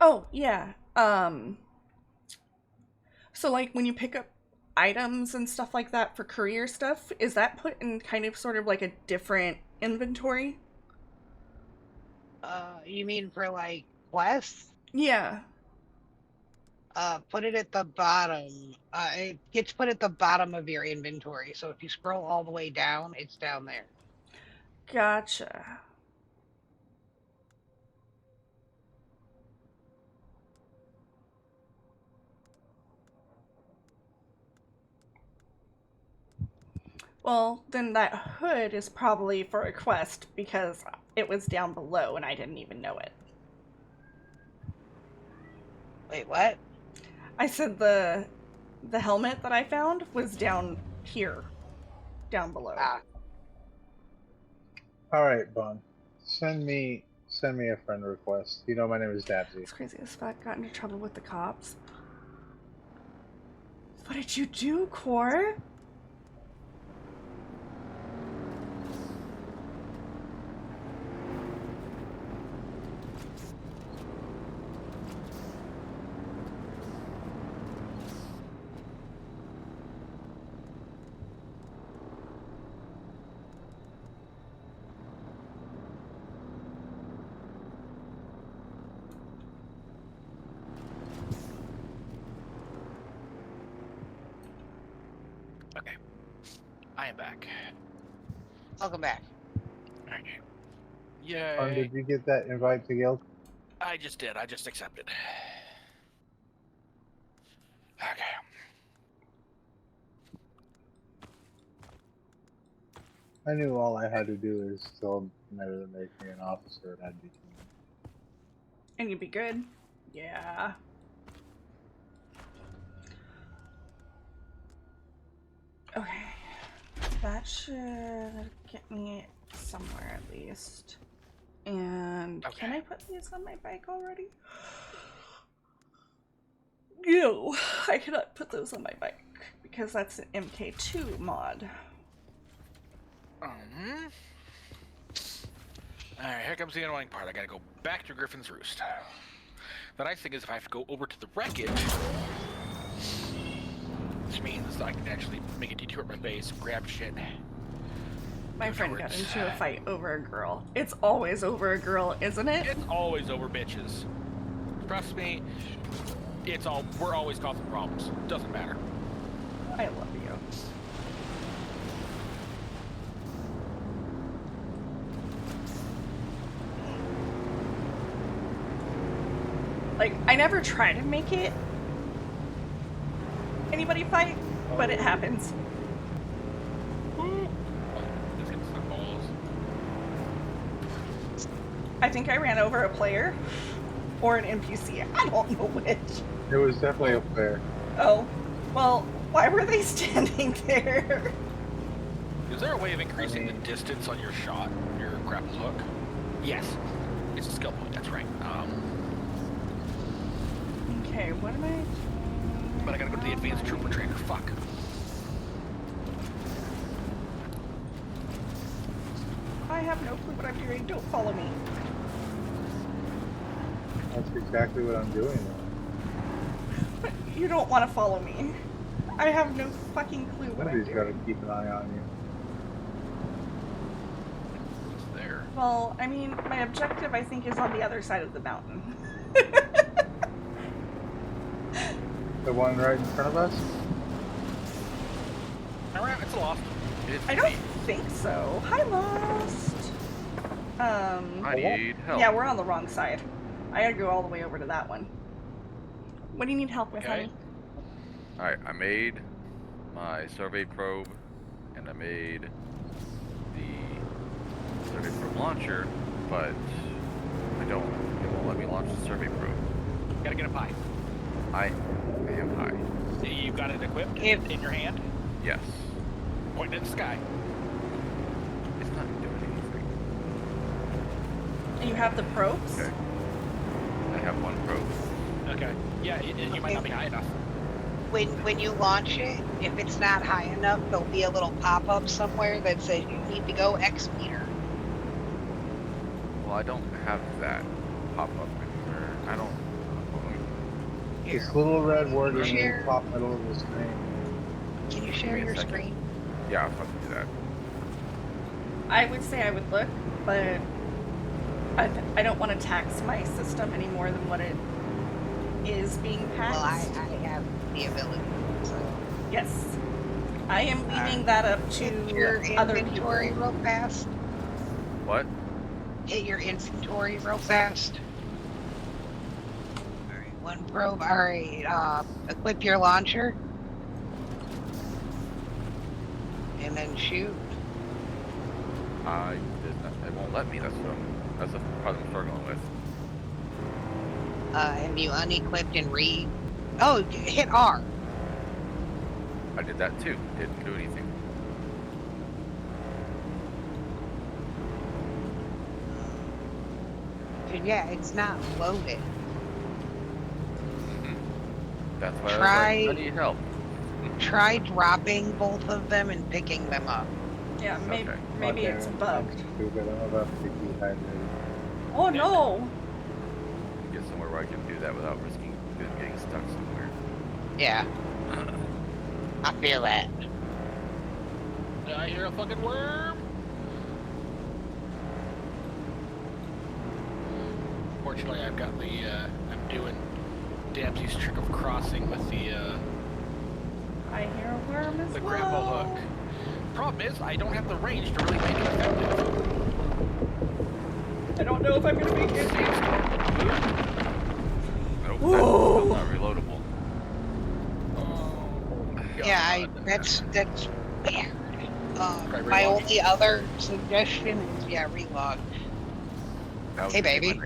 Oh, yeah. So like when you pick up items and stuff like that for courier stuff, is that put in kind of sort of like a different inventory? You mean for like quests? Yeah. Put it at the bottom. It gets put at the bottom of your inventory. So if you scroll all the way down, it's down there. Gotcha. Well, then that hood is probably for a quest because it was down below and I didn't even know it. Wait, what? I said the helmet that I found was down here. Down below. Alright, Bun. Send me a friend request. You know my name is Dabsy. It's crazy as fuck. Got into trouble with the cops. What did you do, Core? back. Welcome back. Alright. Or Yay. did you get that invite to Guild? I just did. I just accepted. Okay. I knew all I had to do is tell Meta to make me an officer and I'd be king. And you'd be good? Yeah. Okay. That should get me somewhere at least. And can I put these on my bike already? No, I cannot put those on my bike because that's an MK2 mod. Alright, here comes the annoying part. I gotta go back to Griffin's Roost. The nice thing is if I have to go over to the wreckage, which means I can actually make a detour at my base, grab shit. My friend got into a fight over a girl. It's always over a girl, isn't it? It's always over bitches. Trust me, we're always causing problems. Doesn't matter. I love you. Like, I never try to make it anybody fight, but it happens. I think I ran over a player or an NPC. I don't know which. It was definitely a player. Oh, well, why were they standing there? Is there a way of increasing the distance on your shot, your grapple hook? Yes. It's a skill point, that's right. Okay, what am I? But I gotta go to the advanced trooper trainer. Fuck. I have no clue what I'm doing. Don't follow me. That's exactly what I'm doing. But you don't want to follow me. I have no fucking clue what I'm Somebody's doing. got to keep an eye on you. There. Well, I mean, my objective, I think, is on the other side of the mountain. The one right in front of us? Alright, it's lost. I don't think so. Hi, Lost. I need help. Yeah, we're on the wrong side. I gotta go all the way over to that one. What do you need help with, honey? Alright, I made my survey probe, and I made the survey probe launcher, but it won't let me launch the survey probe. Gotta get a pie. I am high. You got it equipped in your hand? Yes. Pointing in the sky. It's not doing anything. And you have the probes? Okay. I have one probe. Okay. Yeah, you might not be high enough. When you launch it, if it's not high enough, there'll be a little pop-up somewhere that says you need to go X meter. Well, I don't have that pop up anywhere. I don't. This little red word in the top middle of the screen. Can you share your screen? Yeah, I'll fucking do that. I would say I would look, but I don't want to tax my system any more than what it is being taxed. Well, I have the ability, so. Yes. I am leaving that up Hit to your other inventory people. real fast. What? Hit your inventory real fast. Alright, one probe. Alright, equip your launcher. And then shoot. It won't let me. That's the part I'm struggling with. Have you unequipped and Oh, hit R. I did that too. Didn't do anything. Dude, yeah, it's not loaded. That's why Try- I was like, I need help. Try dropping both of them and picking them up. Yeah, maybe it's bugged. Stupid. I'm about to be dehydrated. Oh no! Get somewhere where I can do that without risking getting stuck somewhere. Yeah. I feel that. Did I hear a fucking worm? Fortunately, I've got the, I'm doing Dempsey's trick of crossing with the, I hear a worm as the well. grapple hook. Problem is, I don't have the range to really make it effective. I don't know if I'm gonna make it. Nope, that's still not reloadable. Yeah, that's weird. My only other suggestion is relog. Hey, baby.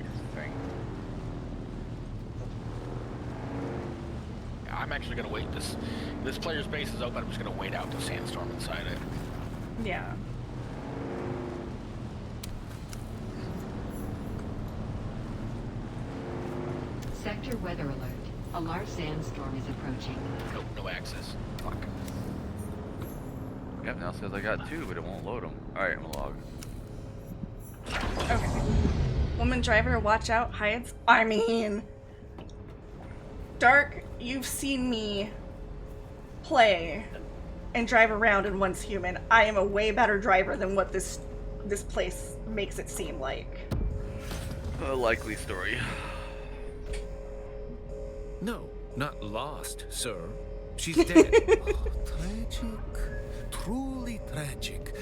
I'm actually gonna wait. This player's base is open. I'm just gonna wait out the sandstorm inside it. Yeah. Sector weather alert. A large sandstorm is approaching. Nope, no access. Fuck. Yep, now it says I got 2, but it won't load them. Alright, I'm gonna log. Okay. Woman driver, watch out, hides. I mean, Dark, you've seen me play and drive around in Once Human. I am a way better driver than what this place makes it seem like. A likely story. No, not lost, sir. She's dead. Oh, tragic. Truly tragic.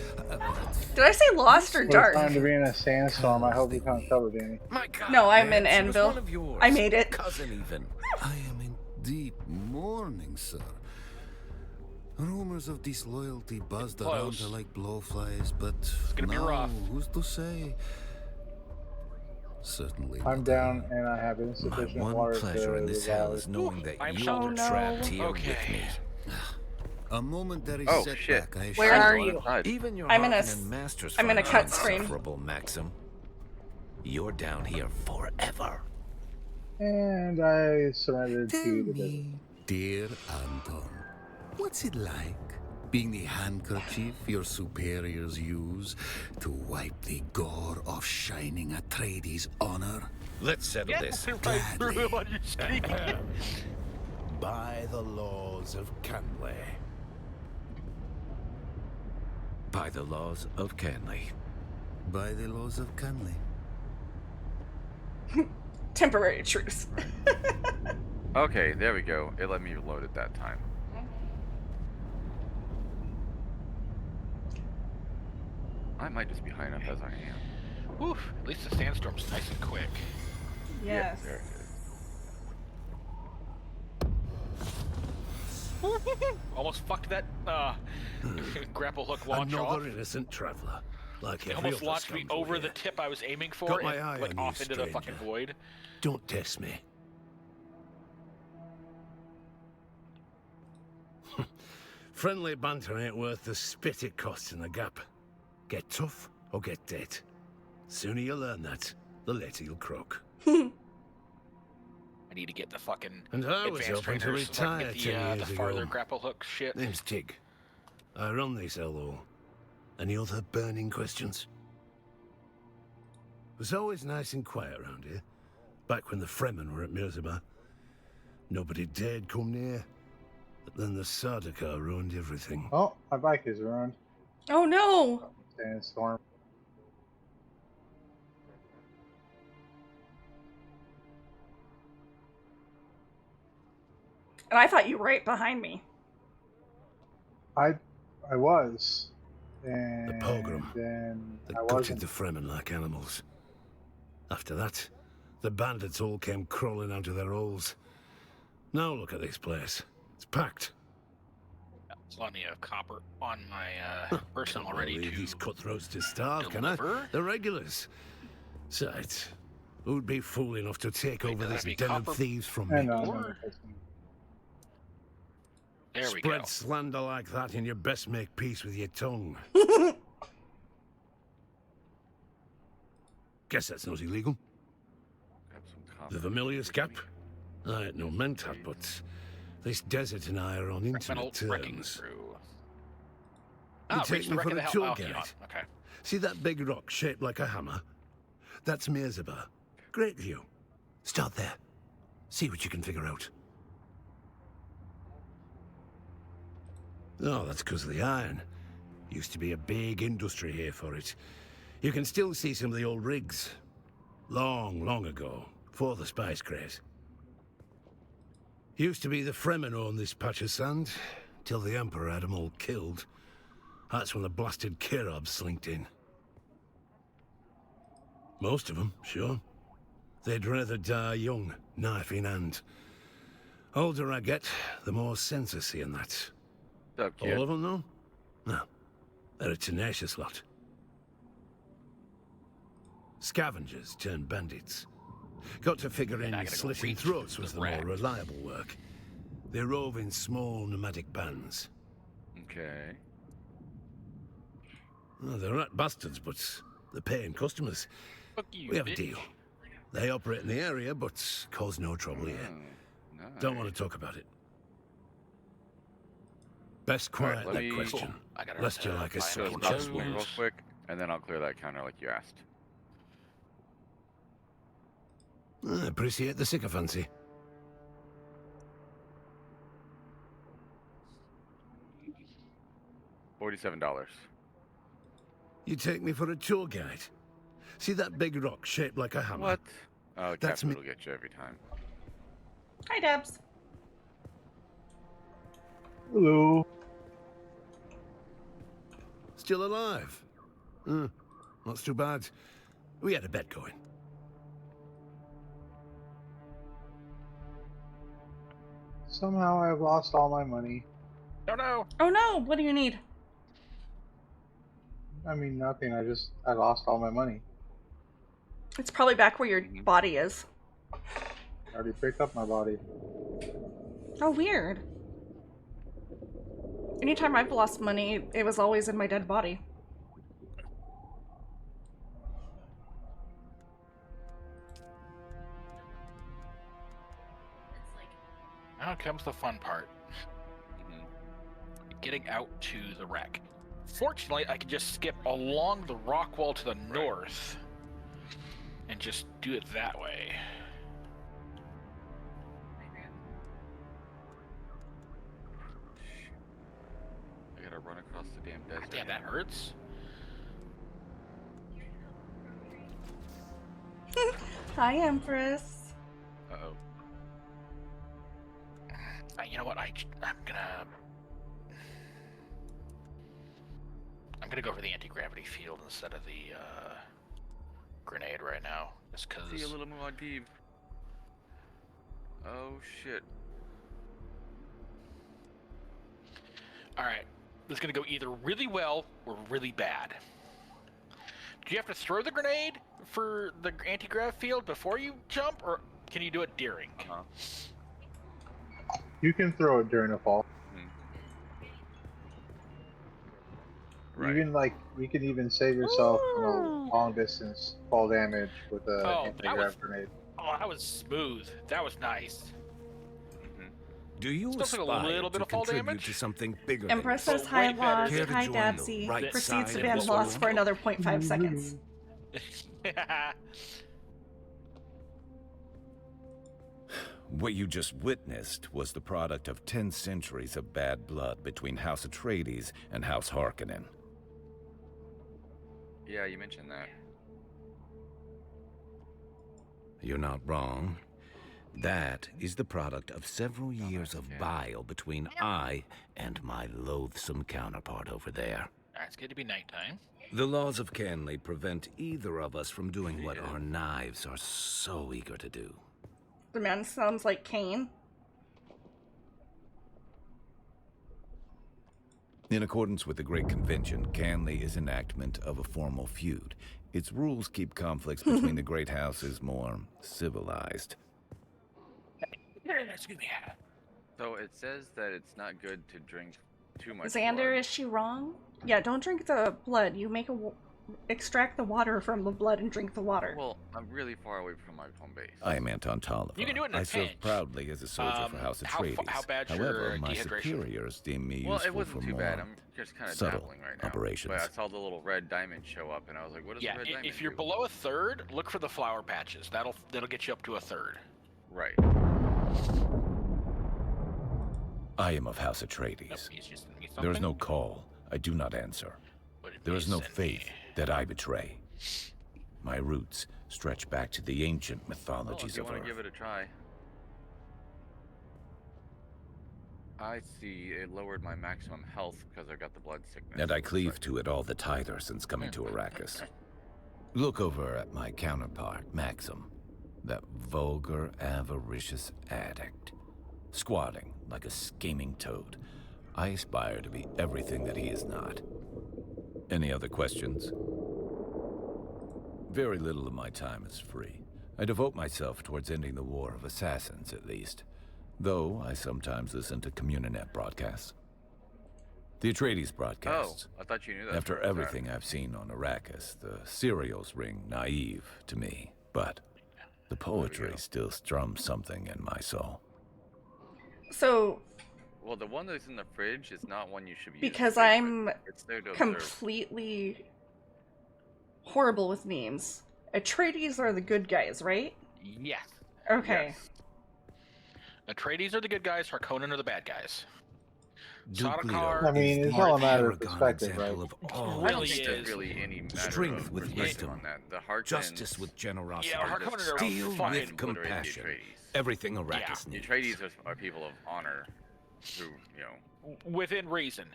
Did I say lost or dark? It's time to be in a sandstorm. I hope you can't cover, Danny. My God, No, I'm in man, she was Anvil. one of yours. I made it. Cousin even. I am in deep mourning, sir. Rumors of disloyalty buzzed around her like blowflies, but it's gonna be rough. Who's to say? Certainly. I'm down and I have insufficient My one water pleasure to in this hell revive. is knowing that I'm you so are trapped here with me. A momentary Oh, setback, shit. I assure Where are you. you? Even your I'm in a Harkonnen masters I'm in a find cut it screen. insufferable, Maxim. You're down here forever. And I surrendered to the desert. Dear Anton, what's it like being the handkerchief your superiors use to wipe the gore off Shining Atreides' honor? Let's settle this right through him on your screen. by the laws of Canley. By the laws of Canley. By the laws of Canley. Temporary truce. Okay, there we go. It let me reload it that time. I might just be high enough as I am. Whew, at least the sandstorm's nice and quick. Yes. Yeah, there it is. Almost fucked that grapple hook launch Another off. innocent traveler. Like It every almost other launched me scoundrel over the here. tip I was aiming for Got my and eye like on off you, into the fucking stranger. void. Don't test me. Friendly banter ain't worth the spit it costs in the gap. Get tough or get dead. Sooner you learn that, the later you'll croak. I need to get the fucking And I was advanced hoping to trainers so I retire can 10 get years the farther ago. grapple hook shit. Name's Tig. I run this LO. Any other burning questions? It was always nice and quiet around here. Back when the Fremen were at Mirzabar. Nobody dared come near. But then the Sardaukar ruined everything. Oh, my bike is ruined. Oh no! Sandstorm. And I thought you were right behind me. I was. And The pogrom. then They I gutted wasn't. the Fremen like animals. After that, the bandits all came crawling out of their holes. Now look at this place. It's packed. Plenty of copper on my person Can't already leave to these cutthroats to starve, can I? deliver. The regulars. Sight. Who'd be fool enough to take over could this that be den of copper? thieves from I me? know, Or- There we Spread go. slander like that and you best make peace with your tongue. Guess that's not illegal. The Vermilius Gap? I ain't no mentat, but this desert and I are on intimate Wrecking terms. through. You Ah, take reach me the for wreck of a the hell. tour Oh, guide. yeah, okay. See that big rock shaped like a hammer? That's Mirzabar. Great view. Start there. See what you can figure out. Oh, that's because of the iron. Used to be a big industry here for it. You can still see some of the old rigs. Long, long ago, before the spice craze. Used to be the Fremen owned this patch of sand, till the Emperor had them all killed. That's when the blasted Kirobs slinked in. Most of them, sure. They'd rather die young, knife in hand. Older I get, the more sense I see in that. What's up, kid? All of them, though? No. They're a tenacious lot. Scavengers turned bandits. Got to figure in slitting throats was the more reliable work. They rove in small nomadic bands. Okay. Well, they're not bastards, but they're paying customers. Fuck you, We have a bitch. deal. They operate in the area, but cause no trouble here. Don't want to talk about it. Best quiet Alright, let that me- question, I gotta lest you like a So sucking stop chest moving real wound. quick, and then I'll clear that counter like you asked. I appreciate the sycophancy. $47. You take me for a tour guide. See that big rock shaped like a hammer? What? Oh, That's cat me. food will get you every time. Hi, Debs. Hello. Still alive? Not too bad. We had a bet going. Somehow I've lost all my money. Oh no! Oh no! What do you need? I mean, nothing. I lost all my money. It's probably back where your body is. I already picked up my body. Oh, weird. Anytime I've lost money, it was always in my dead body. Now comes the fun part. Getting out to the wreck. Fortunately, I can just skip along the rock wall to the north and just do it that way. I gotta run across the damn desert. Damn, that hurts. Hi, Empress. Uh-oh. You know what? I'm gonna go for the anti-gravity field instead of the grenade right now, just because. See a little more deep. Oh shit. All right, this is gonna go either really well or really bad. Do you have to throw the grenade for the anti-grav field before you jump, or can you do it during? You can throw it during a fall. Right. You can even save yourself from a long distance fall damage with a anti-grav grenade. Oh, that was smooth. That was nice. Do you Still took a aspire little bit to of fall contribute damage? to something bigger Empress than says hi, way better. lost. Care to Hi, join Dabsy. the right Proceeds side to of ban this lost one? for another 0.5 seconds. What you just witnessed was the product of 10 centuries of bad blood between House Atreides and House Harkonnen. Yeah, you mentioned that. You're not wrong. That is the product of several years of bile between I and my loathsome counterpart over there. Alright, it's good to be nighttime. The laws of Canley prevent either of us from doing what our knives are so eager to do. The man sounds like Cain. In accordance with the Great Convention, Canley is enactment of a formal feud. Its rules keep conflicts between the great houses more civilized. Excuse me. So it says that it's not good to drink too much Xander, blood. is she wrong? Yeah, don't drink the blood. You make extract the water from the blood and drink the water. Well, I'm really far away from my home base. I am Anton Tolliver. You can do it in a I serve pinch. proudly as a soldier for House how Atreides. bad's However, your my dehydration? superiors deem me Well, it useful wasn't for too more bad. I'm just kind of subtle dabbling right now. operations. But I saw the little red diamond show up, and I was like, "What does Yeah, the red diamond if you're do?" below a third, look for the flower patches. That'll get you up to a third. Right. I am of House Atreides. There is no call. I do not answer. There is no faith that I betray. My roots stretch back to the ancient Well, mythologies if you of want Earth. to give it a try. I see it lowered my maximum health because I got the blood sickness. And I cleave to it all the tighter since coming to Arrakis. Look over at my counterpart, Maxim. That vulgar, avaricious addict. Squatting like a scheming toad. I aspire to be everything that he is not. Any other questions? Very little of my time is free. I devote myself towards ending the war of assassins, at least. Though I sometimes listen to Communinet broadcasts. The Atreides broadcasts. Oh, I thought you knew that. After everything I've seen on Arrakis, the serials ring naive to me. But the poetry still strums something in my soul. So... Well, the one that's in the fridge is not one you should be because using. I'm It's there to observe. completely horrible with names. Atreides are the good guys, right? Yes. Okay. Yes. Atreides are the good guys, Harkonnen are the bad guys. I mean, it's all a matter of perspective, right? It really is. Really any matter Strength of with perspective wisdom, on that. The Harkonnens justice with generosity, Yeah, Harkonnen are steel fucking with compassion. Everything Arrakis The needs. Atreides are people of honor who, you know... Within reason.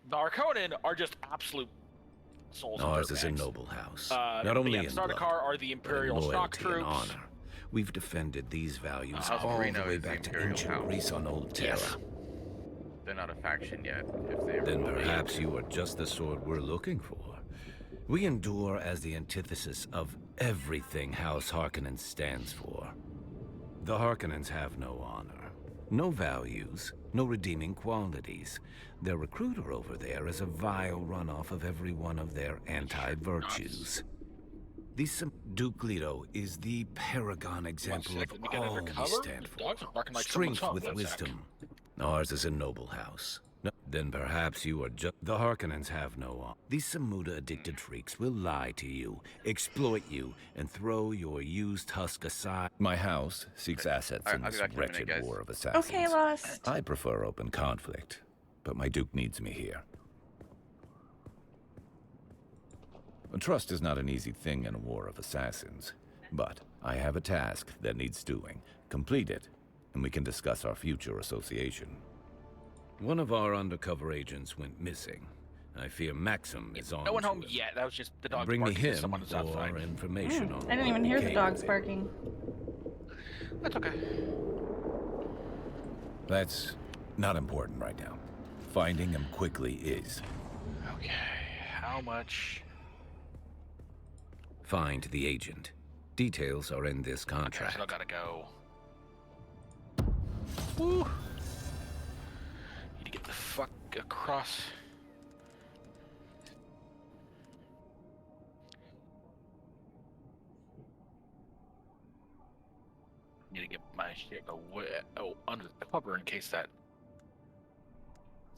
The Harkonnen are just absolute souls. Ours is a noble house. Not only in Sardaukar blood, are the Imperial but in shock loyalty and troops. honor. We've defended these values House all the Marino way is the back to Imperial ancient house. Greece on Old Terra. They're not a faction yet. If they Then ever will be. perhaps you are just the sword we're looking for. We endure as the antithesis of everything House Harkonnen stands for. The Harkonnens have no honor, no values, no redeeming qualities. Their recruiter over there is a vile runoff of every one of their anti-virtues. Duke Leto is the paragon example of all we stand for. Strength with wisdom. Ours is a noble house. No, then perhaps you are just... The Harkonnens have no honor. These Samuda-addicted freaks will lie to you, exploit you, and throw your used husk aside. My house seeks assets in I'll be this back in a minute, wretched guys. war of assassins. Okay, Lost. I prefer open conflict, but my Duke needs me here. Trust is not an easy thing in a war of assassins, but I have a task that needs doing. Complete it, and we can discuss our future association. One of our undercover agents went missing. I fear Maxim is on. No one to home it. yet. That was just the dog Bring me barking at him someone who's outside. or information on I didn't what even hear the became dogs of him. barking. That's okay. That's not important right now. Finding him quickly is. Okay, how much? Find the agent. Details are in this Okay, contract. so I gotta go. Woo! Need to get the fuck across. Need to get my shit away, under the cover in case that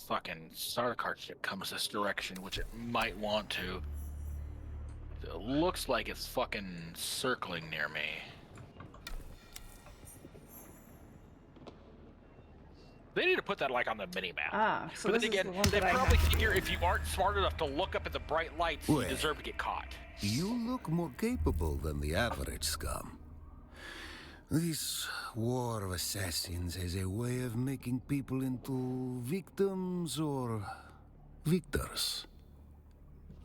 fucking Sardaukar ship comes this direction, which it might want to. It looks like it's fucking circling near me. They need to put that like on the mini map. Ah, so but this then is again, the one they that I probably have to figure do. if you aren't smart enough to look up at the bright lights, Well. you deserve to get caught. You look more capable than the average scum. This war of assassins has a way of making people into victims or victors.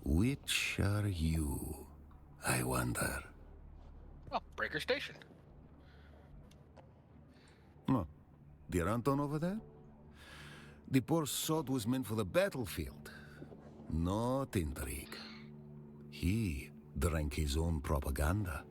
Which are you, I wonder? Oh, Breaker Station. Oh, dear Anton over there? The poor sod was meant for the battlefield, not intrigue. He drank his own propaganda,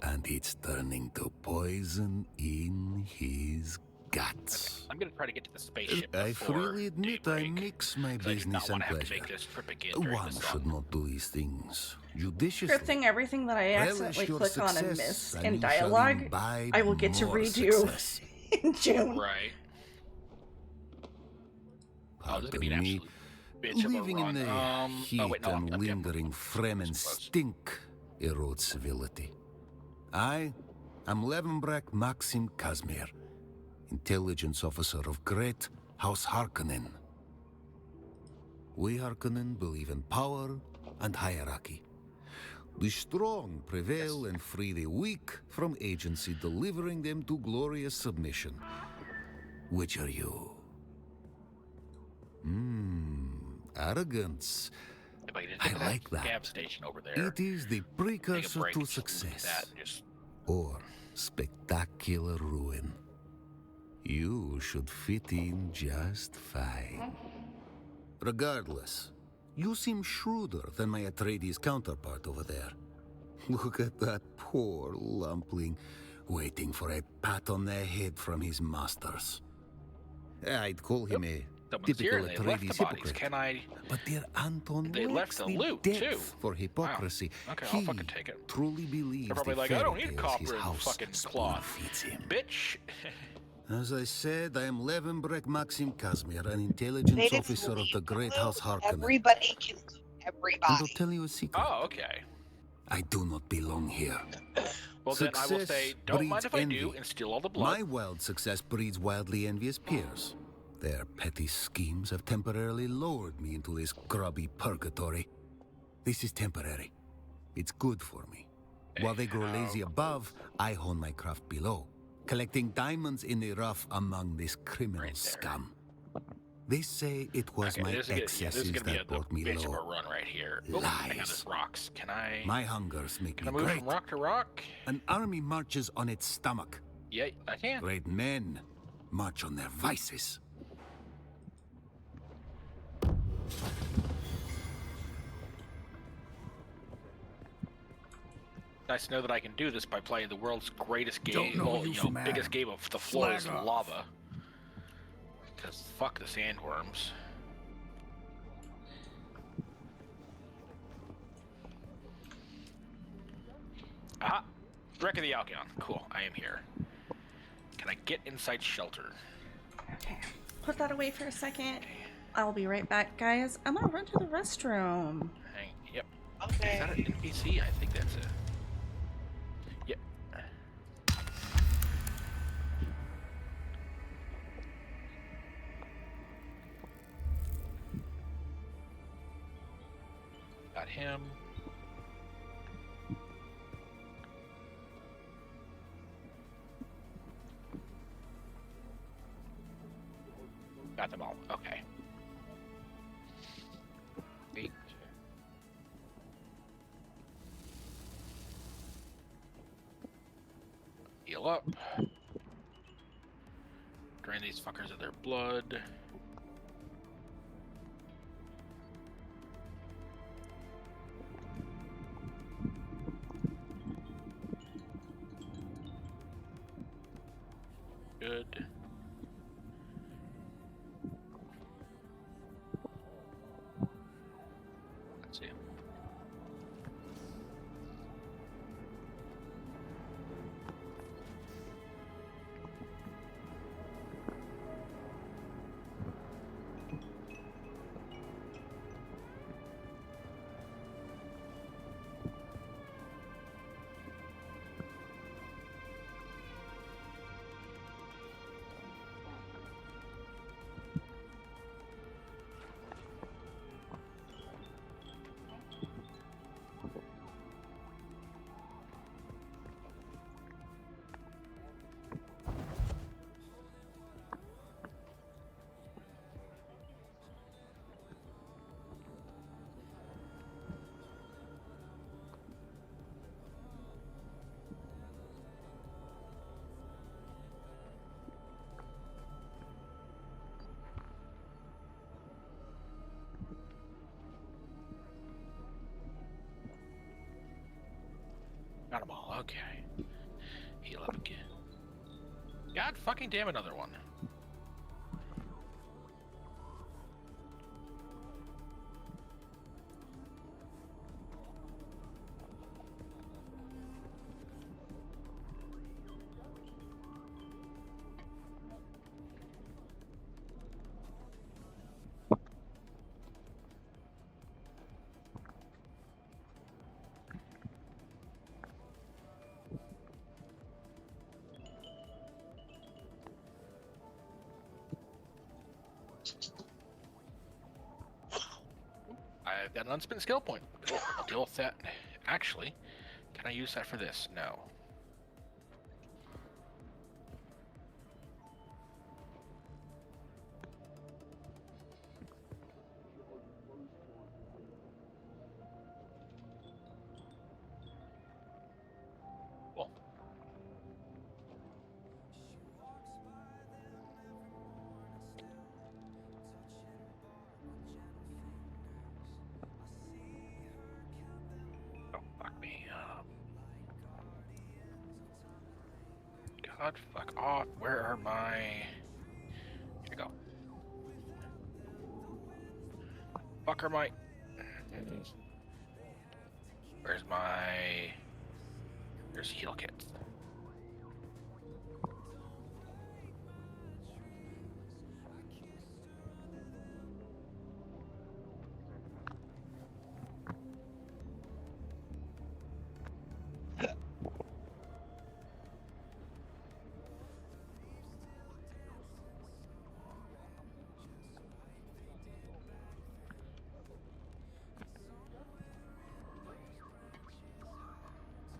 and it's turning to poison in his guts. I'm gonna try to get to the spaceship. I before freely admit I daybreak, mix my 'cause I do business not and want to have to pleasure. make this trip again during One the should sun. not do these things judiciously. Good thing everything that I Relish accidentally your click on and success, miss and in you shall dialogue, imbibe I will get to more redo success. in June. Right. Oh, this is gonna be an Pardon me, absolute bitch of a living in run. the heat Oh wait, no, and I'm lingering Fremen stink erodes civility. I am Levenbrak Maxim Kazmir, intelligence officer of Great House Harkonnen. We Harkonnen believe in power and hierarchy. The strong prevail and free the weak from agency, delivering them to glorious submission. Which are you, Arrogance. If I could I just like that. gas station over there. It is the precursor break to and just look at success. that and just- Or spectacular ruin. You should fit in just fine. Regardless, you seem shrewder than my Atreides counterpart over there. Look at that poor lumpling, waiting for a pat on the head from his masters. I'd call him a Someone's here typical and they left the Atreides bodies. hypocrite. Can I? But dear Anton They left lacks the the loot, depth too. for hypocrisy. Wow. Okay, He I'll fucking take it. truly believes They're probably the like, I don't fairy need tales his copper and house fucking cloth. Bitch. As I said, I am Levenbrek Maxim Kazmir, an intelligence They didn't officer of the Great House Harkonnen. Everybody can loot And everybody. I'll tell you a secret. Oh, okay. I do not belong here. Well, then I will say, don't mind if I do, envy. and steal all the blood. My wild success breeds wildly envious peers. Their petty schemes have temporarily lowered me into this grubby purgatory. This is temporary. It's good for me. While they grow lazy above, I hone my craft below, collecting diamonds in the rough among this criminal scum. They say it was my this is excesses gonna be that a brought me bitch of a low. run right here. Oh, I got this rocks. Can I? My hungers make Can I me move great. from rock to rock? An army marches on its stomach. Yeah, I can. Great men march on their vices. Nice to know that I can do this by playing the world's greatest Don't game, know well, you you know, from biggest Adam. game of the floor is Flag off. lava. Because fuck the sandworms. Aha! Wreck of the Alcyon. Cool, I am here. Can I get inside shelter? Okay. Put that away for a second. I'll be right back, guys. I'm gonna run to the restroom. Yep. Okay. Is that an NPC? I think that's it. Yep. Got him. Got them all. Okay. 8. Heal up. Drain these fuckers of their blood. Good. Let's see. Got them all. Okay. Heal up again. God fucking damn, another one. I've got an unspent skill point. Cool. I'll deal with that. Actually, can I use that for this? No. God, fuck off. Where are my... Here we go. Fuck are my... Where's my... There's heal kits.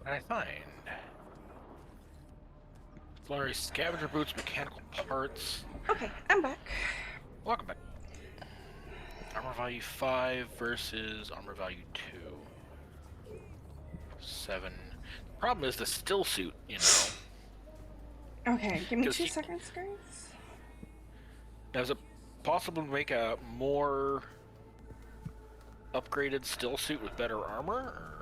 What did I find? Flurry, scavenger boots, mechanical parts. Okay, I'm back. Welcome back. Armor value 5 versus armor value 2. 7. The problem is the still suit, you know. Okay, give me 2 seconds, guys. Now, is it possible to make a more upgraded still suit with better armor? Or?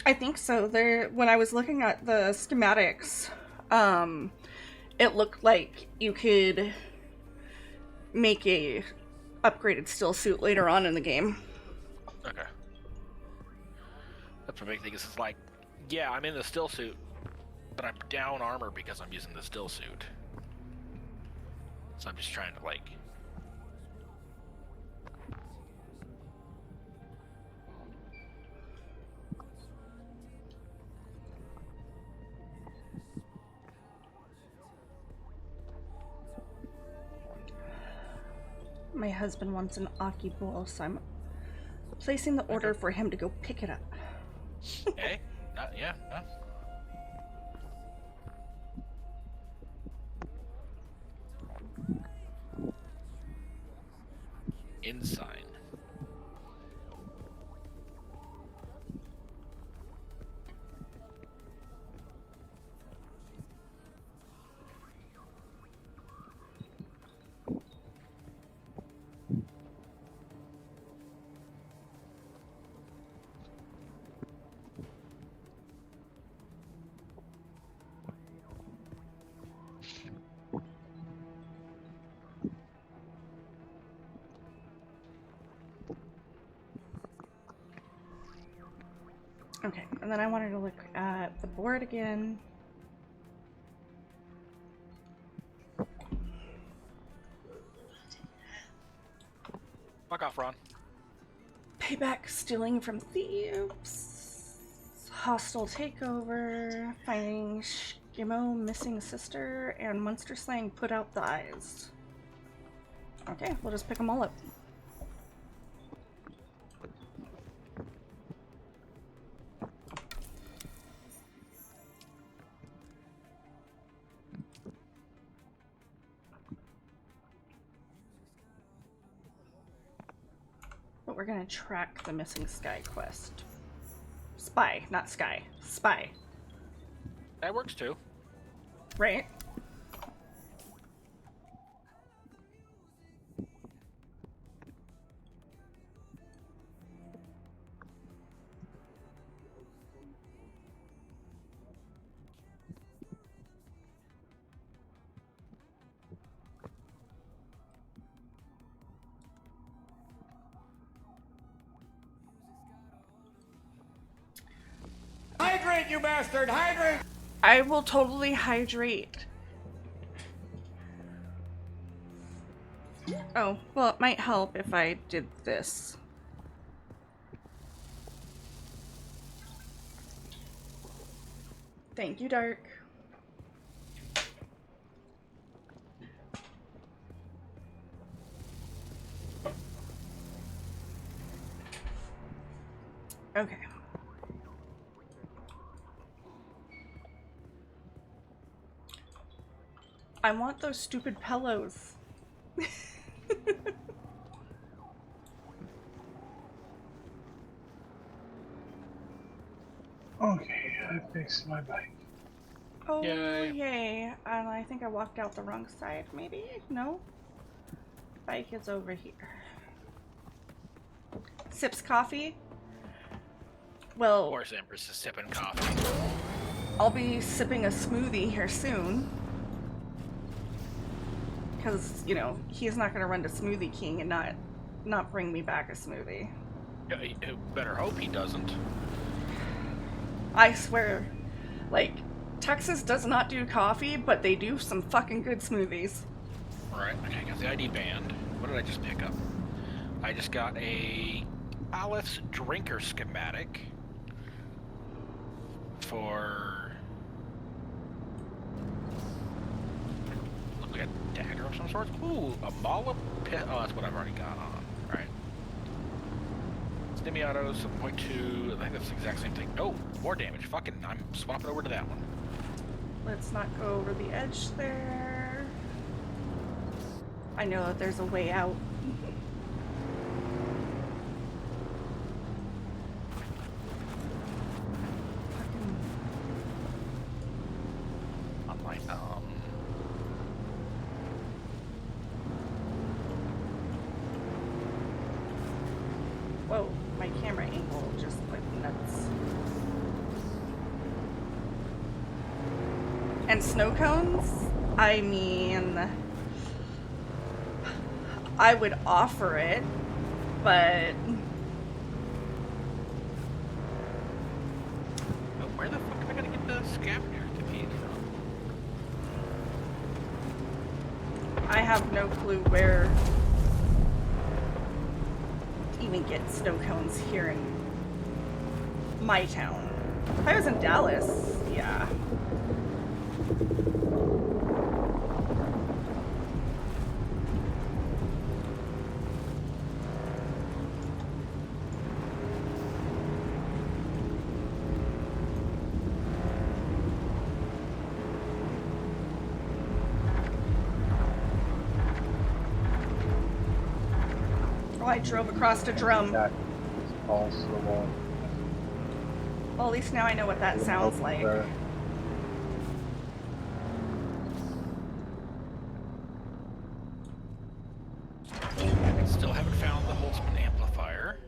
I think so. When I was looking at the schematics, it looked like you could make a upgraded still suit later on in the game. Okay. That's the big thing. Is it's like, yeah, I'm in the still suit, but I'm down armor because I'm using the still suit. So I'm just trying to like... My husband wants an Aki bowl, so I'm placing the order for him to go pick it up. Hey, yeah, no. Inside. Okay, and then I wanted to look at the board again. Fuck off, Ron. Payback, stealing from thieves. Hostile takeover. Finding Shimo, missing sister. And monster slaying, put out the eyes. Okay, we'll just pick them all up. But we're gonna track the missing Sky quest. Spy, not Sky. Spy. That works too. Right? Hydrate, you bastard! Hydrate! I will totally hydrate. Oh, well, it might help if I did this. Thank you, Dark. Okay. I want those stupid pillows. Okay, I fixed my bike. Oh, yay. And I think I walked out the wrong side, maybe? No? Bike is over here. Sips coffee. Well, Of course, Empress is sipping coffee. I'll be sipping a smoothie here soon. Because, you know, he's not going to run to Smoothie King and not bring me back a smoothie. Yeah, you better hope he doesn't. I swear, like, Texas does not do coffee, but they do some fucking good smoothies. Alright, okay, I got the ID band. What did I just pick up? I just got a Alepht's drinker schematic for... Look like a dagger of some sort. Ooh, a mala pit. Oh, that's what I've already got on. Right. Stimiato, 7.2. I think that's the exact same thing. Oh, more damage. Fucking, I'm swapping over to that one. Let's not go over the edge there. I know that there's a way out. On my Whoa, my camera angle just went nuts. And snow cones? I mean, I would offer it, but where the fuck am I gonna get the scavenger to feed from? I have no clue where to even get snow cones here in my town. If I was in Dallas, yeah. Oh, I drove across a drum. That falls to the wall. Well, at least now I know what that sounds like. Still haven't found the Holtzman amplifier.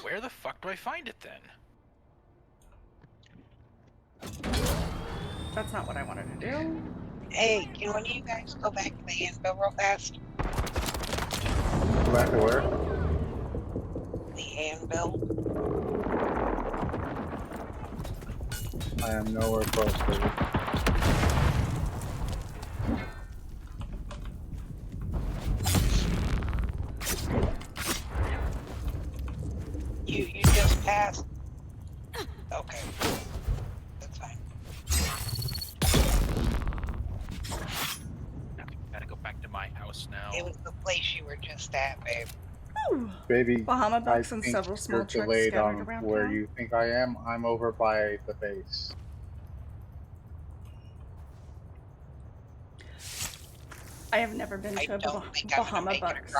Where the fuck do I find it then? That's not what I wanted to do. Hey, can one of you guys go back to the anvil real fast? Go back to where? The anvil. I am nowhere close to it. You just passed. Okay. That's fine. Gotta go back to my house now. It was the place you were just at, babe. Baby, Bahama I bucks and think several small you're trucks delayed scattered on around where town. you think I am. I'm over by the base. I have never been to a Bahama bucks.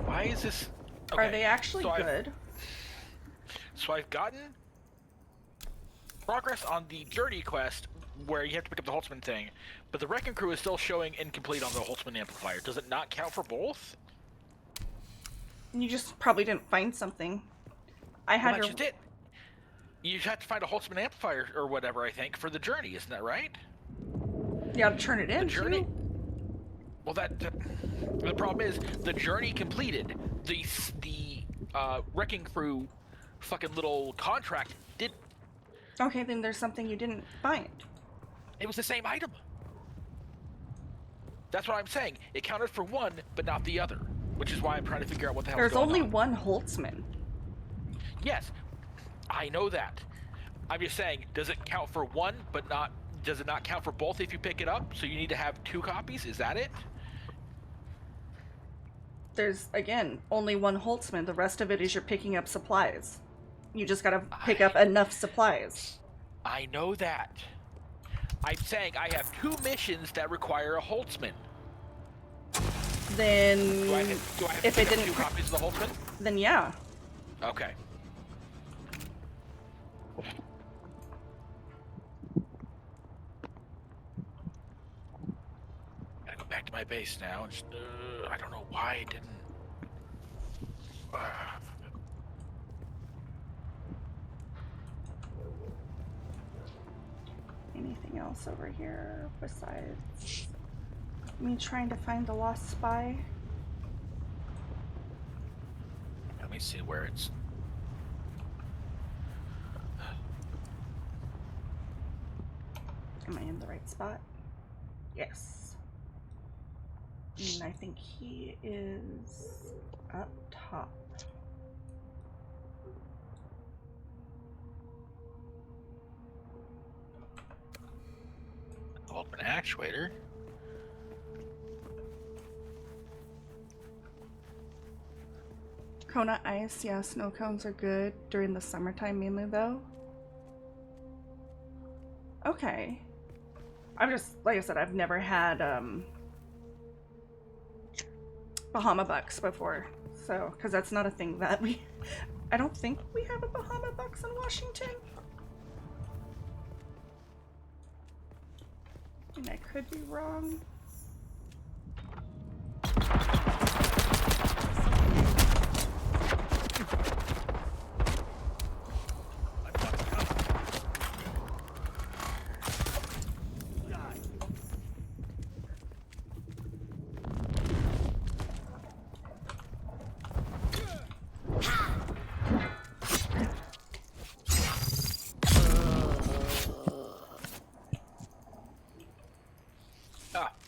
Why is this? Are they actually so good? So I've gotten progress on the Journey quest where you have to pick up the Holtzman thing, but the Wrecking Crew is still showing incomplete on the Holtzman amplifier. Does it not count for both? You just probably didn't find something. I had Well, to. that's just it. You have to find a Holtzman amplifier or whatever, I think, for the Journey. Isn't that right? You gotta turn it in. The Journey. Too. Well, the problem is the Journey completed. The Wrecking Crew, fucking little contract did. Okay, then there's something you didn't find. It was the same item. That's what I'm saying. It counted for one, but not the other, which is why I'm trying to figure out what the hell. There's only one Holtzman. Yes, I know that. I'm just saying, does it count for one, but not? Does it not count for both if you pick it up? So you need to have 2 copies. Is that it? There's, again, only one Holtzman. The rest of it is you're picking up supplies. You just gotta pick up enough supplies. I know that. I'm saying I have 2 missions that require a Holtzman. Then, Do I have if to it pick up didn't, 2 copies of the Holtzman? then yeah. Okay. my base now. Just, I don't know why I didn't. Anything else over here besides me trying to find the lost spy? Let me see where it's. Am I in the right spot? Yes. And I think he is up top. Open actuator. Kona ice, yeah, snow cones are good during the summertime mainly though. Okay. I've just, like I said, I've never had Bahama bucks before. So, because that's not a thing that I don't think we have a Bahama bucks in Washington. And I could be wrong.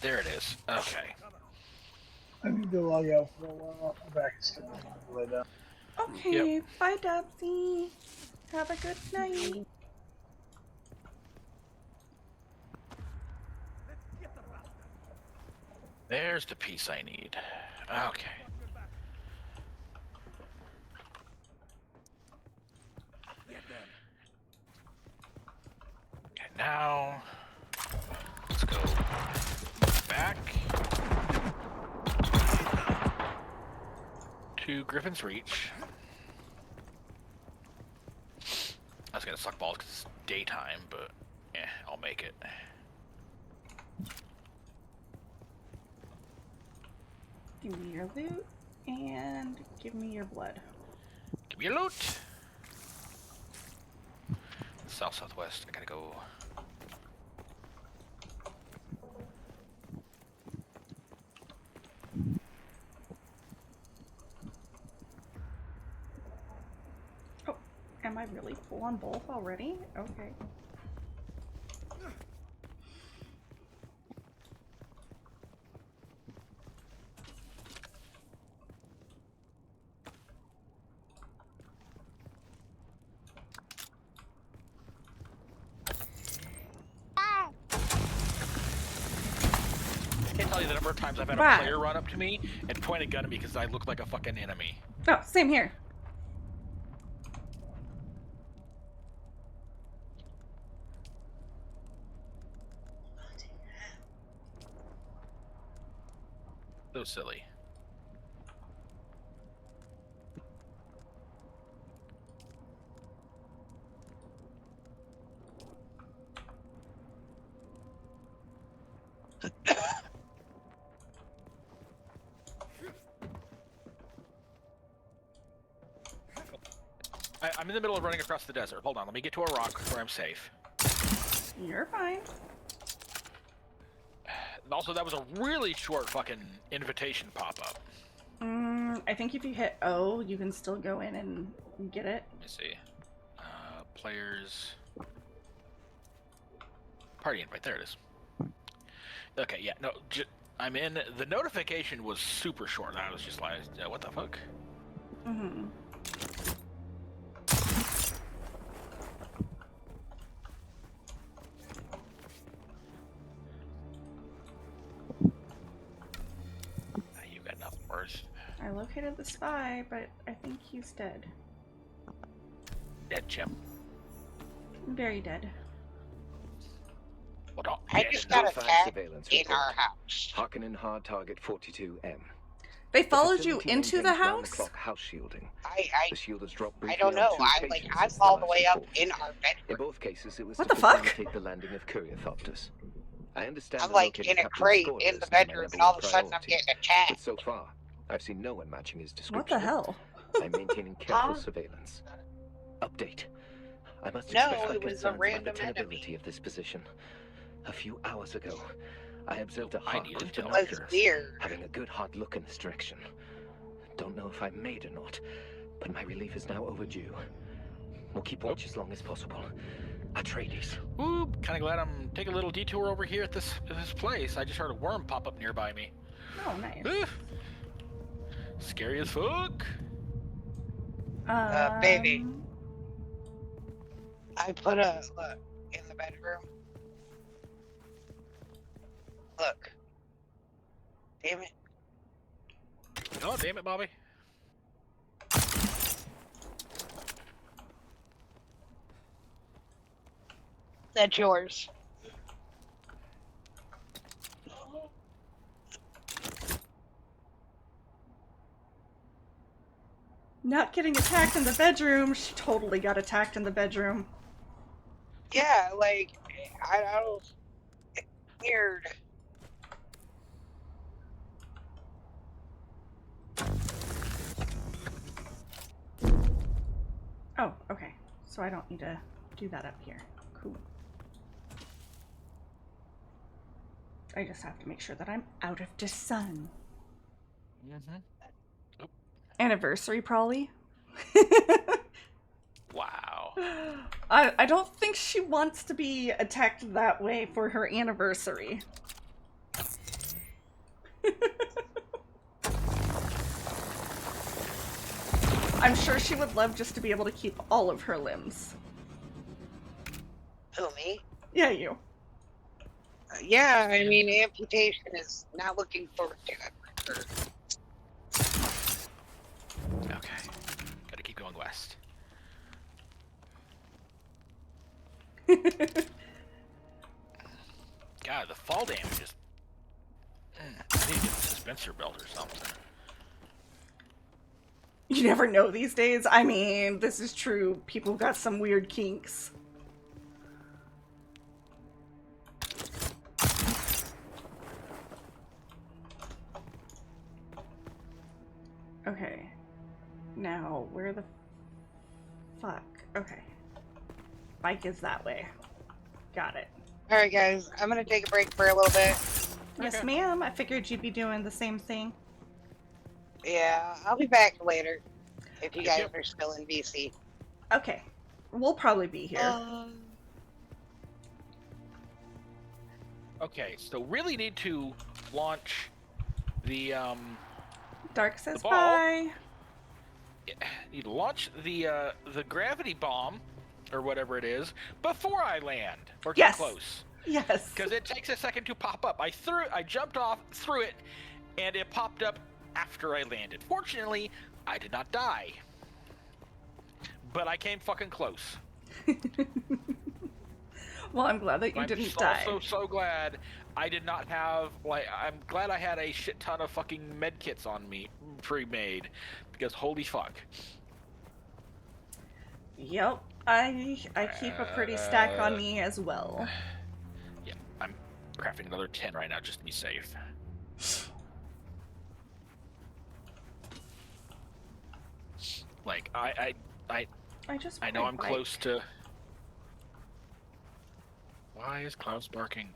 There it is. Okay. I need to log out for a while. My back is killing me. Lay down. Okay, bye Dubsy. Have a good night. There's the piece I need. Okay. Okay, now let's go back to Griffin's Reach. I was gonna suck balls because it's daytime, but yeah, I'll make it. Give me your loot and give me your blood. Give me your loot. Southwest. I gotta go. Oh, am I really full on both already? Okay. I can't tell you the number of times I've had a player run up to me and point a gun at me because I look like a fucking enemy. Oh, same here. So silly. I'm in the middle of running across the desert. Hold on, let me get to a rock where I'm safe. You're fine. Also, that was a really short fucking invitation pop-up. I think if you hit O, you can still go in and get it. Let me see. Players. Party invite. There it is. Okay, yeah, no, I'm in. The notification was super short. I was just like, what the fuck? Mm-hmm. You got nothing worse. I located the spy, but I think he's dead. Dead, Jim. Very dead. Hold on. I just got attacked surveillance in report. our house. Harkonnen hard target 42M. They followed The you facility into the maintains house? round-the-clock house shielding. The shield has dropped I briefly don't know. on two I'm occasions all since the way last up report. in our bedroom. In both cases, it was What to the fuck? facilitate the landing of Courier Thopters. I understand I'm that like locating in a Captain crate Scorder in is the now my bedroom, number and all one of a sudden I'm priority. getting But attacked. so far, I've seen no one matching his description. What the hell? I'm maintaining careful Huh? surveillance. Update. I must No, express my it was a concerns about the random enemy. tenability of this position. A few hours ago, I observed a I hawk need with intel. That's binoculars, weird. having a good hard look in this direction. Don't know if I made or not, but my relief is now overdue. We'll keep watch as long as possible. Atreides. Ooh, kind of glad I'm taking a little detour over here at this place. I just heard a worm pop up nearby me. Oh, nice. Scary as fuck. Baby. I put a look in the bedroom. Look. Damn it. Oh, damn it, Bobby. That's yours. Not getting attacked in the bedroom. She totally got attacked in the bedroom. Yeah, like, I don't. It's weird. Oh, okay. So I don't need to do that up here. Cool. I just have to make sure that I'm out of the sun. Mm-hmm. Anniversary, probably. Wow. I don't think she wants to be attacked that way for her anniversary. I'm sure she would love just to be able to keep all of her limbs. Who, me? Yeah, you. Yeah, I mean, amputation is not looking forward to it. Okay. Gotta keep going west. God, the fall damage is... I need to get a dispenser belt or something. You never know these days. I mean, this is true. People got some weird kinks. Okay. Now, where the fuck? Okay. Bike is that way. Got it. Alright, guys, I'm gonna take a break for a little bit. Yes, ma'am. I figured you'd be doing the same thing. Yeah, I'll be back later. If you guys are still in BC. Okay. We'll probably be here. Okay, so really need to launch the Dark says ball. bye. Need to launch the gravity bomb or whatever it is before I land. Or too Yes. close. Yes. Because it takes a second to pop up. I jumped off, threw it, and it popped up after I landed. Fortunately, I did not die. But I came fucking close. Well, I'm glad that you didn't die. I'm so glad I did not have, like, I'm glad I had a shit ton of fucking med kits on me, pre-made, because holy fuck. Yep. I keep a pretty stack on me as well. Yeah, I'm crafting another 10 right now just to be safe. Like, I know I'm close to... Why is Klaus barking?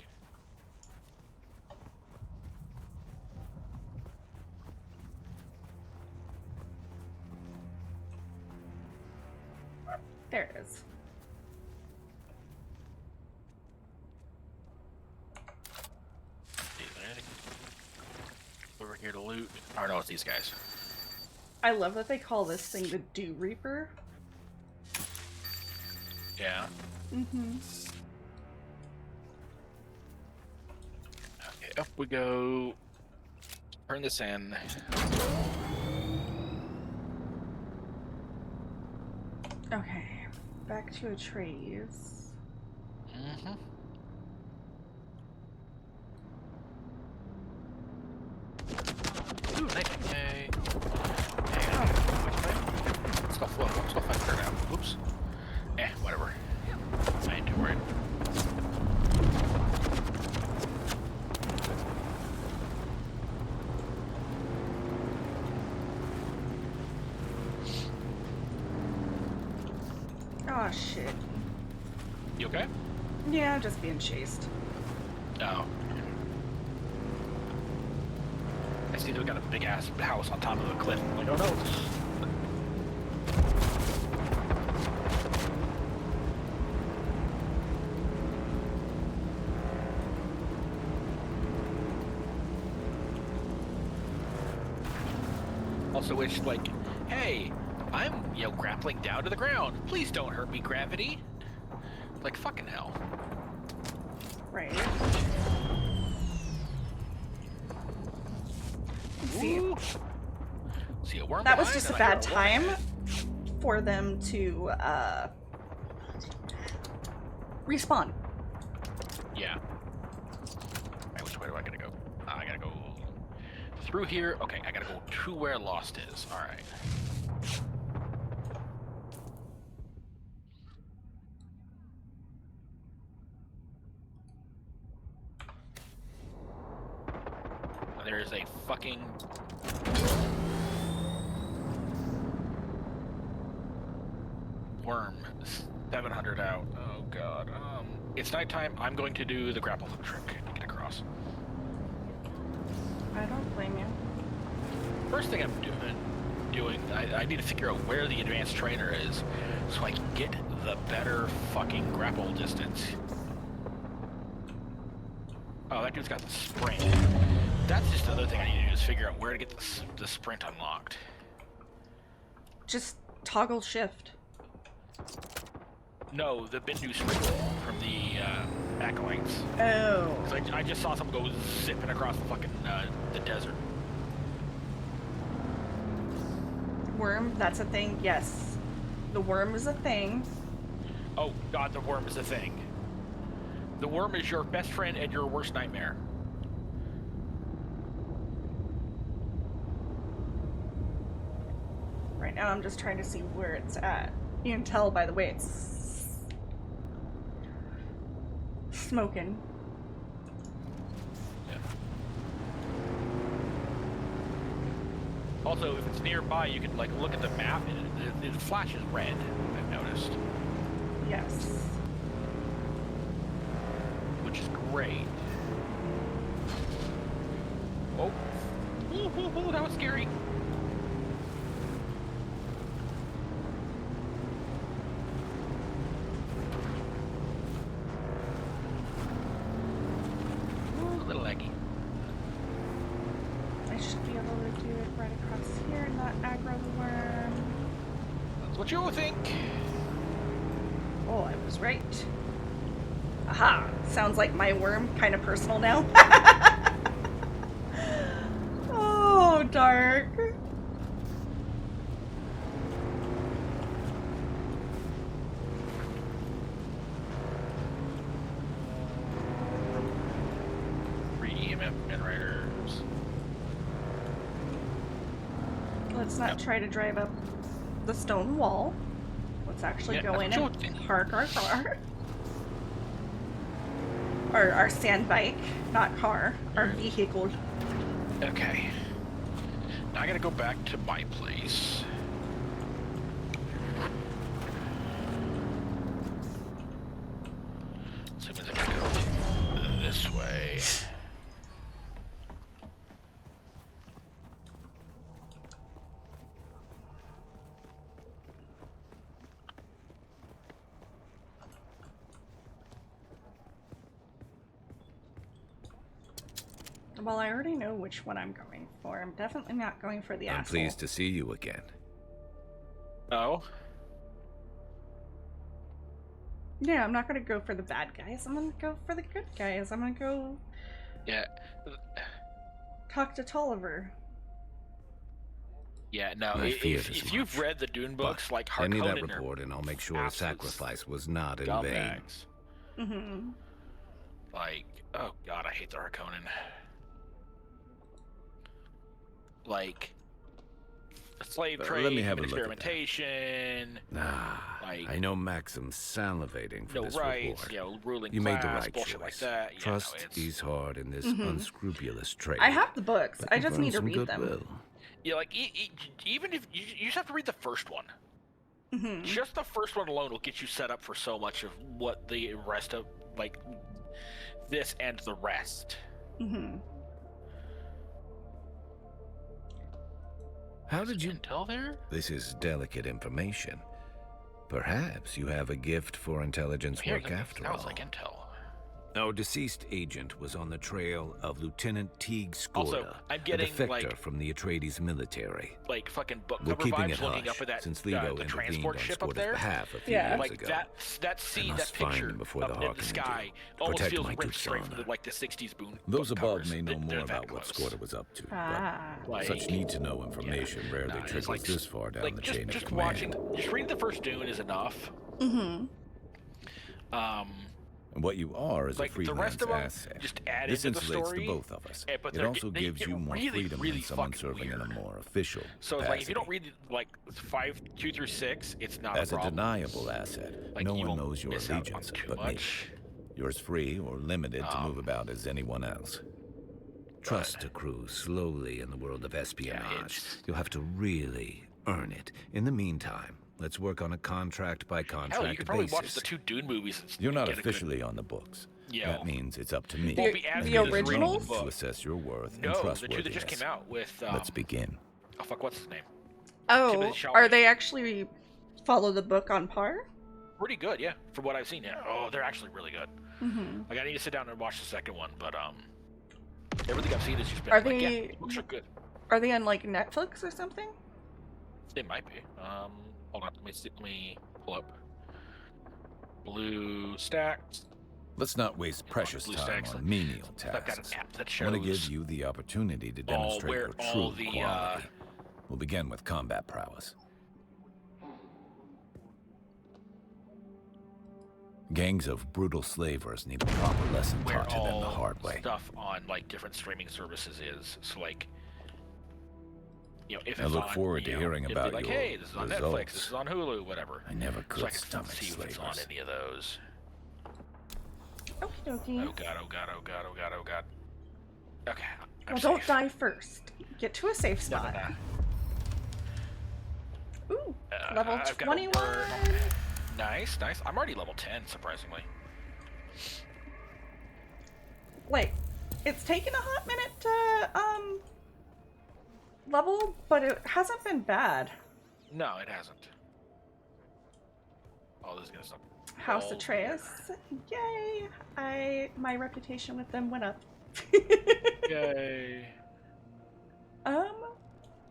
There it is. Over here to loot. Oh no, it's these guys. I love that they call this thing the Dew Reaper. Yeah. Mm-hmm. Okay, up we go. Turn this in. Okay, back to Atreides. Mm-hmm. Ooh, nice. Yay. Hang on. Let's go flow. Let's go find her now. Oops. Whatever. I ain't too worried. Oh shit. You okay? Yeah, I'm just being chased. Oh. I see they got a big ass house on top of a cliff. I'm like, oh no. Also, it's like, hey, I'm, grappling down to the ground. Please don't hurt me, gravity. Like, fucking hell. Right. See. See a worm. That was behind just a and I hear bad worm time ahead. for them to respawn. Yeah. Right, which way do I gotta go? I gotta go through here. Okay, I gotta go to where Lost is. Alright. There's a fucking... worm. 700 out. Oh god. It's nighttime. I'm going to do the grapple hook trick to get across. I don't blame you. First thing I'm doing, I need to figure out where the advanced trainer is so I can get the better fucking grapple distance. Oh, that dude's got the sprint. That's just the other thing I need to do is figure out where to get the sprint unlocked. Just toggle shift. No, the Bindu sprint from the acolytes. Oh. 'Cause I just saw someone go zipping across the fucking the desert. Worm, that's a thing. Yes. The worm is a thing. Oh god, the worm is a thing. The worm is your best friend and your worst nightmare. Right now I'm just trying to see where it's at. You can tell by the way it's smoking. Yeah. Also, if it's nearby, you can like look at the map and it flashes red, I've noticed. Yes. Which is great. Oh. Ooh, that was scary. Ooh, a little leggy. I should be able to do it right across here and not aggro the worm. That's what you think. Oh, I was right. Aha! Sounds like my worm, kind of personal now. Oh, dark. EMF generators. Let's not try to drive up the stone wall. Let's actually go in and park our car. Or our sand bike, not car, our vehicle. Okay. Now I gotta go back to my place. So I gotta go this way. Well, I already know which one I'm going for. I'm definitely not going for the I'm asshole. pleased to see you again. Oh? Yeah, I'm not gonna go for the bad guys. I'm gonna go for the good guys. I'm gonna go Yeah. talk to Tolliver. Yeah, no, I feared as if you've much. read the Dune books, like Send me that Harkonnen are report and I'll make sure the absolute sacrifice was not in vain. scumbags. Mm-hmm. Like, oh god, I hate the Harkonnen. Like, slave trade, let me have a human look at that. experimentation. Like, I know Maxim's salivating for no this rights, report. ruling You class, made the right bullshit choice. like that. Yeah, Trust no, it's... is hard in this Mhm. unscrupulous trade. I have the books. But I you've just earned need to some read them. goodwill. Yeah, like, even if you just have to read the first one. Just the first one alone will get you set up for so much of what the rest of, like, this and the rest. How did you tell there? This is delicate information. Perhaps you have a gift for intelligence work after all. Sounds like intel. Our deceased agent was on the trail of Lieutenant Teague Skorda, Also, I'm a getting, defector like- from the Atreides military. Like fucking book We're cover keeping vibes it looking hush, up at that since Leto the intervened transport on ship up Skorda's there. behalf a few years like ago. that scene, must that find picture him before up the in the Harkonnen sky do. almost Protect feels my ripped troops' straight honor. from the, like the 60s boon. Those book above covers. may know They're more that about what close. Skorda was up to, but Like- such need-to-know information rarely it's trickles like- this far down the chain of just command. watching, just reading the first Dune is enough. And what you are is Like, a the freelance rest of 'em asset. just add This into the insulates story, the both of us. but It they're- also they gives get you more really, freedom really than someone fucking serving in a weird. more official So it's like if you capacity. don't read like 2 through 6, it's not As a a problem. deniable asset, Like, no you one won't knows your miss out on allegiance too but much. me. You're as free or limited to move about as anyone else. Trust accrues slowly in the world of espionage. You'll have to really earn it. In the meantime, let's work on a contract-by-contract Hell, you could probably basis. watch the 2 Dune movies. And You're not get a officially on the books. Yeah. That means it's up to me. Won't be as and good it as is reading the wrong book. to assess your worth and No, the 2 trustworthiness. that just came out with. Let's begin. Oh fuck, what's his name? Oh, Timothée Chalamet. are they actually follow the book on par? Pretty good, yeah. From what I've seen, yeah. Oh, they're actually really good. Like I need to sit down and watch the second one, but everything I've seen is just been Are like, they- yeah, books are good. Are they on like Netflix or something? It might be. Hold on, let me pull up. Blue Stacks. Let's not waste precious Blue time Stacks. on menial I've got an tasks. app that I want to shows give you the opportunity to demonstrate where your all true the, quality. We'll begin with combat prowess. Gangs of brutal slavers need a proper lesson where taught to them the all hard way. stuff on like different streaming services is. So like, you know, if I it's look on, forward to you know, hearing it'd about be like, your hey, this is on Netflix, results. this is on Hulu, whatever. I never So could I can stomach see if it's on slavers. any of those. Okie dokie. Oh god, oh god, oh god, oh god, oh god. Okay. I'm Well, don't safe. die first. Get to a safe No, no, spot. no. Ooh, level I've got a 21. bird. Nice, nice. I'm already level 10, surprisingly. Like, it's taken a hot minute to level, but it hasn't been bad. No, it hasn't. Oh, this is gonna suck. House Oh, Atreus, yay! My reputation with them went up. Yay.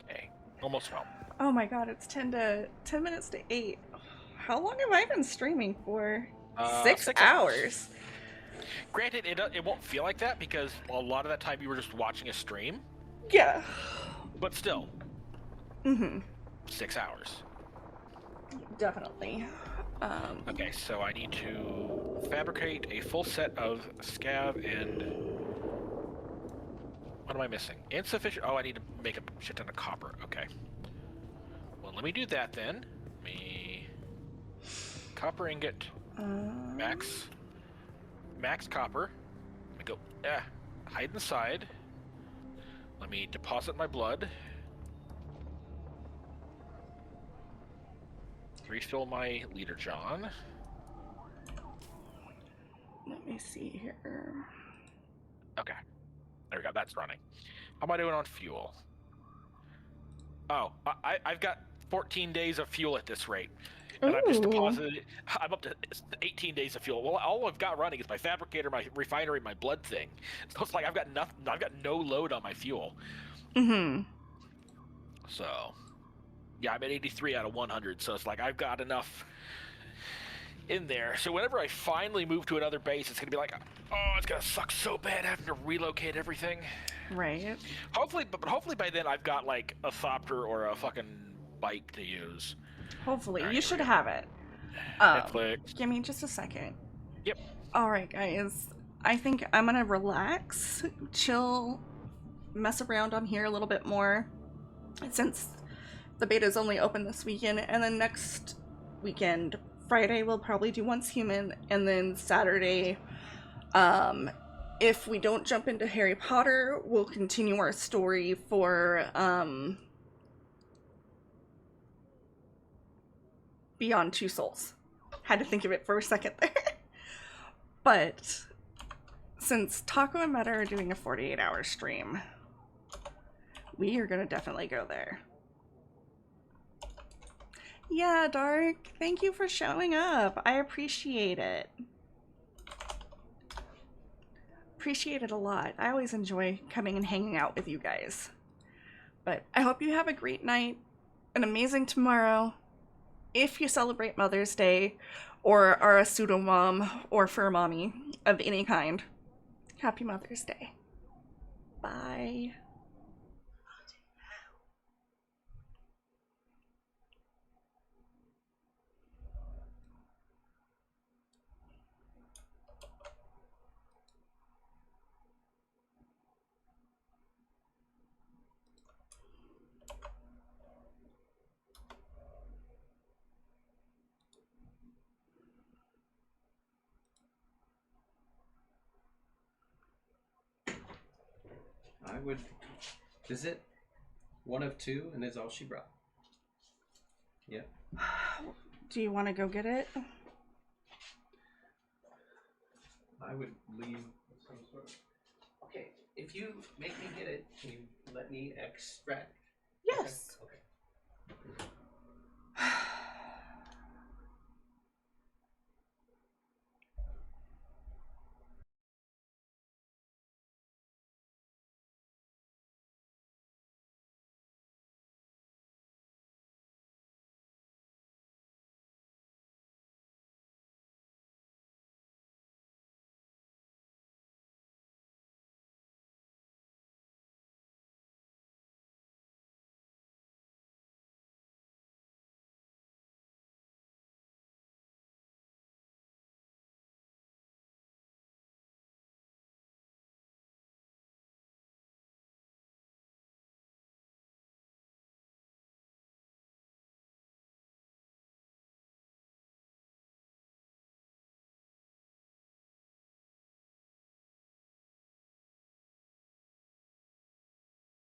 Hey, almost fell. Oh my god, it's 10 minutes to 8. How long have I been streaming for? 6 hours. Granted, it won't feel like that because a lot of that time you were just watching a stream. Yeah. But still. 6 hours. Definitely. Okay, so I need to fabricate a full set of scav and... What am I missing? Insufficient... Oh, I need to make a shit ton of copper. Okay. Well, let me do that then. Copper ingot. Max copper. Let me go... hide inside. Let me deposit my blood. Refill my leader John. Let me see here. Okay. There we go. That's running. How am I doing on fuel? Oh, I've got 14 days of fuel at this rate. And I've just deposited it. I'm up to 18 days of fuel. Well, all I've got running is my fabricator, my refinery, my blood thing. So it's like I've got nothing. I've got no load on my fuel. So, yeah, I'm at 83 out of 100. So it's like I've got enough in there. So whenever I finally move to another base, it's gonna be like, oh, it's gonna suck so bad having to relocate everything. Right. Hopefully, but hopefully by then I've got like a Thopter or a fucking bike to use. Hopefully. All right, You should have it. Netflix. Give me just a second. Yep. Alright, guys. I think I'm gonna relax, chill, mess around on here a little bit more. Since the beta's only open this weekend, and then next weekend, Friday, we'll probably do Once Human, and then Saturday, if we don't jump into Harry Potter, we'll continue our story for, beyond 2 souls. Had to think of it for a second there. But since Taco and Meta are doing a 48-hour stream, we are going to definitely go there. Yeah, Dark, thank you for showing up. I appreciate it. Appreciate it a lot. I always enjoy coming and hanging out with you guys. But I hope you have a great night, an amazing tomorrow. If you celebrate Mother's Day or are a pseudo mom or fur mommy of any kind, happy Mother's Day. Bye. I would visit one of 2, and is all she brought. Yeah. Do you want to go get it? I would leave some sort of... Okay, if you make me get it, can you let me extract? Yes. Okay.